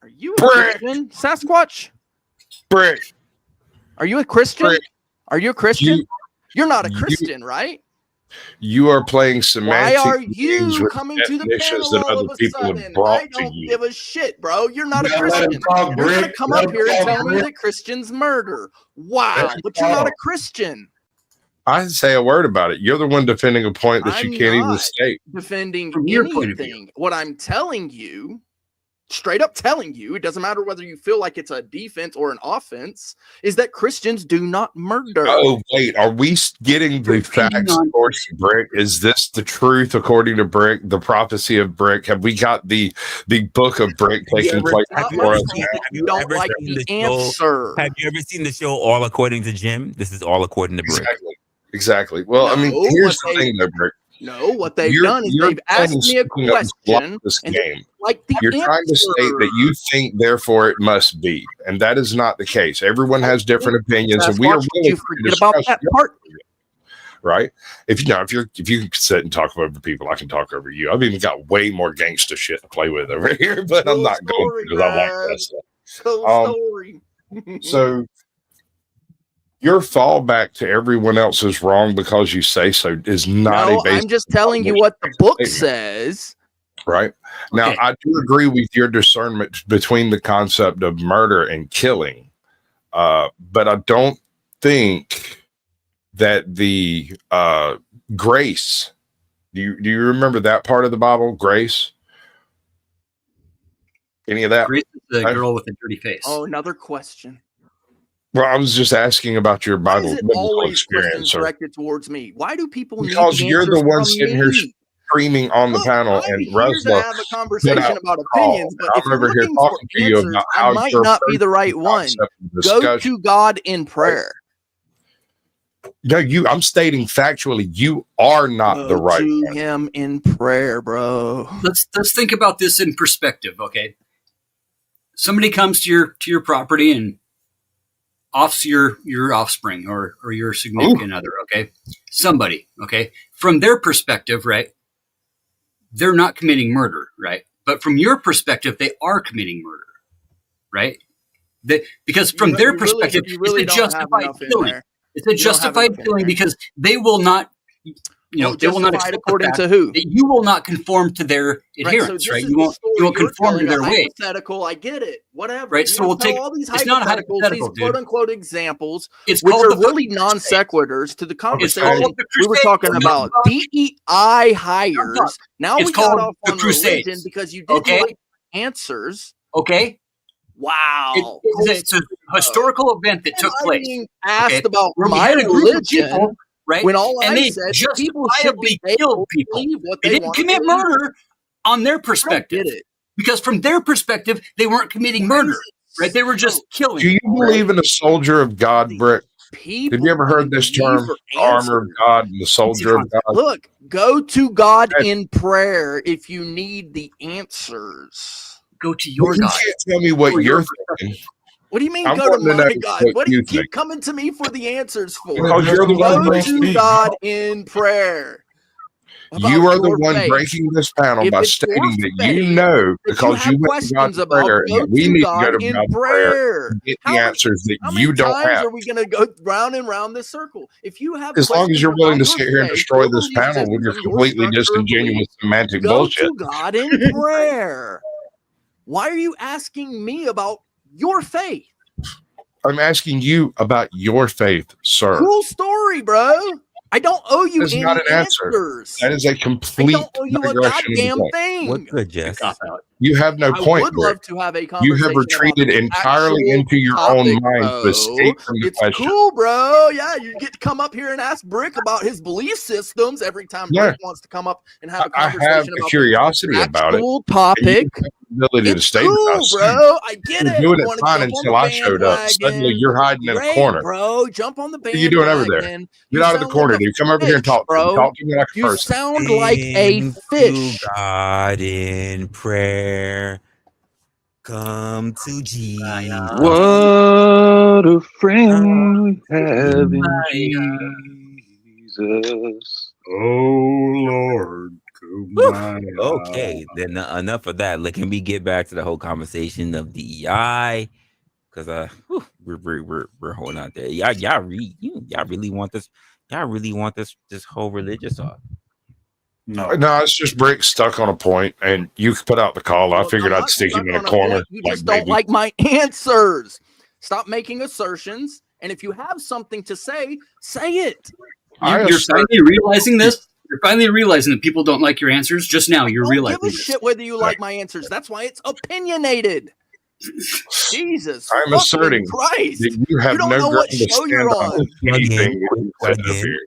Are you a Christian, Sasquatch? Brick. Are you a Christian? Brick. Are you a Christian? You're not a you- Christian, right? You are playing Why semantic are games you with coming to the definitions panel that all other of a people have sudden? brought I to don't you. give a shit, bro. You're not a You gotta let Christian. him talk, You're gonna Brick. come Let up him here and talk, tell me Brick. that Christians murder. Wow, Let him but you're not a talk. Christian. I didn't say a word about it. You're the one defending a point that you I'm can't even not state. defending From your point of view. anything. What I'm telling you, straight up telling you, it doesn't matter whether you feel like it's a defense or an offense, is that Christians do not murder. Oh, wait. Are we getting the facts according to Brick? Is this the truth according to Brick? The prophecy of Brick? Have we got the book of Brick taking place before us now? Have you Don't ever like seen the the show? answer. Have you ever seen the show All According to Jim? This is All According to Brick. Exactly. Well, I mean, No, here's what the thing, though, Brick. No, what they've You're- done is you're they've asked playing me a something that was question, blocked this and game. like the You're trying to state that you think, therefore, it must be, and that is not the case. Everyone has different opinions, and we are Sasquatch, willing you to forget about discuss that part. right? If you can sit and talk over people, I can talk over you. I've even got way more gangster shit to play with over here, but I'm not going to because I like that stuff. Cool story. So your fallback to everyone else is wrong because you say so is not No, a basis. I'm just telling you what the book says. Right. Now, Okay. I do agree with your discernment between the concept of murder and killing, but I don't think that the grace. Do you remember that part of the Bible? Grace. Any of that? Grace is the girl with the dirty face. Oh, another question. Well, I was just asking about your Why is Bible it biblical always questions experience, sir. directed towards me? Why do people Because need the you're the answers one from sitting here me? screaming on the Look, panel, I'm and here to Resla have a put conversation out about the call. opinions, but And if I'm you're over here looking for talking to you answers, about I how might you're not be the right approaching one. concept of Go discussion. to God in prayer. No, I'm stating factually, you are not the Go right to one. Him in prayer, bro. Let's think about this in perspective, okay? Somebody comes to your property and offs your offspring or your significant other, okay? Somebody, okay? From their perspective, right? They're not committing murder, right? But from your perspective, they are committing murder, right? Because from their perspective, it's a justified killing. It's a justified killing because they will not, they will not accept according the fact to who? that you will not conform to their adherence, right? You won't conform to their way. Hypothetical, I get it. Whatever. Right, so we'll take all these it's not hypotheticals, hypothetical, these dude. quote unquote examples, It's which called are the really non sequiturs to the conversation called the we were crusade. talking about. DEI hires. Now It's we got called off the on crusades. religion because you didn't Okay? like answers. Okay? Wow. It's a historical event that took place. Being asked okay? about Where we my had a group of religion, people, right? when all and I they said is people should be justifiably able killed to people. believe what They they didn't want to commit believe. murder on their perspective. I get it. Because from their perspective, they weren't committing murder, right? They were just killing. Do you believe in a soldier of God, Brick? Have you ever heard this term, armor of God and the soldier of God? Look, go to God in prayer if you need the answers. Go to your You God. can't tell me what Or your you're thinking. What do you mean I'm go to wanting to know my God? what What do you you keep think. coming to me for the answers for? Because you're the one Go breaking to God in prayer. You are the your one faith. breaking this panel If by it's your stating that you faith know that you because have you went to God questions in about, prayer and go that we to need to God go to in God in prayer prayer. to get the How many answers that how you many don't times have. are we going to go round and round this circle? If you have As long as questions you're willing about to your sit here and faith, destroy your this belief panel with your system, your completely structure of belief, disingenuous semantic go bullshit. to God in prayer. Why are you asking me about your faith? I'm asking you about your faith, sir. Cool story, bro. I don't owe you That is not any an answer. answers. That is a I complete don't owe you a digression of the goddamn point. thing. What's good, Jess? You have no I point, would Brick. love to have a You conversation have retreated about the entirely actual into your topic, own mind to bro. escape from the It's question. cool, bro. Yeah, you get to come up here and ask Brick about his belief systems every time Yeah. Brick wants to come up and have a I have conversation a about curiosity the about it. actual And you topic. have the ability to It's stay with cool, us. bro. I get You're it. doing You it want to fine jump on until the I showed up. Suddenly bandwagon. you're hiding in a Great, corner. bro. Jump on the What are you doing over there? bandwagon. Get You out of the sound corner, like a dude. Come over here and fish, talk to me. bro. Talk to me like a You person. sound like a Into fish. God in prayer. Come to Jesus. What a friend we have in Jesus. Oh Lord, Whew. Okay, then enough of that. Like, can we get back to the whole conversation of DEI? Because we're holding out there. Y'all really want this? Y'all really want this whole religious talk? No, it's just Brick stuck on a point, and you put out the call. I Well, figured I'm I'd not stick him stuck in a on a corner. point. You just don't like my answers. Stop making assertions. And if you have something to say, say it. You're finally realizing this. You're finally realizing that people don't like your answers. Just now, you're Don't realizing give a this. shit whether you like my answers. That's why it's opinionated. Jesus I'm fucking asserting Christ. that you have don't no know ground what to show stand you're on on. anything that you said up here.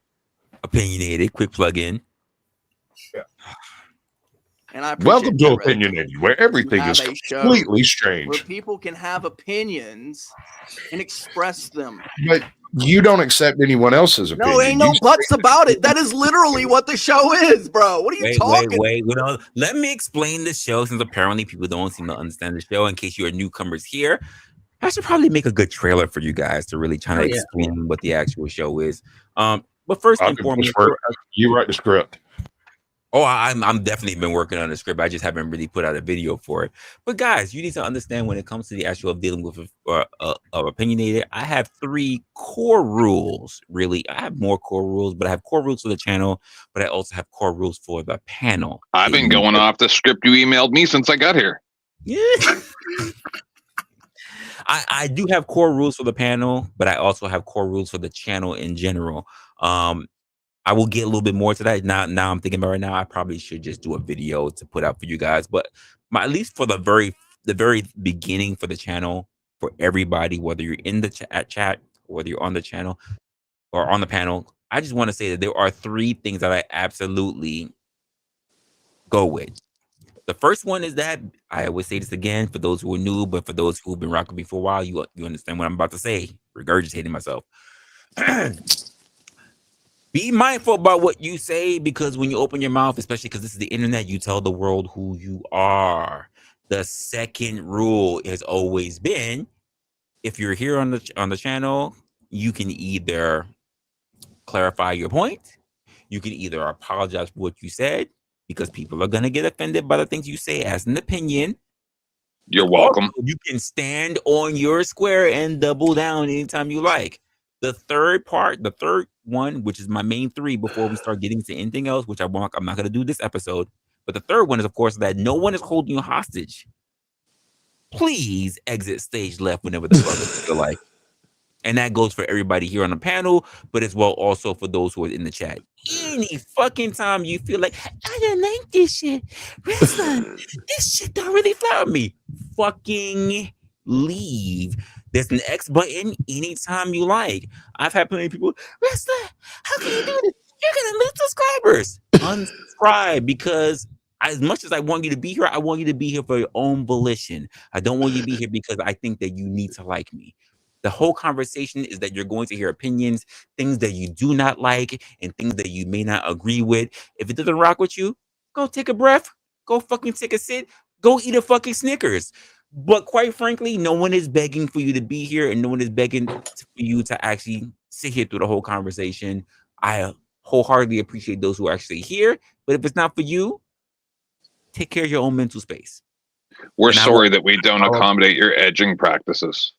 Opinionated. Quick plug in. And I appreciate Welcome to that, Opinionated, where everything is have a show completely where strange. people can have opinions and express them. But you don't accept anyone else's opinion. No, ain't no buts about it. That is literally what the show is, bro. What are you talking? Wait. Let me explain the show, since apparently people don't seem to understand the show. In case you are newcomers here, I should probably make a good trailer for you guys to really try to explain what the actual show is. But first and foremost, you write the script. Oh, I'm definitely been working on the script. I just haven't really put out a video for it. But guys, you need to understand when it comes to the actual dealing with opinionated, I have 3 core rules. Really, I have more core rules, but I have core rules for the channel. But I also have core rules for the panel. I've been going off the script you emailed me since I got here. Yeah. I do have core rules for the panel, but I also have core rules for the channel in general. I will get a little bit more to that. Now I'm thinking about right now, I probably should just do a video to put out for you guys. But at least for the very beginning for the channel, for everybody, whether you're in the chat, whether you're on the channel or on the panel, I just want to say that there are 3 things that I absolutely go with. The first one is that I always say this again for those who are new, but for those who've been rocking me for a while, you understand what I'm about to say. Regurgitating myself. Be mindful about what you say, because when you open your mouth, especially because this is the internet, you tell the world who you are. The second rule has always been, if you're here on the channel, you can either clarify your point, you can either apologize for what you said, because people are going to get offended by the things you say as an opinion. You're welcome. Also, you can stand on your square and double down anytime you like. The third one, which is my main 3 before we start getting to anything else, which I'm not going to do this episode. But the third one is, of course, that no one is holding you hostage. Please exit stage left whenever the fuck you feel like. And that goes for everybody here on the panel, but as well also for those who are in the chat. Any fucking time you feel like, I don't like this shit, Resla, this shit don't really flower me, fucking leave. There's an X button anytime you like. I've had plenty of people, Resla, how can you do this? You're gonna lose subscribers. Unsubscribe, because as much as I want you to be here, I want you to be here for your own volition. I don't want you to be here because I think that you need to like me. The whole conversation is that you're going to hear opinions, things that you do not like, and things that you may not agree with. If it doesn't rock with you, go take a breath. Go fucking take a sit. Go eat a fucking Snickers. But quite frankly, no one is begging for you to be here, and no one is begging for you to actually sit here through the whole conversation. I wholeheartedly appreciate those who are actually here, but if it's not for you, take care of your own mental space. We're And sorry that we don't accommodate your edging practices.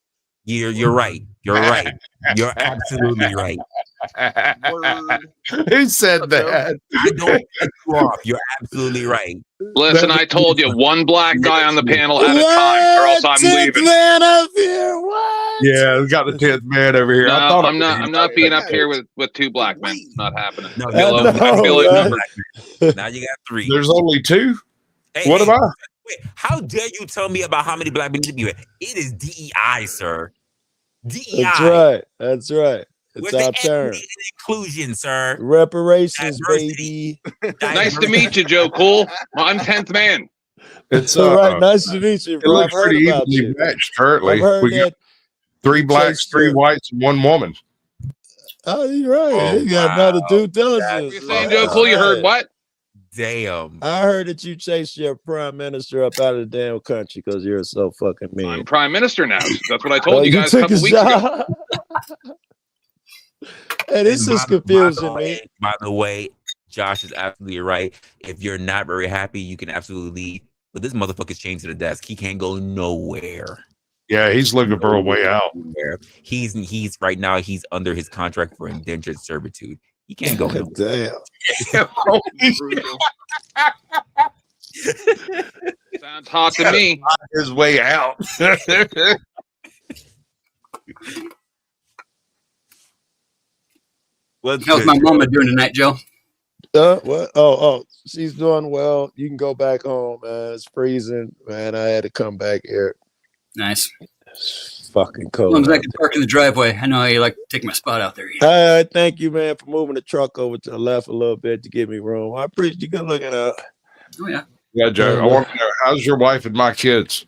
You're right. You're right. You're absolutely right. Who said that? I don't cut you off. You're absolutely right. Listen, I told you, one black guy on the panel at a time, or else I'm leaving. Man up here. What? Yeah, we got the 10th man over here. No, I thought I'm not being up here with two black men. It's not happening. No, I'm below numbered. Now you got 3. There's only 2. Hey, What am I? Wait, how dare you tell me about how many black people need to be here? It is DEI, sir. DEI. That's right. That's right. It's Where's our the turn. equity and inclusion, sir? Reparations, Diversity. baby. Nice to meet you, Joe Cool. Well, I'm 10th man. It's All right. Nice to meet you, It bro. I've looks heard pretty about evenly you. matched currently. I've heard We got that. 3 blacks, chased 3 the- whites, and 1 woman. Oh, you're right. Oh, you got wow. another due What diligence. you saying, Joe Cool? You heard what? Damn. I heard that you chased your prime minister up out of the damn country because you're so fucking mean. I'm prime minister now. That's what I Oh, told you guys a took couple his weeks ago. job. Hey, this And is confusing me. By the way, Josh is absolutely right. If you're not very happy, you can absolutely leave. But this motherfucker's chained to the desk. He can't go nowhere. Yeah, he's looking for a way out. He's right now. He's under his contract for indentured servitude. He can't go nowhere. Damn. Sounds hot to me. His way out. How's my mama doing tonight, Joe? What? Oh, she's doing well. You can go back home, man. It's freezing, man. I had to come back here. Nice. It's fucking As cold. long as I can park in the driveway. I know how you like to take my spot out there. Thank you, man, for moving the truck over to the left a little bit to give me room. I appreciate you. Good looking out. Oh, yeah. Yeah, Joe. I want to know, how's your wife and my kids?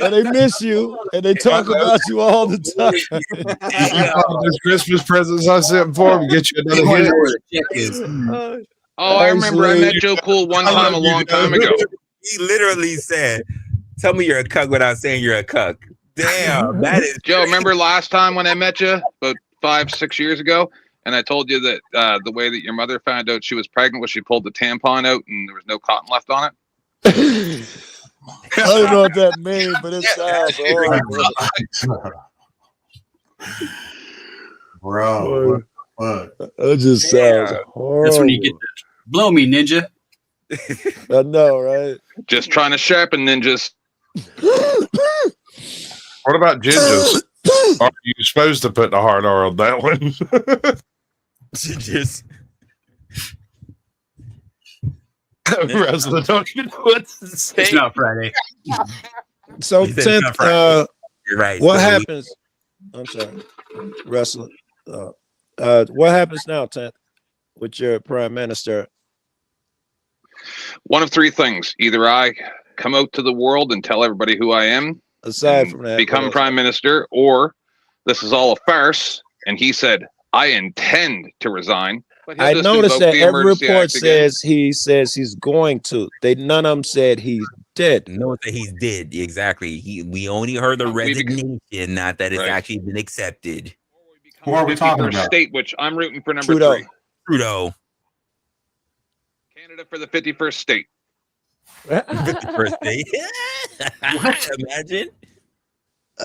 And they miss you, and they talk about you all the time. Those Christmas presents I sent for them, get you another hit. Oh, I remember I met Joe Cool one time a long time ago. He literally said, "Tell me you're a cuck without saying you're a cuck." Damn, that is Joe. Remember last time when I met you about 5-6 years ago, and I told you that the way that your mother found out she was pregnant was she pulled the tampon out and there was no cotton left on it. I don't know what that means, but it sounds horrible. Bro, what? It just sounds horrible. That's when you get the blow me, ninja. I know, right? Just trying to sharpen ninjas. What about gingers? Are you supposed to put the hard R on that one? Gingers. Resla, don't you know what to say? It's not Friday. So, He said it's not 10th, Friday. You're right. what So happens? I'm sorry, wrestling. What happens now, 10th, with your prime minister? One of 3 things. Either I come out to the world and tell everybody who I am, Aside from that, become what prime minister, or this is all a farce. And he said, I intend to resign. But he'll I just noticed invoke that the every Emergency report Act again. says he's going to. None of them said he did. No, that he's did exactly. We only heard the resignation, not that it's actually been accepted. Who are we talking 51st about? state, which I'm rooting for number Trudeau. 3. Trudeau. Canada for the 51st state. 51st day. Imagine.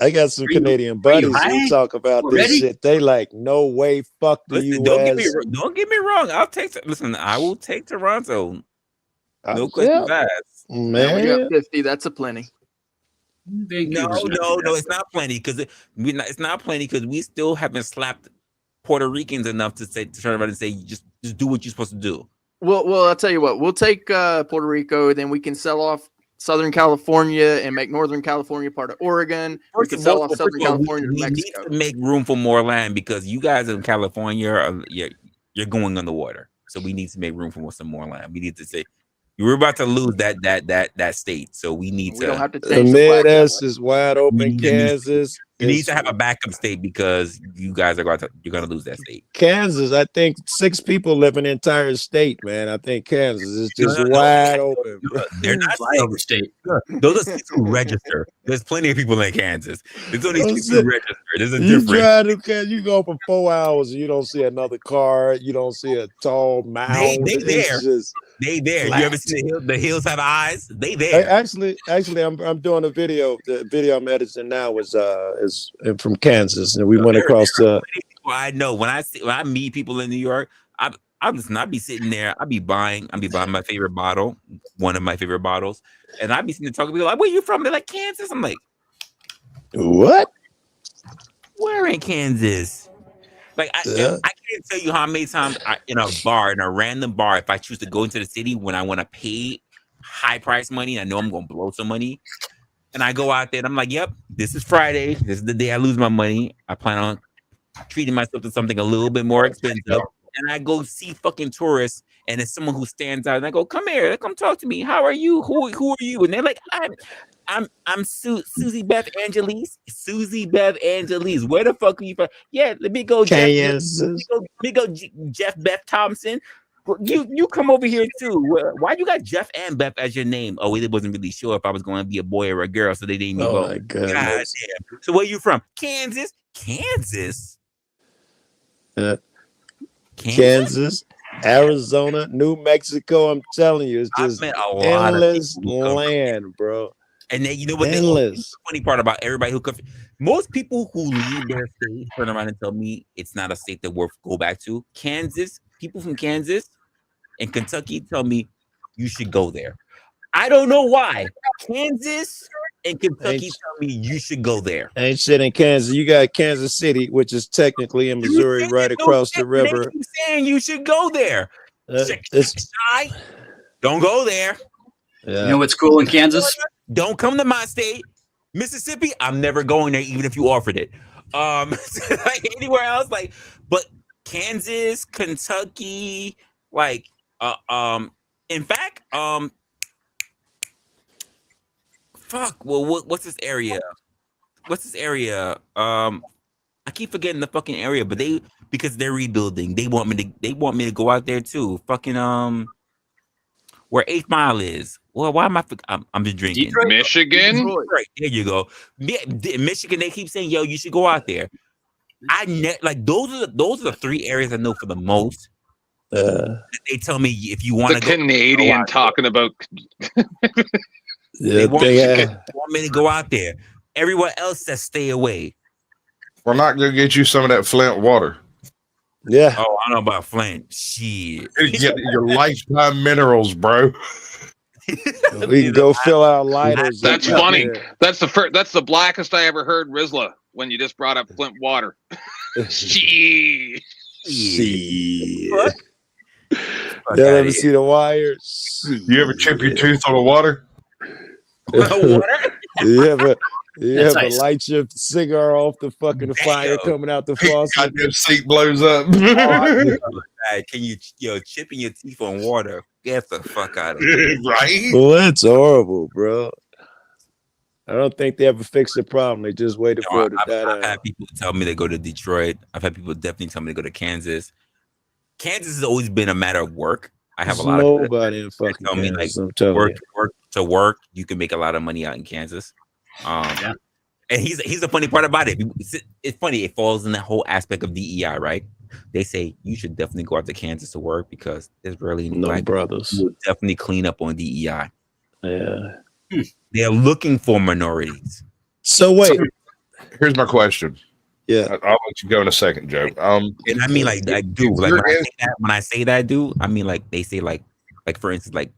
I got some Canadian buddies who talk about Already? this shit. They like, no way, fuck the Listen, U.S. don't get me wrong. I will take Toronto. No Yeah. questions asked. Man, we Man, got 50. That's a plenty. No, it's not plenty because it's not plenty because we still haven't slapped Puerto Ricans enough to turn around and say just do what you're supposed to do. Well, I'll tell you what. We'll take Puerto Rico, then we can sell off Southern California and make Northern California part of Oregon. We can sell off Southern California we to need Mexico. to make room for more land because you guys in California you're going underwater. So we need to make room for some more land. We need to say we're about to lose that state. So we need We to. don't have to the change the flag that Mid-S way. is wide open. Kansas, You need is to have a backup state because you guys are you're going to lose that state. Kansas. I think 6 people live in the entire state, man. I think Kansas is just No. wide open. Bro. They're not Flyover state. Those are states who register. There's plenty of people in Kansas. There's only Those 6 who si- register. There's a You difference. drive to Kansas, you go for 4 hours and you don't see another car. You don't see a tall They mound. there. It's just They there. flat. You ever see the hills have eyes? They Hey, there. actually, I'm doing a video. The video I'm editing now is from Kansas, and we went across Well, I know when I meet people in New York, I be sitting there, I'll be buying my favorite bottle, one of my favorite bottles, and I'd be sitting there talking to people like, where you from? They're like, Kansas. I'm like, what? Where in Kansas? Like I can't tell you how many times in a random bar, if I choose to go into the city when I want to pay high price money, and I know I'm gonna blow some money, and I go out there and I'm like, yep, this is Friday. This is the day I lose my money. I plan on treating myself to something a little bit more expensive. And I go see fucking tourists, and it's someone who stands out, and I go, come here, come talk to me. How are you? Who are you? And they're like, I'm Susie Beth Angeles. Susie Beth Angeles. Where the fuck are you from? Yeah, let me go, Kansas. Let me go, Jeff Beth Thompson. You come over here too. Why you got Jeff and Beth as your name? Oh, it wasn't really sure if I was going to be a boy or a girl, so they didn't even vote. My goodness. God damn. So where you from? Kansas. Kansas. Kansas, Arizona, New Mexico. I'm telling you, it's just endless land, bro. And then you know what? Endless. The funny part about everybody who comes, most people who leave their state turn around and tell me it's not a state that we'll go back to. Kansas, people from Kansas and Kentucky tell me you should go there. I don't know why. Kansas and Kentucky tell me you should go there. Ain't shit in Kansas. You got Kansas City, which is technically in Missouri, right across the river. They keep saying you should go there. Don't go there. Yeah. You know what's cool in Kansas? Don't come to my state. Mississippi, I'm never going there, even if you offered it. Like anywhere else, like, but Kansas, Kentucky, like, in fact, fuck. Well, what's this area? I keep forgetting the fucking area, but because they're rebuilding, they want me to go out there too. Fucking where 8th Mile is. Well, why am I'm just drinking. Detroit? Michigan? Right, there you go. Michigan, they keep saying, yo, you should go out there. Like those are the 3 areas I know for the most. They tell me if you want to go. Canadian talking about they want me to go out there. Everyone else says stay away. We're not gonna get you some of that Flint water. Yeah. Oh, I don't know about Flint. Shit. Get your lifetime minerals, bro. We can go fill our lighters. That's funny. That's the blackest I ever heard, Resla, when you just brought up Flint water. Shit. Y'all ever see The Wire? You ever chip your tooth on the water? You ever light your cigar off the fucking fire coming out the faucet? Your seat blows up. Can you chipping your teeth on water? Get the fuck out of here. Right? Well, it's horrible, bro. I don't think they ever fixed the problem. They just waited for it to die down. I've had people tell me to go to Detroit. I've had people definitely tell me to go to Kansas. Kansas has always been a matter of work. I have a lot of nobody in fucking tell me Kansas, like work. You can make a lot of money out in Kansas. And he's the funny part about it. It's funny. It falls in that whole aspect of DEI, right? They say you should definitely go out to Kansas to work because there's really no brothers who will definitely clean up on DEI. Yeah, they're looking for minorities. So wait, here's my question. Yeah, I'll let you go in a second, Joe. And I mean, like, dude, like when I say that, dude, I mean, like, they say, like, for instance, like,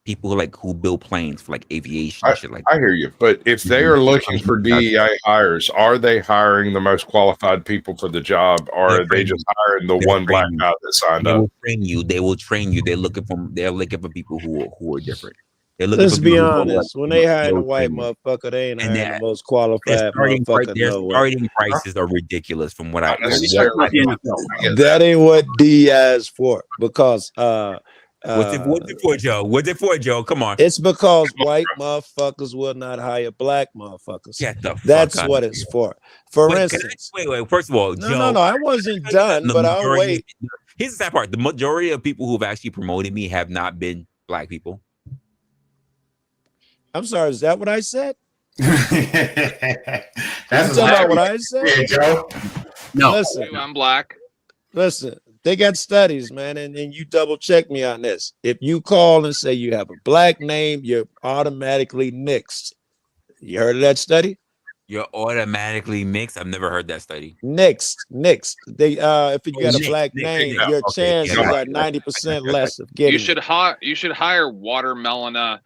people who build planes for like aviation and shit like that. I hear you, but if they are looking for DEI hires, are they hiring the most qualified people for the job, or are they just hiring the one black guy that signed up? They will train you. They're looking for people who are different. Let's be honest. When they hire a white motherfucker, they ain't hiring the most qualified motherfucker. Their starting prices are ridiculous from what I that ain't what DEI is for, because What's it for, Joe? What's it for, Joe? Come on. It's because white motherfuckers will not hire black motherfuckers. Get the fuck That's out what of it's here. for. For Wait, instance, wait. First of all, no, Joe, I wasn't done, the but I'll majority wait. here's the sad part. The majority of people who've actually promoted me have not been black people. I'm sorry, is that what I said? That's You talking about what I said? Yeah, Joe. No. Listen, I'm black. listen. They got studies, man, and you double check me on this. If you call and say you have a black name, you're automatically mixed. You heard of that study? You're automatically mixed. I've never heard that study. Next. They if you got a black Nick, name, yeah, your okay, yeah, chances you're are right. 90% less of getting You should hire watermelon,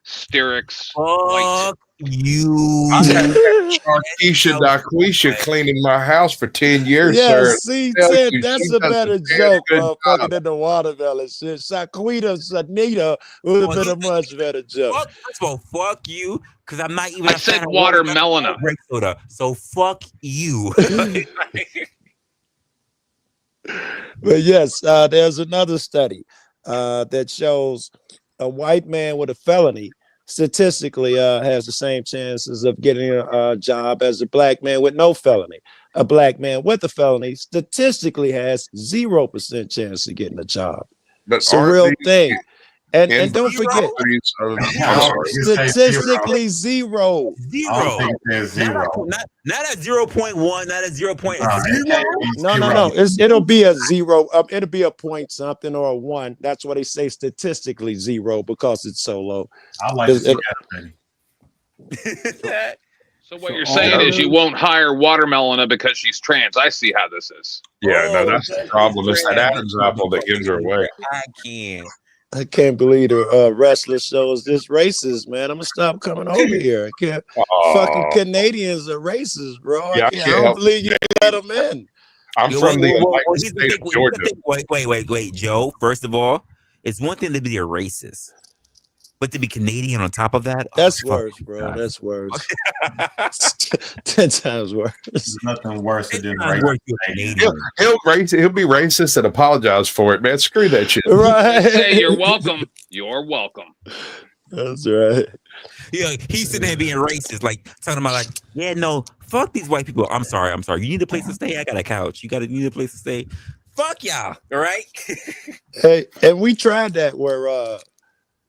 Styrex white. Fuck you. I had Sharkeisha Daquisha cleaning my house for 10 years, Yeah, sir. see, Tell Ted, you, that's she a does better damn joke, good motherfucker, job. than the watermelon shit. Sanita would have been a much better joke. First of all, fuck you, because I'm not even I a said fan of watermelon. or grape soda. So fuck you. But yes, there's another study that shows a white man with a felony statistically has the same chances of getting a job as a black man with no felony. A black man with a felony statistically has 0% chance of getting a job. But It's a aren't real these thing. And don't forget, industries of- I'm sorry. statistically zero. Zero. Not at 0.1, not at 0.0. No. It'll be a zero. It'll be a point something or a one. That's why they say statistically zero because it's so low. I like to see that. So what you're saying is you won't hire watermelon because she's trans. I see how this is. Yeah, no, that's the problem. It's that Adam's apple that gives her away. I can't believe the Resla shows this racist, man. I'm gonna stop coming over here. I can't. Fucking Canadians are racist, bro. Yeah, I don't believe you let them in. I'm from the United States of Georgia. Wait, Joe. First of all, it's one thing to be a racist, but to be Canadian on top of that, that's worse, bro. That's worse. 10 times worse. There's nothing worse than He'll be racist and apologize for it, man. Screw that shit. Right. Say you're welcome. You're welcome. That's right. Yeah, he's sitting there being racist, like talking about like, yeah, no, fuck these white people. I'm sorry. You need a place to stay? I got a couch. You need a place to stay? Fuck y'all. All right. Hey, and we tried that where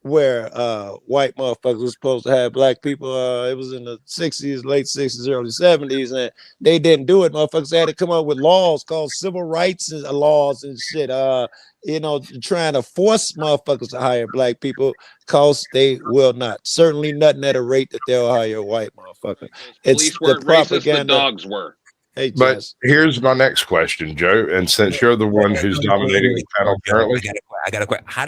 white motherfuckers were supposed to have black people. It was in the 60s, late 60s, early 70s, and they didn't do it. Motherfuckers had to come up with laws called civil rights laws and shit. Trying to force motherfuckers to hire black people because they will not. Certainly nothing at a rate that they'll hire a white motherfucker. It's Police weren't the propaganda. racist, the dogs were. Hey, but here's my next question, Joe. And since you're the one who's dominating the panel currently, I got a question. How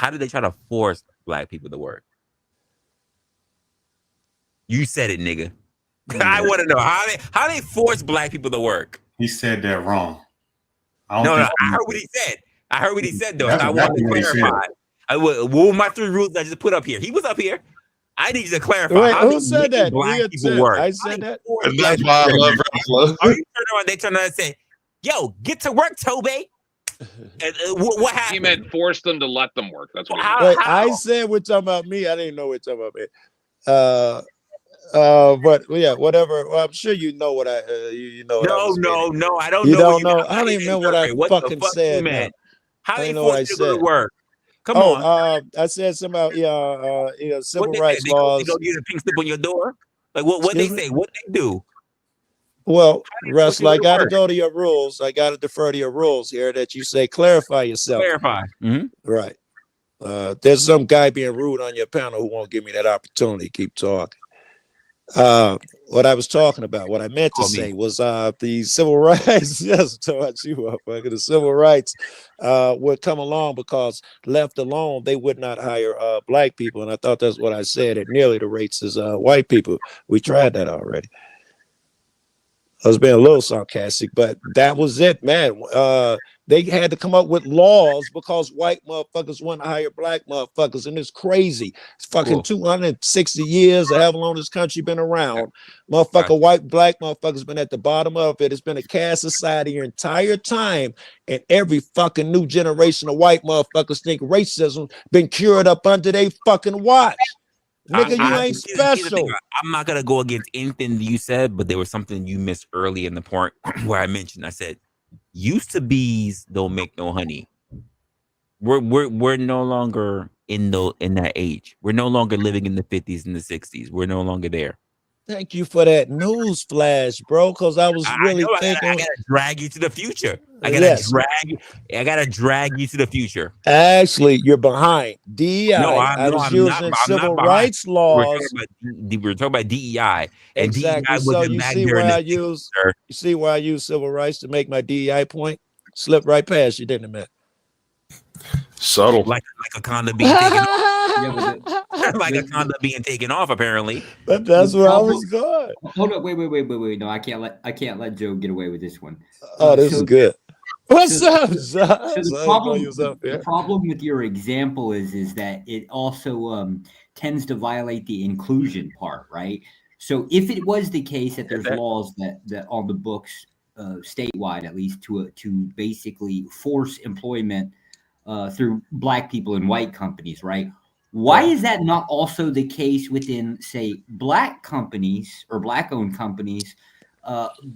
did they try to force black people to work? You said it, nigga. I want to know how they force black people to work. He said that wrong. I heard what he said. I heard what he said though. I want to clarify. What were my 3 rules I just put up here? He was up here. I need you to clarify. Wait, how who said that? Black people work. I said that. And that's why I love Resla. They turn around and say, "Yo, get to work, Toby." And, what happened? He meant force them to let them work. That's what. Wait, I said we're talking about me. I didn't know we're talking about me. But yeah, whatever. Well, I'm sure you know what I. You know. What No. I don't you know. Don't know. I don't even know what I fucking said. Man. How I they know what I force you to said. work? Come on. I said something about civil What rights they laws. They go get a pink slip on your door. Like what they say? What they do? Well, Russ, I got to go to your rules. I got to defer to your rules here that you say clarify yourself. Clarify. Mm-hmm. Right. There's some guy being rude on your panel who won't give me that opportunity. Keep talking. What I was talking about, what I meant to say was the civil rights. Yes, to you up. The civil rights would come along because left alone, they would not hire black people. And I thought that's what I said at nearly the rates as white people. We tried that already. I was being a little sarcastic, but that was it, man. They had to come up with laws because white motherfuckers want to hire black motherfuckers, and it's crazy. It's fucking 260 years, or however long this country been around. Motherfucker, white, black motherfuckers been at the bottom of it. It's been a caste society your entire time, and every fucking new generation of white motherfuckers think racism been cured up under they fucking watch. Nigga, you ain't here's the thing, special. I'm not gonna go against anything you said, but there was something you missed early in the point where I mentioned. I said, "Used to bees don't make no honey." We're no longer in that age. We're no longer living in the 50s and the 60s. We're no longer there. Thank you for that news flash, bro. Because I was really thinking. I gotta drag you to the future. I gotta drag you to the future. Actually, you're behind. DEI. I'm was using civil rights laws. We're talking about DEI. And Exactly. DEI So you see where you see why I use civil rights to make my DEI point? Slipped right past you, didn't it, man? Subtle. Like a condom being taken off. Like a condom being taken off, apparently. But that's where I was going. Hold up, wait. No, I can't let Joe get away with this one. Oh, this is good. What's up, so the problem with your example is that it also tends to violate the inclusion part, right? So if it was the case that there's laws that on the books statewide, at least to basically force employment through black people in white companies, right? Why is that not also the case within, say, black companies or black-owned companies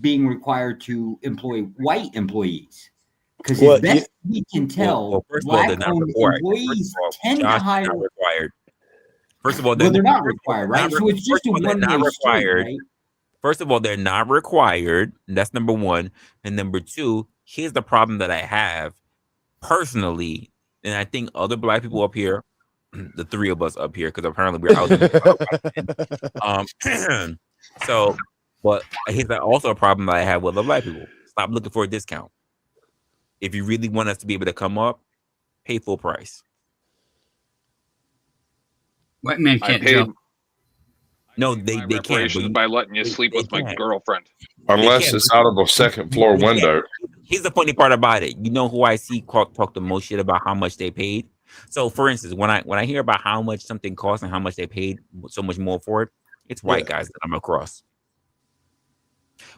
being required to employ white employees? Because as best we can tell, black-owned employees tend to hire. Not required. First of all, they're not required, right? So it's just a one-way street, right? First of all, they're not required. That's number one. And number two, here's the problem that I have personally, and I think other black people up here, the three of us up here, because apparently we're out. So, but here's also a problem that I have with other black people. Stop looking for a discount. If you really want us to be able to come up, pay full price. White man can't jump. No, they can't. By letting you sleep with my girlfriend. Unless it's out of a second floor window. Here's the funny part about it. You know who I see talk the most shit about how much they paid? So, for instance, when I hear about how much something costs and how much they paid so much more for it, it's white guys that I'm across.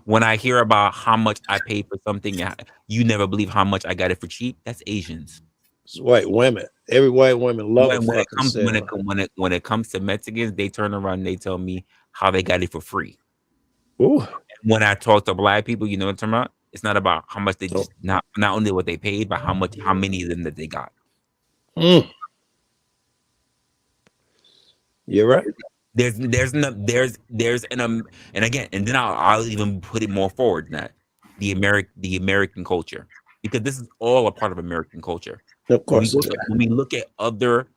When I hear about how much I paid for something, you never believe how much I got it for cheap. That's Asians. It's white women. Every white woman loves when it comes to Mexicans, they turn around and they tell me how they got it for free. Ooh. When I talk to black people, you know what I'm talking about? It's not about how much they just not only what they paid, but how many of them that they got. You're right. And again, and then I'll even put it more forward than that. The American culture, because this is all a part of American culture. Of course. When we look at other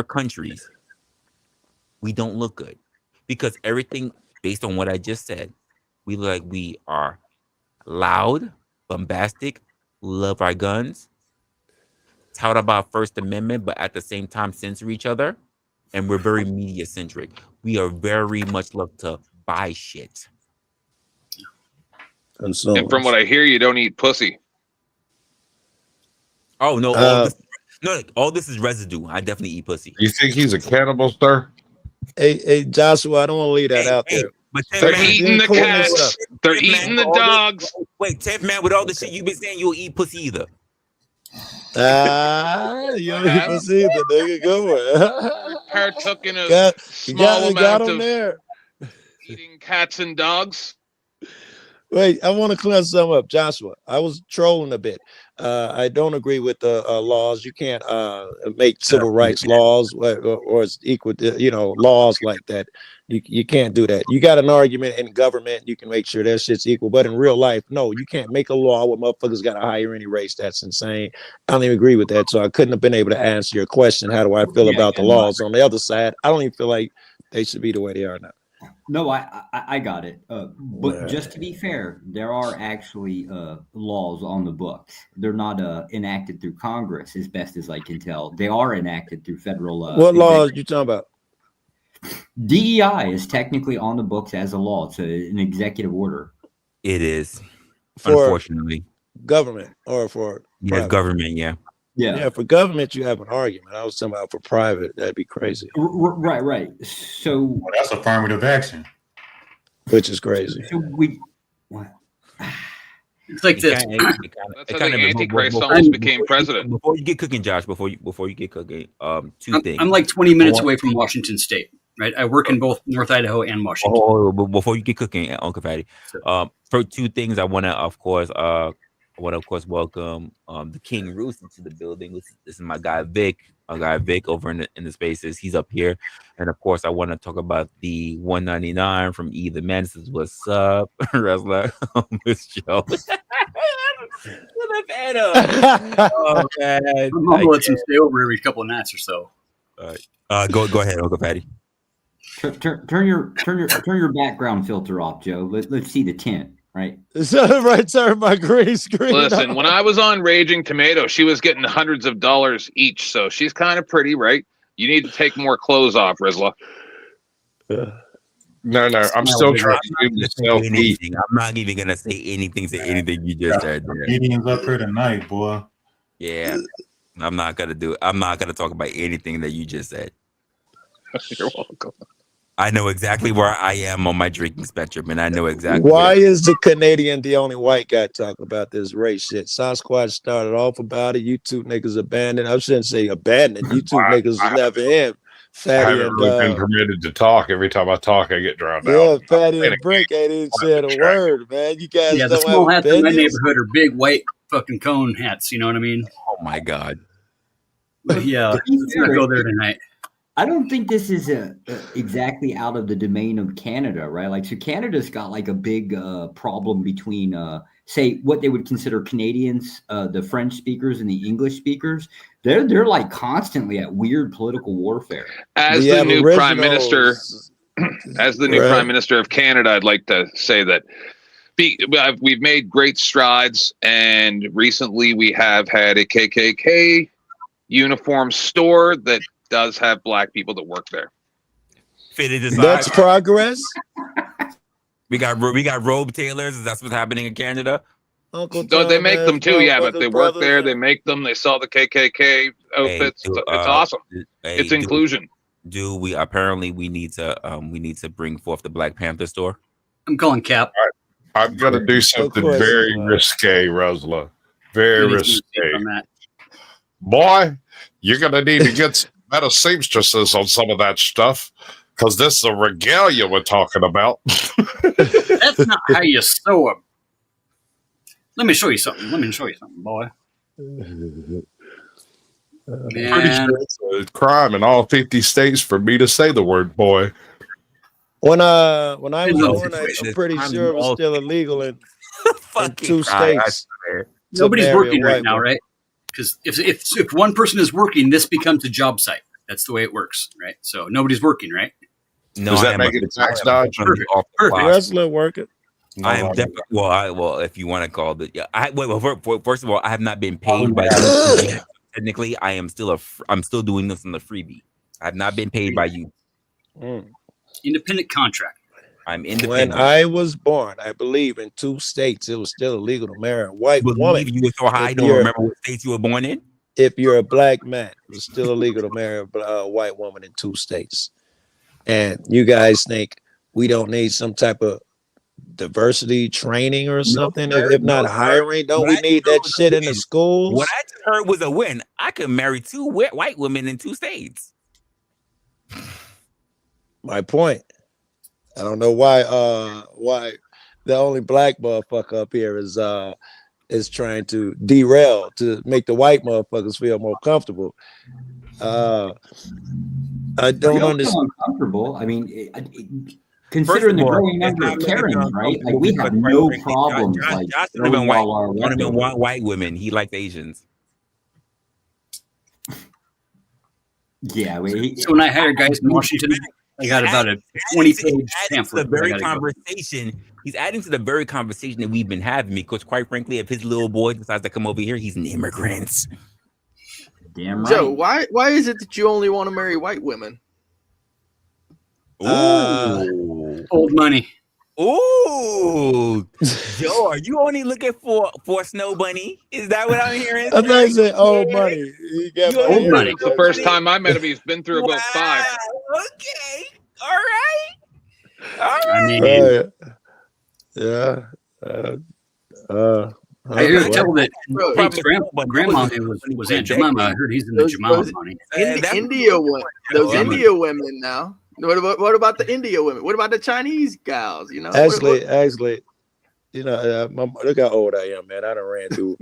countries, we don't look good because everything based on what I just said, we look like we are loud, bombastic, love our guns, tout about First Amendment, but at the same time censor each other. And we're very media centric. We are very much love to buy shit. And from what I hear, you don't eat pussy. Oh no! All this is residue. I definitely eat pussy. You think he's a cannibal, sir? Hey, Joshua, I don't want to leave that out there. But they're eating the cats. They're eating the dogs. Wait, Tiff, man, with all the shit you've been saying, you'll eat pussy either. You don't eat pussy either, nigga. Go on. Partook in a small amount of eating cats and dogs. Wait, I want to clear something up, Joshua. I was trolling a bit. I don't agree with the laws. You can't make civil rights laws or it's equal to, laws like that. You can't do that. You got an argument in government, you can make sure that shit's equal. But in real life, no, you can't make a law where motherfuckers got to hire any race. That's insane. I don't even agree with that. So I couldn't have been able to answer your question. How do I feel about the laws? On the other side, I don't even feel like they should be the way they are now. No, I got it. But just to be fair, there are actually laws on the books. They're not enacted through Congress, as best as I can tell. They are enacted through federal. What laws you talking about? DEI is technically on the books as a law. It's an executive order. It is, For unfortunately. government or for Yeah, private? government. Yeah. Yeah, for government, you have an argument. I was talking about for private, that'd be crazy. Right. So Well, that's affirmative action. Which is crazy. So we what? It's like this. That's how the Antichrist almost became president. Before you get cooking, Josh, before you get cooking, two things. I'm like 20 minutes away from Washington State, right? I work in both North Idaho and Washington. Before you get cooking, Uncle Fatty, for two things, I want to, of course, welcome the King Roos into the building. This is my guy Vic, over in the spaces. He's up here, and of course, I want to talk about the 199 from E the Man. Says, "What's up, Resla?" Miss Joe. Oh man, I'm gonna let him stay over every couple of nights or so. Go ahead, Uncle Patty. Turn your background filter off, Joe. Let's see the tint. Right. Right, turn my green screen. Listen, off. when I was on Raging Tomato, she was getting hundreds of dollars each, so she's kind of pretty, right? You need to take more clothes off, Resla. No, I'm still trying to do the self-heat. I'm not even gonna say anything to anything you just said. Comedians up here tonight, boy. Yeah, I'm not gonna do it. I'm not gonna talk about anything that you just said. You're welcome. I know exactly where I am on my drinking spectrum, and I know exactly. Why is the Canadian the only white guy talking about this race shit? Sasquatch started off about it. You two niggas abandoned. I shouldn't say abandoned. You two niggas was never in. Fatty I haven't and really been permitted to talk. Every time I talk, I get drowned yeah, out. Fatty and Brick ain't even said a word, man. You guys Yeah, the don't small have hats in my opinions? neighborhood are big white fucking cone hats. You know what I mean? Oh my god. But yeah, let's not go there tonight. I don't think this is exactly out of the domain of Canada, right? Like, so Canada's got like a big problem between, say, what they would consider Canadians, the French speakers and the English speakers. They're like constantly at weird political warfare. As the new prime minister, prime minister of Canada, I'd like to say that we've made great strides, and recently we have had a KKK uniform store that does have black people that work there. That's progress. We got robe tailors. That's what's happening in Canada. Uncle So they Tom make has them too, yeah, but motherfucking they work brothers there. and- They make them. They sell the KKK outfits. It's awesome. It's inclusion. Do we need to bring forth the Black Panther store? I'm calling Cap. I've got to do something very risque, Resla. Very risque. Boy, you're going to need to get some better seamstresses on some of that stuff, because this is the regalia we're talking about. That's not how you sew them. Let me show you something. Boy. Pretty sure it's a crime in all 50 states for me to say the word boy. When I was born, I'm pretty sure it was still illegal in 2 states. Nobody's working right now, right? Because if one person is working, this becomes a job site. That's the way it works, right? So nobody's working, right? No, Does that make it tax dodge? Perfect. Wrestler working. I am definitely well, if you want to call it, yeah. First of all, I have not been paid by you. Technically, I'm still doing this on the freebie. I have not been paid by you. Independent contract. I'm independent. When I was born, I believe in 2 states it was still illegal to marry a white woman. You were so high, I don't remember what states you were born in. If you're a black man, it was still illegal to marry a white woman in 2 states. And you guys think we don't need some type of diversity training or something? If not hiring, don't we need that shit in the schools? What I just heard was a win. I could marry 2 white women in 2 states. My point. I don't know why the only black motherfucker up here is trying to derail to make the white motherfuckers feel more comfortable. I don't understand. Uncomfortable. I mean, considering the growing number of Karens, right? Like, we have no problems. Josh would have been white women. He liked Asians. Yeah. So when I hire guys in Washington, I got about a 20-page pamphlet. He's adding to the very conversation that we've been having, because quite frankly, if his little boy decides to come over here, he's an immigrant. Damn right. Joe, why is it that you only want to marry white women? Old money. Ooh. Ooh, Joe, are you only looking for Snow Bunny? Is that what I'm hearing? I thought you said old Yeah. money. You got You my only ears looking It's for the closed. first time I met him. He's been through about 5. Wow. Okay. All right. All I right. mean, Right. Yeah. Uh, I hear well, tell that No Hank's problem with Snow Bunny. I grandma was was for a Aunt Jemima. I decade. heard he's in the Those Jemima money. That's India those Joe. India women now. What about the India women? What about the Chinese gals? You know, actually, you know, look how old I am, man. I done ran through.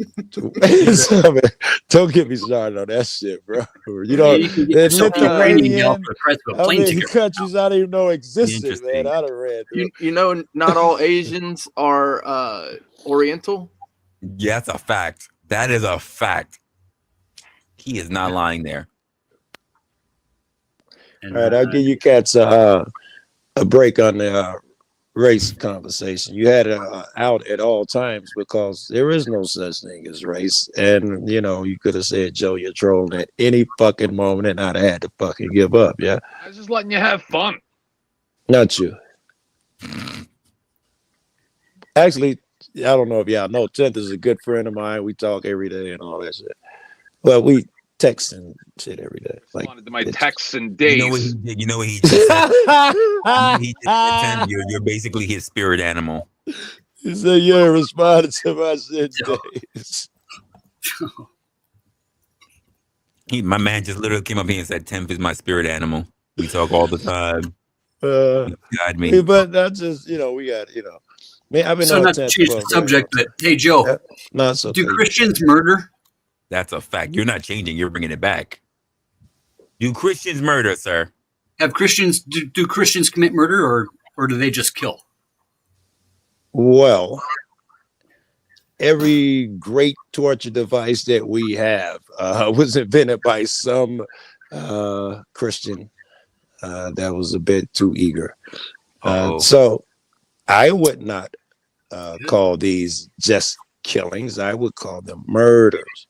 Don't get me started on that shit, bro. You know, You can get the yourself a Ukrainian gal Lithuanian. for the price of a How plane many ticket. countries I didn't even know existed, Interesting. man? I done ran through. you know, not all Asians are Oriental. Yeah, that's a fact. That is a fact. He is not lying there. And, All right, I'll give you cats a break on the race conversation. You had it out at all times because there is no such thing as race. And, you know, you could have said, Joe, you're trolling at any fucking moment and I'd have had to fucking give up. Yeah. I was just letting you have fun. Not you. Actually, I don't know if y'all know, 10th is a good friend of mine. We talk every day and all that shit. Well, we text and shit every day. Like, Responded to my texts and You know what days. he did? You know what he just said? He just said, "Tim, you're basically his spirit animal." He said, you're responding to my shit days. My man just literally came up here and said, "Tim is my spirit animal. We talk all the time. He guide me." But that's just, you know, we got, you know. Man, I've been so on not to 10th change for the a very subject, long but hey, Joe, time. Not so do big. Christians murder? That's a fact. You're not changing. You're bringing it back. Do Christians murder, sir? Have Christians do Christians commit murder or do they just kill? Well, every great torture device that we have was invented by some Christian that was a bit too eager. So I would not call these just killings. I would call them murders.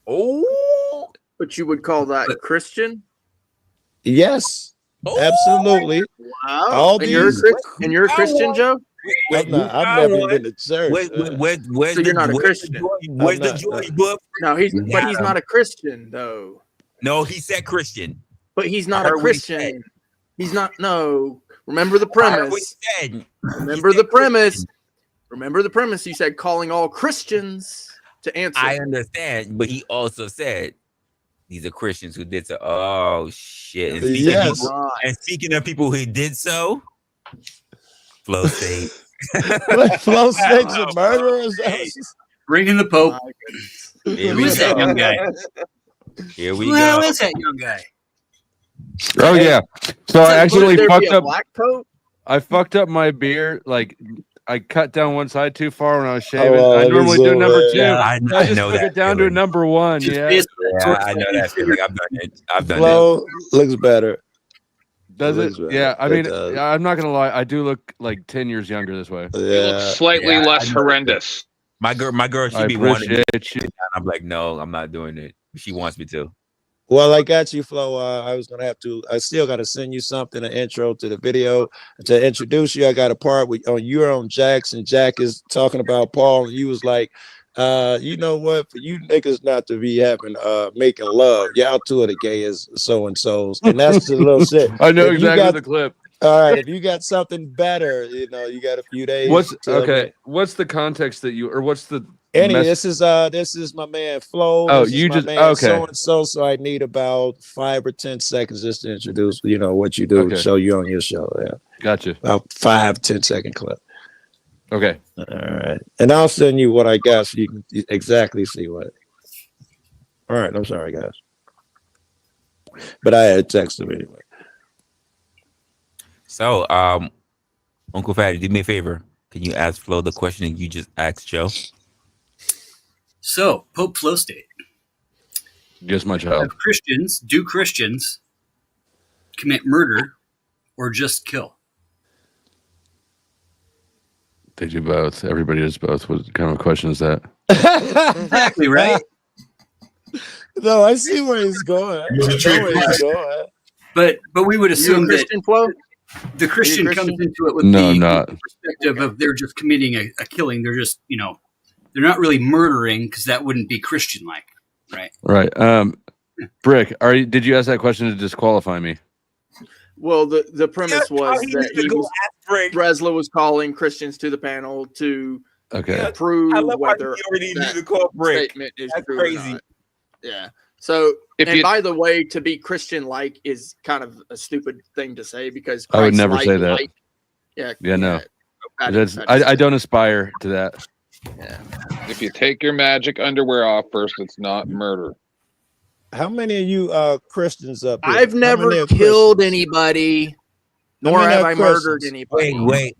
Oh, but you would call that Christian? Yes, absolutely. Wow. All and you're a Christian, Joe? I've never even been to church. So you're not a Christian. Where's the Joy book? No, but he's not a Christian though. No, he said Christian. But he's not I a heard what he Christian. He's not. No. Remember the I heard what premise. he said. Remember the premise. Remember the premise. He said calling all Christians to answer. I understand, but he also said these are Christians who did so. Oh shit! And speaking of people who did so, Flow State. Flow State's a murderer. Bring in the Pope. Here Who we is that go. young guy? Here we Who the hell go. is that young guy? Oh yeah. So I actually fucked up. Black coat? I fucked up my beard. Like I cut down one side too far when I was shaving. Oh, I normally do number 2. Yeah, I just know took that it down to a number 1. Yeah. Yeah, I know that feeling. I've done it. I've done Flow looks better. Does looks it? better. Yeah. I It mean, does. I'm not gonna lie. I do look like 10 years younger this way. You look slightly less horrendous. My girl, she I be wanting me appreciate to. I'm like, no, I'm not doing it. She wants me to. Well, I got you, Flo. I was gonna have to. I still got to send you something, an intro to the video to introduce you. I got a part with you're on Jackson. Jack is talking about Paul, and you was like, you know what? For you niggas not to be having making love, y'all two of the gayest so and so's, and that's the little shit. I know If you exactly got- the clip. All right, if you got something better, you know, you got a few days. What's tell okay? me. What's the context that you, or what's the Anyway, this is my man Flo. Oh, This is you my just- man okay. so and so. So I need about 5 or 10 seconds just to introduce, you know, what you do, Okay. show you on your show. Yeah, Gotcha. about 5-10 second clip. Okay. All right, and I'll send you what I got so you can exactly see what. All right, I'm sorry, guys, but I had text him anyway. So, Uncle Fatty, do me a favor. Can you ask Flo the question that you just asked Joe? So, Pope Flow State. Just my child. Do Christians commit murder or just kill? They do both. Everybody does both. What kind of question is that? Exactly, right? No, I see where he's going. I know where he's going. But we would You a assume that Christian, Flo? The Christian comes Christian? into it with No, the not. perspective of they're just committing a killing. They're just, they're not really murdering because that wouldn't be Christian-like, right? Right. Brick, did you ask that question to disqualify me? Well, the premise was he that needs to go ask Brick. Resla was calling Christians to the panel to Okay. prove I love how whether he already knew that to call Brick. statement is That's true crazy. or not. Yeah. So, If and you- by the way, to be Christian-like is kind of a stupid thing to say because I would never Christ-like, say that. yeah, No. Patty That's, said I it. don't aspire to that. Yeah. If you take your magic underwear off first, it's not murder. How many of you Christians up here? I've How never many are killed Christians? anybody, How nor many have are I murdered Christians? anybody. Wait.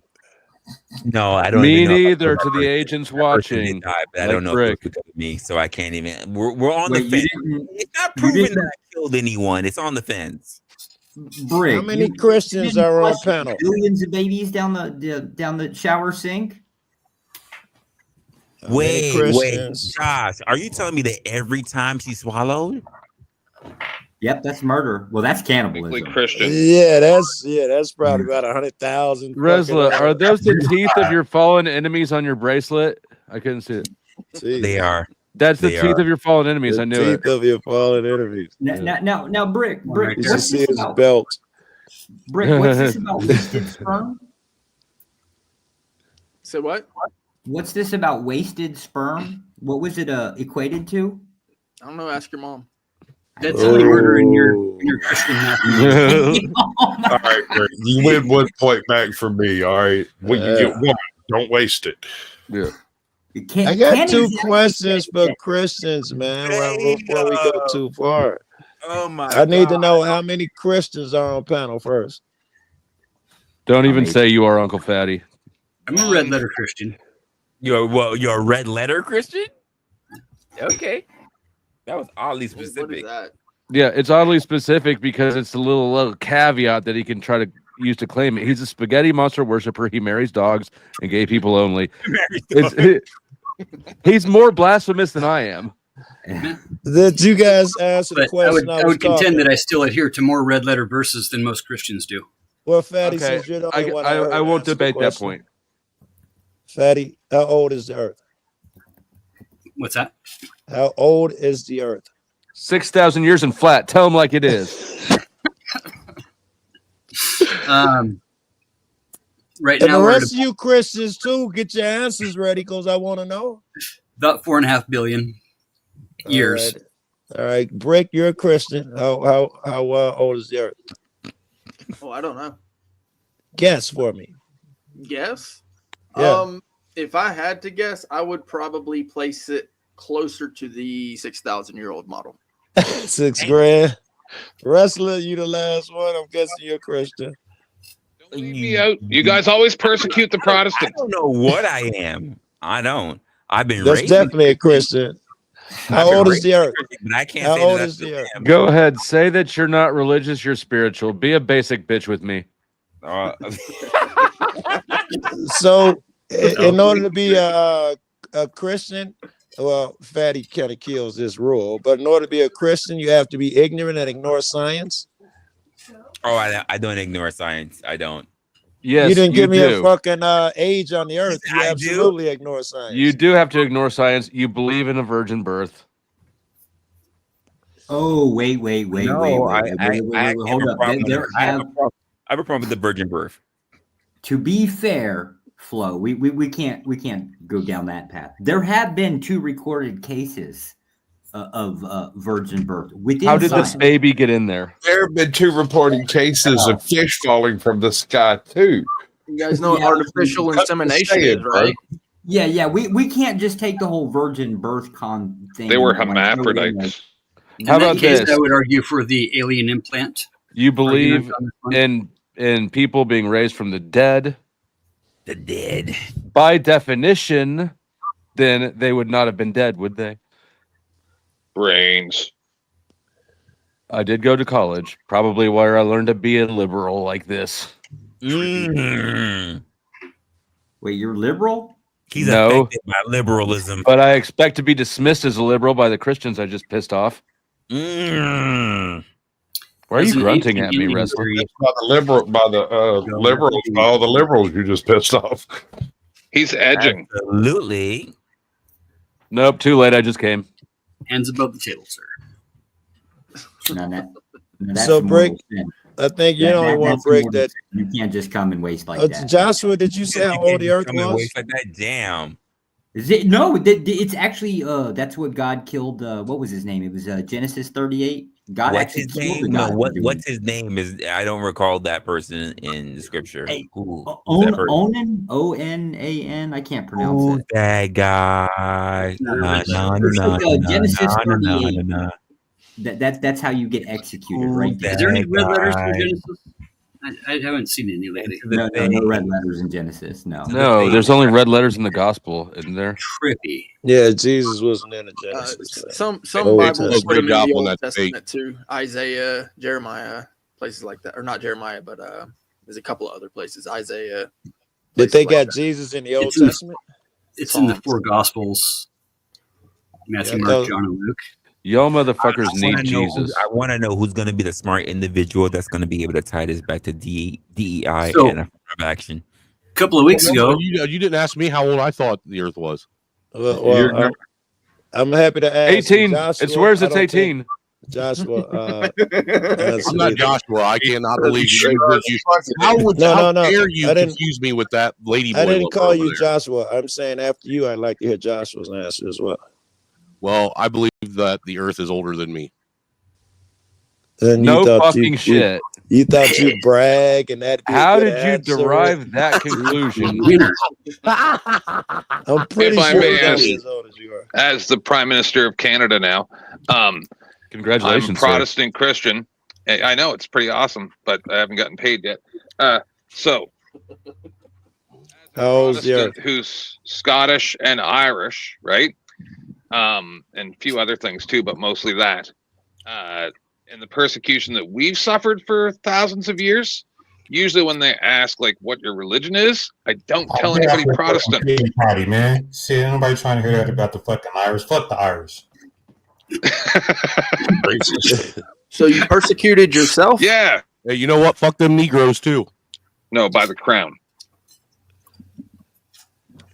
No, I don't Me even know. neither. To the agents That person did watching, die, but I like don't know if it was Brick. because of me, so I can't even. We're on Wait, the you fence. didn't? It's not You proven didn't? that I killed anyone. It's on the fence. Brick, How many you Christians didn't are on flush panel? billions of babies down the shower sink? How many Wait, Christians? Josh, are you telling me that every time she swallowed? Yep, that's murder. Well, that's cannibalism. Christian. Yeah, that's probably about 100,000. Resla, are those the teeth of your fallen enemies on your bracelet? I couldn't see it. They are. That's the They teeth are. of your fallen enemies. The I knew it. teeth of your fallen enemies. Now, Brick, You should what's see this his about? belt. Brick, what's this about wasted sperm? So what? What's this about wasted sperm? What was it equated to? I don't know. Ask your mom. That's only murder in your Christian mathematics. All right, Rick, you win 1 point back for me. All right, well, you get one. Don't waste it. Yeah. I got two questions for Christians, man. Before we go too far, Oh my! I need to know how many Christians are on panel first. Don't even say you are Uncle Fatty. I'm a red letter Christian. You're a red letter Christian? Okay. That was oddly specific. What is that? Yeah, it's oddly specific because it's a little caveat that he can try to use to claim it. He's a spaghetti monster worshiper. He marries dogs and gay people only. He's more blasphemous than I am. Did you guys answer the But question? I would contend that I still adhere to more red letter verses than most Christians do. Well, Fatty, Okay, since you're the only one, I won't answer the debate that question. point. Fatty, how old is the Earth? What's that? How old is the Earth? 6,000 years and flat. Tell him like it is. Right And now, the we're rest of you Christians too, get your answers ready because I want to know. about 4.5 billion years. All right, Brick, you're a Christian. How old is the Earth? Oh, I don't know. Guess for me. Guess. Yeah. If I had to guess, I would probably place it closer to the 6,000-year-old model. 6 grand. Wrestler, you the last one. I'm guessing you're a Christian. Leave me out. You guys always persecute the I Protestants. don't know what I am. I don't. I've been That's raised definitely a Christian. How old is the Earth? But I can't How say old that is the Earth? Go ahead. Say that you're not religious, you're spiritual. Be a basic bitch with me. So, in order to be a Christian, well, Fatty kind of kills this rule, but in order to be a Christian, you have to be ignorant and ignore science. Oh, I don't ignore science. I don't. Yes, you didn't give me do. a fucking age on the Earth. You I do. absolutely ignore science. You do have to ignore science. You believe in a virgin birth. Oh, wait. No, I Hold have a up. problem. There I have a problem with the virgin birth. To be fair, Flo, we can't go down that path. There have been 2 recorded cases of virgin birth within How did science. this baby get in there? There have been 2 reporting cases of fish falling from the sky too. You guys know what artificial insemination is, right? Yeah. We can't just take the whole virgin birth thing. They were and, like, throw it in there. hermaphrodites. In How that about case, this? I would argue for the alien implant. You believe argument on this one. in people being raised from the dead. The dead. By definition, then they would not have been dead, would they? Brains. I did go to college, probably where I learned to be a liberal like this. Mm. Wait, you're liberal? He's No. affected by liberalism. But I expect to be dismissed as a liberal by the Christians I just pissed off. Mm. Why are you Doesn't grunting ancient at me, Indian Resla? theory By the liberals, all the liberals you just pissed off. He's edging. Absolutely. Nope, too late. I just came. hands above the table, sir? No, that's So, the mortal Brick, sin. I think you only want That's the Brick mortal that. sin. You can't just come and waste like that. Joshua, did you say how old the Earth Come and was? waste like that. Damn. Is it no? It's actually that's what God killed. What was his name? It was Genesis 38. God What's actually his killed the name? guy. No, what's his name? Is I don't recall that person in the scripture. Hey, Who? Onan, O-N-A-N. I can't pronounce Who's it. that guy? It's like Genesis 38. That's how you get executed, right? Is there any red letters in Genesis? I haven't seen any lately. No red letters in Genesis. No, there's only red letters in the gospel, isn't there? Trippy. Yeah, Jesus wasn't in the Genesis. Some Old Bibles put Testament. them in the Old Testament too. Isaiah, Jeremiah, places like that, or not Jeremiah, but there's a couple of other places. Isaiah. Did they like got that. Jesus in the Old It's in the- Testament? It's in the four Gospels: Matthew, Yeah, Mark, John, and Luke. Y'all motherfuckers need wanna know Jesus. I want to know who's going to be the smart individual that's going to be able to tie this back to DEI So- and affirmative action. A couple of weeks ago, you didn't ask me how old I thought the Earth was. Well, I'm happy to ask 18. Joshua, It swears I it's don't 18. think Joshua. I'm not Joshua. I cannot believe you. How No. dare you I didn't- confuse me with that lady boy? I didn't lover call over you there? Joshua. I'm saying after you, I'd like to hear Joshua's answer as well. Well, I believe that the Earth is older than me. And No you thought fucking shit. You thought you'd brag and that'd be a How good did you answer. derive that conclusion? I'm pretty If I sure may he's only ask, as old as you are. as the Prime Minister of Canada now, Congratulations, I'm sir. Protestant Christian. I know it's pretty awesome, but I haven't gotten paid yet. So, How old's the Protestant Earth? who's Scottish and Irish, right? And a few other things too, but mostly that. And the persecution that we've suffered for thousands of years, usually when they ask like what your religion is, I don't tell anybody Protestant. Party, man. See, ain't nobody trying to hear that about the fucking Irish. Fuck the Irish. So you persecuted yourself? Yeah. Hey, you know what? Fuck them Negroes too. No, by the crown.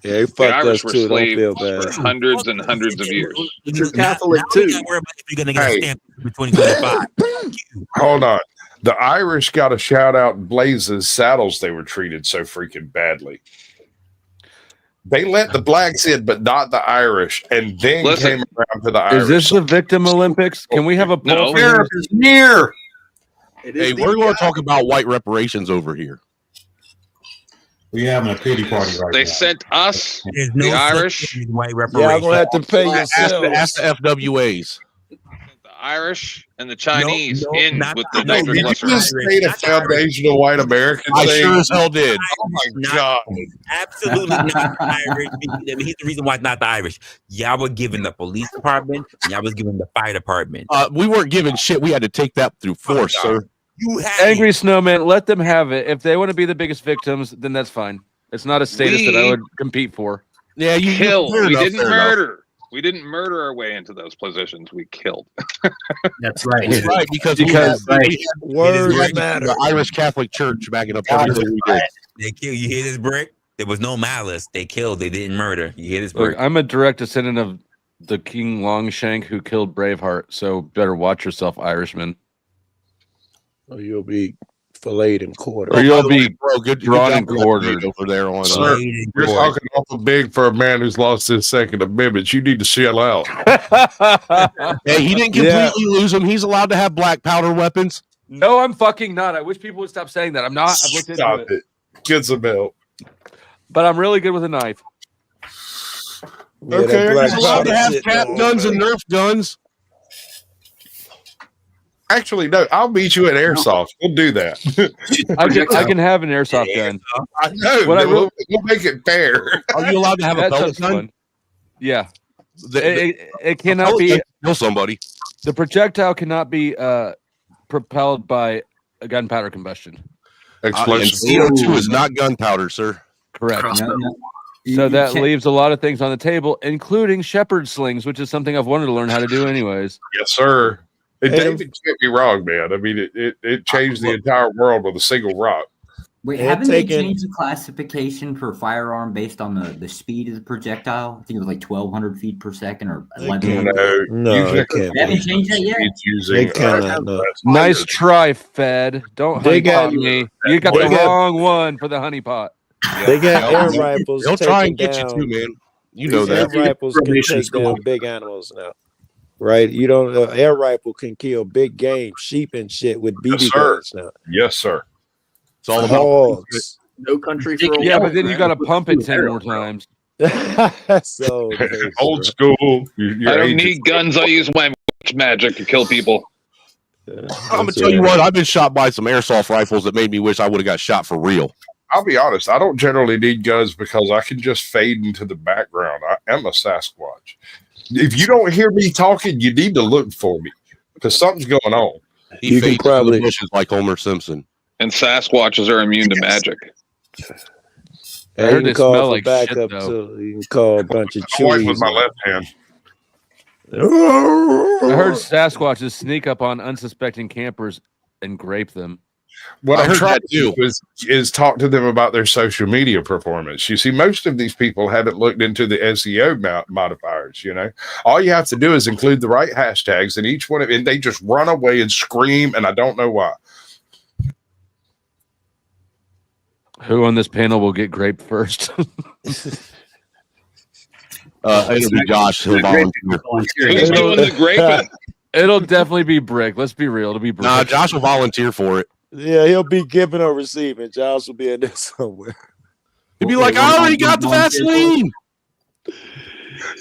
Yeah, he The fucked Irish us were too. Don't slaves feel for bad. hundreds and hundreds of years. You're Catholic Now we too. gotta worry about if you're going to get Hey. a stamp for 2025. Hold on. The Irish got a shout out in Blaze's saddles. They were treated so freaking badly. They let the blacks in, but not the Irish, and then Listen. came around to the Irish. Is this the Victim Olympics? Can we have a poll No. for him? Europe is near. Hey, we're going to talk about white reparations over here. We having a pity party right They now. sent us, There's the no such Irish, thing as white Yeah, I'm reparations. gonna have to pay Ask the yourselves. FWAs. the Irish, and the Chinese no, in not with the the Irish. Nectar Did you Lesser. just say the foundational white American I thing? sure as hell did. Oh my Not- god! Absolutely not the Irish. He's the reason why it's not the Irish. Y'all were given the police department. And y'all was given the fire department. We weren't given shit. We had to take that through force, sir. You had Angry Snowman, let them have it. If they want to be the biggest victims, then that's fine. It's not a status that I We- would compete for. Yeah, you Kill. fair We enough, didn't fair enough. murder. We didn't murder our way into those positions. We killed. That's right. That's right, because Because- we had Words matter. the Irish Catholic Church backing up everything we did. They kill. You hear this, Brick? There was no malice. They killed. They didn't murder. You hear this, Look, Brick? I'm a direct descendant of the King Longshank who killed Braveheart, so better watch yourself, Irishman. Or you'll be filleted and quartered. Or you'll By the way, be bro, good drawn job and with that quartered. debate over there on. Sir, you're talking awful big for a man who's lost his Second Amendment. You need to chill out. Hey, he didn't completely lose them. He's allowed to have black powder weapons. No, I'm fucking not. I wish people would stop saying that. I'm not. I've looked into Stop it. it. Get some help. But I'm really good with a knife. Yeah, Okay, that black he's allowed powder to have shit cap don't guns work. and Nerf guns. Actually, no. I'll meet you at airsoft. We'll do that. I can have an airsoft gun. I know. What I but will- we'll make it fair. Are you allowed to have a That pellet sounds gun? fun. Yeah. The It cannot pellet be. gun can kill somebody. The projectile cannot be propelled by a gunpowder combustion. And Explosive. CO2 is not gunpowder, sir. Correct. Crossbow. So that leaves a lot of things on the table, including shepherd slings, which is something I've wanted to learn how to do anyways. Yes, sir. And And David can't be wrong, man. I mean, it changed the entire world with a single rock. Wait, And haven't they taking- changed the classification for firearm based on the speed of the projectile? I think it was like 1,200 feet per second or 1,100. No, it can't They haven't be. changed that yet. They cannot. No. Nice try, Fed. Don't They got- honeypot me. You got they the got- wrong one for the honeypot. They got air rifles. They'll try and taking get you down- too, man. You know Air that. rifles can take down big animals now, right? You don't. Air rifle can kill big game, sheep and shit with BB Yes, sir. guns now. Yes, sir. It's all about Hogs. No country for old Yeah, but men, then you man. got to pump it 10 more times. So Old school. I don't need guns. I use my magic to kill people. I'm gonna tell you what. I've been shot by some airsoft rifles that made me wish I would have got shot for real. I'll be honest. I don't generally need guns because I can just fade into the background. I am a Sasquatch. If you don't hear me talking, you need to look for me because something's going on. He You can fades probably- into the bushes like Homer Simpson. And Sasquatches are immune to magic. And I heard you they can call smell for like backup shit, though. too. You can call a bunch of I wipe chewies. with my left hand. I heard Sasquatches sneak up on unsuspecting campers and grape them. What I I'm heard trying that to do is talk to them about their social media performance. You see, most of these people haven't looked into the SEO modifiers. You know, all you have to do is include the right hashtags, and each one of and they just run away and scream, and I don't know why. Who on this panel will get graped first? It'll be Josh. He'll volunteer. Who's doing the graping? It'll definitely be Brick. Let's be real. It'll be Brick. Nah, Josh will volunteer for it. Yeah, he'll be giving or receiving. Josh will be in there somewhere. He'd be like, I already got the Vaseline.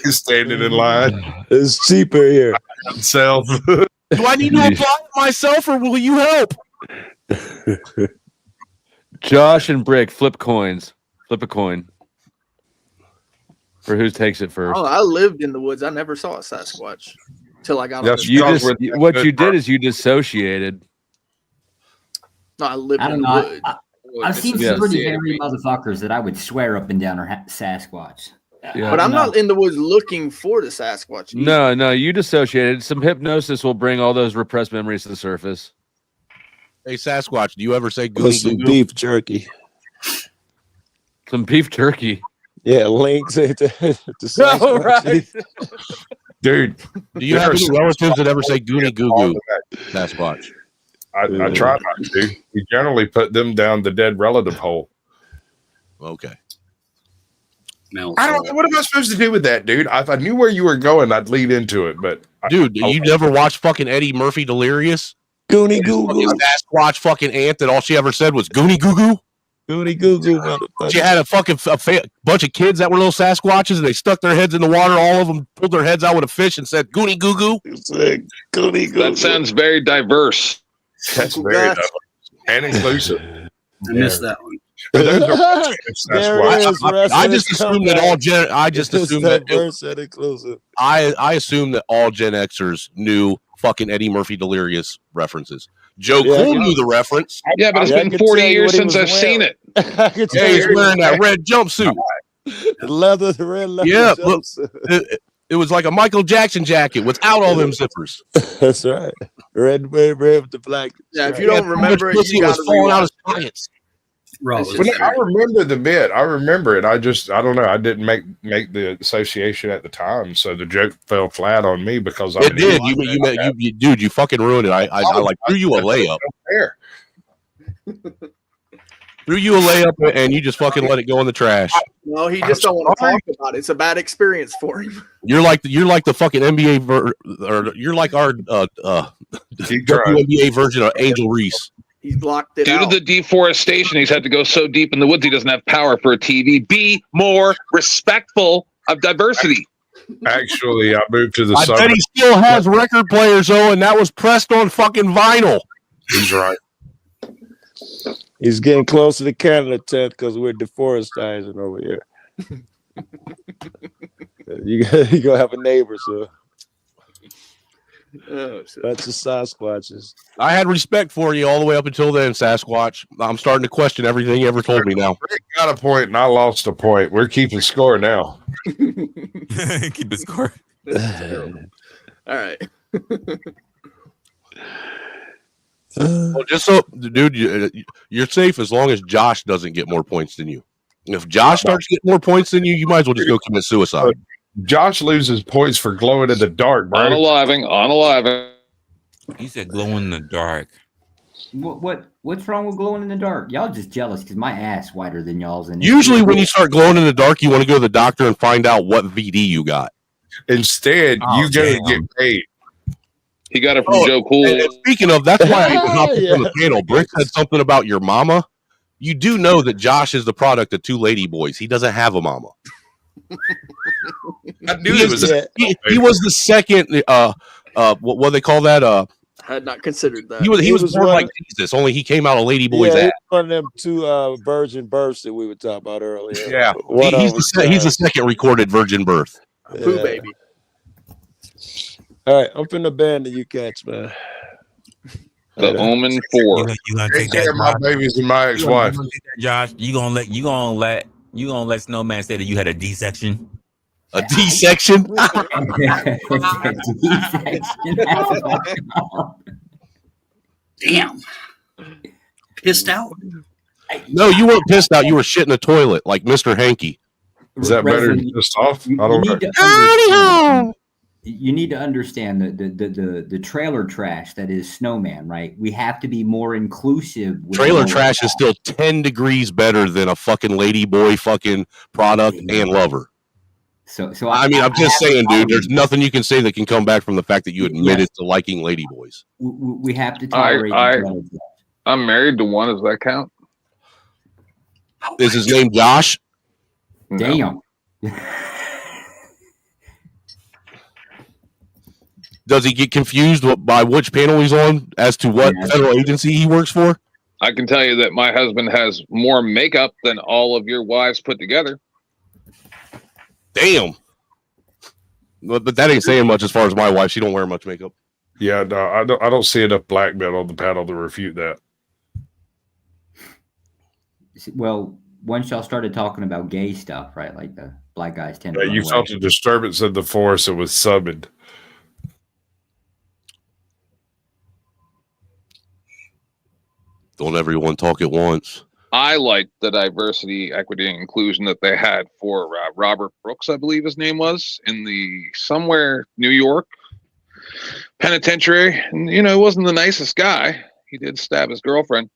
He's standing in line. It's cheaper here. Himself. Do I need to apply it myself or will you help? Josh and Brick flip coins. Flip a coin. For who takes it first. Oh, I lived in the woods. I never saw a Sasquatch till I got on That's this. You because just we're- what you did is you dissociated. No, I lived I in don't the know. woods. I've seen Yeah. some pretty hairy motherfuckers that I would swear up and down are Sasquatch. Yeah. But I'm No. not in the woods looking for the Sasquatch. either. No, you dissociated. Some hypnosis will bring all those repressed memories to the surface. Hey, Sasquatch, do you ever say Put goony some goo goo? beef jerky. Some beef jerky. Yeah, links into the All right. Dude, Do you have any relatives that ever say goony goo all goo? of that. Sasquatch. I try not to. We generally put them down the dead relative hole. Okay. Mel, I don't know. What am I supposed to do with that, dude? If I knew where you were going, I'd lead into it. But Dude, you never watched fucking Eddie Murphy Delirious? Goonie goo Fucking goo. Sasquatch fucking aunt that all she ever said was goony goo goo? Goonie goo goo, motherfucker. She had a fucking bunch of kids that were little Sasquatches, and they stuck their heads in the water. All of them pulled their heads out with a fish and said "goony goo goo." Goonie goo goo. That sounds very diverse. that's Uncle very Gus. diverse and inclusive. I missed that one. But those are There Sasquatch. it is. Russ, I it's just come assumed that back. all Gen. I just It's assumed that diverse and inclusive. I assumed that all Gen Xers knew fucking Eddie Murphy Delirious references. Joe Yeah, Cool yeah. knew the reference. Yeah, but it's I been can 40 tell you years what he since was I've seen wearing. it. I can tell Yeah, he's you wearing that red jumpsuit. the red leather Yeah, look. jumpsuit. It was like a Michael Jackson jacket without all them zippers. That's right. Red with the black. Yeah, if Right. you don't remember it, Pussy you was got to falling out rewatch. of science. Ross, It's Well, just- no, I remember the bit. I remember it. I don't know. I didn't make the association at the time, so the joke fell flat on me because I It did. didn't You dude, you fucking ruined it. I like threw you a layup. There. Threw you a layup and you just fucking let it go in the trash. No, he just don't want to talk about it. It's a bad experience for him. You're like the fucking NBA or you're like our Keep trying. WNBA version of Angel Reese. He's blocked it Due out. to the deforestation, he's had to go so deep in the woods he doesn't have power for a TV. Be more respectful of diversity. Actually, I moved to the I bet suburbs. he still has record players though, and that was pressed on fucking vinyl. He's right. He's getting closer to Canada 10th because we're deforestation over here. you gonna have a neighbor, so Oh, shit. that's the Sasquatches. I had respect for you all the way up until then, Sasquatch. I'm starting to question everything you ever told me now. Rick got a point and I lost a point. We're keeping score now. Keep it score. All right. Well, just so, dude, you're safe as long as Josh doesn't get more points than you. If Josh starts getting more points than you might as well just go commit suicide. Josh loses points for glowing in the dark, bro. Unaliving. He said glow in the dark. What's wrong with glowing in the dark? Y'all just jealous because my ass whiter than y'all's. And Usually, when you start glowing in the dark, you want to go to the doctor and find out what VD you got. Instead, you gotta get paid. He got it from Joe Cool. And speaking of, that's why I hopped on the panel. Brick said something about your mama. You do know that Josh is the product of two lady boys. He doesn't have a mama. I knew he was the second. What they call that? I had not considered that. He was born like Jesus. Only he came out a lady boy's ass. One of them two virgin births that we were talking about earlier. Yeah, he's the second recorded virgin birth. Pooh baby. All right, I'm finna abandon you cats, man. The Omen 4. You gonna take care of my babies and my ex-wife. Josh, you gonna let Snowman say that you had a D-section? A D-section? Damn. Pissed out? No, you weren't pissed out. You were shitting a toilet like Mr. Hanky. Is that better than pissed off? I don't know. You need to understand the trailer trash that is Snowman, right? We have to be more inclusive. Trailer trash is still 10 degrees better than a fucking lady boy fucking product and lover. So I'm just saying, dude, there's nothing you can say that can come back from the fact that you admitted to liking lady boys. We have to tolerate the trailer trash. I'm married to one. Does that count? Is his name Josh? Damn. Does he get confused by which panel he's on as to what federal agency he works for? I can tell you that my husband has more makeup than all of your wives put together. Damn. But that ain't saying much as far as my wife. She don't wear much makeup. Yeah, no, I don't see enough black men on the panel to refute that. Well, once y'all started talking about gay stuff, right? Like the black guys tend to You felt a disturbance in the force and was summoned. Don't everyone talk at once. I liked the diversity, equity, and inclusion that they had for Robert Brooks, I believe his name was, in the somewhere New York penitentiary. And, he wasn't the nicest guy. He did stab his girlfriend.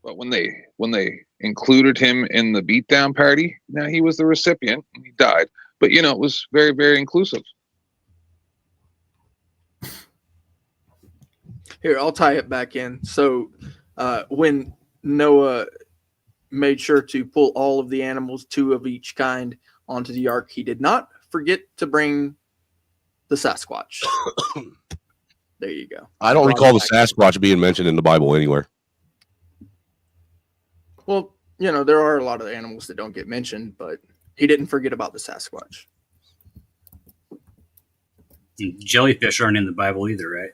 But when they included him in the beatdown party, now he was the recipient and he died. But, it was very, very inclusive. Here, I'll tie it back in. So when Noah made sure to pull all of the animals, 2 of each kind, onto the ark, he did not forget to bring the Sasquatch. There you go. I don't recall the Sasquatch being mentioned in the Bible anywhere. Well, there are a lot of animals that don't get mentioned, but he didn't forget about the Sasquatch. Jellyfish aren't in the Bible either, right?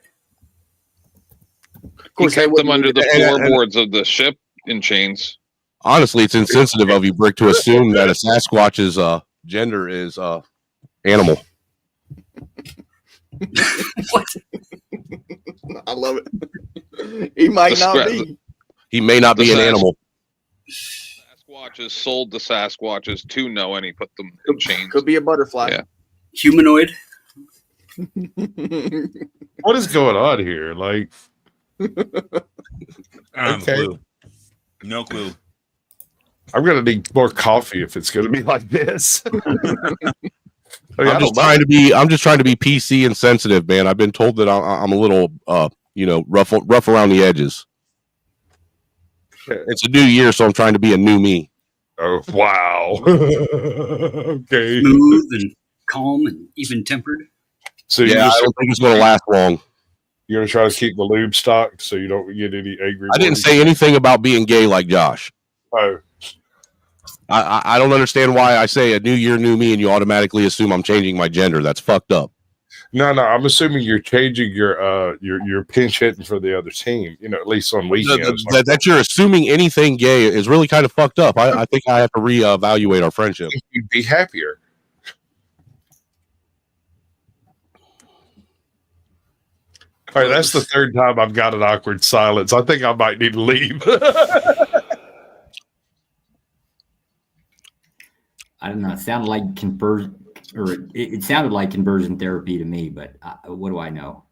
Of course, he kept them under the floorboards of the ship in chains. Honestly, it's insensitive of you, Brick, to assume that a Sasquatch's gender is animal. What? I love it. He might not be. He may not be an animal. Sasquatches sold the Sasquatches to Noah, and he put them in chains. Could be a butterfly. Yeah. Humanoid. What is going on here? Like, Okay. No clue. I'm gonna need more coffee if it's gonna be like this. I'm just trying to be PC and sensitive, man. I've been told that I'm a little, rough around the edges. It's a new year, so I'm trying to be a new me. Oh wow! Okay, smooth and calm and even tempered. So I don't think it's going to last long. You're gonna try to keep the lube stocked so you don't get any angry. I didn't say anything about being gay like Josh. Oh. I don't understand why I say a new year, new me, and you automatically assume I'm changing my gender. That's fucked up. No, I'm assuming you're changing your pinch hitting for the other team. At least on weekends. That you're assuming anything gay is really kind of fucked up. I think I have to reevaluate our friendship. You'd be happier. All right, that's the third time I've got an awkward silence. I think I might need to leave. I don't know. It sounded like conversion, or it sounded like conversion therapy to me. But what do I know?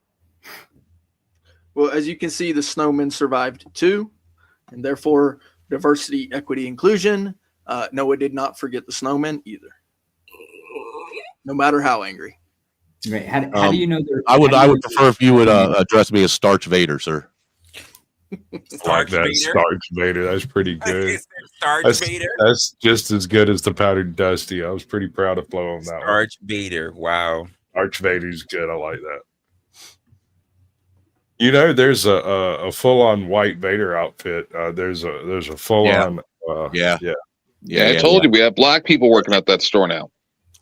Well, as you can see, the snowmen survived too, and therefore diversity, equity, inclusion. Noah did not forget the snowmen either, no matter how angry. Right. How do you know? I would prefer if you would address me as Starch Vader, sir. Like that Starch Vader. That's pretty good. Starch Vader. That's just as good as the Powdered Dusty. I was pretty proud of Flo on that one. Starch Vader. Wow. Starch Vader's good. I like that. You know, there's a full on white Vader outfit. There's a full on. Yeah, I told you we have black people working at that store now.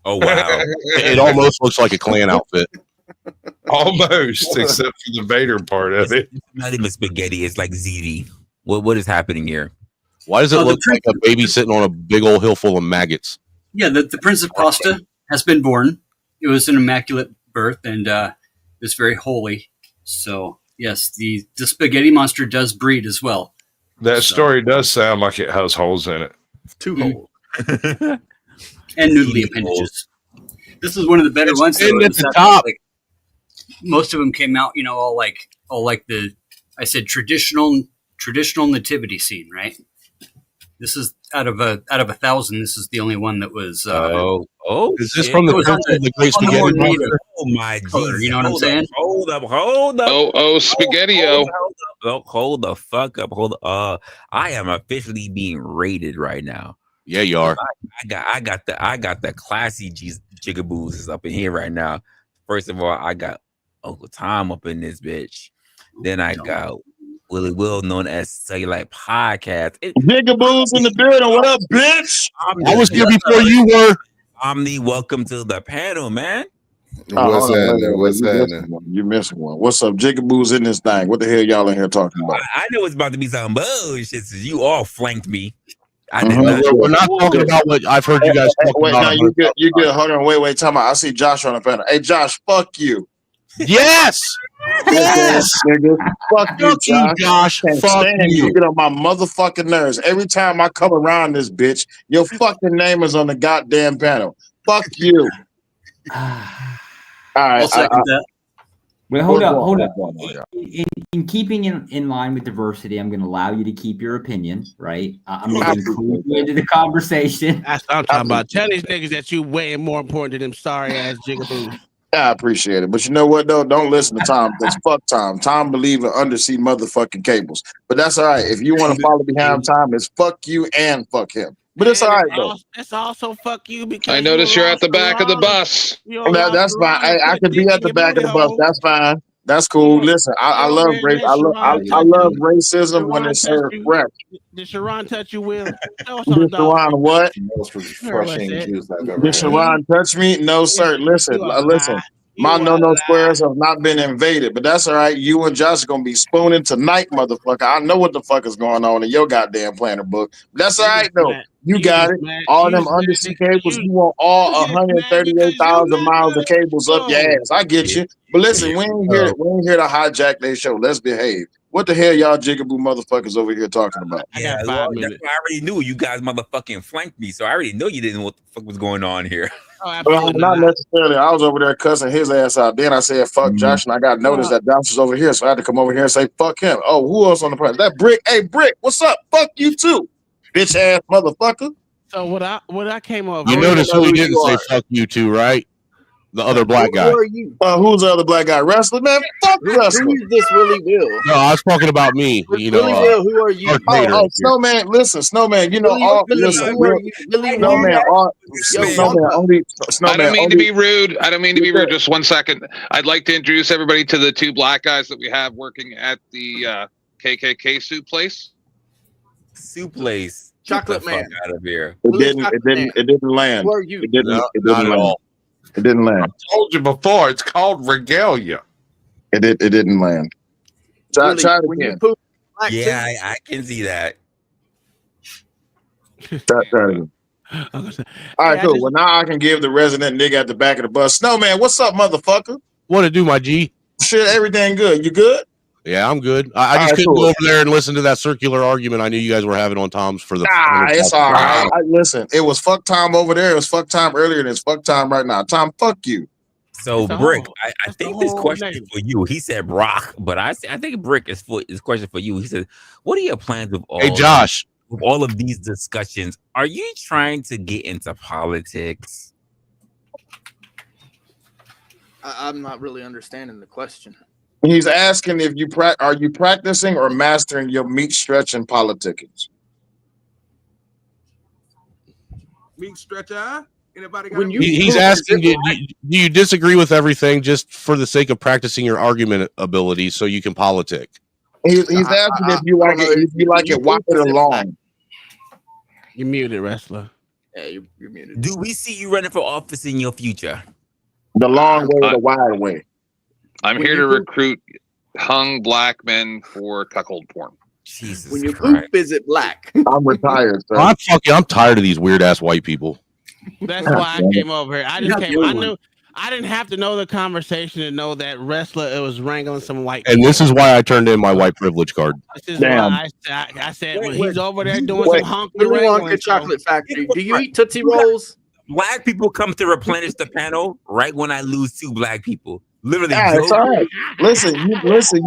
Oh wow! It almost looks like a Klan outfit. Almost, except for the Vader part of it. It's not even spaghetti. It's like ziti. What is happening here? Why does it look like a baby sitting on a big old hill full of maggots? Yeah, the Prince of Pasta has been born. It was an immaculate birth, and it's very holy. So yes, the spaghetti monster does breed as well. That story does sound like it has holes in it. 2 holes. And noodly appendages. This is one of the better ones. And at the top. Like, most of them came out, all like the traditional nativity scene, right? This is out of 1,000. This is the only one that was. Is this from the Great Spaghetti Monster? Oh my Jesus! You know what I'm saying? Hold up! Spaghetti-O! Hold the fuck up! Hold up! I am officially being rated right now. Yeah, you are. I got the classy jigaboos up in here right now. First of all, I got Uncle Tom up in this bitch. Then I got Willie Will, known as Cellulite Podcast. Jigaboos in the building. What up, bitch? I was here before you were. Omni, welcome to the panel, man. What's happening? You missing one. What's up? Jigaboos in this thing. What the hell y'all in here talking about? I know it's about to be some bullshit. So you all flanked me. I did not. We're not talking about what I've heard you guys talk wait, about. No, you good. Hold on. Wait. Time out. I see Josh on the panel. Hey, Josh, fuck you. Yes. Yes, nigga. Fuck you, Josh. Fuck stand you. You get on my motherfucking nerves. Every time I come around this bitch, your fucking name is on the goddamn panel. Fuck you. All right. I'll second that. Well, hold up. In keeping in line with diversity, I'm going to allow you to keep your opinion, right? I'm going to include you into the conversation. That's what I'm talking about. Tell these niggas that you way more important to them sorry ass jigaboos. I appreciate it. But you know what, though? Don't listen to Tom. Because fuck Tom. Tom believe in undersea motherfucking cables. But that's all right. If you want to follow behind Tom, it's fuck you and fuck him. But it's all right, though. It's also fuck you because I notice you're at the back of the bus. That's fine. I could be at the back of the bus. That's fine. That's cool. Listen, I love race. I love racism when it's served correct. Did Sharon touch you, Will? Did Sharon what? refreshing juice I've ever Did Sharon touch me? No, sir. Listen. My no squares have not been invaded, but that's all right. You and Josh are gonna be spooning tonight, motherfucker. I know what the fuck is going on in your goddamn planner book. But that's all right though. You got it. All them undersea cables. You want all 138,000 miles of cables up your ass. I get you. But listen, we ain't here to hijack their show. Let's behave. What the hell y'all jigaboo motherfuckers over here talking about? Yeah, well, that's why I already knew you guys motherfucking flanked me, so I already knew you didn't know what the fuck was going on here. Well, not necessarily. I was over there cussing his ass out. Then I said, fuck Josh, and I got noticed that Josh was over here, so I had to come over here and say, fuck him. Oh, who else on the project? That Brick. Hey, Brick, what's up? Fuck you too, bitch ass motherfucker. So what I came over. You notice who he didn't say fuck you to, right? The other black guy. Who are you? Who's the other black guy? Resla, man. Fuck Resla. Who is this Willie Will? No, I was talking about me. You know, Willie Will, who are you? Snowman. Listen, Snowman. You know all. Listen, Snowman. I don't mean to be rude. Just 1 second. I'd like to introduce everybody to the two black guys that we have working at the KKK soup place. Soup place. Chocolate man. Out of here. It didn't land. Who are you? It didn't not at all. It didn't land. I told you before, it's called regalia. It didn't land. Try it again. Yeah, I can see that. Try it again. All right, cool. Well, now I can give the resident nigga at the back of the bus. Snowman, what's up, motherfucker? What to do, my G? Shit, everything good. You good? Yeah, I'm good. I just couldn't go over there and listen to that circular argument I knew you guys were having on Tom's for the. It's all right. Listen, it was fuck time over there. It was fuck time earlier, and it's fuck time right now. Tom, fuck you. So Brick, I think this question is for you. He said Brock, but I think Brick is for this question for you. He said, "What are your plans with all? Hey, Josh, with all of these discussions, are you trying to get into politics?" I'm not really understanding the question. He's asking if you are you practicing or mastering your meat stretching politicking? Meat stretcher. Anybody got When you He's asking, do you disagree with everything just for the sake of practicing your argument ability so you can politic? He's asking if you like it. If you like it wide or long. You muted, Resla. Yeah, you're muted. Do we see you running for office in your future? The long way or the wide way? I'm here to recruit hung black men for cuckold porn. Jesus when your poop is it black? I'm retired, sir. I'm tired of these weird ass white people. That's why I came over here. I just came. I knew I didn't have to know the conversation to know that Resla it was wrangling some white. And this is why I turned in my white privilege card. This is why I said when he's over there doing some honky Willy wrangling. Wonka chocolate factory. Do you eat Tootsie Rolls? Black people come to replenish the panel right when I lose 2 black people. Literally, Yeah, it's all right. Listen, you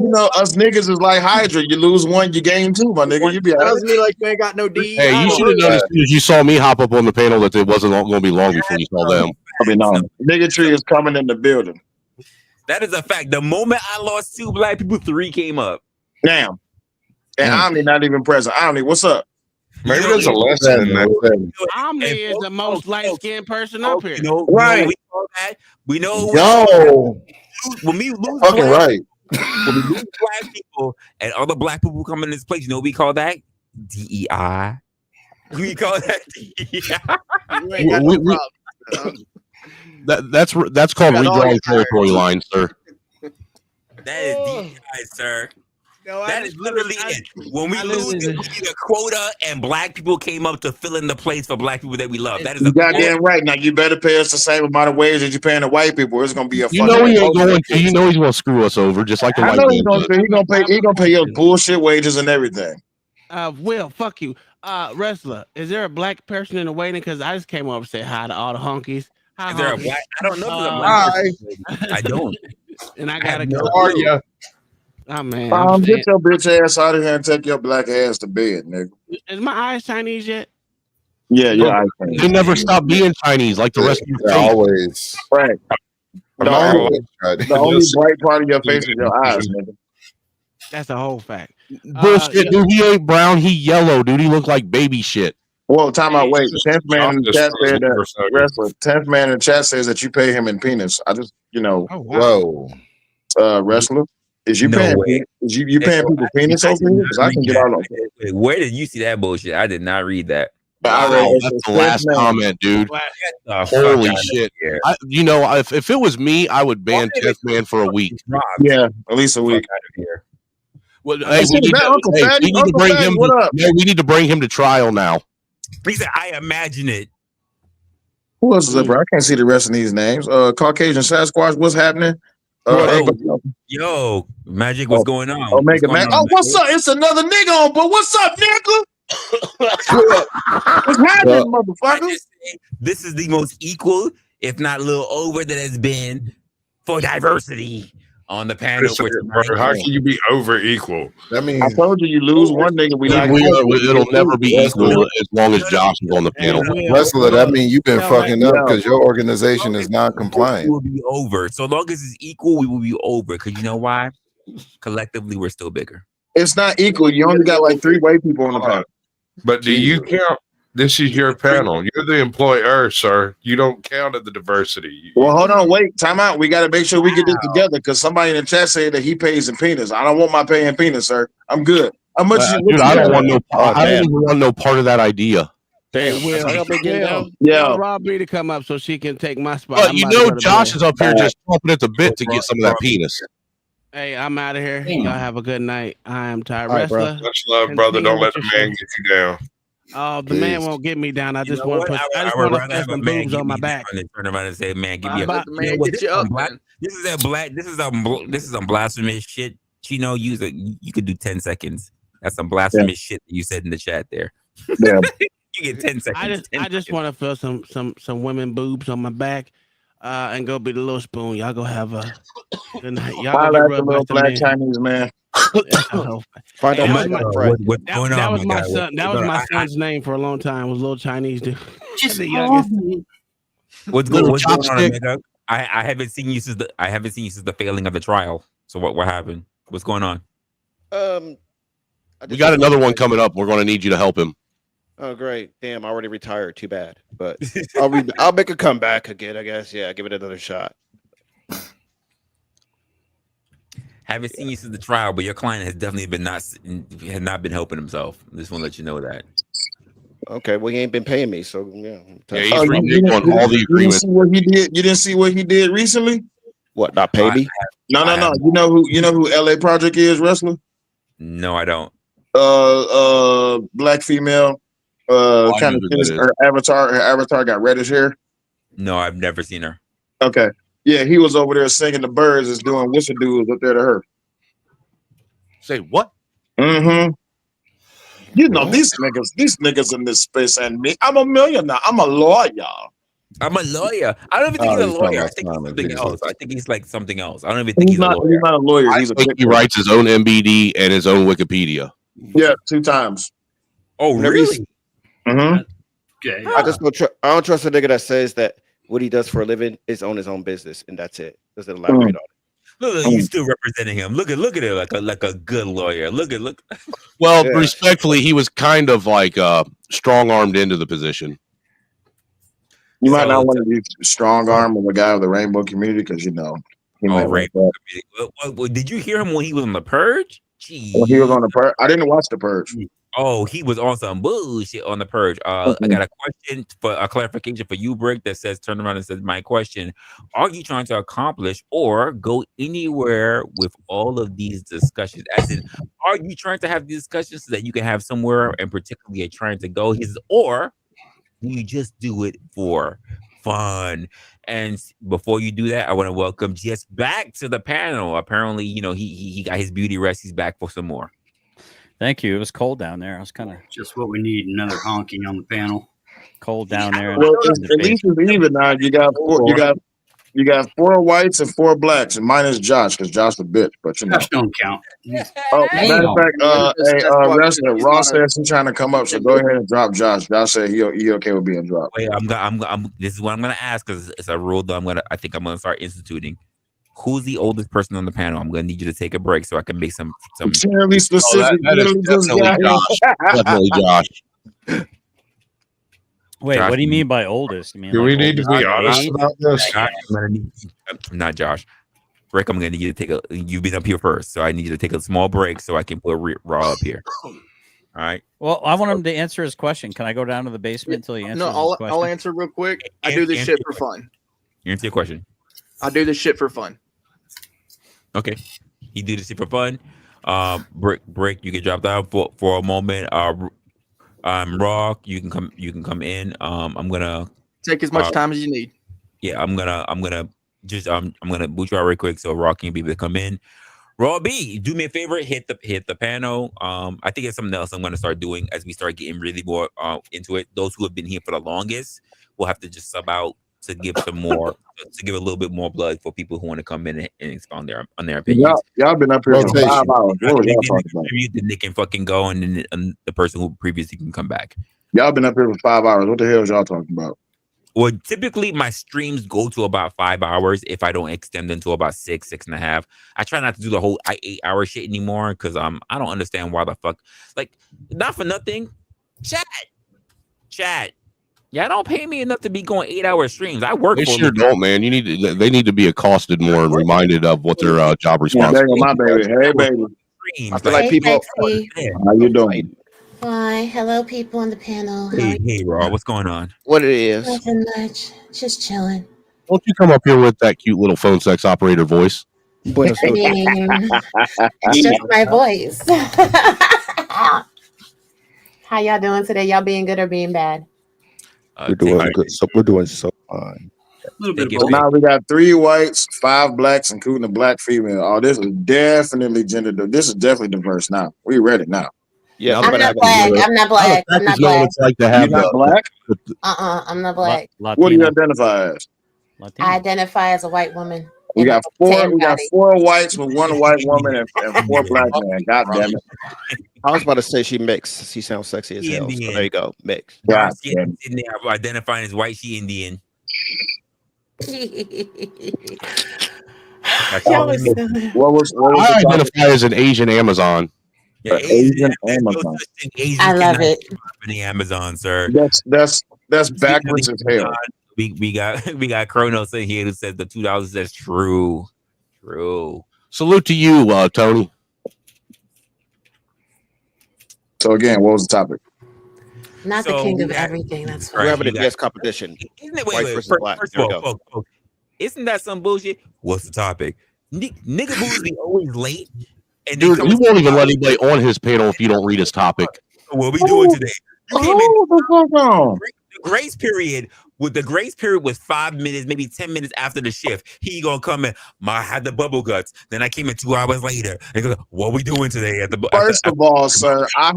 know, us niggas is like Hydra. You lose 1, you gain 2, my nigga. You be all right. Tells me like you ain't got no D. Hey, you should have noticed as soon as you saw me hop up on the panel that it wasn't going to be long before you saw them. I mean, no, niggatry is coming in the building. That is a fact. The moment I lost 2 black people, 3 came up. Damn. And Omni not even present. Omni, what's up? Maybe there's a lesson in that. Omni is the most light-skinned person up here. Right. We know that. We know. Yo. When we lose Fucking black, right. when we lose black people and other black people come in this place, you know what we call that? DEI. We call that DEI. You ain't got no problem. That's called redrawing territory lines, sir. That is DEI, sir. No, that is literally it. When we lose, it will be the quota, and black people came up to fill in the place for black people that we love. That is You goddamn right. Now you better pay us the same amount of wage that you're paying the white people. It's gonna be a. You know he ain't going to. You know he's going to screw us over, just like the I white know man. He gonna pay your bullshit wages and everything. Will, fuck you. Resla, is there a black person in the waiting? Because I just came over and said hi to all the honkies. Hi, Is there a honkies. black? I don't know if there's a black person. I don't. And I gotta go. How are you? Oh man, Get your bitch ass out of here and take your black ass to bed, nigga. Is my eyes Chinese yet? Yeah, They never stop being Chinese like the rest of your face. Always. Right. The only bright part of your face is your eyes, nigga. That's a whole fact. Bullshit, dude. He ain't brown. He yellow, dude. He look like baby shit. Well, time out. Wait, 10th man in the chat said that wrestler. 10th man in the chat says that you pay him in penis. I just, Whoa. Wrestler. Is you No paying? way. Is you paying people penis over here? Because I can get all of them. Wait, where did you see that bullshit? I did not read that. Wow, that's the last comment, dude. Holy shit! If it was me, I would ban 10th man for a week. Yeah, at least a week. Well, hey, we need to bring him. We need to bring him to trial now. He said, "I imagine it." Who else is up, bro? I can't see the rest of these names. Caucasian Sasquatch, what's happening? Yo, Magic, what's going on? Omega Man. Oh, what's up? It's another nigga on, but what's up, nigga? What's happening, motherfucker? This is the most equal, if not a little over, that has been for diversity on the panel. How can you be over equal? That means I told you lose one nigga. It'll never be equal as long as Josh is on the panel. Wrestler, that means you've been fucking up because your organization is non-compliant. We will be over. So long as it's equal, we will be over. Because you know why? Collectively, we're still bigger. It's not equal. You only got like 3 white people on the panel. But do you count? This is your panel. You're the employer, sir. You don't count at the diversity. Well, hold on, wait, time out. We got to make sure we get this together because somebody in the chat said that he pays in penis. I don't want my pay in penis, sir. I'm good. How much? Dude, I don't want no. I don't even want no part of that idea. Hey, Will, yeah, Rob B to come up so she can take my spot. But you know, Josh is up here just chomping at the bit to get some of that penis. Hey, I'm out of here. Y'all have a good night. I am Ty All right, Wrestler. bro. Much love, brother. Don't let the man get you down. Oh, the man won't get me down. I just want to put. I just would want to rather put have a some man boobs get on my me back. down than turn around and say, "Man, give Why me a." let the You know man what? get you up, man? This is some blasphemous shit. Chino, you could do 10 seconds. That's some blasphemous shit that you said in the chat there. Yeah. You get 10 seconds. I just want to feel some women boobs on my back, and go be the little spoon. Y'all go have a good night. Y'all go I get like the rubbed by little some black men. Chinese man. Find Hey, out that my was my friend. What's going that on, was my my guy? son. That was my son's name for a long time. Was little Chinese dude. Just the youngest. What's Little going on, chopstick. Omega? I haven't seen you since the failing of the trial. So what happened? What's going on? We got another one coming up. We're going to need you to help him. Oh, great. Damn, I already retired. Too bad. But I'll make a comeback again, I guess. Yeah, give it another shot. Haven't seen you since the trial, but your client has definitely had not been helping himself. Just want to let you know that. Okay, well, he ain't been paying me, so yeah. Yeah, he's Oh, reneged on all the you didn't agreements. see what he did. You didn't see what he did recently. What? Not pay me? No. You know who LA Project is, wrestler? No, I don't. Black female. I Kind know of who finished that is. her avatar. Her avatar got reddish hair. No, I've never seen her. Okay. Yeah, he was over there singing the birds, is doing whistle dudes up there to her. Say what? Mm-hmm. You know, these niggas in this space and me. I'm a millionaire. I'm a lawyer. I'm a lawyer. I don't even think Oh, he's a he's talking lawyer. I about think he's Simon, something Jesus. else. I think he's like something else. I don't even think He's he's a not. lawyer. He's not a lawyer. I He's a think he writes his own MBD and his own Wikipedia. Yeah, 2 times. Oh, Whenever you really? Mm-hmm. Okay. I don't trust a nigga that says that what he does for a living is own his own business, and that's it. Doesn't elaborate on it. Look, you still representing him. Look at it like a good lawyer. Look. Well, Yeah. respectfully, he was kind of like strong-armed into the position. You might not want to be strong arm of a guy of the rainbow community because he might like Rainbow that. Well, did you hear him when he was on the Purge? Well, he was on the purge. I didn't watch the purge. Oh, he was on some bullshit on the Purge. I got a question for a clarification for you, Brick, that says, turn around and says, my question, are you trying to accomplish or go anywhere with all of these discussions? As in, are you trying to have these discussions so that you can have somewhere and particularly trying to go? Or do you just do it for fun? And before you do that, I want to welcome Jess back to the panel. Apparently, he got his beauty rest. He's back for some more. Thank you. It was cold down there. I was kind of just what we need. Another honking on the panel. Cold down there. Well, at least it's even now. You got 4 whites and 4 blacks, and mine is Josh because Josh a bitch. But Josh don't count. Oh, matter of fact, That's why Ross he's not says he's trying to come up, so go ahead and drop Josh. Josh said he okay with being dropped. Wait, this is what I'm gonna ask because it's a rule that I think I'm gonna start instituting. Who's the oldest person on the panel? I'm gonna need you to take a break so I can make some. Generally specific. that is definitely Josh. Definitely Josh. Wait, Josh, what do you mean by oldest? You mean Do like we need to be honest about this? Josh, not Josh. Rick, I'm gonna need you to take you've been up here first, so I need you to take a small break so I can put Raw up here. All right. Well, I want him to answer his question. Can I go down to the basement until he answers No, his question? I'll answer real quick. I do this shit for fun. You answer your question. I do this shit for fun. Okay. He do this shit for fun. Brick, you get dropped out for a moment. Rock, you can come in. I'm gonna take as much time as you need. Yeah, I'm gonna boot you out real quick so Rock can be able to come in. Raw B, do me a favor, hit the panel. I think it's something else I'm gonna start doing as we start getting really more into it. Those who have been here for the longest will have to just sub out to give some more to give a little bit more blood for people who want to come in and expound on their opinions. Y'all been up here for 5 hours. What was y'all talking about? Then they can fucking go and the person who previously can come back. Y'all been up here for 5 hours. What the hell is y'all talking about? Well, typically my streams go to about 5 hours if I don't extend them to about 6.5. I try not to do the whole 8-hour shit anymore because I don't understand why the fuck, like, not for nothing. Chat. Yeah, don't pay me enough to be going 8-hour streams. I work They for sure don't, man. They need to be accosted more and reminded of what their job responsibility. My baby. Hey, baby. I feel like people. How you doing? Hi, hello, people on the panel. Hey, Raw, what's going on? What it is? Nothing much. Just chilling. Don't you come up here with that cute little phone sex operator voice? I mean, it's just my voice. How y'all doing today? Y'all being good or being bad? We're doing good. So we're doing so fine. A little bit of So both. now we got 3 whites, 5 blacks, including a black female. Oh, this is definitely gender. This is definitely diverse now. We ready now. Yeah, I'm not black. I'm not black. I'm not black. It's like to You're have not black? I'm not black. What do you identify as? I identify as a white woman. We got four. tan We got body. 4 whites with 1 white woman and 4 black men. God damn it! I was about to say she mixed. She sounds sexy as hell. So Indian. there you go, mixed. God She Indian, identifying as white. She Indian. What was I the topic? identify as an Asian Amazon. Yeah, Asian Amazon. I love it. In the Amazon, sir. That's backwards as hell. We got Chronos in here who says the $2 says true. True. Salute to you, Tony. So again, what was the topic? Not the king of everything. That's We're right. having a DS competition. Isn't it, White wait, versus first, black. first There of we all, go. folks, isn't that some bullshit? What's the topic? Nigga boos be always late. And Dude, he won't even let anybody on his panel if you don't read his topic. What we doing today? You came in the fuck on? the grace period. With the grace period was 5 minutes, maybe 10 minutes after the shift. He gonna come in. I had the bubble guts. Then I came in 2 hours later. And goes, what we doing today? First of all, sir, I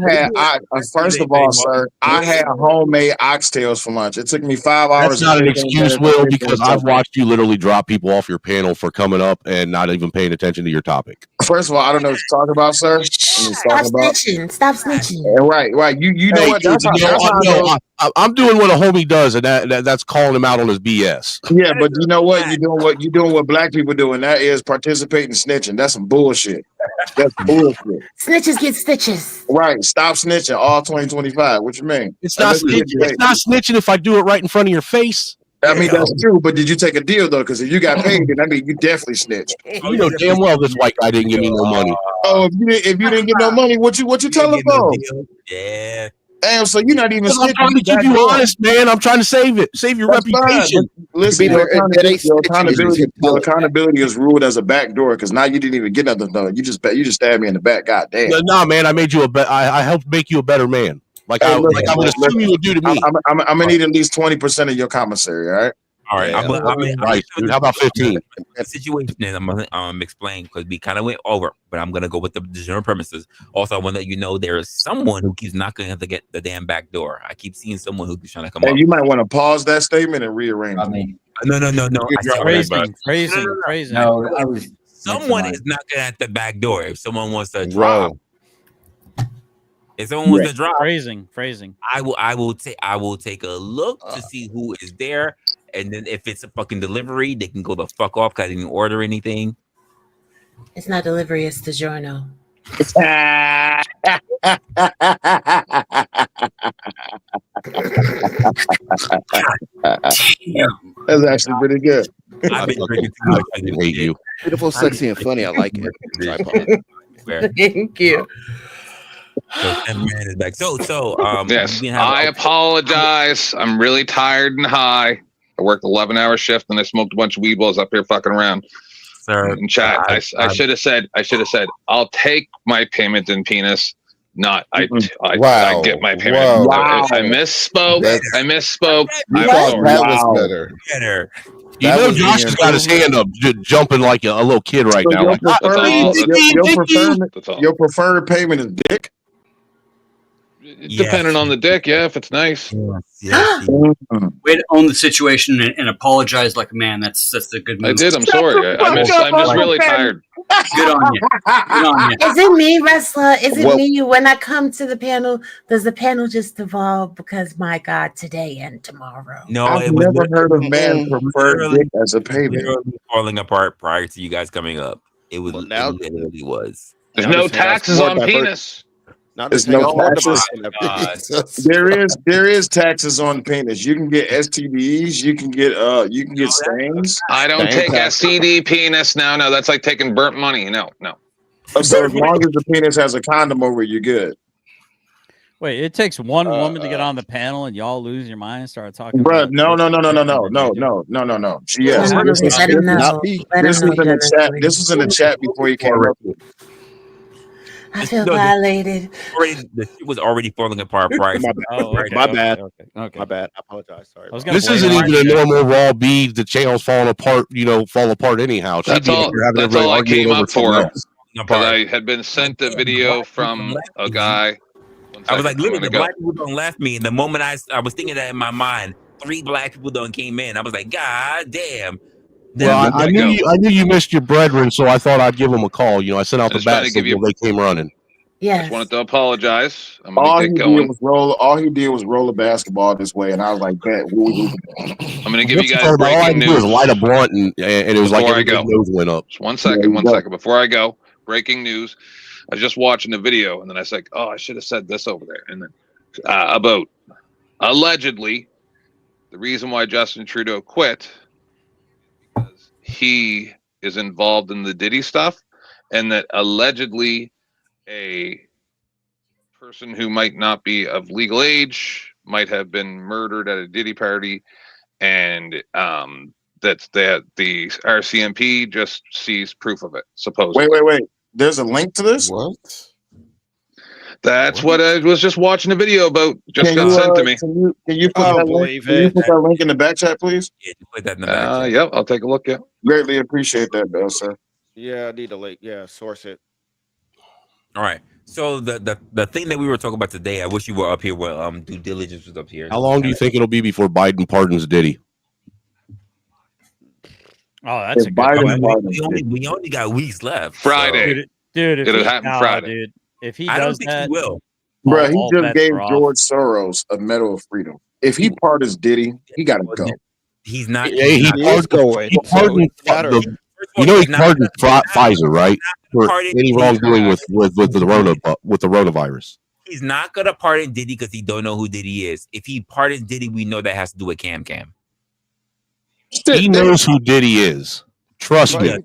had homemade oxtails for lunch. It took me 5 hours. That's not an excuse, Will, because I've watched you literally drop people off your panel for coming up and not even paying attention to your topic. First of all, I don't know what you're talking about, sir. Stop snitching. Stop snitching. Right. You know what? That's how I'm doing what a homie does, and that's calling him out on his BS. Yeah, but you know what? You're doing what black people do, and that is participating in snitching. That's some bullshit. That's bullshit. Snitches get stitches. Right. Stop snitching. All 2025. What you mean? It's not snitching if I do it right in front of your face. I mean, that's true, but did you take a deal though? Because if you got paid, then I mean, you definitely snitched. You know damn well this white guy didn't give me no money. Oh, if you didn't get no money, what you telling for? Yeah. Damn, so you're not even I'm trying to keep you honest, man. I'm trying to save it. Save your reputation. Listen, your accountability is ruled as a back door because now you didn't even get nothing done. You just stabbed me in the back. God damn. No, man, I made you I helped make you a better man. Like I would assume you would do to me. I'm gonna need at least 20% of your commissary. All right. All right. Right, dude. How about 15? The situation is I'm gonna explain because we kind of went over, but I'm gonna go with the general premises. Also, I want to let you know there is someone who keeps knocking at the damn back door. I keep seeing someone who keeps trying to come up. You might want to pause that statement and rearrange. I mean, no. Phrasing. No, I was. Someone is knocking at the back door. If someone wants to drop, if someone wants to drop, phrasing. I will take a look to see who is there. And then if it's a fucking delivery, they can go the fuck off because I didn't order anything. It's not delivery, it's DiGiorno. That's actually pretty good. I've been drinking too much. I hate you. Beautiful, sexy, and funny. I like it. Thank you. So man is back. Yes, I apologize. I'm really tired and high. I worked 11-hour shift and I smoked a bunch of weed while I was up here fucking around. Sir, in chat, I should have said, I'll take my payment in penis. Not I get my payment. Wow. I misspoke. I misspoke. You thought that was better. You know, Josh has got his hand up, jumping like a little kid right now. Your preferred payment is dick. Depending on the dick, if it's nice. Way to own the situation and apologize like a man. That's the good move. I did. I'm sorry. I'm just really tired. Good on you. Good on you. Is it me, Resla? Is it me? When I come to the panel, does the panel just devolve because my God, today and tomorrow? No, I've never heard of man prefer dick as a payment. Falling apart prior to you guys coming up. It was literally was. There's no taxes on penis. There's no taxes. There is taxes on penis. You can get STDs. You can get stains. I don't take STD penis. No, that's like taking burnt money. No. So as long as the penis has a condom over, you're good. Wait, it takes one woman to get on the panel, and y'all lose your mind and start talking. Bro, no. She is. This was in the chat before you came up. I feel No, violated. the shit was already falling apart prior. My bad. My bad. I apologize. Sorry. This isn't even a normal raw bead. The channel's falling apart. Fall apart anyhow. She'd That's be all. up there having That's everybody all I arguing came over up something for. else. Because I had been sent a video from a guy. I was like, literally, the go. black people don't left me. And the moment I was thinking that in my mind, 3 black people done came in. I was like, God damn. Well, I knew you missed your brethren, so I thought I'd give them a call. I sent out the bat signal. They came running. I just wanted to apologize. I'm All gonna he get going. All he did was roll a basketball this way, and I was like, "Bet." I'm gonna give you guys All I breaking had to do was news. light a blunt, and it was like Before I everybody's go. nose went up. Just one second. Before I go, breaking news. I was just watching the video, and then I was like, "Oh, I should have said this over there." And then about allegedly, the reason why Justin Trudeau quit because he is involved in the Diddy stuff, and that allegedly a person who might not be of legal age might have been murdered at a Diddy party, and that the RCMP just sees proof of it. Supposedly. Wait. There's a link to this. What? That's what I was just watching a video about. Just got sent to me. Can you put that link? Can you put that link in the back chat, please? Yeah, put that in the back chat. Yep, I'll take a look. Yeah, greatly appreciate that, sir. Yeah, I need a link. Yeah, source it. All right. So the thing that we were talking about today, I wish you were up here where due diligence was up here. How long do you think it'll be before Biden pardons Diddy? Oh, that's a good one. We only got weeks left. Friday. So. Dude, if it'll he, happen Friday. Dude, if he I don't does think that, he will. Bro, he just bets gave are off. George Soros a Medal of Freedom. If he pardons Diddy, he got to go. He's not. Yeah, he pardoned. He pardoned. He pardoned Pfizer, right? For any wrongdoing with the coronavirus. He's not gonna pardon Diddy because he don't know who Diddy is. If he pardons Diddy, we know that has to do with Cam. He knows who Diddy is. Trust me.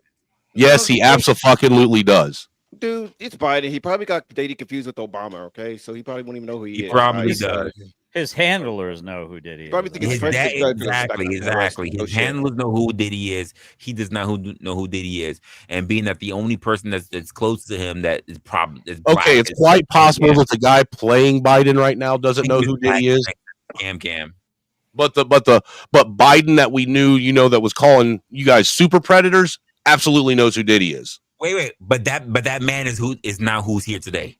Yes, he absolutely does. Dude, it's Biden. He probably got Diddy confused with Obama. Okay, so he probably won't even know who he is. Probably does. His handlers know who Diddy is. Probably think Exactly. His handlers know who Diddy is. He does not know who Diddy is. And being that the only person that's close to him that is probably okay, it's quite possible that the guy playing Biden right now doesn't know who Diddy is. Cam. But Biden that we knew, that was calling you guys super predators, absolutely knows who Diddy is. Wait, but that man is now who's here today.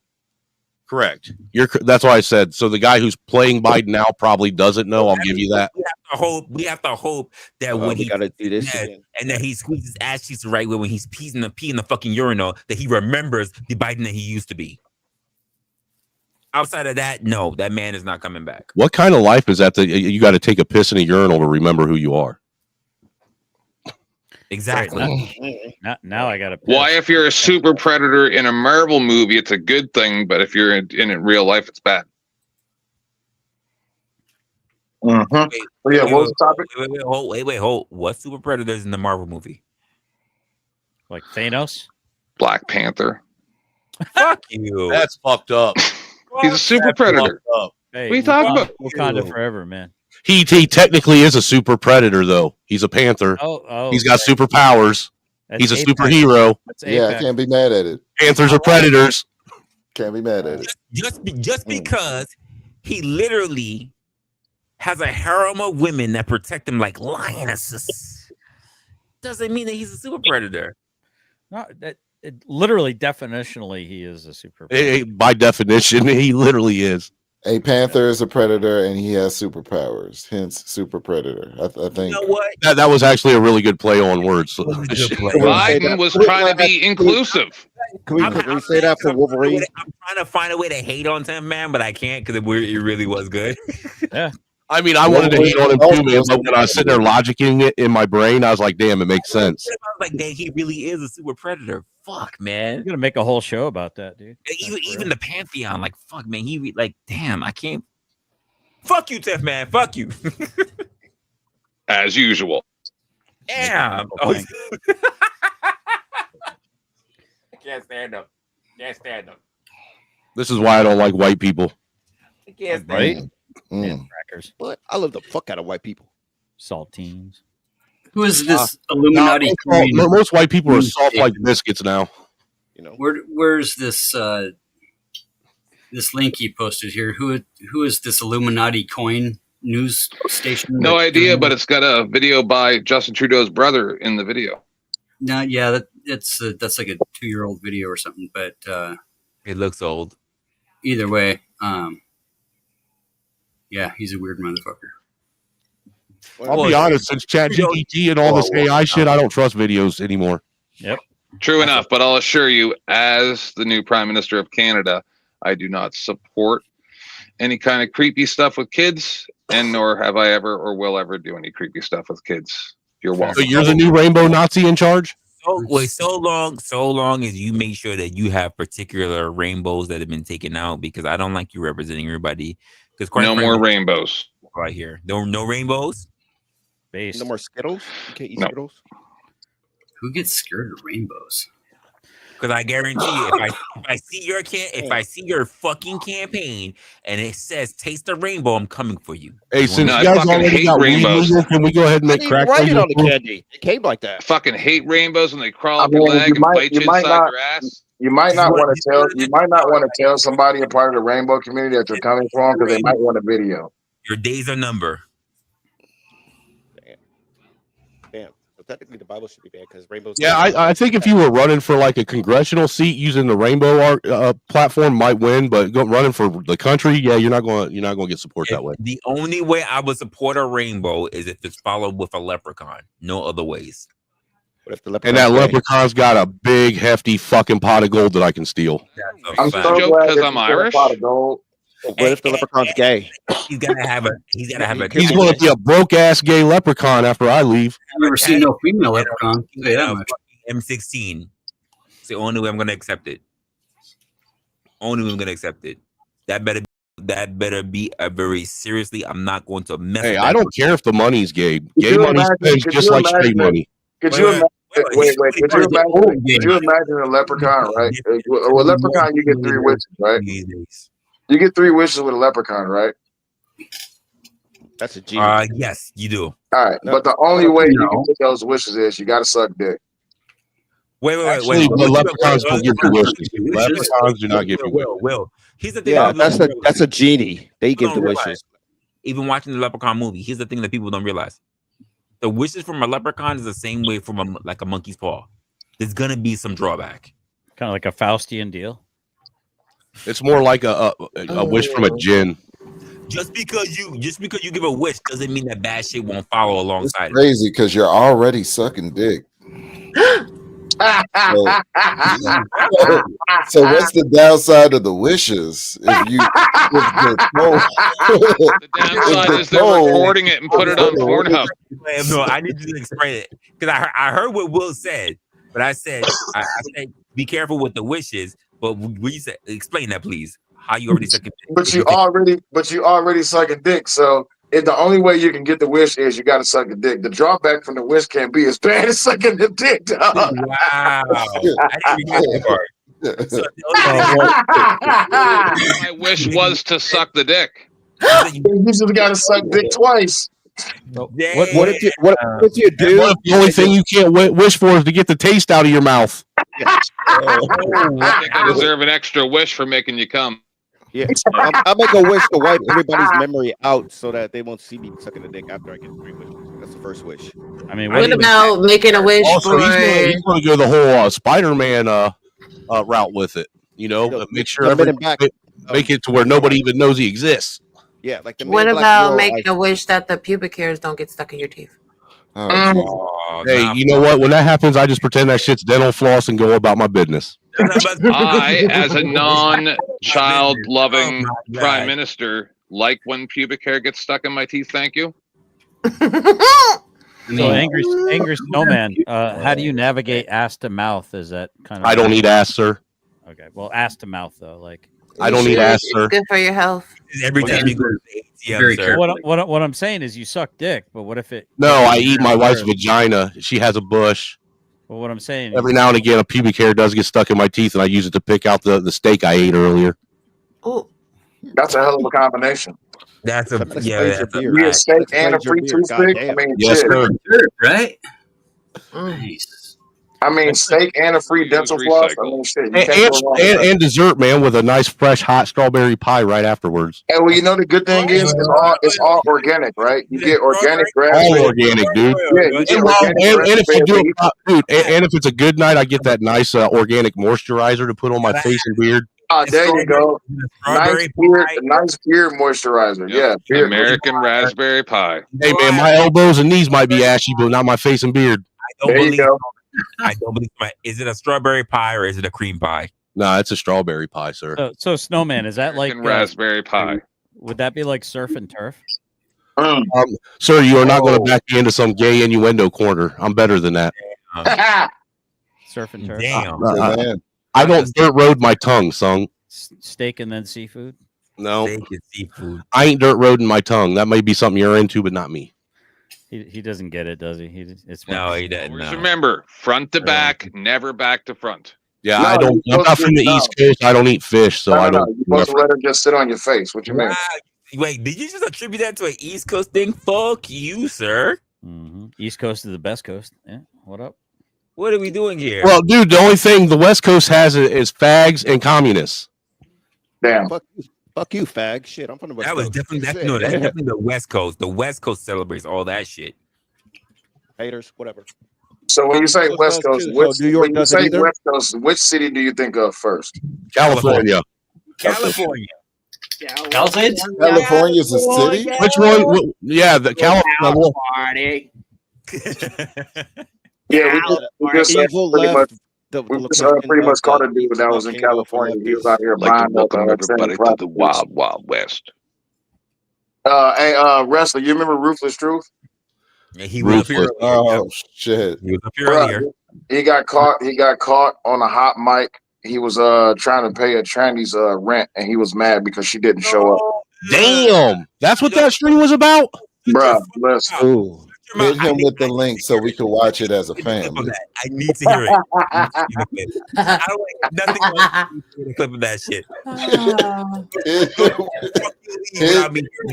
Correct. That's why I said. So the guy who's playing Biden now probably doesn't know. I'll give you that. We have to hope that when he gotta do this again. And that he squeezes his ass cheeks the right way when he's peeing in the fucking urinal, that he remembers the Biden that he used to be. Outside of that, no, that man is not coming back. What kind of life is that you got to take a piss in a urinal to remember who you are? Exactly. Now I got to. Why, if you're a super predator in a Marvel movie, it's a good thing, but if you're in real life, it's bad. Yeah, what was the topic? Wait, hold. What super predators in the Marvel movie? Like Thanos? Black Panther. Fuck you. That's fucked up. He's a super predator. Hey, what are you talking about? Wakanda forever, man. He technically is a super predator, though. He's a panther. He's got superpowers. He's a superhero. Yeah, I can't be mad at it. Panthers are predators. Can't be mad at it. Just because he literally has a harem of women that protect him like lionesses doesn't mean that he's a super predator. No, literally, definitionally, he is a super predator. By definition, he literally is. A panther is a predator, and he has superpowers. Hence, super predator. I think. You know what? That was actually a really good play on words. Biden was trying to be inclusive. Can we say that for Wolverine? I'm trying to find a way to hate on him, man, but I can't because it really was good. Yeah. I mean, I wanted to hate on him too, man, but when I was sitting there logicking it in my brain, I was like, damn, it makes sense. I was like, dang, he really is a super predator. Fuck, man. You're gonna make a whole show about that, dude. Even the Pantheon, like, fuck, man. Damn, I can't. Fuck you, Tiff, man. Fuck you. As usual. Damn. I can't stand them. This is why I don't like white people. I can't stand them. Crackers. But I love the fuck out of white people. Saltines. Who is this Illuminati? Most white people are soft like biscuits now. Where's this this link he posted here. Who is this Illuminati coin news station? No idea, but it's got a video by Justin Trudeau's brother in the video. No, yeah, that's like a 2-year-old video or something. But it looks old. Either way, yeah, he's a weird motherfucker. I'll be honest, since ChatGPT and all this AI shit, I don't trust videos anymore. Yep. True enough, but I'll assure you, as the new Prime Minister of Canada, I do not support any kind of creepy stuff with kids, and nor have I ever or will ever do any creepy stuff with kids. You're welcome. So you're the new rainbow Nazi in charge? So long as you make sure that you have particular rainbows that have been taken out, because I don't like you representing everybody. Because no more rainbows right here. No rainbows. Based. No more Skittles. You can't eat Skittles. Who gets scared of rainbows? Because I guarantee you, if I see your fucking campaign and it says "Taste the Rainbow," I'm coming for you. Hey, since you guys already got rainbows, can we go ahead and make crack? Write it on the candy. It came like that. I fucking hate rainbows when they crawl up your leg and bite you inside your ass. You might not want to tell. You might not want to tell somebody a part of the rainbow community that you're coming from because they might want a video. Your days are numbered. Damn. So technically, the Bible should be banned because rainbows. Yeah, I think if you were running for like a congressional seat using the rainbow platform, might win. But running for the country, yeah, you're not going to get support that way. The only way I would support a rainbow is if it's followed with a leprechaun. No other ways. What if the And that leprechaun's got a big, hefty fucking pot of gold that I can steal. I'm so glad because that I'm you got a Irish. pot of gold. What if the leprechaun's gay? He's gotta have a. He's going to be a broke ass gay leprechaun after I leave. I've never seen no female leprechaun. M16. It's the only way I'm gonna accept it. Only way I'm gonna accept it. That better be a very seriously. I'm not going to mess. Hey, with I that. don't care if the money's gay. Gay money spends just like straight money. Could you imagine? Wait. Could you imagine a leprechaun? Right? With a leprechaun, you get 3 wishes, right? You get 3 wishes with a leprechaun, right? That's a genius. Yes, you do. All right, but the only way you can get those wishes is you got to suck dick. Wait. The leprechauns don't give you wishes. Leprechauns do not give you wishes. Will. Here's the thing. Yeah, that's a genie. They give the wishes. Even watching the Leprechaun movie, here's the thing that people don't realize: the wishes from a leprechaun is the same way from a monkey's paw. There's gonna be some drawback. Kind of like a Faustian deal. It's more like a wish from a djinn. Just because you give a wish doesn't mean that bad shit won't follow alongside it. Crazy because you're already sucking dick. So what's the downside of the wishes? The downside is they're recording it and put it on Pornhub. No, I need you to explain it because I heard what Will said, but I said be careful with the wishes. But when you said explain that, please. How you already sucking dick? But you already sucking dick. So if the only way you can get the wish is you got to suck a dick, the drawback from the wish can't be as bad as sucking the dick. Dog. Wow, I didn't even get that part. My wish was to suck the dick. You just got to suck dick twice. What if you do? What if the only thing you can't wish for is to get the taste out of your mouth? I think I deserve an extra wish for making you come. Yeah, I'll make a wish to wipe everybody's memory out so that they won't see me sucking the dick after I get 3 wishes. That's the first wish. I mean, What about making a wish Also, for? he's going to go the whole Spider-Man route with it. You know, make sure make it to where nobody even knows he exists. Yeah, like the What about making a wish that the pubic hairs don't get stuck in your teeth? Hey, you know what? When that happens, I just pretend that shit's dental floss and go about my business. I, as a non-child loving prime minister, like when pubic hair gets stuck in my teeth. Thank you. So angry snowman. How do you navigate ass to mouth? Is that kind of? I don't need ass, sir. Okay, well, ass to mouth though, like. I don't need ass, sir. Good for your health. Every time you go to the ATM, sir. What I'm saying is, you suck dick, but what if it? No, I eat my wife's vagina. She has a bush. Well, what I'm saying. Every now and again, a pubic hair does get stuck in my teeth, and I use it to pick out the steak I ate earlier. Oh, that's a hell of a combination. That's a a steak and a free toothpick. I mean, yes, sir. Right? Nice. I mean, steak and a free dental floss. I mean, shit, you can't go wrong with that. And dessert, man, with a nice fresh hot strawberry pie right afterwards. And well, you know the good thing is it's all organic, right? You get organic raspberry. All organic, dude. Yeah, you get And organic if you do raspberry. dude, and if it's a good night, I get that nice organic moisturizer to put on my face and beard. There you go. Nice beard moisturizer. Yeah, beard American raspberry pie. Hey man, my elbows and knees might be ashy, but not my face and beard. I don't believe is it a strawberry pie or is it a cream pie? No, it's a strawberry pie, sir. So Snowman, is that like raspberry pie? Would that be like surf and turf? Sir, you are not going to back me into some gay innuendo corner. I'm better than that. Surf and turf. Damn. I don't dirt road my tongue, son. Steak and then seafood. No, steak and seafood. I ain't dirt roading my tongue. That may be something you're into, but not me. He doesn't get it, does he? No, he doesn't. Always remember, front to back, never back to front. Yeah, I don't. I'm not from the East Coast. I don't eat fish, so I don't. You're supposed to let it just sit on your face. What you mean? Wait, did you just attribute that to an East Coast thing? Fuck you, sir. Mm-hmm. East Coast is the best coast. Yeah. What up? What are we doing here? Well, dude, the only thing the West Coast has is fags and communists. Damn. Fuck you, fag. Shit, I'm from the West That was Coast. definitely that's definitely the West Coast. The West Coast celebrates all that shit. Haters, whatever. So when you say West Coast, New York when you doesn't say either? West Coast, which city do you think of first? California. California. California's a city? Which one? Yeah, the California. Yeah, we just Evil pretty left much. We just pretty much caught a dude that was in California. He was out here buying up. Welcome everybody to the Wild Wild West. Hey, Resla, you remember Ruthless Truth? Yeah, he was up here. Oh shit! He was up here earlier. He got caught. He got caught on a hot mic. He was trying to pay a tranny's rent, and he was mad because she didn't show up. Damn, that's what that stream was about, bruh. Listen. Ooh. Hit him with the link so we can watch it as a family. I need to hear it. I don't like nothing else than a clip of that shit.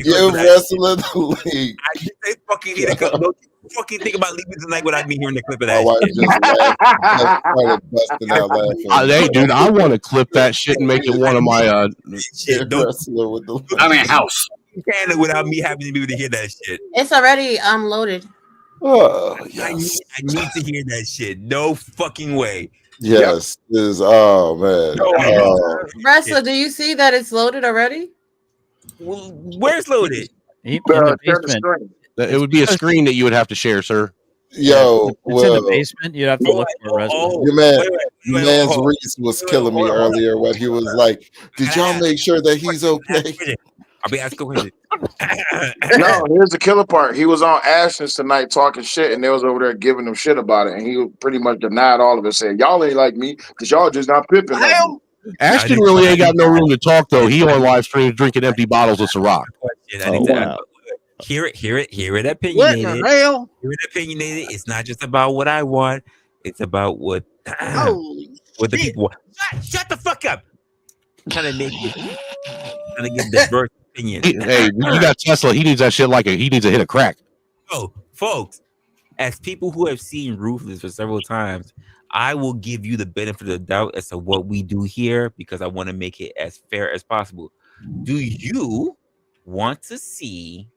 Give Wrestler the link. I just say fucking need a clip. Don't you fucking think about leaving tonight without me hearing the clip of that My wife shit. just started busting out laughing. Hey, dude, I want to clip that shit and make it one of my. Shit, don't Wrestler with the I'm in a house. Canada without me having to be able to hear that shit. It's already loaded. Oh, I need to hear that shit. No fucking way. yes. Is oh man. Oh. Wrestler, do you see that it's loaded already? Well, where's loaded? In the basement. It would be a screen that you would have to share, sir. Yo, It's in the basement. You'd have to look for a resident. Your man's Reese was killing me earlier when he was like, "Did y'all make sure that he's okay?" I'll be asking questions. No, here's the killer part. He was on Ashton's tonight talking shit, and they was over there giving him shit about it, and he pretty much denied all of it, saying, "Y'all ain't like me because y'all just not pimping." Like me. Ashton really ain't got no room to talk though. He on live stream drinking empty bottles of Ciroc. Hear it opinionated. What in the hell? Hear it opinionated. It's not just about what I want. It's about what what the people want. Shut the fuck up. Trying to make it. Trying to get diverse opinions. Hey, you got Tesla. He needs that shit like he needs a hit of crack. Oh, folks, as people who have seen Ruthless for several times, I will give you the benefit of the doubt as to what we do here because I want to make it as fair as possible. Do you want to see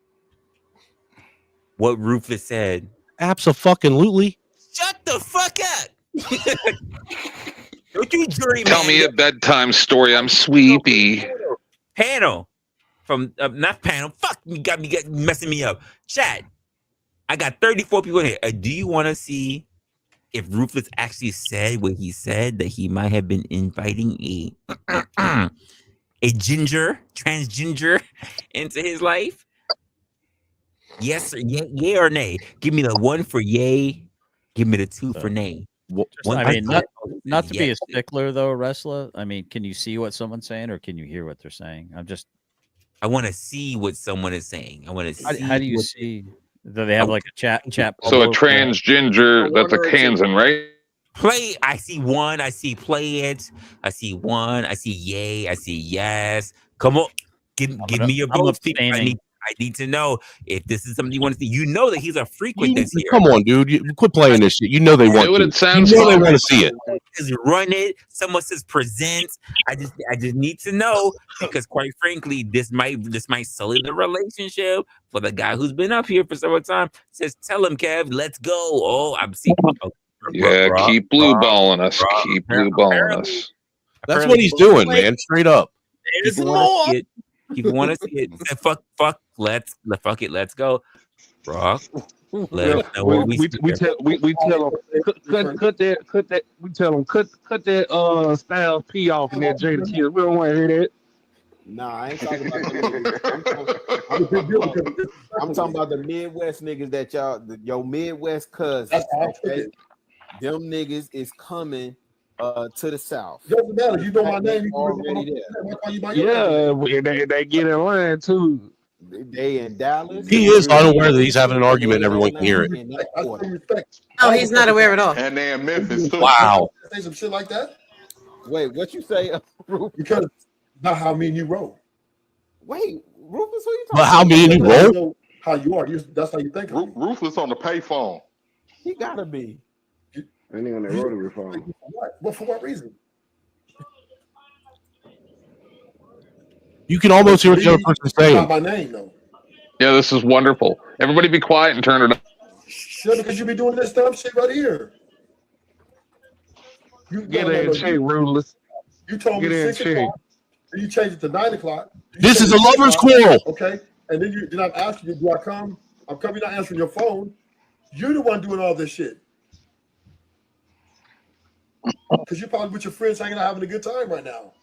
what Ruthless said? Absolutely. Shut the fuck up. Don't you jury Tell me a bedtime story. I'm sleepy. Panel from not panel. Fuck, you got me messing me up. Chat. I got 34 people in here. Do you want to see if Ruthless actually said what he said, that he might have been inviting a transgender into his life? Yes or yay or nay? Give me the 1 for yay. Give me the 2 for nay. I mean, not to be a stickler though, Resla. I mean, can you see what someone's saying, or can you hear what they're saying? I want to see what someone is saying. I want to see. How do you see? Do they have like a chat? So a transgender, that's a Kansan, right? Play. I see 1. I see play it. I see 1. I see yay. I see yes. Come on, give me your votes. I need to know if this is something you want to see. You know that he's a frequent this year. Come on, dude. You quit playing this shit. You know they want Do it. to. It sounds You know they fun. want to see it. Says run it. Someone says present. I just need to know because quite frankly, this might sully the relationship for the guy who's been up here for some time. Says tell him, Kev, let's go. Oh, I'm seeing. Oh, Yeah, keep blue balling us. Keep blue balling us. That's what he's doing, man. Straight up. There's more. People want to see it. Say, fuck, let's go. Brock, let us know what we tell them cut that. We tell them cut that Styles P off and that Jada Kill. We don't want to hear that. Nah, I ain't talking about them niggas. I'm talking about the Midwest niggas that your Midwest cousins. Okay? Them niggas is coming to the South. Doesn't matter. You know my name. You already there. Yeah, and they get in line too. They in Dallas. He is unaware that he's having an argument and everyone can hear it. Oh, he's not aware at all. And they in Memphis too. Wow. Say some shit like that. Wait, what you say? Because not how me and you roll. Wait, Rufus, who you talking But how me and you roll? How you are. That's how you think. Rufus on the payphone. He gotta be. And they on that rotary phone. Well, for what reason? You can almost hear what the other person's saying. Not my name though. Yeah, this is wonderful. Everybody be quiet and turn it up. Sure, because you be doing this dumb shit right here. You Get in check, rulers. You told me Get in 6 check. o'clock. Then you changed it to 9 o'clock. This is a lover's quarrel. Okay, and then I'm asking you, do I come? I'm coming. You're not answering your phone. You're the one doing all this shit. Because you're probably with your friends hanging out, having a good time right now.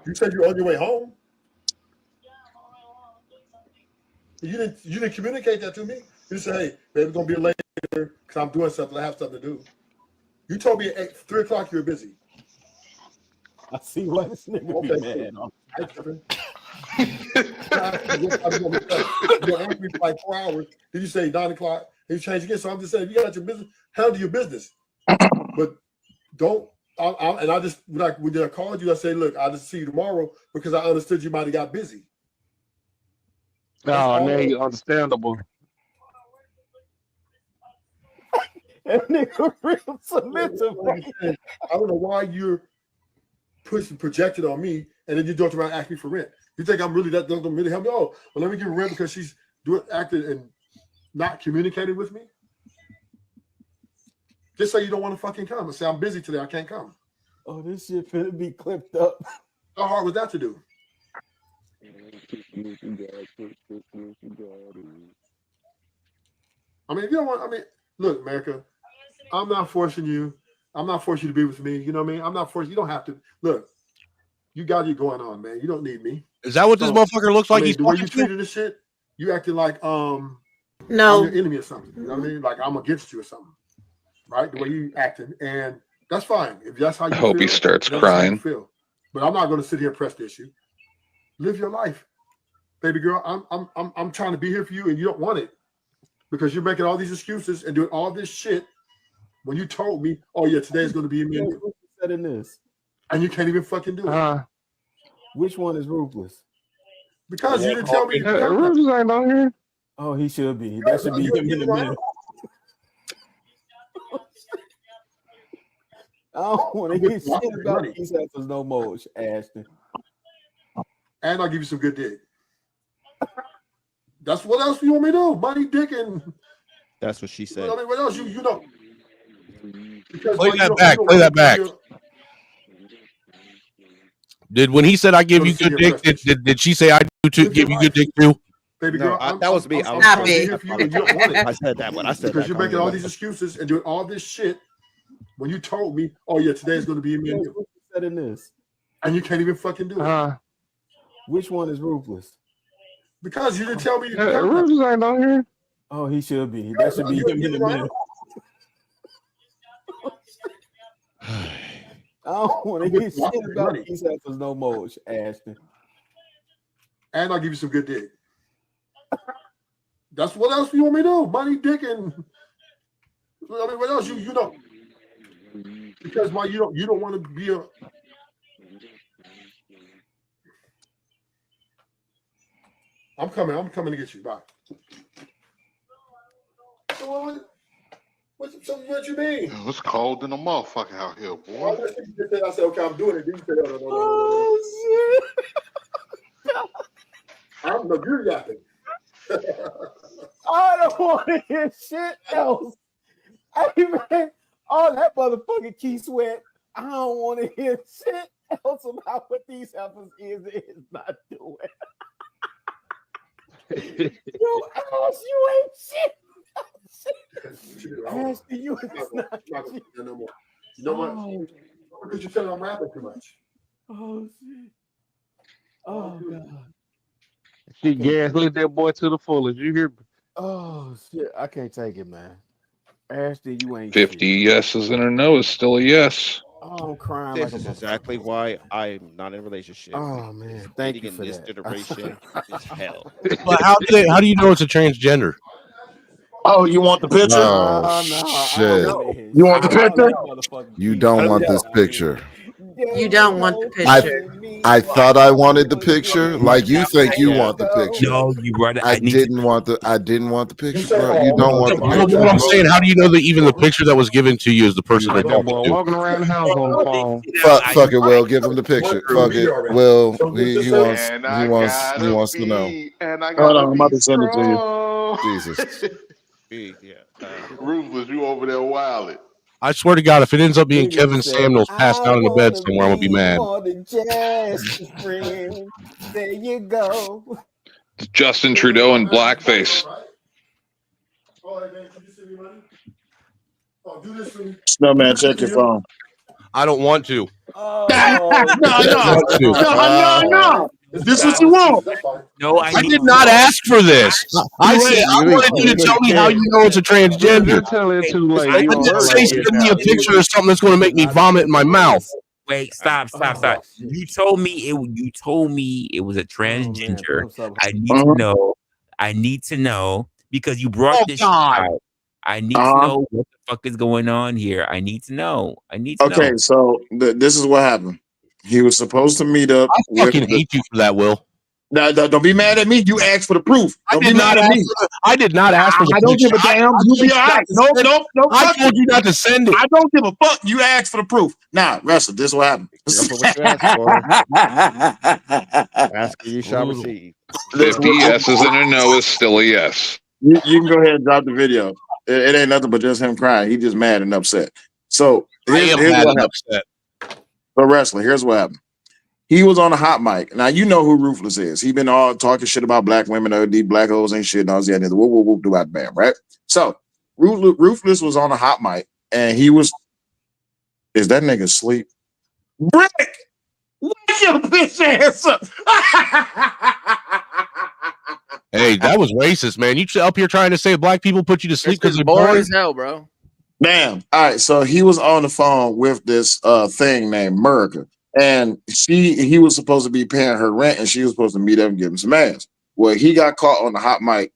You said you're on your way home. You didn't communicate that to me. You said, "Hey, baby, it's gonna be later because I'm doing something. I have something to do." You told me at 3 o'clock you were busy. I see why this nigga be mad. You asked me for like 4 hours. Then you say 9 o'clock. Then you change again. So I'm just saying, if you got your business, handle your business. But don't. When I called you, I said, "Look, I'll just see you tomorrow," because I understood you might have got busy. Oh, now you understandable. That nigga real submissive. I don't know why you're projected on me, and then you don't around and ask me for rent. You think I'm really that doesn't really help me? Oh, well, let me give her rent because she's acting and not communicating with me. Just say you don't want to fucking come and say I'm busy today. I can't come. Oh, this shit finna be clipped up. How hard was that to do? I mean, if you don't want, look, America, I'm not forcing you. I'm not forcing you to be with me. You know what I mean? I'm not forcing you. Don't have to. Look, you got you going on, man. You don't need me. Is that what this motherfucker looks like? He's the way you treated this shit, you acting like No. I'm your enemy or something. You know what I mean? Like I'm against you or something. Right? The way you acting, and that's fine. If that's how you I hope feel, he starts that's how you crying. feel. But I'm not going to sit here and press the issue. Live your life, baby girl. I'm trying to be here for you, and you don't want it because you're making all these excuses and doing all this shit when you told me, "Oh yeah, today's going to be me and you." Said in this, and you can't even fucking do it. Which one is ruthless? Because you didn't tell me. Ruthless ain't on here. Oh, he should be. That should be him in the middle. I don't want to hear shit about these answers no more, Ashton. And I'll give you some good dick. That's what else you want me to do? Money, dick, and that's what she said. I mean, what else? You know. Because Play that back. Play that back. Did when he said I give you good dick? Did she say I do too? Give you good dick too? Baby girl, that was me. I'm trying to be here for you, and you don't want it. I said that, but I said because that you're making all these excuses and doing all this shit when you told me, "Oh yeah, today's going to be me and you." Said in this, and you can't even fucking do it. Which one is ruthless? Because you didn't tell me. Ruthless ain't on here. Oh, he should be. That should be him in the middle. I don't want to hear shit about these answers no more, Ashton. And I'll give you some good dick. That's what else you want me to do? Money, dick, and I mean, what else? You know? Because why you don't want to be a. I'm coming. I'm coming to get you. Bye. So what you mean? It's cold in the motherfucker out here, boy. I said, okay, I'm doing it. Then you said, no. Oh shit! I'm no, you're yapping. I don't want to hear shit else. Hey man, all that motherfucking key sweat. I don't want to hear shit else about what these heifers is not doing. Yo, Ash, you ain't shit. Ash, you is not shit. No more. You know what? Because you said I'm rapping too much. Oh shit. Oh god. She gaslit that boy to the fullest. You hear me? Oh shit. I can't take it, man. Ashton, you ain't 50 shit. yeses and a no is still a yes. Oh, I'm crying This like is a exactly why I'm not in a relationship. Oh man, thank you Dating for in this that. generation is hell. But how do you know it's a transgender? Oh, you want the picture? Oh No, I shit! don't want to hear You want the shit. All picture? that motherfucking You key don't sweat. want this I mean, picture. You don't want the I picture. I thought I wanted the picture, like you think you want the picture. No, you brought it. I didn't want the picture, bro. You oh, don't want the But picture. what I'm saying, how do you know that even the picture that was given to you is the person they're That talking boy to? walking around the house on the phone. Fuck it, Will. Give him the picture. Fuck it, Will. He wants And he I wants he gotta wants to know. be, and I Hold on, gotta I'm be about to send it to you. strong. Jesus. Ruthless, you over there wilding. I swear to God, if it ends up being Nigga Kevin said, Samuels passed I out in the bed wanna somewhere, I'm gonna be be mad. more than just a friend. There you go. It's Justin Trudeau in blackface. Oh, do this for me. Snowman, check your phone. I don't want to. Oh, I don't want to. No. Is this what you want? No, I did not ask for this. I said I wanted you to tell me how you know it's a transgender. Just tell it too late. I You didn't don't feel say like send getting me a out. picture of something that's going to make me vomit in my mouth. Wait, stop. Oh, You told me it. You told me it was a man, transgender. pimps up. I need to know. I need to know because you brought Oh this shit God! out. I need to know what the fuck is going on here. I need to know. I need to Okay, know. so this is what happened. He was supposed to meet up I with fucking hate you for that, Will. Now, don't be mad at me. You asked for the proof. I Don't did be not mad at ask me. for the. I did not ask for the I don't picture. give a damn. I You'll told be all you not right. to No, send it. I fuck told it. you not to send it. I don't give a fuck. You asked for the proof. Now, Russell, this is what happened. Careful what you ask for. Ask and you shall Brutal. receive. 50 yeses and a no is still a yes. You can go ahead and drop the video. It ain't nothing but just him crying. He just mad and upset. So I here's am what mad and happened. upset. So wrestler, here's what happened. He was on a hot mic. Now you know who Ruthless is. He been all talking shit about black women, these black hoes ain't shit, and all that. Whoop whoop whoop, do out bam, right? So Ruthless was on a hot mic, and he was. Is that nigga asleep? Brick, wake your bitch ass up. Hey, that was racist, man. You up here trying to say black people put you to sleep because It's they're boring bored? as hell, bro. Damn. All right. So he was on the phone with this thing named America. And he was supposed to be paying her rent and she was supposed to meet up and give him some ass. Well, he got caught on the hot mic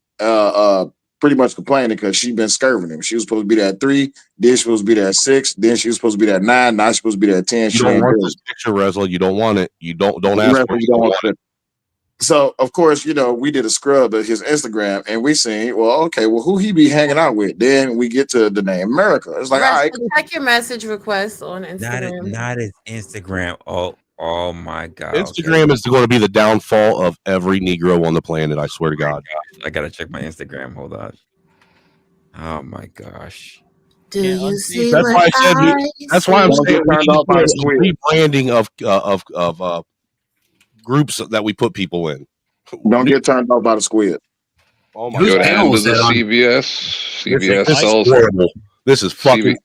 pretty much complaining because she been scurving him. She was supposed to be there at 3, then she was supposed to be there at 6, then she was supposed to be there at 9, now she's supposed to be there at 10. You She don't ain't want doing this picture, Resla. You don't want it. You don't it. ask for it. You don't want it. So of course, we did a scrub of his Instagram and we seen, well, okay, well, who he be hanging out with? Then we get to the name America. It's like, all right. Check your message requests on Instagram. Not his Instagram. Oh my god. Instagram is going to be the downfall of every Negro on the planet. I swear to God. I gotta check my Instagram. Hold on. Oh my gosh. Do you see That's why I said. That's why I'm saying we need to do a rebranding of groups that we put people in. Don't get turned off by the squid. Oh my Go God. to end of the CVS. CVS sells. This is fucking.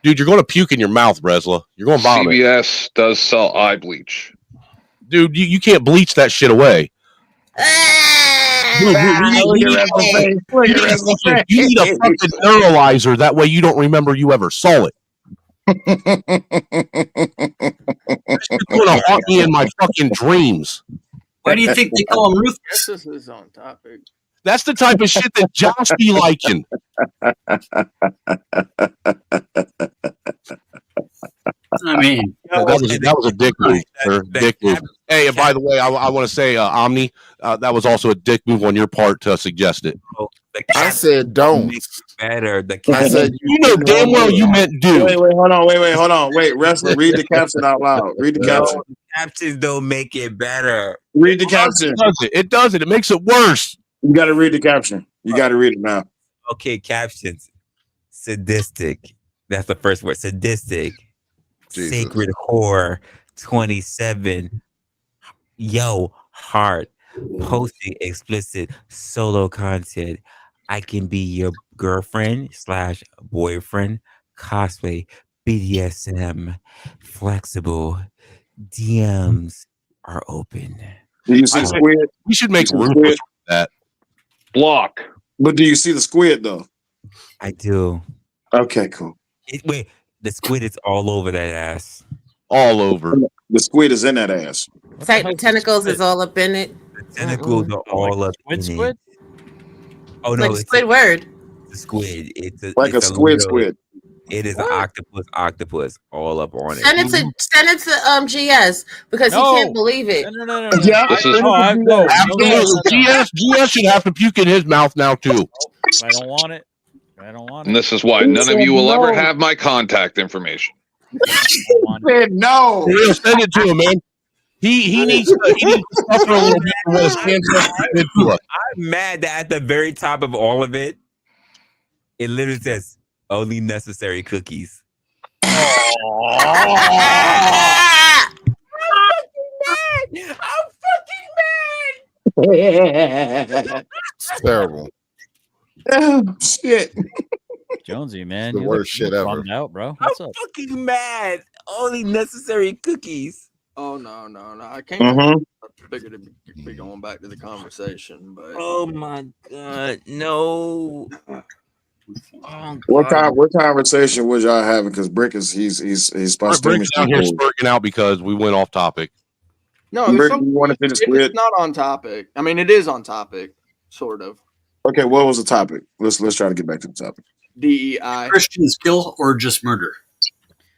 Dude, you're going to puke in your mouth, Resla. You're going to vomit. CVS does sell eye bleach. Dude, you can't bleach that shit away. Dude, you need a fucking neuralizer. That way you don't remember you ever saw it. It's going to haunt me in my fucking dreams. Why do you think they call him Ruthless? This is on topic. That's the type of shit that Josh be liking. I mean, that was a dick move, sir. Dick move. Hey, and by the way, I want to say, Omni, that was also a dick move on your part to suggest it. I said don't. Make it better. I said You know damn well you meant do. Wait, hold on. Wait, Wrestler, read the caption out loud. Read the caption. No, captions don't make it better. Read the caption. It does it. It makes it worse. You got to read the caption. You got to read it now. Okay, captions. Sadistic. That's the first word. Sadistic. Jesus. Sacred whore. 27. Yo, heart. Posting explicit solo content. I can be your girlfriend / boyfriend. Cosplay. BDSM. Flexible. DMs are open. Do you see the squid? We should make room for that. Block. But do you see the squid though? I do. Okay, cool. Wait, the squid is all over that ass. All over. The squid is in that ass. Tentacles is all up in it. The tentacles are all up in squid? it. Oh Like no, it's Squidward. a squid. It's Like it's a squid little- squid. It is an octopus all up on it. Send it to GS because No. he can't believe it. No. Yeah, This is Absolutely. GS should have to puke in his mouth now too. I don't want it. I don't want and it. this is why none of you will ever have my contact information. Said no. Yeah, send it to him, man. He needs to suffer a little bit for what his ancestors did to us. I'm mad that at the very top of all of it, it literally says only necessary cookies. I'm fucking mad. It's terrible. Oh, shit. Jonesy, man, The you worst shit ever. bummed out, bro. I'm What's up? fucking mad. Only necessary cookies. Oh no. I can't. Mhm. I figured it'd be going back to the conversation, but Oh my god, no. Oh, What God. what conversation was y'all having? Because Brick is he's Brick's spontaneous. down here spurting out because we went off topic. no, it's Brick, something- you want to finish it's squid? not on topic. I mean, it is on topic, sort of. Okay, what was the topic? Let's try to get back to the topic. DEI. Christians kill or just murder?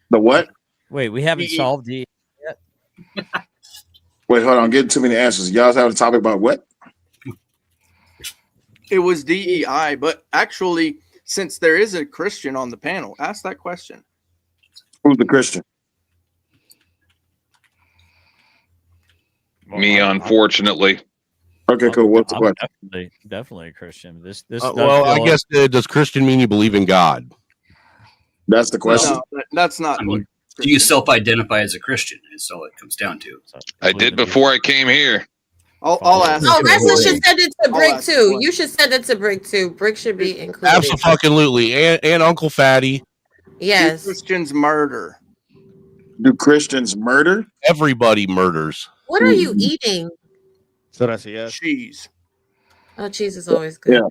The what? Wait, we haven't solved the yet. Wait, hold on. Getting too many answers. Y'all have a topic about what? It was DEI, but actually, since there is a Christian on the panel, ask that question. Who's the Christian? Me, unfortunately. Okay, cool. What's the I'm question? definitely a Christian. This Well, I guess does Christian mean you believe in God? That's the question. No, that's not. I mean, do you self-identify as a Christian? Is all it comes down to. I did before I came here. I'll ask. Oh, you. Resla should send it to I'll Brick ask you too. one. You should send it to Brick too. Brick should be included. Absolutely. And Uncle Fatty. Yes. Do Christians murder? Do Christians murder? Everybody murders. What are you eating? So that's a yes. Cheese. Oh, cheese is always good.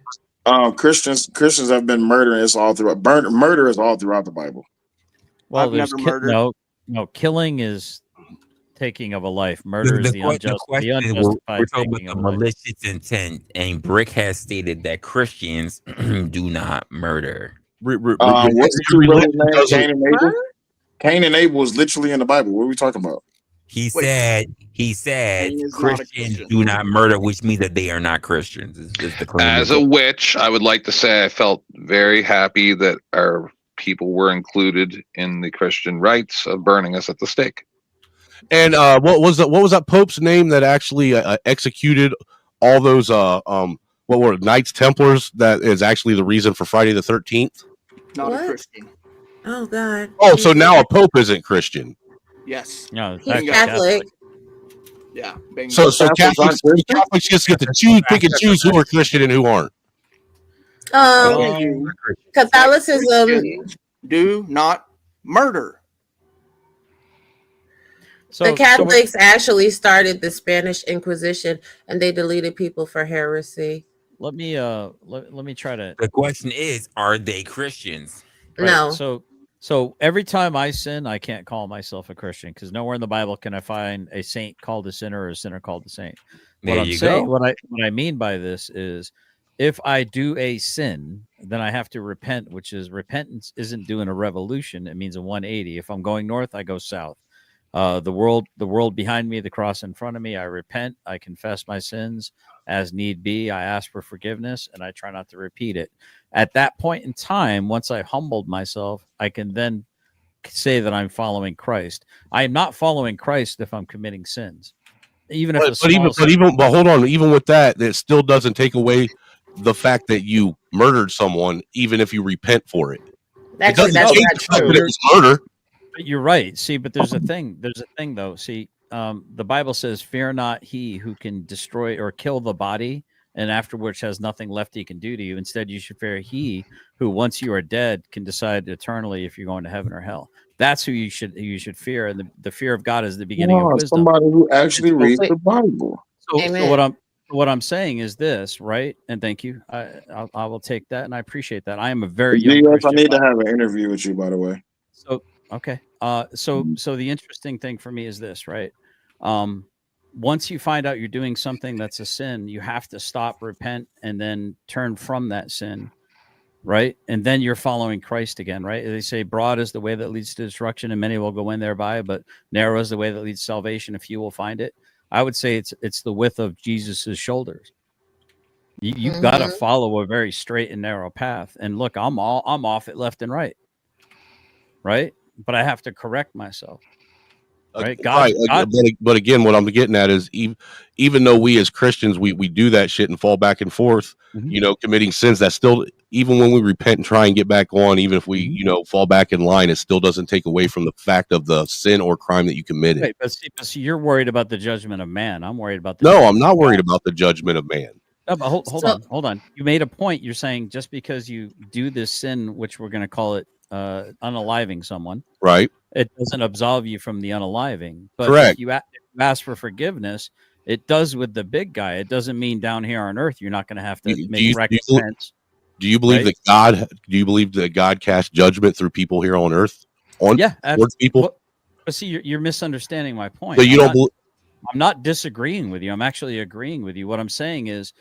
Yeah. Christians have been murdering. It's all throughout. Murder is all throughout the Bible. Well, I've there's never murdered. no. Killing is taking of a life. Murder is the question is, we're unjustified talking taking about of the a life. malicious intent, and Brick has stated that Christians do not murder. What's the two brothers' name? Cain and Abel. Cain and Abel is literally in the Bible. What are we talking about? He said Cain is not a Christians Christian. do not murder, which means that they are not Christians. Is the claim. As a witch, I would like to say I felt very happy that our people were included in the Christian rites of burning us at the stake. And what was that Pope's name that actually executed all those what were it, Knights Templars? That is actually the reason for Friday the 13th. Not What? a Christian. Oh God. Oh, so now a Pope isn't Christian. Yes. No, He's Catholic. Yeah. Bingo. So Catholics just get to pick and choose who are Christian and who aren't. Catholicism. Christians do not murder. The Catholics actually started the Spanish Inquisition, and they deleted people for heresy. Let me try to. The question is, are they Christians? Right, No. So every time I sin, I can't call myself a Christian because nowhere in the Bible can I find a saint called a sinner or a sinner called a saint. There What I'm you saying, go. what I mean by this is, if I do a sin, then I have to repent, which is repentance isn't doing a revolution. It means a 180. If I'm going north, I go south. The world behind me, the cross in front of me, I repent, I confess my sins as need be, I ask for forgiveness, and I try not to repeat it. At that point in time, once I humbled myself, I can then say that I'm following Christ. I am not following Christ if I'm committing sins, even if but hold on, even with that, it still doesn't take away the fact that you murdered someone, even if you repent for it. It doesn't change the fact that it was murder. You're right. See, but there's a thing. There's a thing, though. See, the Bible says, "Fear not he who can destroy or kill the body, and afterwards has nothing left he can do to you. Instead, you should fear he who, once you are dead, can decide eternally if you're going to heaven or hell." That's who you should fear, and the fear of God is the beginning of No, wisdom. somebody who actually reads the Bible. So what I'm saying is this, right? And thank you. I will take that, and I appreciate that. I am a very young Yes, I Christian. need to have an interview with you, by the way. So okay. So the interesting thing for me is this, right? Once you find out you're doing something that's a sin, you have to stop, repent, and then turn from that sin, right? And then you're following Christ again, right? They say broad is the way that leads to destruction, and many will go in thereby, but narrow is the way that leads to salvation, and few will find it. I would say it's the width of Jesus's shoulders. You've got to follow a very straight and narrow path. And look, I'm off it left and right. Right? But I have to correct myself. Right? God. But again, what I'm getting at is even though we as Christians we do that shit and fall back and forth, committing sins, that still, even when we repent and try and get back on, even if we fall back in line, it still doesn't take away from the fact of the sin or crime that you committed. Right, but see, you're worried about the judgment of man. I'm worried about the No, I'm not worried about the judgment of man. No, but hold on. You made a point. You're saying just because you do this sin, which we're going to call it unaliving someone, right? It doesn't absolve you from the unaliving. But correct. If you ask for forgiveness, it does with the big guy. It doesn't mean down here on earth you're not going to have to make recompense. Do you believe that God? Do you believe that God cast judgment through people here on earth? Towards people. But see, you're misunderstanding my point. So you don't. I'm not disagreeing with you. I'm actually agreeing with you. What I'm saying is,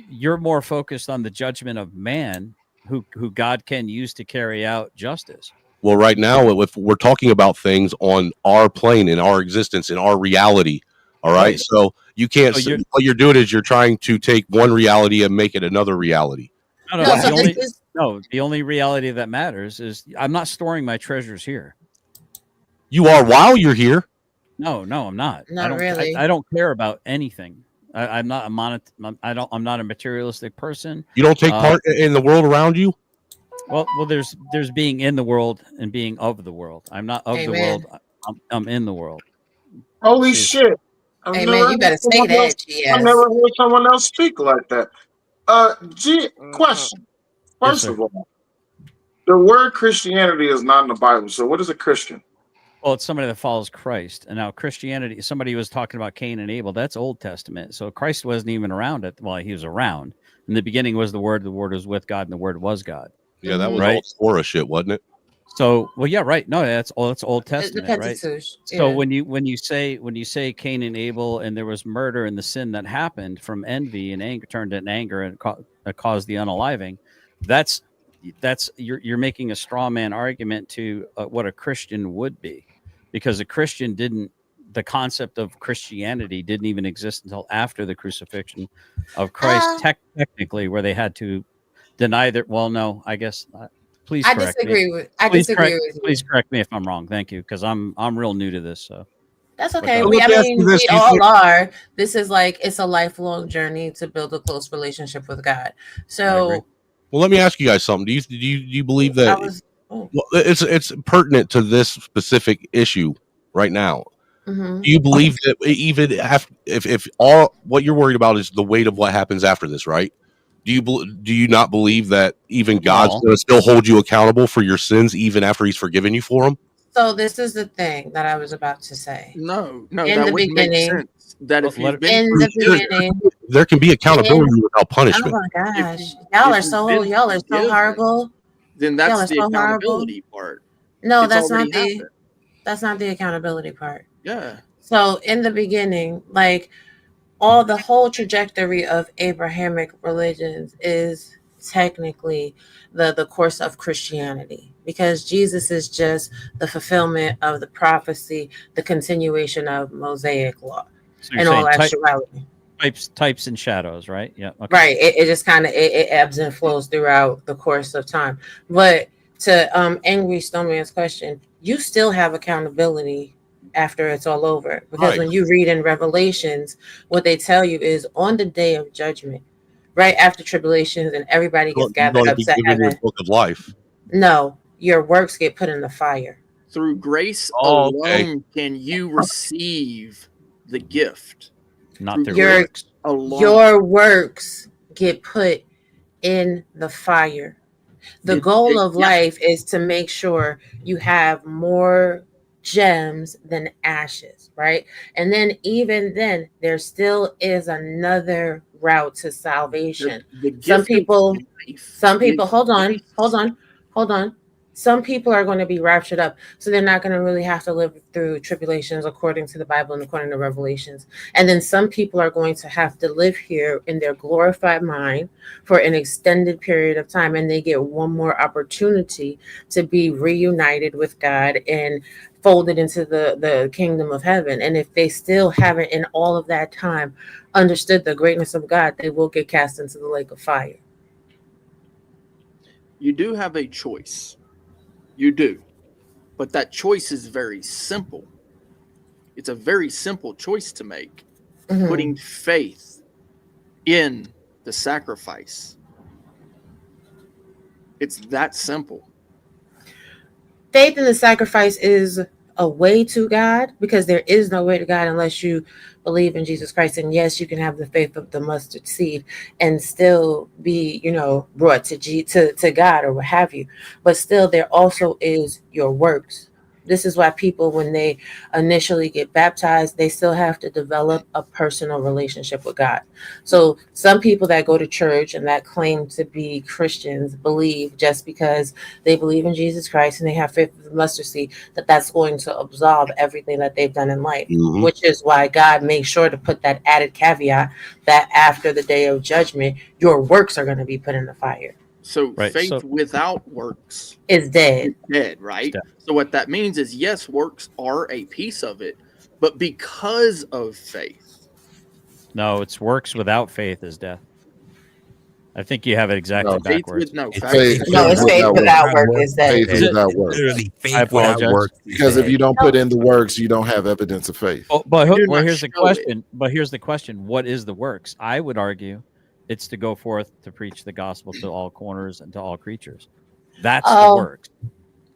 you're more focused on the judgment of man, who God can use to carry out justice. Well, right now, if we're talking about things on our plane, in our existence, in our reality, all right. So you can't. So what you're doing is you're trying to take one reality and make it another reality. The only reality that matters is I'm not storing my treasures here. You are while you're here. No, I'm not. Not really. I don't care about anything. I'm not I'm not a materialistic person. You don't take part in the world around you. Well, there's being in the world and being of the world. I'm not of the world. I'm in the world. Holy shit! You better say that. I've never heard someone else speak like that. Question. First of all, the word Christianity is not in the Bible. So what is a Christian? Well, it's somebody that follows Christ. And now Christianity, somebody was talking about Cain and Abel. That's Old Testament. So Christ wasn't even around he was around. In the beginning was the Word was with God, and the Word was God. Yeah, that was all Torah shit, wasn't it? So, well, yeah, right. No, that's Old Testament, right? Yeah. So when you say Cain and Abel, and there was murder and the sin that happened from envy and anger turned into anger and caused the unaliving, that's you're making a straw man argument to what a Christian would be, because a Christian the concept of Christianity didn't even exist until after the crucifixion of Christ, technically, where they had to deny that. Well, no, I guess. Please correct me. I disagree with you. Please correct me if I'm wrong. Thank you, because I'm real new to this. So that's okay. We all are. This is it's a lifelong journey to build a close relationship with God. So, well, let me ask you guys something. Do you believe that it's pertinent to this specific issue right now? Mm-hmm. Do you believe that even if all what you're worried about is the weight of what happens after this, right? Do you not believe that even God's going to still hold you accountable for your sins even after He's forgiven you for them? So this is the thing that I was about to say. No, in that the wouldn't make beginning, sense. That if you've been in the beginning, there can be accountability without punishment. Oh my gosh, y'all are so horrible. Then that's the accountability part. No, It's that's not already the that's not the accountability part. Yeah. So in the beginning, the whole trajectory of Abrahamic religions is technically the course of Christianity, because Jesus is just the fulfillment of the prophecy, the continuation of Mosaic law, So you're in all saying actuality. types and shadows, right? Yeah. Okay. Right. It just kind of it ebbs and flows throughout the course of time. But to Angry Snowman's question, you still have accountability after it's all over, because Right. when you read in Revelations, what they tell you is on the day of judgment, right after tribulations and everybody gets You're gathered going to up be to given your heaven. book of life. No, your works get put in the fire. Through grace Oh, okay. alone can you receive the gift. Not through Your works. your works get put in the fire. The goal of life is to make sure you have more gems than ashes, right? And then even then, there still is another route to salvation. The Some gift of people, life hold on, is hold on. Some people are going to be raptured up, so they're not going to really have to live through tribulations according to the Bible and according to Revelations. And then some people are going to have to live here in their glorified mind for an extended period of time, and they get one more opportunity to be reunited with God and folded into the kingdom of heaven. And if they still haven't in all of that time understood the greatness of God, they will get cast into the lake of fire. You do have a choice. You do. But that choice is very simple. It's a very simple choice to make. Mhm. Putting faith in the sacrifice. It's that simple. Faith in the sacrifice is a way to God, because there is no way to God unless you believe in Jesus Christ. And yes, you can have the faith of the mustard seed and still be, brought to God or what have you. But still, there also is your works. This is why people, when they initially get baptized, they still have to develop a personal relationship with God. So some people that go to church and that claim to be Christians believe just because they believe in Jesus Christ and they have faith in the mustard seed, that's going to absolve everything that they've done in life, Mhm. which is why God makes sure to put that added caveat that after the day of judgment, your works are going to be put in the fire. So Right, faith so- without works is dead. Is dead, right? So what that means is, yes, works are a piece of it, but because of faith. No, it's works without faith is death. I think you have it exactly No, faith backwards. with no It's faith. faith, No, it's faith without work is dead. Faith Is it? without works. Literally, I faith without apologize. works. Because if you don't put in the works, you don't have evidence of faith. Oh, but You do well, not here's the show it. question. But here's the question: what is the works? I would argue it's to go forth to preach the gospel to all corners and to all creatures. That's the Oh, works.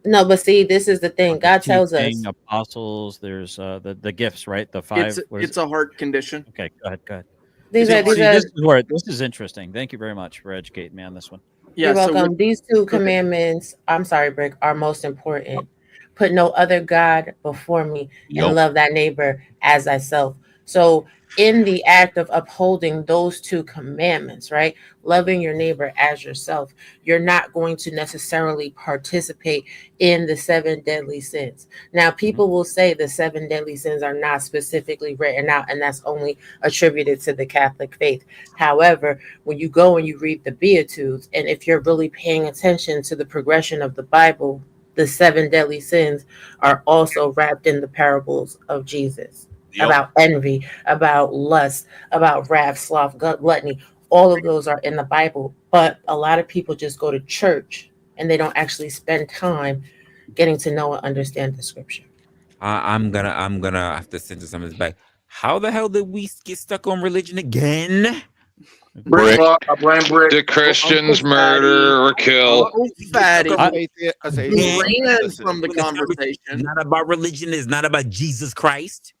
no, but see, this is the thing. God tells us. Teaching, apostles. There's the gifts, right? The five. It's a heart condition. Okay, go ahead. Go ahead. These are This is interesting. Thank you very much for educating me on this one. Yeah, You're so welcome. These two commandments, I'm sorry, Brick, are most important. Put no other God before me Yep. and love thy neighbor as thyself. So, in the act of upholding those two commandments, right? Loving your neighbor as yourself, you're not going to necessarily participate in the 7 deadly sins. Now, people will say the 7 deadly sins are not specifically written out, and that's only attributed to the Catholic faith. However, when you go and you read the Beatitudes, and if you're really paying attention to the progression of the Bible, the 7 deadly sins are also wrapped in the parables of Jesus. Yep. About envy, about lust, about wrath, sloth, gluttony. All of those are in the Bible, but a lot of people just go to church and they don't actually spend time getting to know and understand the scripture. I'm gonna have to send some of this back. How the hell did we get stuck on religion again? Brick. I blame Brick. Do Christians murder or kill? Uncle Fatty As ran atheist, from the conversation. It's not about religion. It's not about Jesus Christ.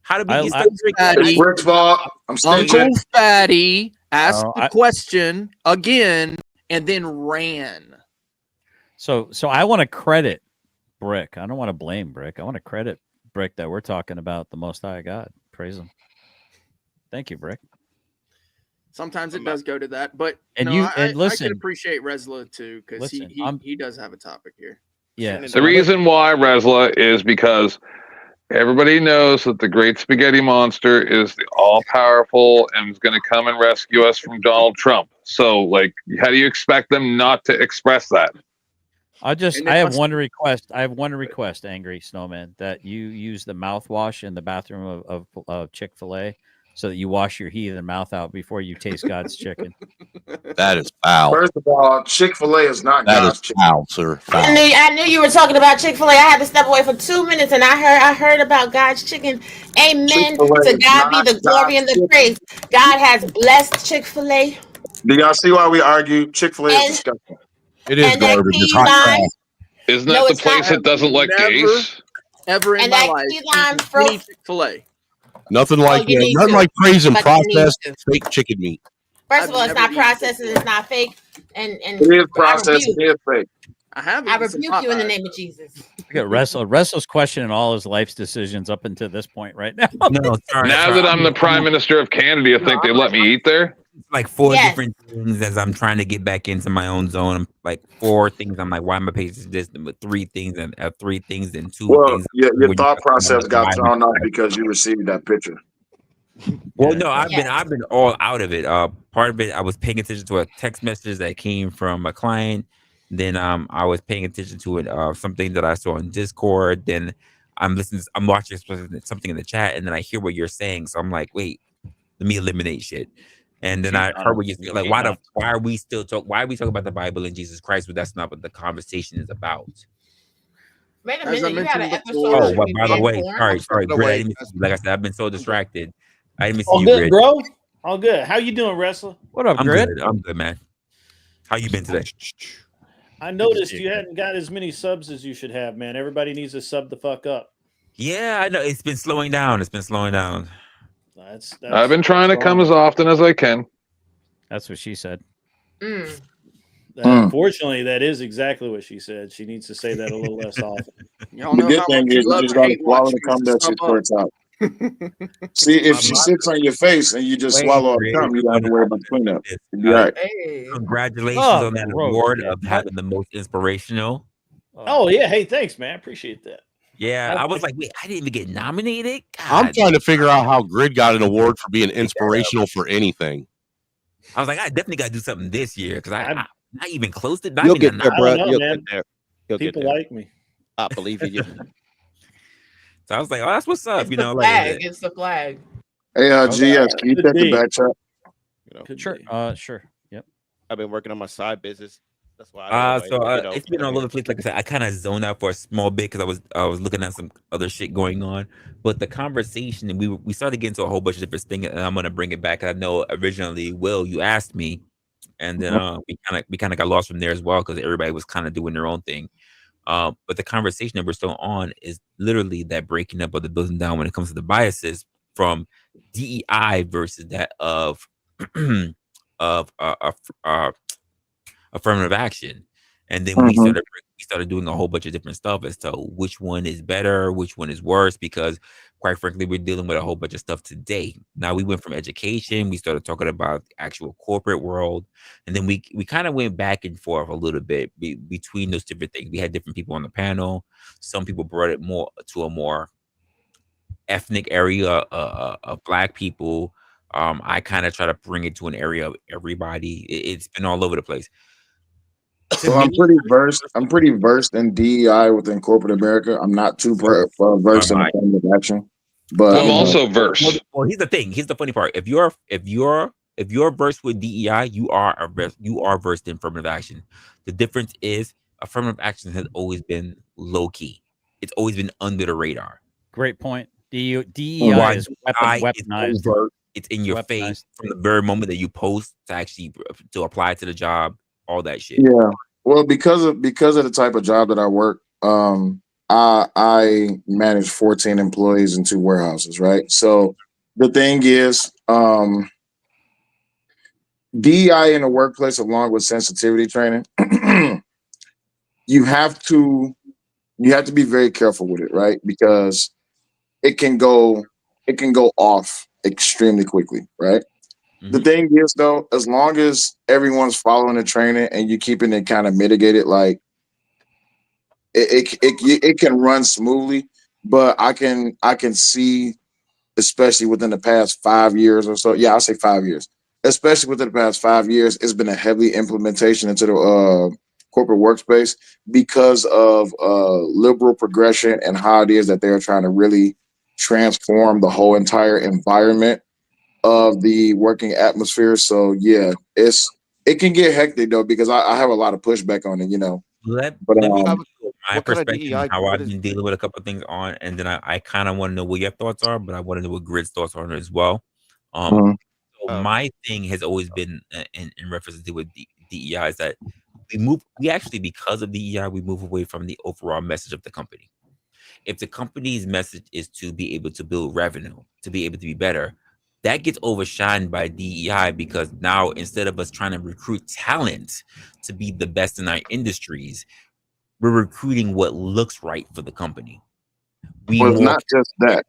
How did we get Uncle stuck? Fatty, Brick's fault. I'm Uncle Fatty asked No, the question again and then ran. So I want to credit Brick. I don't want to blame Brick. I want to credit Brick that we're talking about the Most High God. Praise Him. Thank you, Brick. Sometimes it does go to that, but And no, you- I and listen- can appreciate Resla too, because Listen, he does have a topic here. Yeah. The reason why, Resla, is because Everybody knows that the great spaghetti monster is the all-powerful and is going to come and rescue us from Donald Trump. So, like, how do you expect them not to express that? I have one request. I have one request, Angry Snowman, that you use the mouthwash in the bathroom of Chick-fil-A so that you wash your heathen mouth out before you taste God's chicken. That is foul. First of all, Chick-fil-A is not That God's is chicken. foul, sir. Foul. I knew you were talking about Chick-fil-A. I had to step away for 2 minutes, and I heard about God's chicken. Amen. Chick-fil-A To is God be not the glory God's and the chicken. praise. God has blessed Chick-fil-A. Do y'all see why we argue? Chick-fil-A is And disgusting. It is and that garbage. It's key hot lime. trash. Isn't No, that the it's not. place that doesn't like gays? Ever in And my that life, key lime eaten fro. any Chick-fil-A. Nothing like you need nothing to. like praising But you need processed to. fake chicken meat. First I've of all, it's never not eaten processed and it's not fake. And It is I processed. rebuke, It is fake. I have I eaten some rebuke you in the Popeyes. name of Jesus. Look at Resla. Resla's questioning all his life's decisions up until this point right now. No, sorry. Now that I'm the prime minister of Canada, you think they let me eat there? Like 4 Yes. different things as I'm trying to get back into my own zone. I'm like 4 things. I'm like, why am I paying this? But 3 things and 3 things and 2 Well, things. your when you thought talk about process got why we- thrown off because you received that picture. Well, no, I've Yes. been all out of it. Part of it, I was paying attention to a text message that came from a client. Then I was paying attention to it something that I saw in Discord. Then I'm watching something in the chat, and then I hear what you're saying. So I'm like, wait, let me eliminate shit. And then I heard what you're like. Why are we talking about the Bible and Jesus Christ? But that's not what the conversation is about. Wait a As I minute, you had an mentioned episode before, Oh, of well, by the being way, born. sorry, No, Grid. I wait, didn't see you. Like I said, I've been so distracted. I didn't even see All you, good, Grid. bro. All good. How you doing, Wrestler? What up, I'm Grid? good. I'm good, man. How you been today? I noticed you hadn't got as many subs as you should have, man. Everybody needs to sub the fuck up. Yeah, I know. It's been slowing down. That's I've been trying to come as often as I can. That's what she said. Unfortunately, that is exactly what she said. She needs to say that a little less often. Y'all The know good how thing much is you you love just to got to hate swallow watch the me cum that she step up. squirts out. See, if she sits on your face and you just Wait, swallow a Grid. cum, you don't have to worry about cleanup. Yes, You'll be all right. Congratulations Oh, on that gross, award man. of having the most inspirational. Oh yeah, hey, thanks, man. I appreciate that. Yeah, I was like, wait, I didn't even get nominated. I'm God. trying to figure out how Grid got an award for being inspirational for anything. I was like, I definitely got to do something this year because I'm not even close to. You'll get there, I bro. don't know, You'll man. get there. You'll get People there. like me. I believe in you. So I was like, oh, that's what's up. It's You the know, flag. like It's the flag. Hey, GS, can you Could take the be. back chat? Sure. Sure. Yep. I've been working on my side business. That's why I don't it's been all over the place. Like I said, I kind of zoned out for a small bit because I was looking at some other shit going on. But the conversation, and we started getting into a whole bunch of different things, and I'm gonna bring it back. I know originally, Will, you asked me, and then we kind of got lost from there as well because everybody was kind of doing their own thing. But the conversation that we're still on is literally that breaking up of the building down when it comes to the biases from DEI versus that of of affirmative action. And then we started doing a whole bunch of different stuff as to which one is better, which one is worse, because quite frankly, we're dealing with a whole bunch of stuff today. Now we went from education, we started talking about the actual corporate world, and then we kind of went back and forth a little bit between those different things. We had different people on the panel. Some people brought it more to a more ethnic area of Black people. I kind of try to bring it to an area of everybody. It's been all over the place. So I'm pretty versed. I'm pretty versed in DEI within corporate America. I'm not too versed in affirmative action, but I'm also versed. Well, here's the thing. Here's the funny part. If you're versed with DEI, you are versed in affirmative action. The difference is affirmative action has always been low key. It's always been under the radar. Great point. DEI is weaponized. Overt. It's in your Weaponized. face from the very moment that you post to apply to the job. All that shit. Yeah. Well, because of the type of job that I work, I manage 14 employees in 2 warehouses, right? So the thing is, DEI in the workplace, along with sensitivity training, you have to be very careful with it, right? Because it can go off extremely quickly, right? The thing is, though, as long as everyone's following the training and you keeping it kind of mitigated, like it can run smoothly. but I can see, especially within the past 5 years or so. Yeah, I'll say 5 years. Especially within the past 5 years, it's been a heavy implementation into the corporate workspace because of liberal progression and how it is that they're trying to really transform the whole entire environment of the working atmosphere. So yeah, it can get hectic though because I have a lot of pushback on it, But Let me my What kind of perspective and DEI? how What I've is? been dealing with a couple of things on, and then I kind of want to know what your thoughts are, but I want to know what Grid's thoughts are on it as well. Um, Mhm. so Oh, my thing has always been in reference to with DEI is that we actually, because of DEI, we move away from the overall message of the company. If the company's message is to be able to build revenue, to be able to be better, that gets overshined by DEI because now instead of us trying to recruit talent to be the best in our industries, we're recruiting what looks right for the company. We Well, it's more not just that.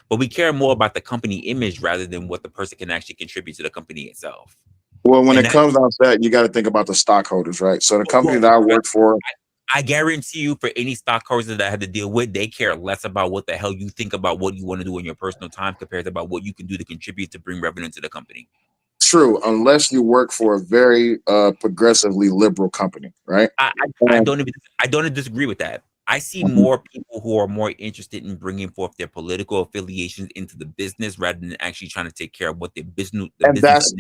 but we care more about the company image rather than what the person can actually contribute to the company itself. Well, when And it that comes down to that, you got to think about the stockholders, right? So the company well, that I work for, I guarantee you, for any stockholders that I had to deal with, they care less about what the hell you think about what you want to do in your personal time compared to about what you can do to contribute to bring revenue to the company. true, unless you work for a very progressively liberal company, right? I And, don't disagree with that. I see Mhm. more people who are more interested in bringing forth their political affiliations into the business rather than actually trying to take care of what the And business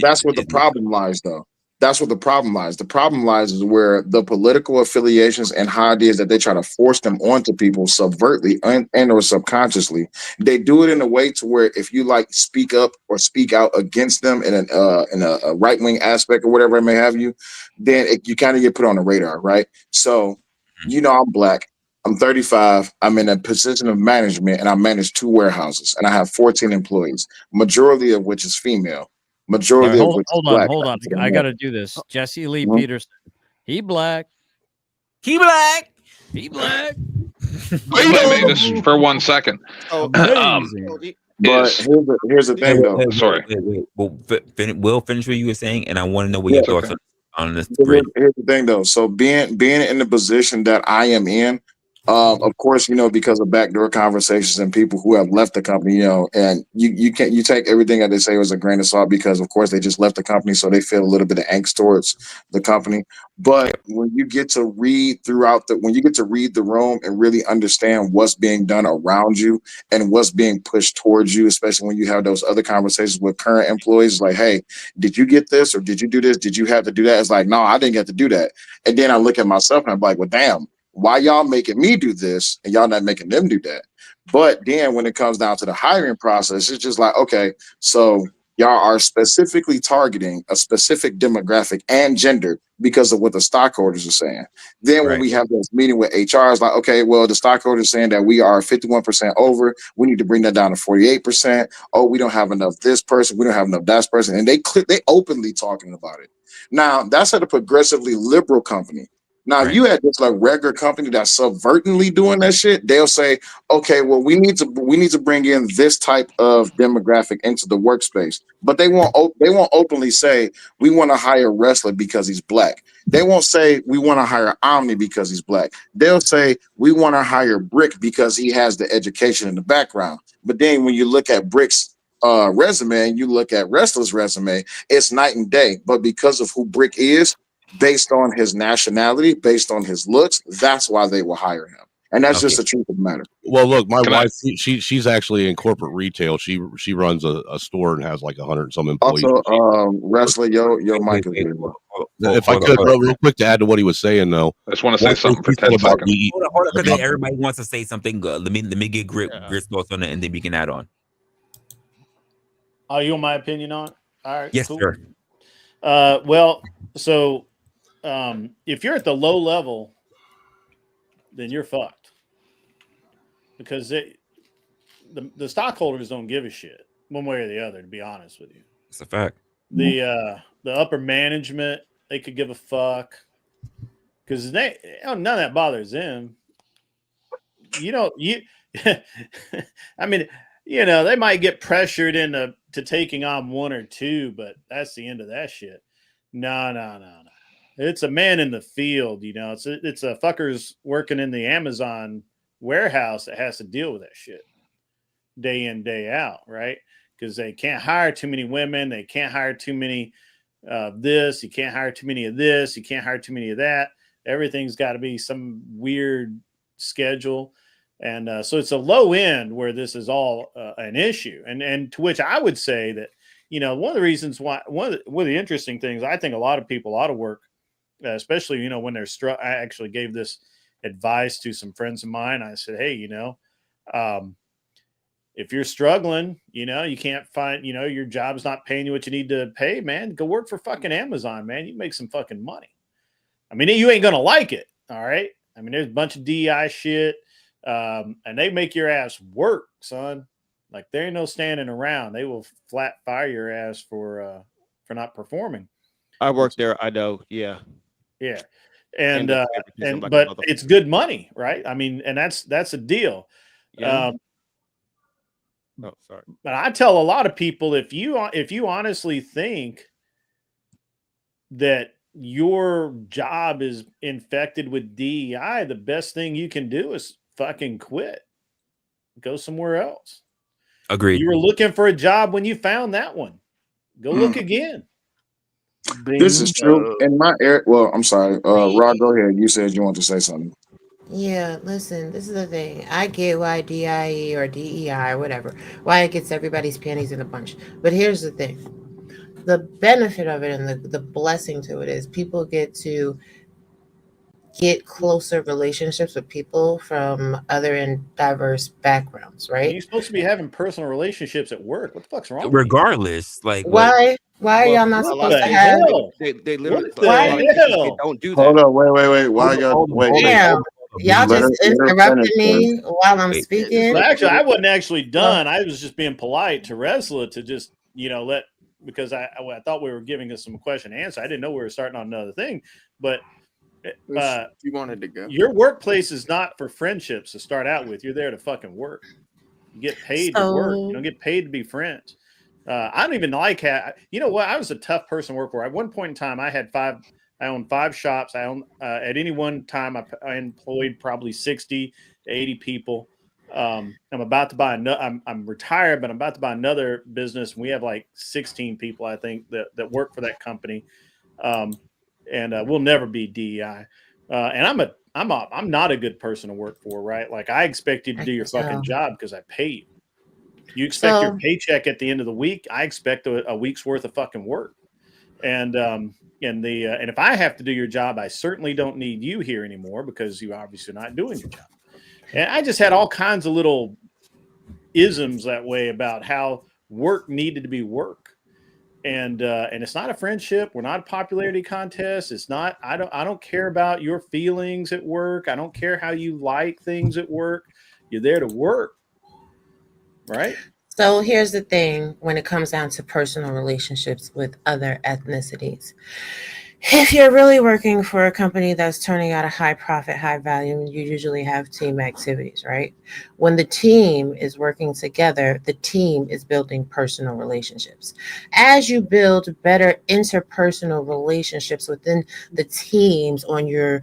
that's where the initiative is. problem lies, though. That's what the problem lies. The problem lies is where the political affiliations and how it is that they try to force them onto people subvertly and or subconsciously. They do it in a way to where if you like speak up or speak out against them in a right wing aspect or whatever it may have you, then you kind of get put on the radar, right? So I'm black. I'm 35. I'm in a position of management and I manage 2 warehouses and I have 14 employees, majority of which is female, All right, majority of which is black. hold on. I got to do this. Jesse Lee Mhm. Peterson. He black. He black. He black. If I may, just for 1 second, Amazing. But is here's the thing, though. sorry. Well, Will finish what you were saying, and I want to know what Yeah. your thoughts are on this But grid. here's the thing, though. So being in the position that I am in, of course, because of backdoor conversations and people who have left the company, and you can't you take everything that they say as a grain of salt because, of course, they just left the company, so they feel a little bit of angst towards the company. But when you get to read the room and really understand what's being done around you and what's being pushed towards you, especially when you have those other conversations with current employees, like, hey, did you get this or did you do this? Did you have to do that? It's like, no, I didn't get to do that. And then I look at myself and I'm like, well, damn, why y'all making me do this and y'all not making them do that? But then when it comes down to the hiring process, it's just like, okay, so y'all are specifically targeting a specific demographic and gender because of what the stockholders are saying. Then when Right. we have this meeting with HR, it's like, okay, well, the stockholders are saying that we are 51% over. We need to bring that down to 48%. Oh, we don't have enough this person. We don't have enough that person. And they openly talking about it. Now, that's at a progressively liberal company. Now, if you had just like regular company that's subvertently doing that shit, they'll say, okay, well, we need to bring in this type of demographic into the workspace. But they won't openly say we want to hire Resla because he's black. They won't say we want to hire Omni because he's black. They'll say we want to hire Brick because he has the education in the background. But then when you look at Brick's resume and you look at Wrestler's resume, it's night and day. But because of who Brick is, based on his nationality, based on his looks, that's why they will hire him. And that's just the truth of the matter. Well, look, my Can I- wife, she's actually in corporate retail. She runs a store and has like 100 and some employees. Also, Wrestler, your mic is weird. If I could, real quick, to add to what he was saying, though, I just want to say one thing something for she 10 said about seconds. Hold on, because everybody wants to say something good. Let me get Grid's thoughts on it, and then we can add on. Oh, you want my opinion on it? All right. Yes, cool. sir. Well, so if you're at the low level, then you're fucked because the stockholders don't give a shit one way or the other. To be honest with you, It's a fact. the upper management, they could give a fuck because none of that bothers them. I mean, they might get pressured into taking on one or two, but that's the end of that shit. No. It's a man in the field, It's a fuckers working in the Amazon warehouse that has to deal with that shit day in, day out, right? Because they can't hire too many women. They can't hire too many this. You can't hire too many of this. You can't hire too many of that. Everything's got to be some weird schedule. And so it's a low end where this is all an issue. And to which I would say that, one of the reasons why, one of the interesting things, I think a lot of people ought to work, especially, when they're I actually gave this advice to some friends of mine. I said, hey, if you're struggling, you can't find, your job's not paying you what you need to pay, man, go work for fucking Amazon, man. You make some fucking money. I mean, you ain't going to like it. All right. I mean, there's a bunch of DEI shit, and they make your ass work, son. Like, there ain't no standing around. They will flat fire your ass for not performing. I work there. I know. Yeah. Yeah. But it's good money, right? I mean, and that's a deal. Yeah. Oh, sorry. But I tell a lot of people, if you honestly think that your job is infected with DEI, the best thing you can do is fucking quit. Go somewhere else. Agreed. You were looking for a job when you found that one. Go look again. This is true. In my area, well, I'm sorry. Rod, go ahead. You said you want to say something. Yeah, listen, this is the thing. I get why DIE or DEI or whatever, why it gets everybody's panties in a bunch. But here's the thing. The benefit of it and the blessing to it is people get to get closer relationships with people from other and diverse backgrounds, right? You're supposed to be having personal relationships at work. What the fuck's wrong with Regardless, like Why are y'all not supposed to have? They literally Why? don't do that. Hold on, wait. Why y'all wait? Damn, y'all just interrupted me while I'm speaking. Well, actually, I wasn't actually done. I was just being polite to Resla to just, because I thought we were giving us some question and answer. I didn't know we were starting on another thing, but you wanted to go. Your workplace is not for friendships to start out with. You're there to fucking work. You get paid to work. You don't get paid to be friends. I don't even like you know what? I was a tough person to work for. At one point in time, I owned 5 shops. I owned at any one time I employed probably 60 to 80 people. I'm about to buy I'm retired, but I'm about to buy another business. We have like 16 people, I think, that work for that company. We'll never be DEI. And I'm not a good person to work for, right? Like, I expect you to do your fucking job because I pay you. You expect your paycheck at the end of the week. I expect a week's worth of fucking work. And if I have to do your job, I certainly don't need you here anymore because you obviously are not doing your job. And I just had all kinds of little isms that way about how work needed to be work. And it's not a friendship. We're not a popularity contest. It's not. I don't care about your feelings at work. I don't care how you like things at work. You're there to work, right? So here's the thing: when it comes down to personal relationships with other ethnicities, if you're really working for a company that's turning out a high profit, high value, you usually have team activities, right? When the team is working together, the team is building personal relationships. As you build better interpersonal relationships within the teams on your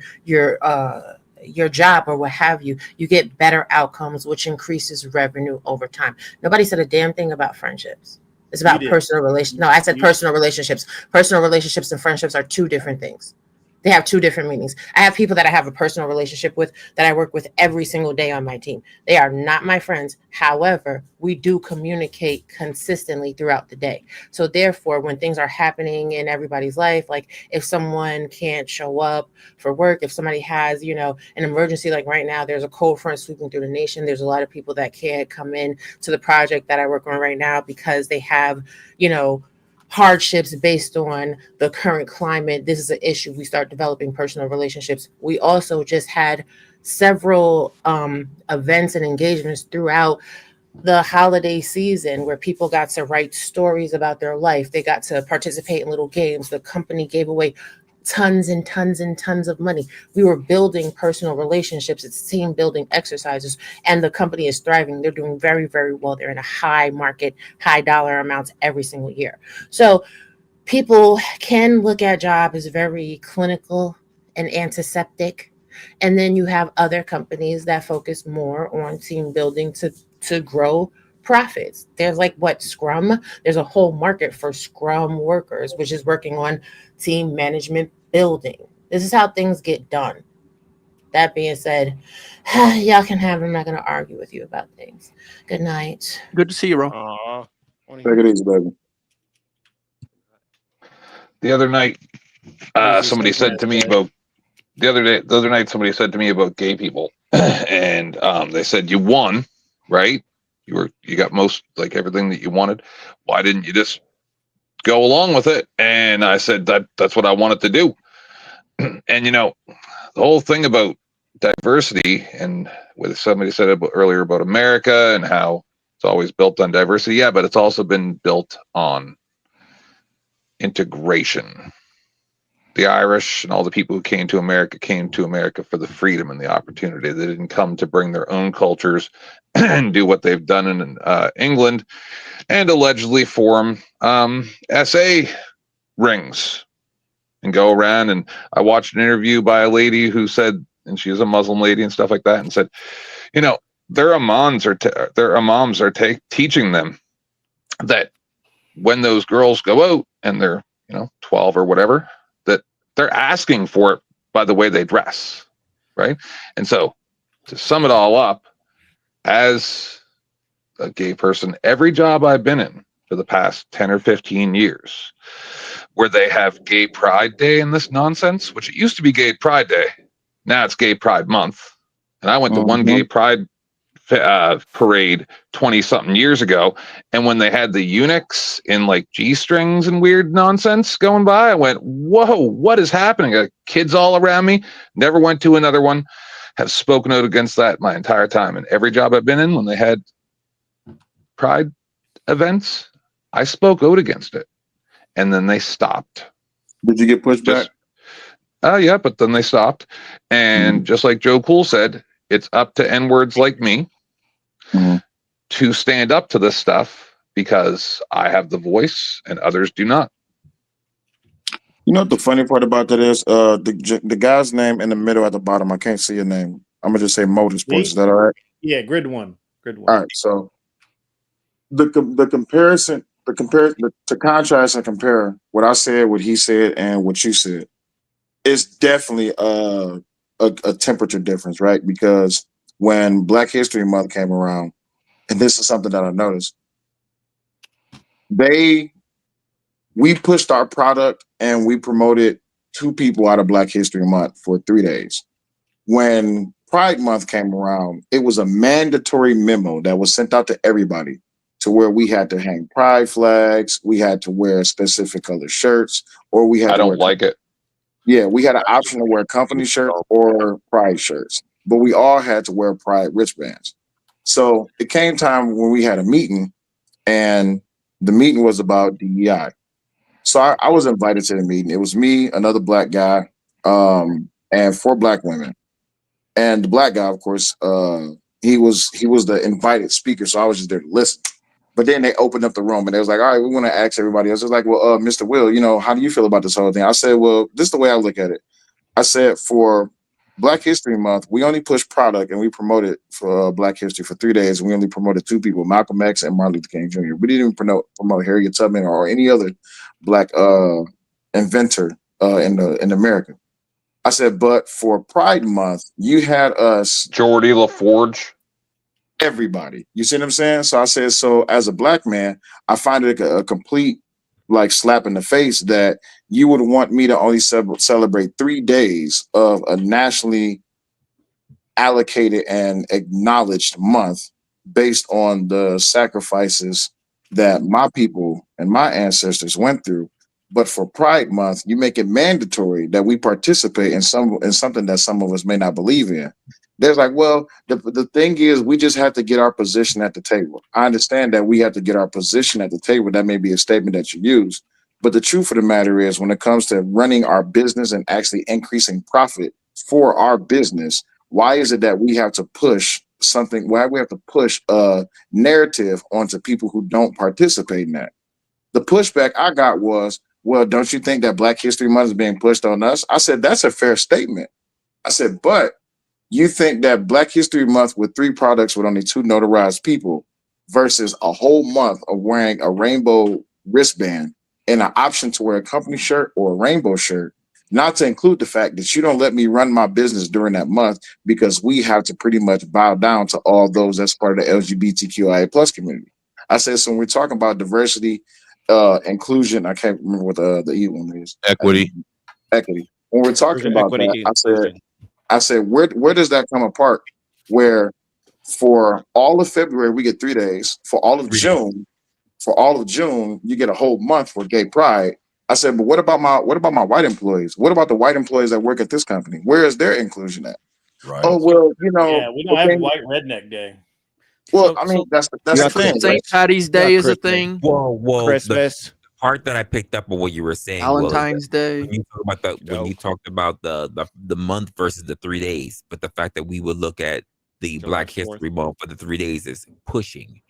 job or what have you, you get better outcomes, which increases revenue over time. Nobody said a damn thing about friendships. It's about personal relations. No, I said personal relationships. Personal relationships and friendships are 2 different things. They have 2 different meanings. I have people that I have a personal relationship with that I work with every single day on my team. They are not my friends. However, we do communicate consistently throughout the day. So therefore, when things are happening in everybody's life, like if someone can't show up for work, if somebody has, an emergency, like right now, there's a cold front sweeping through the nation. There's a lot of people that can't come in to the project that I work on right now because they have, hardships based on the current climate. This is an issue. We start developing personal relationships. We also just had several events and engagements throughout the holiday season where people got to write stories about their life. They got to participate in little games. The company gave away tons and tons and tons of money. We were building personal relationships. It's team building exercises, and the company is thriving. They're doing very, very well. They're in a high market, high dollar amounts every single year. So people can look at job as very clinical and antiseptic, And then you have other companies that focus more on team building to grow profits. There's like what Scrum, there's a whole market for Scrum workers, which is working on team management building. This is how things get done. That being said, y'all can have, I'm not going to argue with you about things. Good night. Good to see you, Ro. Take it easy, baby. The other night, somebody said to me about the other night somebody said to me about gay people, and they said, you won, right? You got most, like, everything that you wanted. Why didn't you just go along with it? And I said that's what I wanted to do. And the whole thing about diversity, and with somebody said about earlier about America and how it's always built on diversity. Yeah, but it's also been built on integration. The Irish and all the people who came to America for the freedom and the opportunity. They didn't come to bring their own cultures and do what they've done in England and allegedly form SA rings and go around. And I watched an interview by a lady who said, and she's a Muslim lady and stuff like that, and said, their imams are teaching them that when those girls go out and they're 12 or whatever, that they're asking for it by the way they dress, right? And so, to sum it all up, as a gay person, every job I've been in for the past 10 or 15 years, where they have Gay Pride Day and this nonsense, which it used to be Gay Pride Day, now it's Gay Pride Month, and I went to one Gay Pride parade 20-something years ago, and when they had the eunuchs in like G-strings and weird nonsense going by, I went, whoa, what is happening? I got kids all around me, never went to another one, have spoken out against that my entire time. And every job I've been in, when they had pride events, I spoke out against it, and then they stopped. Did you get pushed back? Yeah, but then they stopped. And just like Joe Cool said, it's up to N-words like me to stand up to this stuff, because I have the voice and others do not. You know what the funny part about that is? The guy's name in the middle at the bottom, I can't see your name. I'm gonna just say Motorsports. Is that all right? Yeah, grid one. All right. So the comparison, to contrast and compare what I said, what he said, and what you said, it's definitely a temperature difference, right? Because when Black History Month came around, and this is something that I noticed, we pushed our product and we promoted 2 people out of Black History Month for 3 days. When Pride Month came around, it was a mandatory memo that was sent out to everybody, to where we had to hang pride flags, we had to wear specific color shirts, or we had I don't like it. Yeah, we had an option to wear company shirts or pride shirts, but we all had to wear pride wristbands. So it came time when we had a meeting, and the meeting was about DEI. So I was invited to the meeting. It was me, another Black guy, and 4 Black women. And the Black guy, of course, he was the invited speaker, so I was just there to listen. But then they opened up the room and they was like, all right, we want to ask everybody else. It was like, well, Mr. Will, how do you feel about this whole thing? I said, well, this is the way I look at it. I said, for Black History Month, we only push product and we promoted for Black History for 3 days. And we only promoted 2 people, Malcolm X and Martin Luther King Jr. We didn't even promote Harriet Tubman or any other Black inventor in America. I said, but for Pride Month, you had us, Geordie LaForge, everybody. You see what I'm saying? So I said, so as a Black man, I find it a complete slap in the face that you would want me to only celebrate 3 days of a nationally allocated and acknowledged month based on the sacrifices that my people and my ancestors went through. But for Pride Month, you make it mandatory that we participate in something that some of us may not believe in. There's like, well, the thing is, we just have to get our position at the table. I understand that we have to get our position at the table. That may be a statement that you use. But the truth of the matter is, when it comes to running our business and actually increasing profit for our business, why is it that we have to push something? Why we have to push a narrative onto people who don't participate in that? The pushback I got was, well, don't you think that Black History Month is being pushed on us? I said, that's a fair statement. I said, but you think that Black History Month with 3 products with only 2 notarized people versus a whole month of wearing a rainbow wristband and an option to wear a company shirt or a rainbow shirt, not to include the fact that you don't let me run my business during that month because we have to pretty much bow down to all those that's part of the LGBTQIA plus community. I said, so when we're talking about diversity, inclusion, I can't remember what the E one is. Equity. Equity. When we're talking Inclusion, about equity, that, and inclusion. I said, where does that come apart? Where for all of February we get 3 days, for all of June, you get a whole month for gay pride. I said, but what about my white employees? What about the white employees that work at this company? Where is their inclusion at? Right. Oh well, you know, Yeah, we don't have White Redneck Day. Well, I mean, that's the thing. St. Patty's Day is a thing. Well, Christmas. the part that I picked up on what you were saying Valentine's Day. when you talked about the month versus the 3 days, but the fact that we would look at the Black History Month for the 3 days is pushing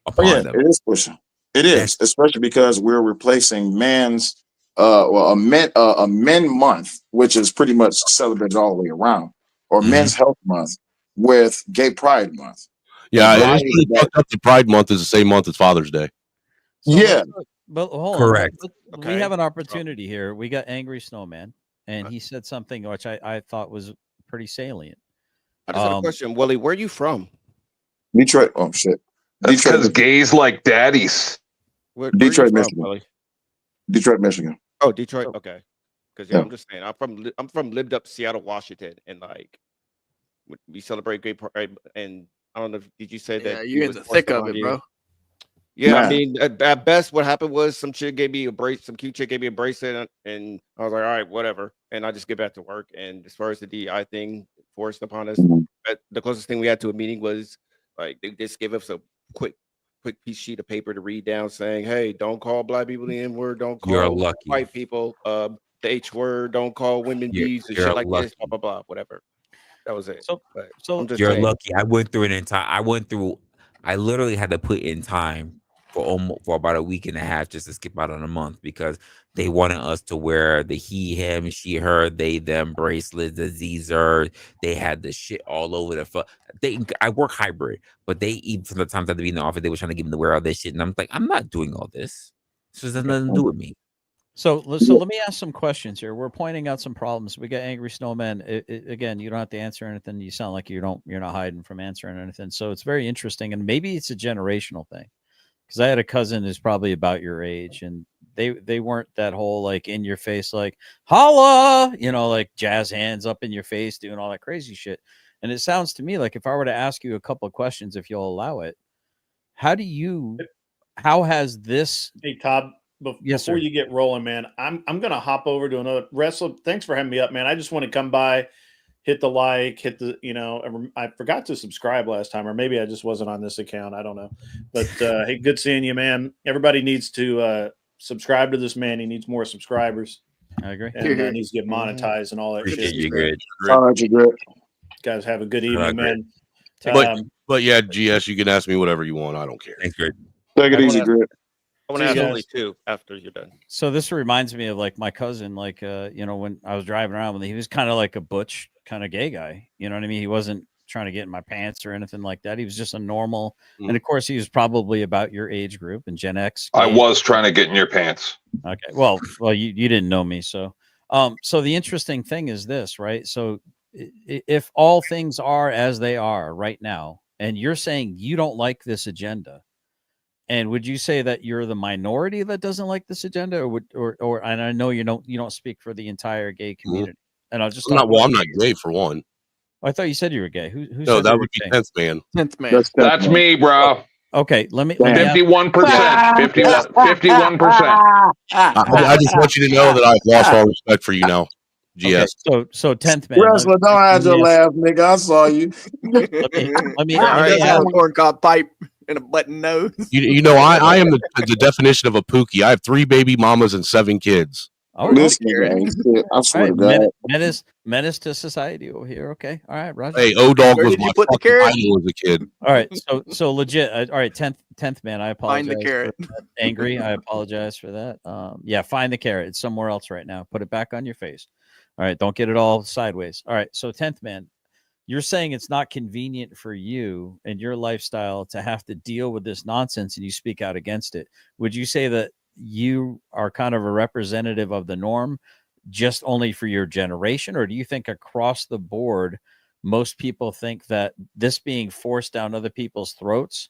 upon them. It is pushing. It is, especially because we're replacing man's a men month, which is pretty much celebrated all the way around, or Men's Health Month with Gay Pride Month. Yeah, it is pretty fucked up. The Pride Month is the same month as Father's Day. So Yeah. but hold Correct. on. We have an opportunity here. We got Angry Snowman, and he said something which I thought was pretty salient. I just have a question, Willie. Where are you from? Detroit. Oh shit. That's because gays like daddies. Where Detroit, are you from, Michigan. Willie? Detroit, Michigan. Oh, Detroit. Okay. Because Yeah. I'm just saying, I'm from lived up Seattle, Washington, and like we celebrate Gay Pride. And I don't know. Did you say that? Yeah, you're in the thick of it, bro. Yeah, I Man. mean, at best, what happened was some chick gave me a bracelet, some cute chick gave me a bracelet, and I was like, all right, whatever. And I just get back to work. And as far as the DI thing forced upon us, the closest thing we had to a meeting was like they just gave us a quick piece sheet of paper to read down saying, hey, don't call Black people the N-word, don't You're call lucky. white people the H word, don't call women You're- bees and you're shit like lucky. this, blah, blah, blah, whatever. That was it. But I'm just You're saying. lucky. I went through I literally had to put in time for about a week and a half just to skip out on a month because they wanted us to wear the he, him, she, her, they, them bracelets, the Zer. They had the shit all over the I work hybrid, but they even from the times I had to be in the office, they were trying to get me to wear all this shit. And I'm like, I'm not doing all this. This has nothing to do with me. So let me ask some questions here. We're pointing out some problems. We got Angry Snowman. Again, you don't have to answer anything. You sound like you're not hiding from answering anything. So it's very interesting, and maybe it's a generational thing. Because I had a cousin who's probably about your age, and they weren't that whole like in your face, like holla, like jazz hands up in your face, doing all that crazy shit. And it sounds to me like if I were to ask you a couple of questions, if you'll allow it, how has this? Hey, Todd. Yes, Before sir. you get rolling, man, I'm gonna hop over to another Resla. Thanks for having me up, man. I just want to come by, hit the like, hit the I forgot to subscribe last time, or maybe I just wasn't on this account. I don't know, but hey, good seeing you, man. Everybody needs to subscribe to this man. He needs more subscribers. I agree. And needs to get monetized and all that Appreciate shit. you, Grid. All right, you good. Guys, have a good evening, man. But yeah, GS, you can ask me whatever you want. I don't care. Thanks, Grid. Take it easy, Grid. I want to ask Willie too after you're done. So this reminds me of like my cousin, like when I was driving around with him, he was kind of like a butch kind of gay guy. You know what I mean? He wasn't trying to get in my pants or anything like that. He was just a normal, and of course he was probably about your age group and Gen X. I was trying to get in your pants. Okay. Well, you didn't know me. So the interesting thing is this, right? So if all things are as they are right now, and you're saying you don't like this agenda, and would you say that you're the minority that doesn't like this agenda, or and I know you don't speak for the entire gay community, and I'll just I'm not gay for one. I thought you said you were gay. Who No, said that you would were be gay? 10th man. 10th man. That's me, bro. Okay, let me 51%. 51%. I just want you to know that I've lost all respect for you now. GS. Okay, so 10th man. Wrestler, don't have your laugh, nigga. I saw you. Let me have a corncob pipe and a button nose. You know, I am the definition of a pookie. I have 3 baby mamas and 7 kids. Oh, This nigga ain't shit. I swear to right, God. menace to society over here. Okay, all right, Roger. Hey, O-Dog Where was did you my put the fucking carrot? idol as a kid. All right, so legit. All right, 10th man. I apologize. Find the carrot. for that. Angry. I apologize for that. Yeah, find the carrot. It's somewhere else right now. Put it back on your face. All right, don't get it all sideways. All right, so 10th man, you're saying it's not convenient for you and your lifestyle to have to deal with this nonsense, and you speak out against it. Would you say that you are kind of a representative of the norm just only for your generation, or do you think across the board most people think that this being forced down other people's throats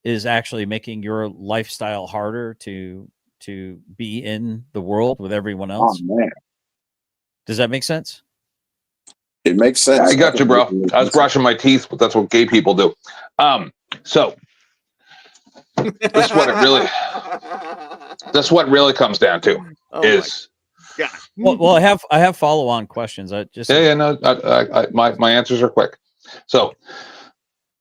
is actually making your lifestyle harder to be in the world with everyone Oh else? man, Does that make sense? it makes Yeah, sense. I got you, bro. I was brushing my teeth, but that's what gay people do. So this is what it really that's what really comes down to is God. Well, I have follow-on questions. my answers are quick. So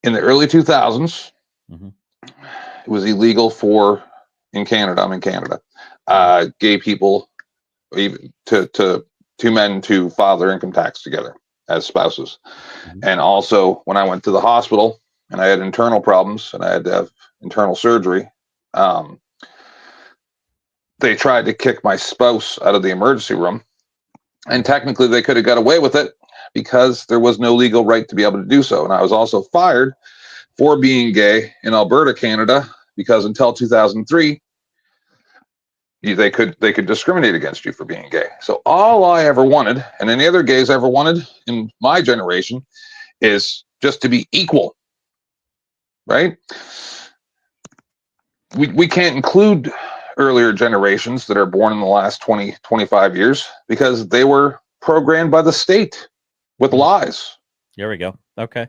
in the early 2000s, it was illegal in Canada. I'm in Canada. Gay people, even to two men, to file their income tax together as spouses. And also, when I went to the hospital and I had internal problems and I had to have internal surgery, they tried to kick my spouse out of the emergency room. And technically, they could have got away with it because there was no legal right to be able to do so. And I was also fired for being gay in Alberta, Canada, because until 2003, they could discriminate against you for being gay. So all I ever wanted, and any other gays ever wanted in my generation, is just to be equal, right? We can't include earlier generations that are born in the last 20, 25 years because they were programmed by the state with lies. There we go. Okay.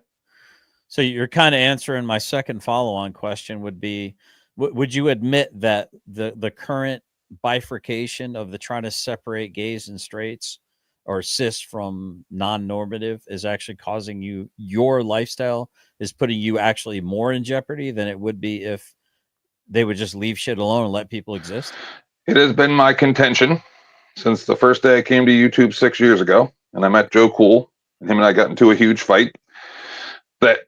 So you're kind of answering my second follow-on question would be, would you admit that the current bifurcation of the trying to separate gays and straights or cis from non-normative is actually causing your lifestyle is putting you actually more in jeopardy than it would be if they would just leave shit alone and let people exist? It has been my contention since the first day I came to YouTube 6 years ago, and I met Joe Cool, and him and I got into a huge fight, that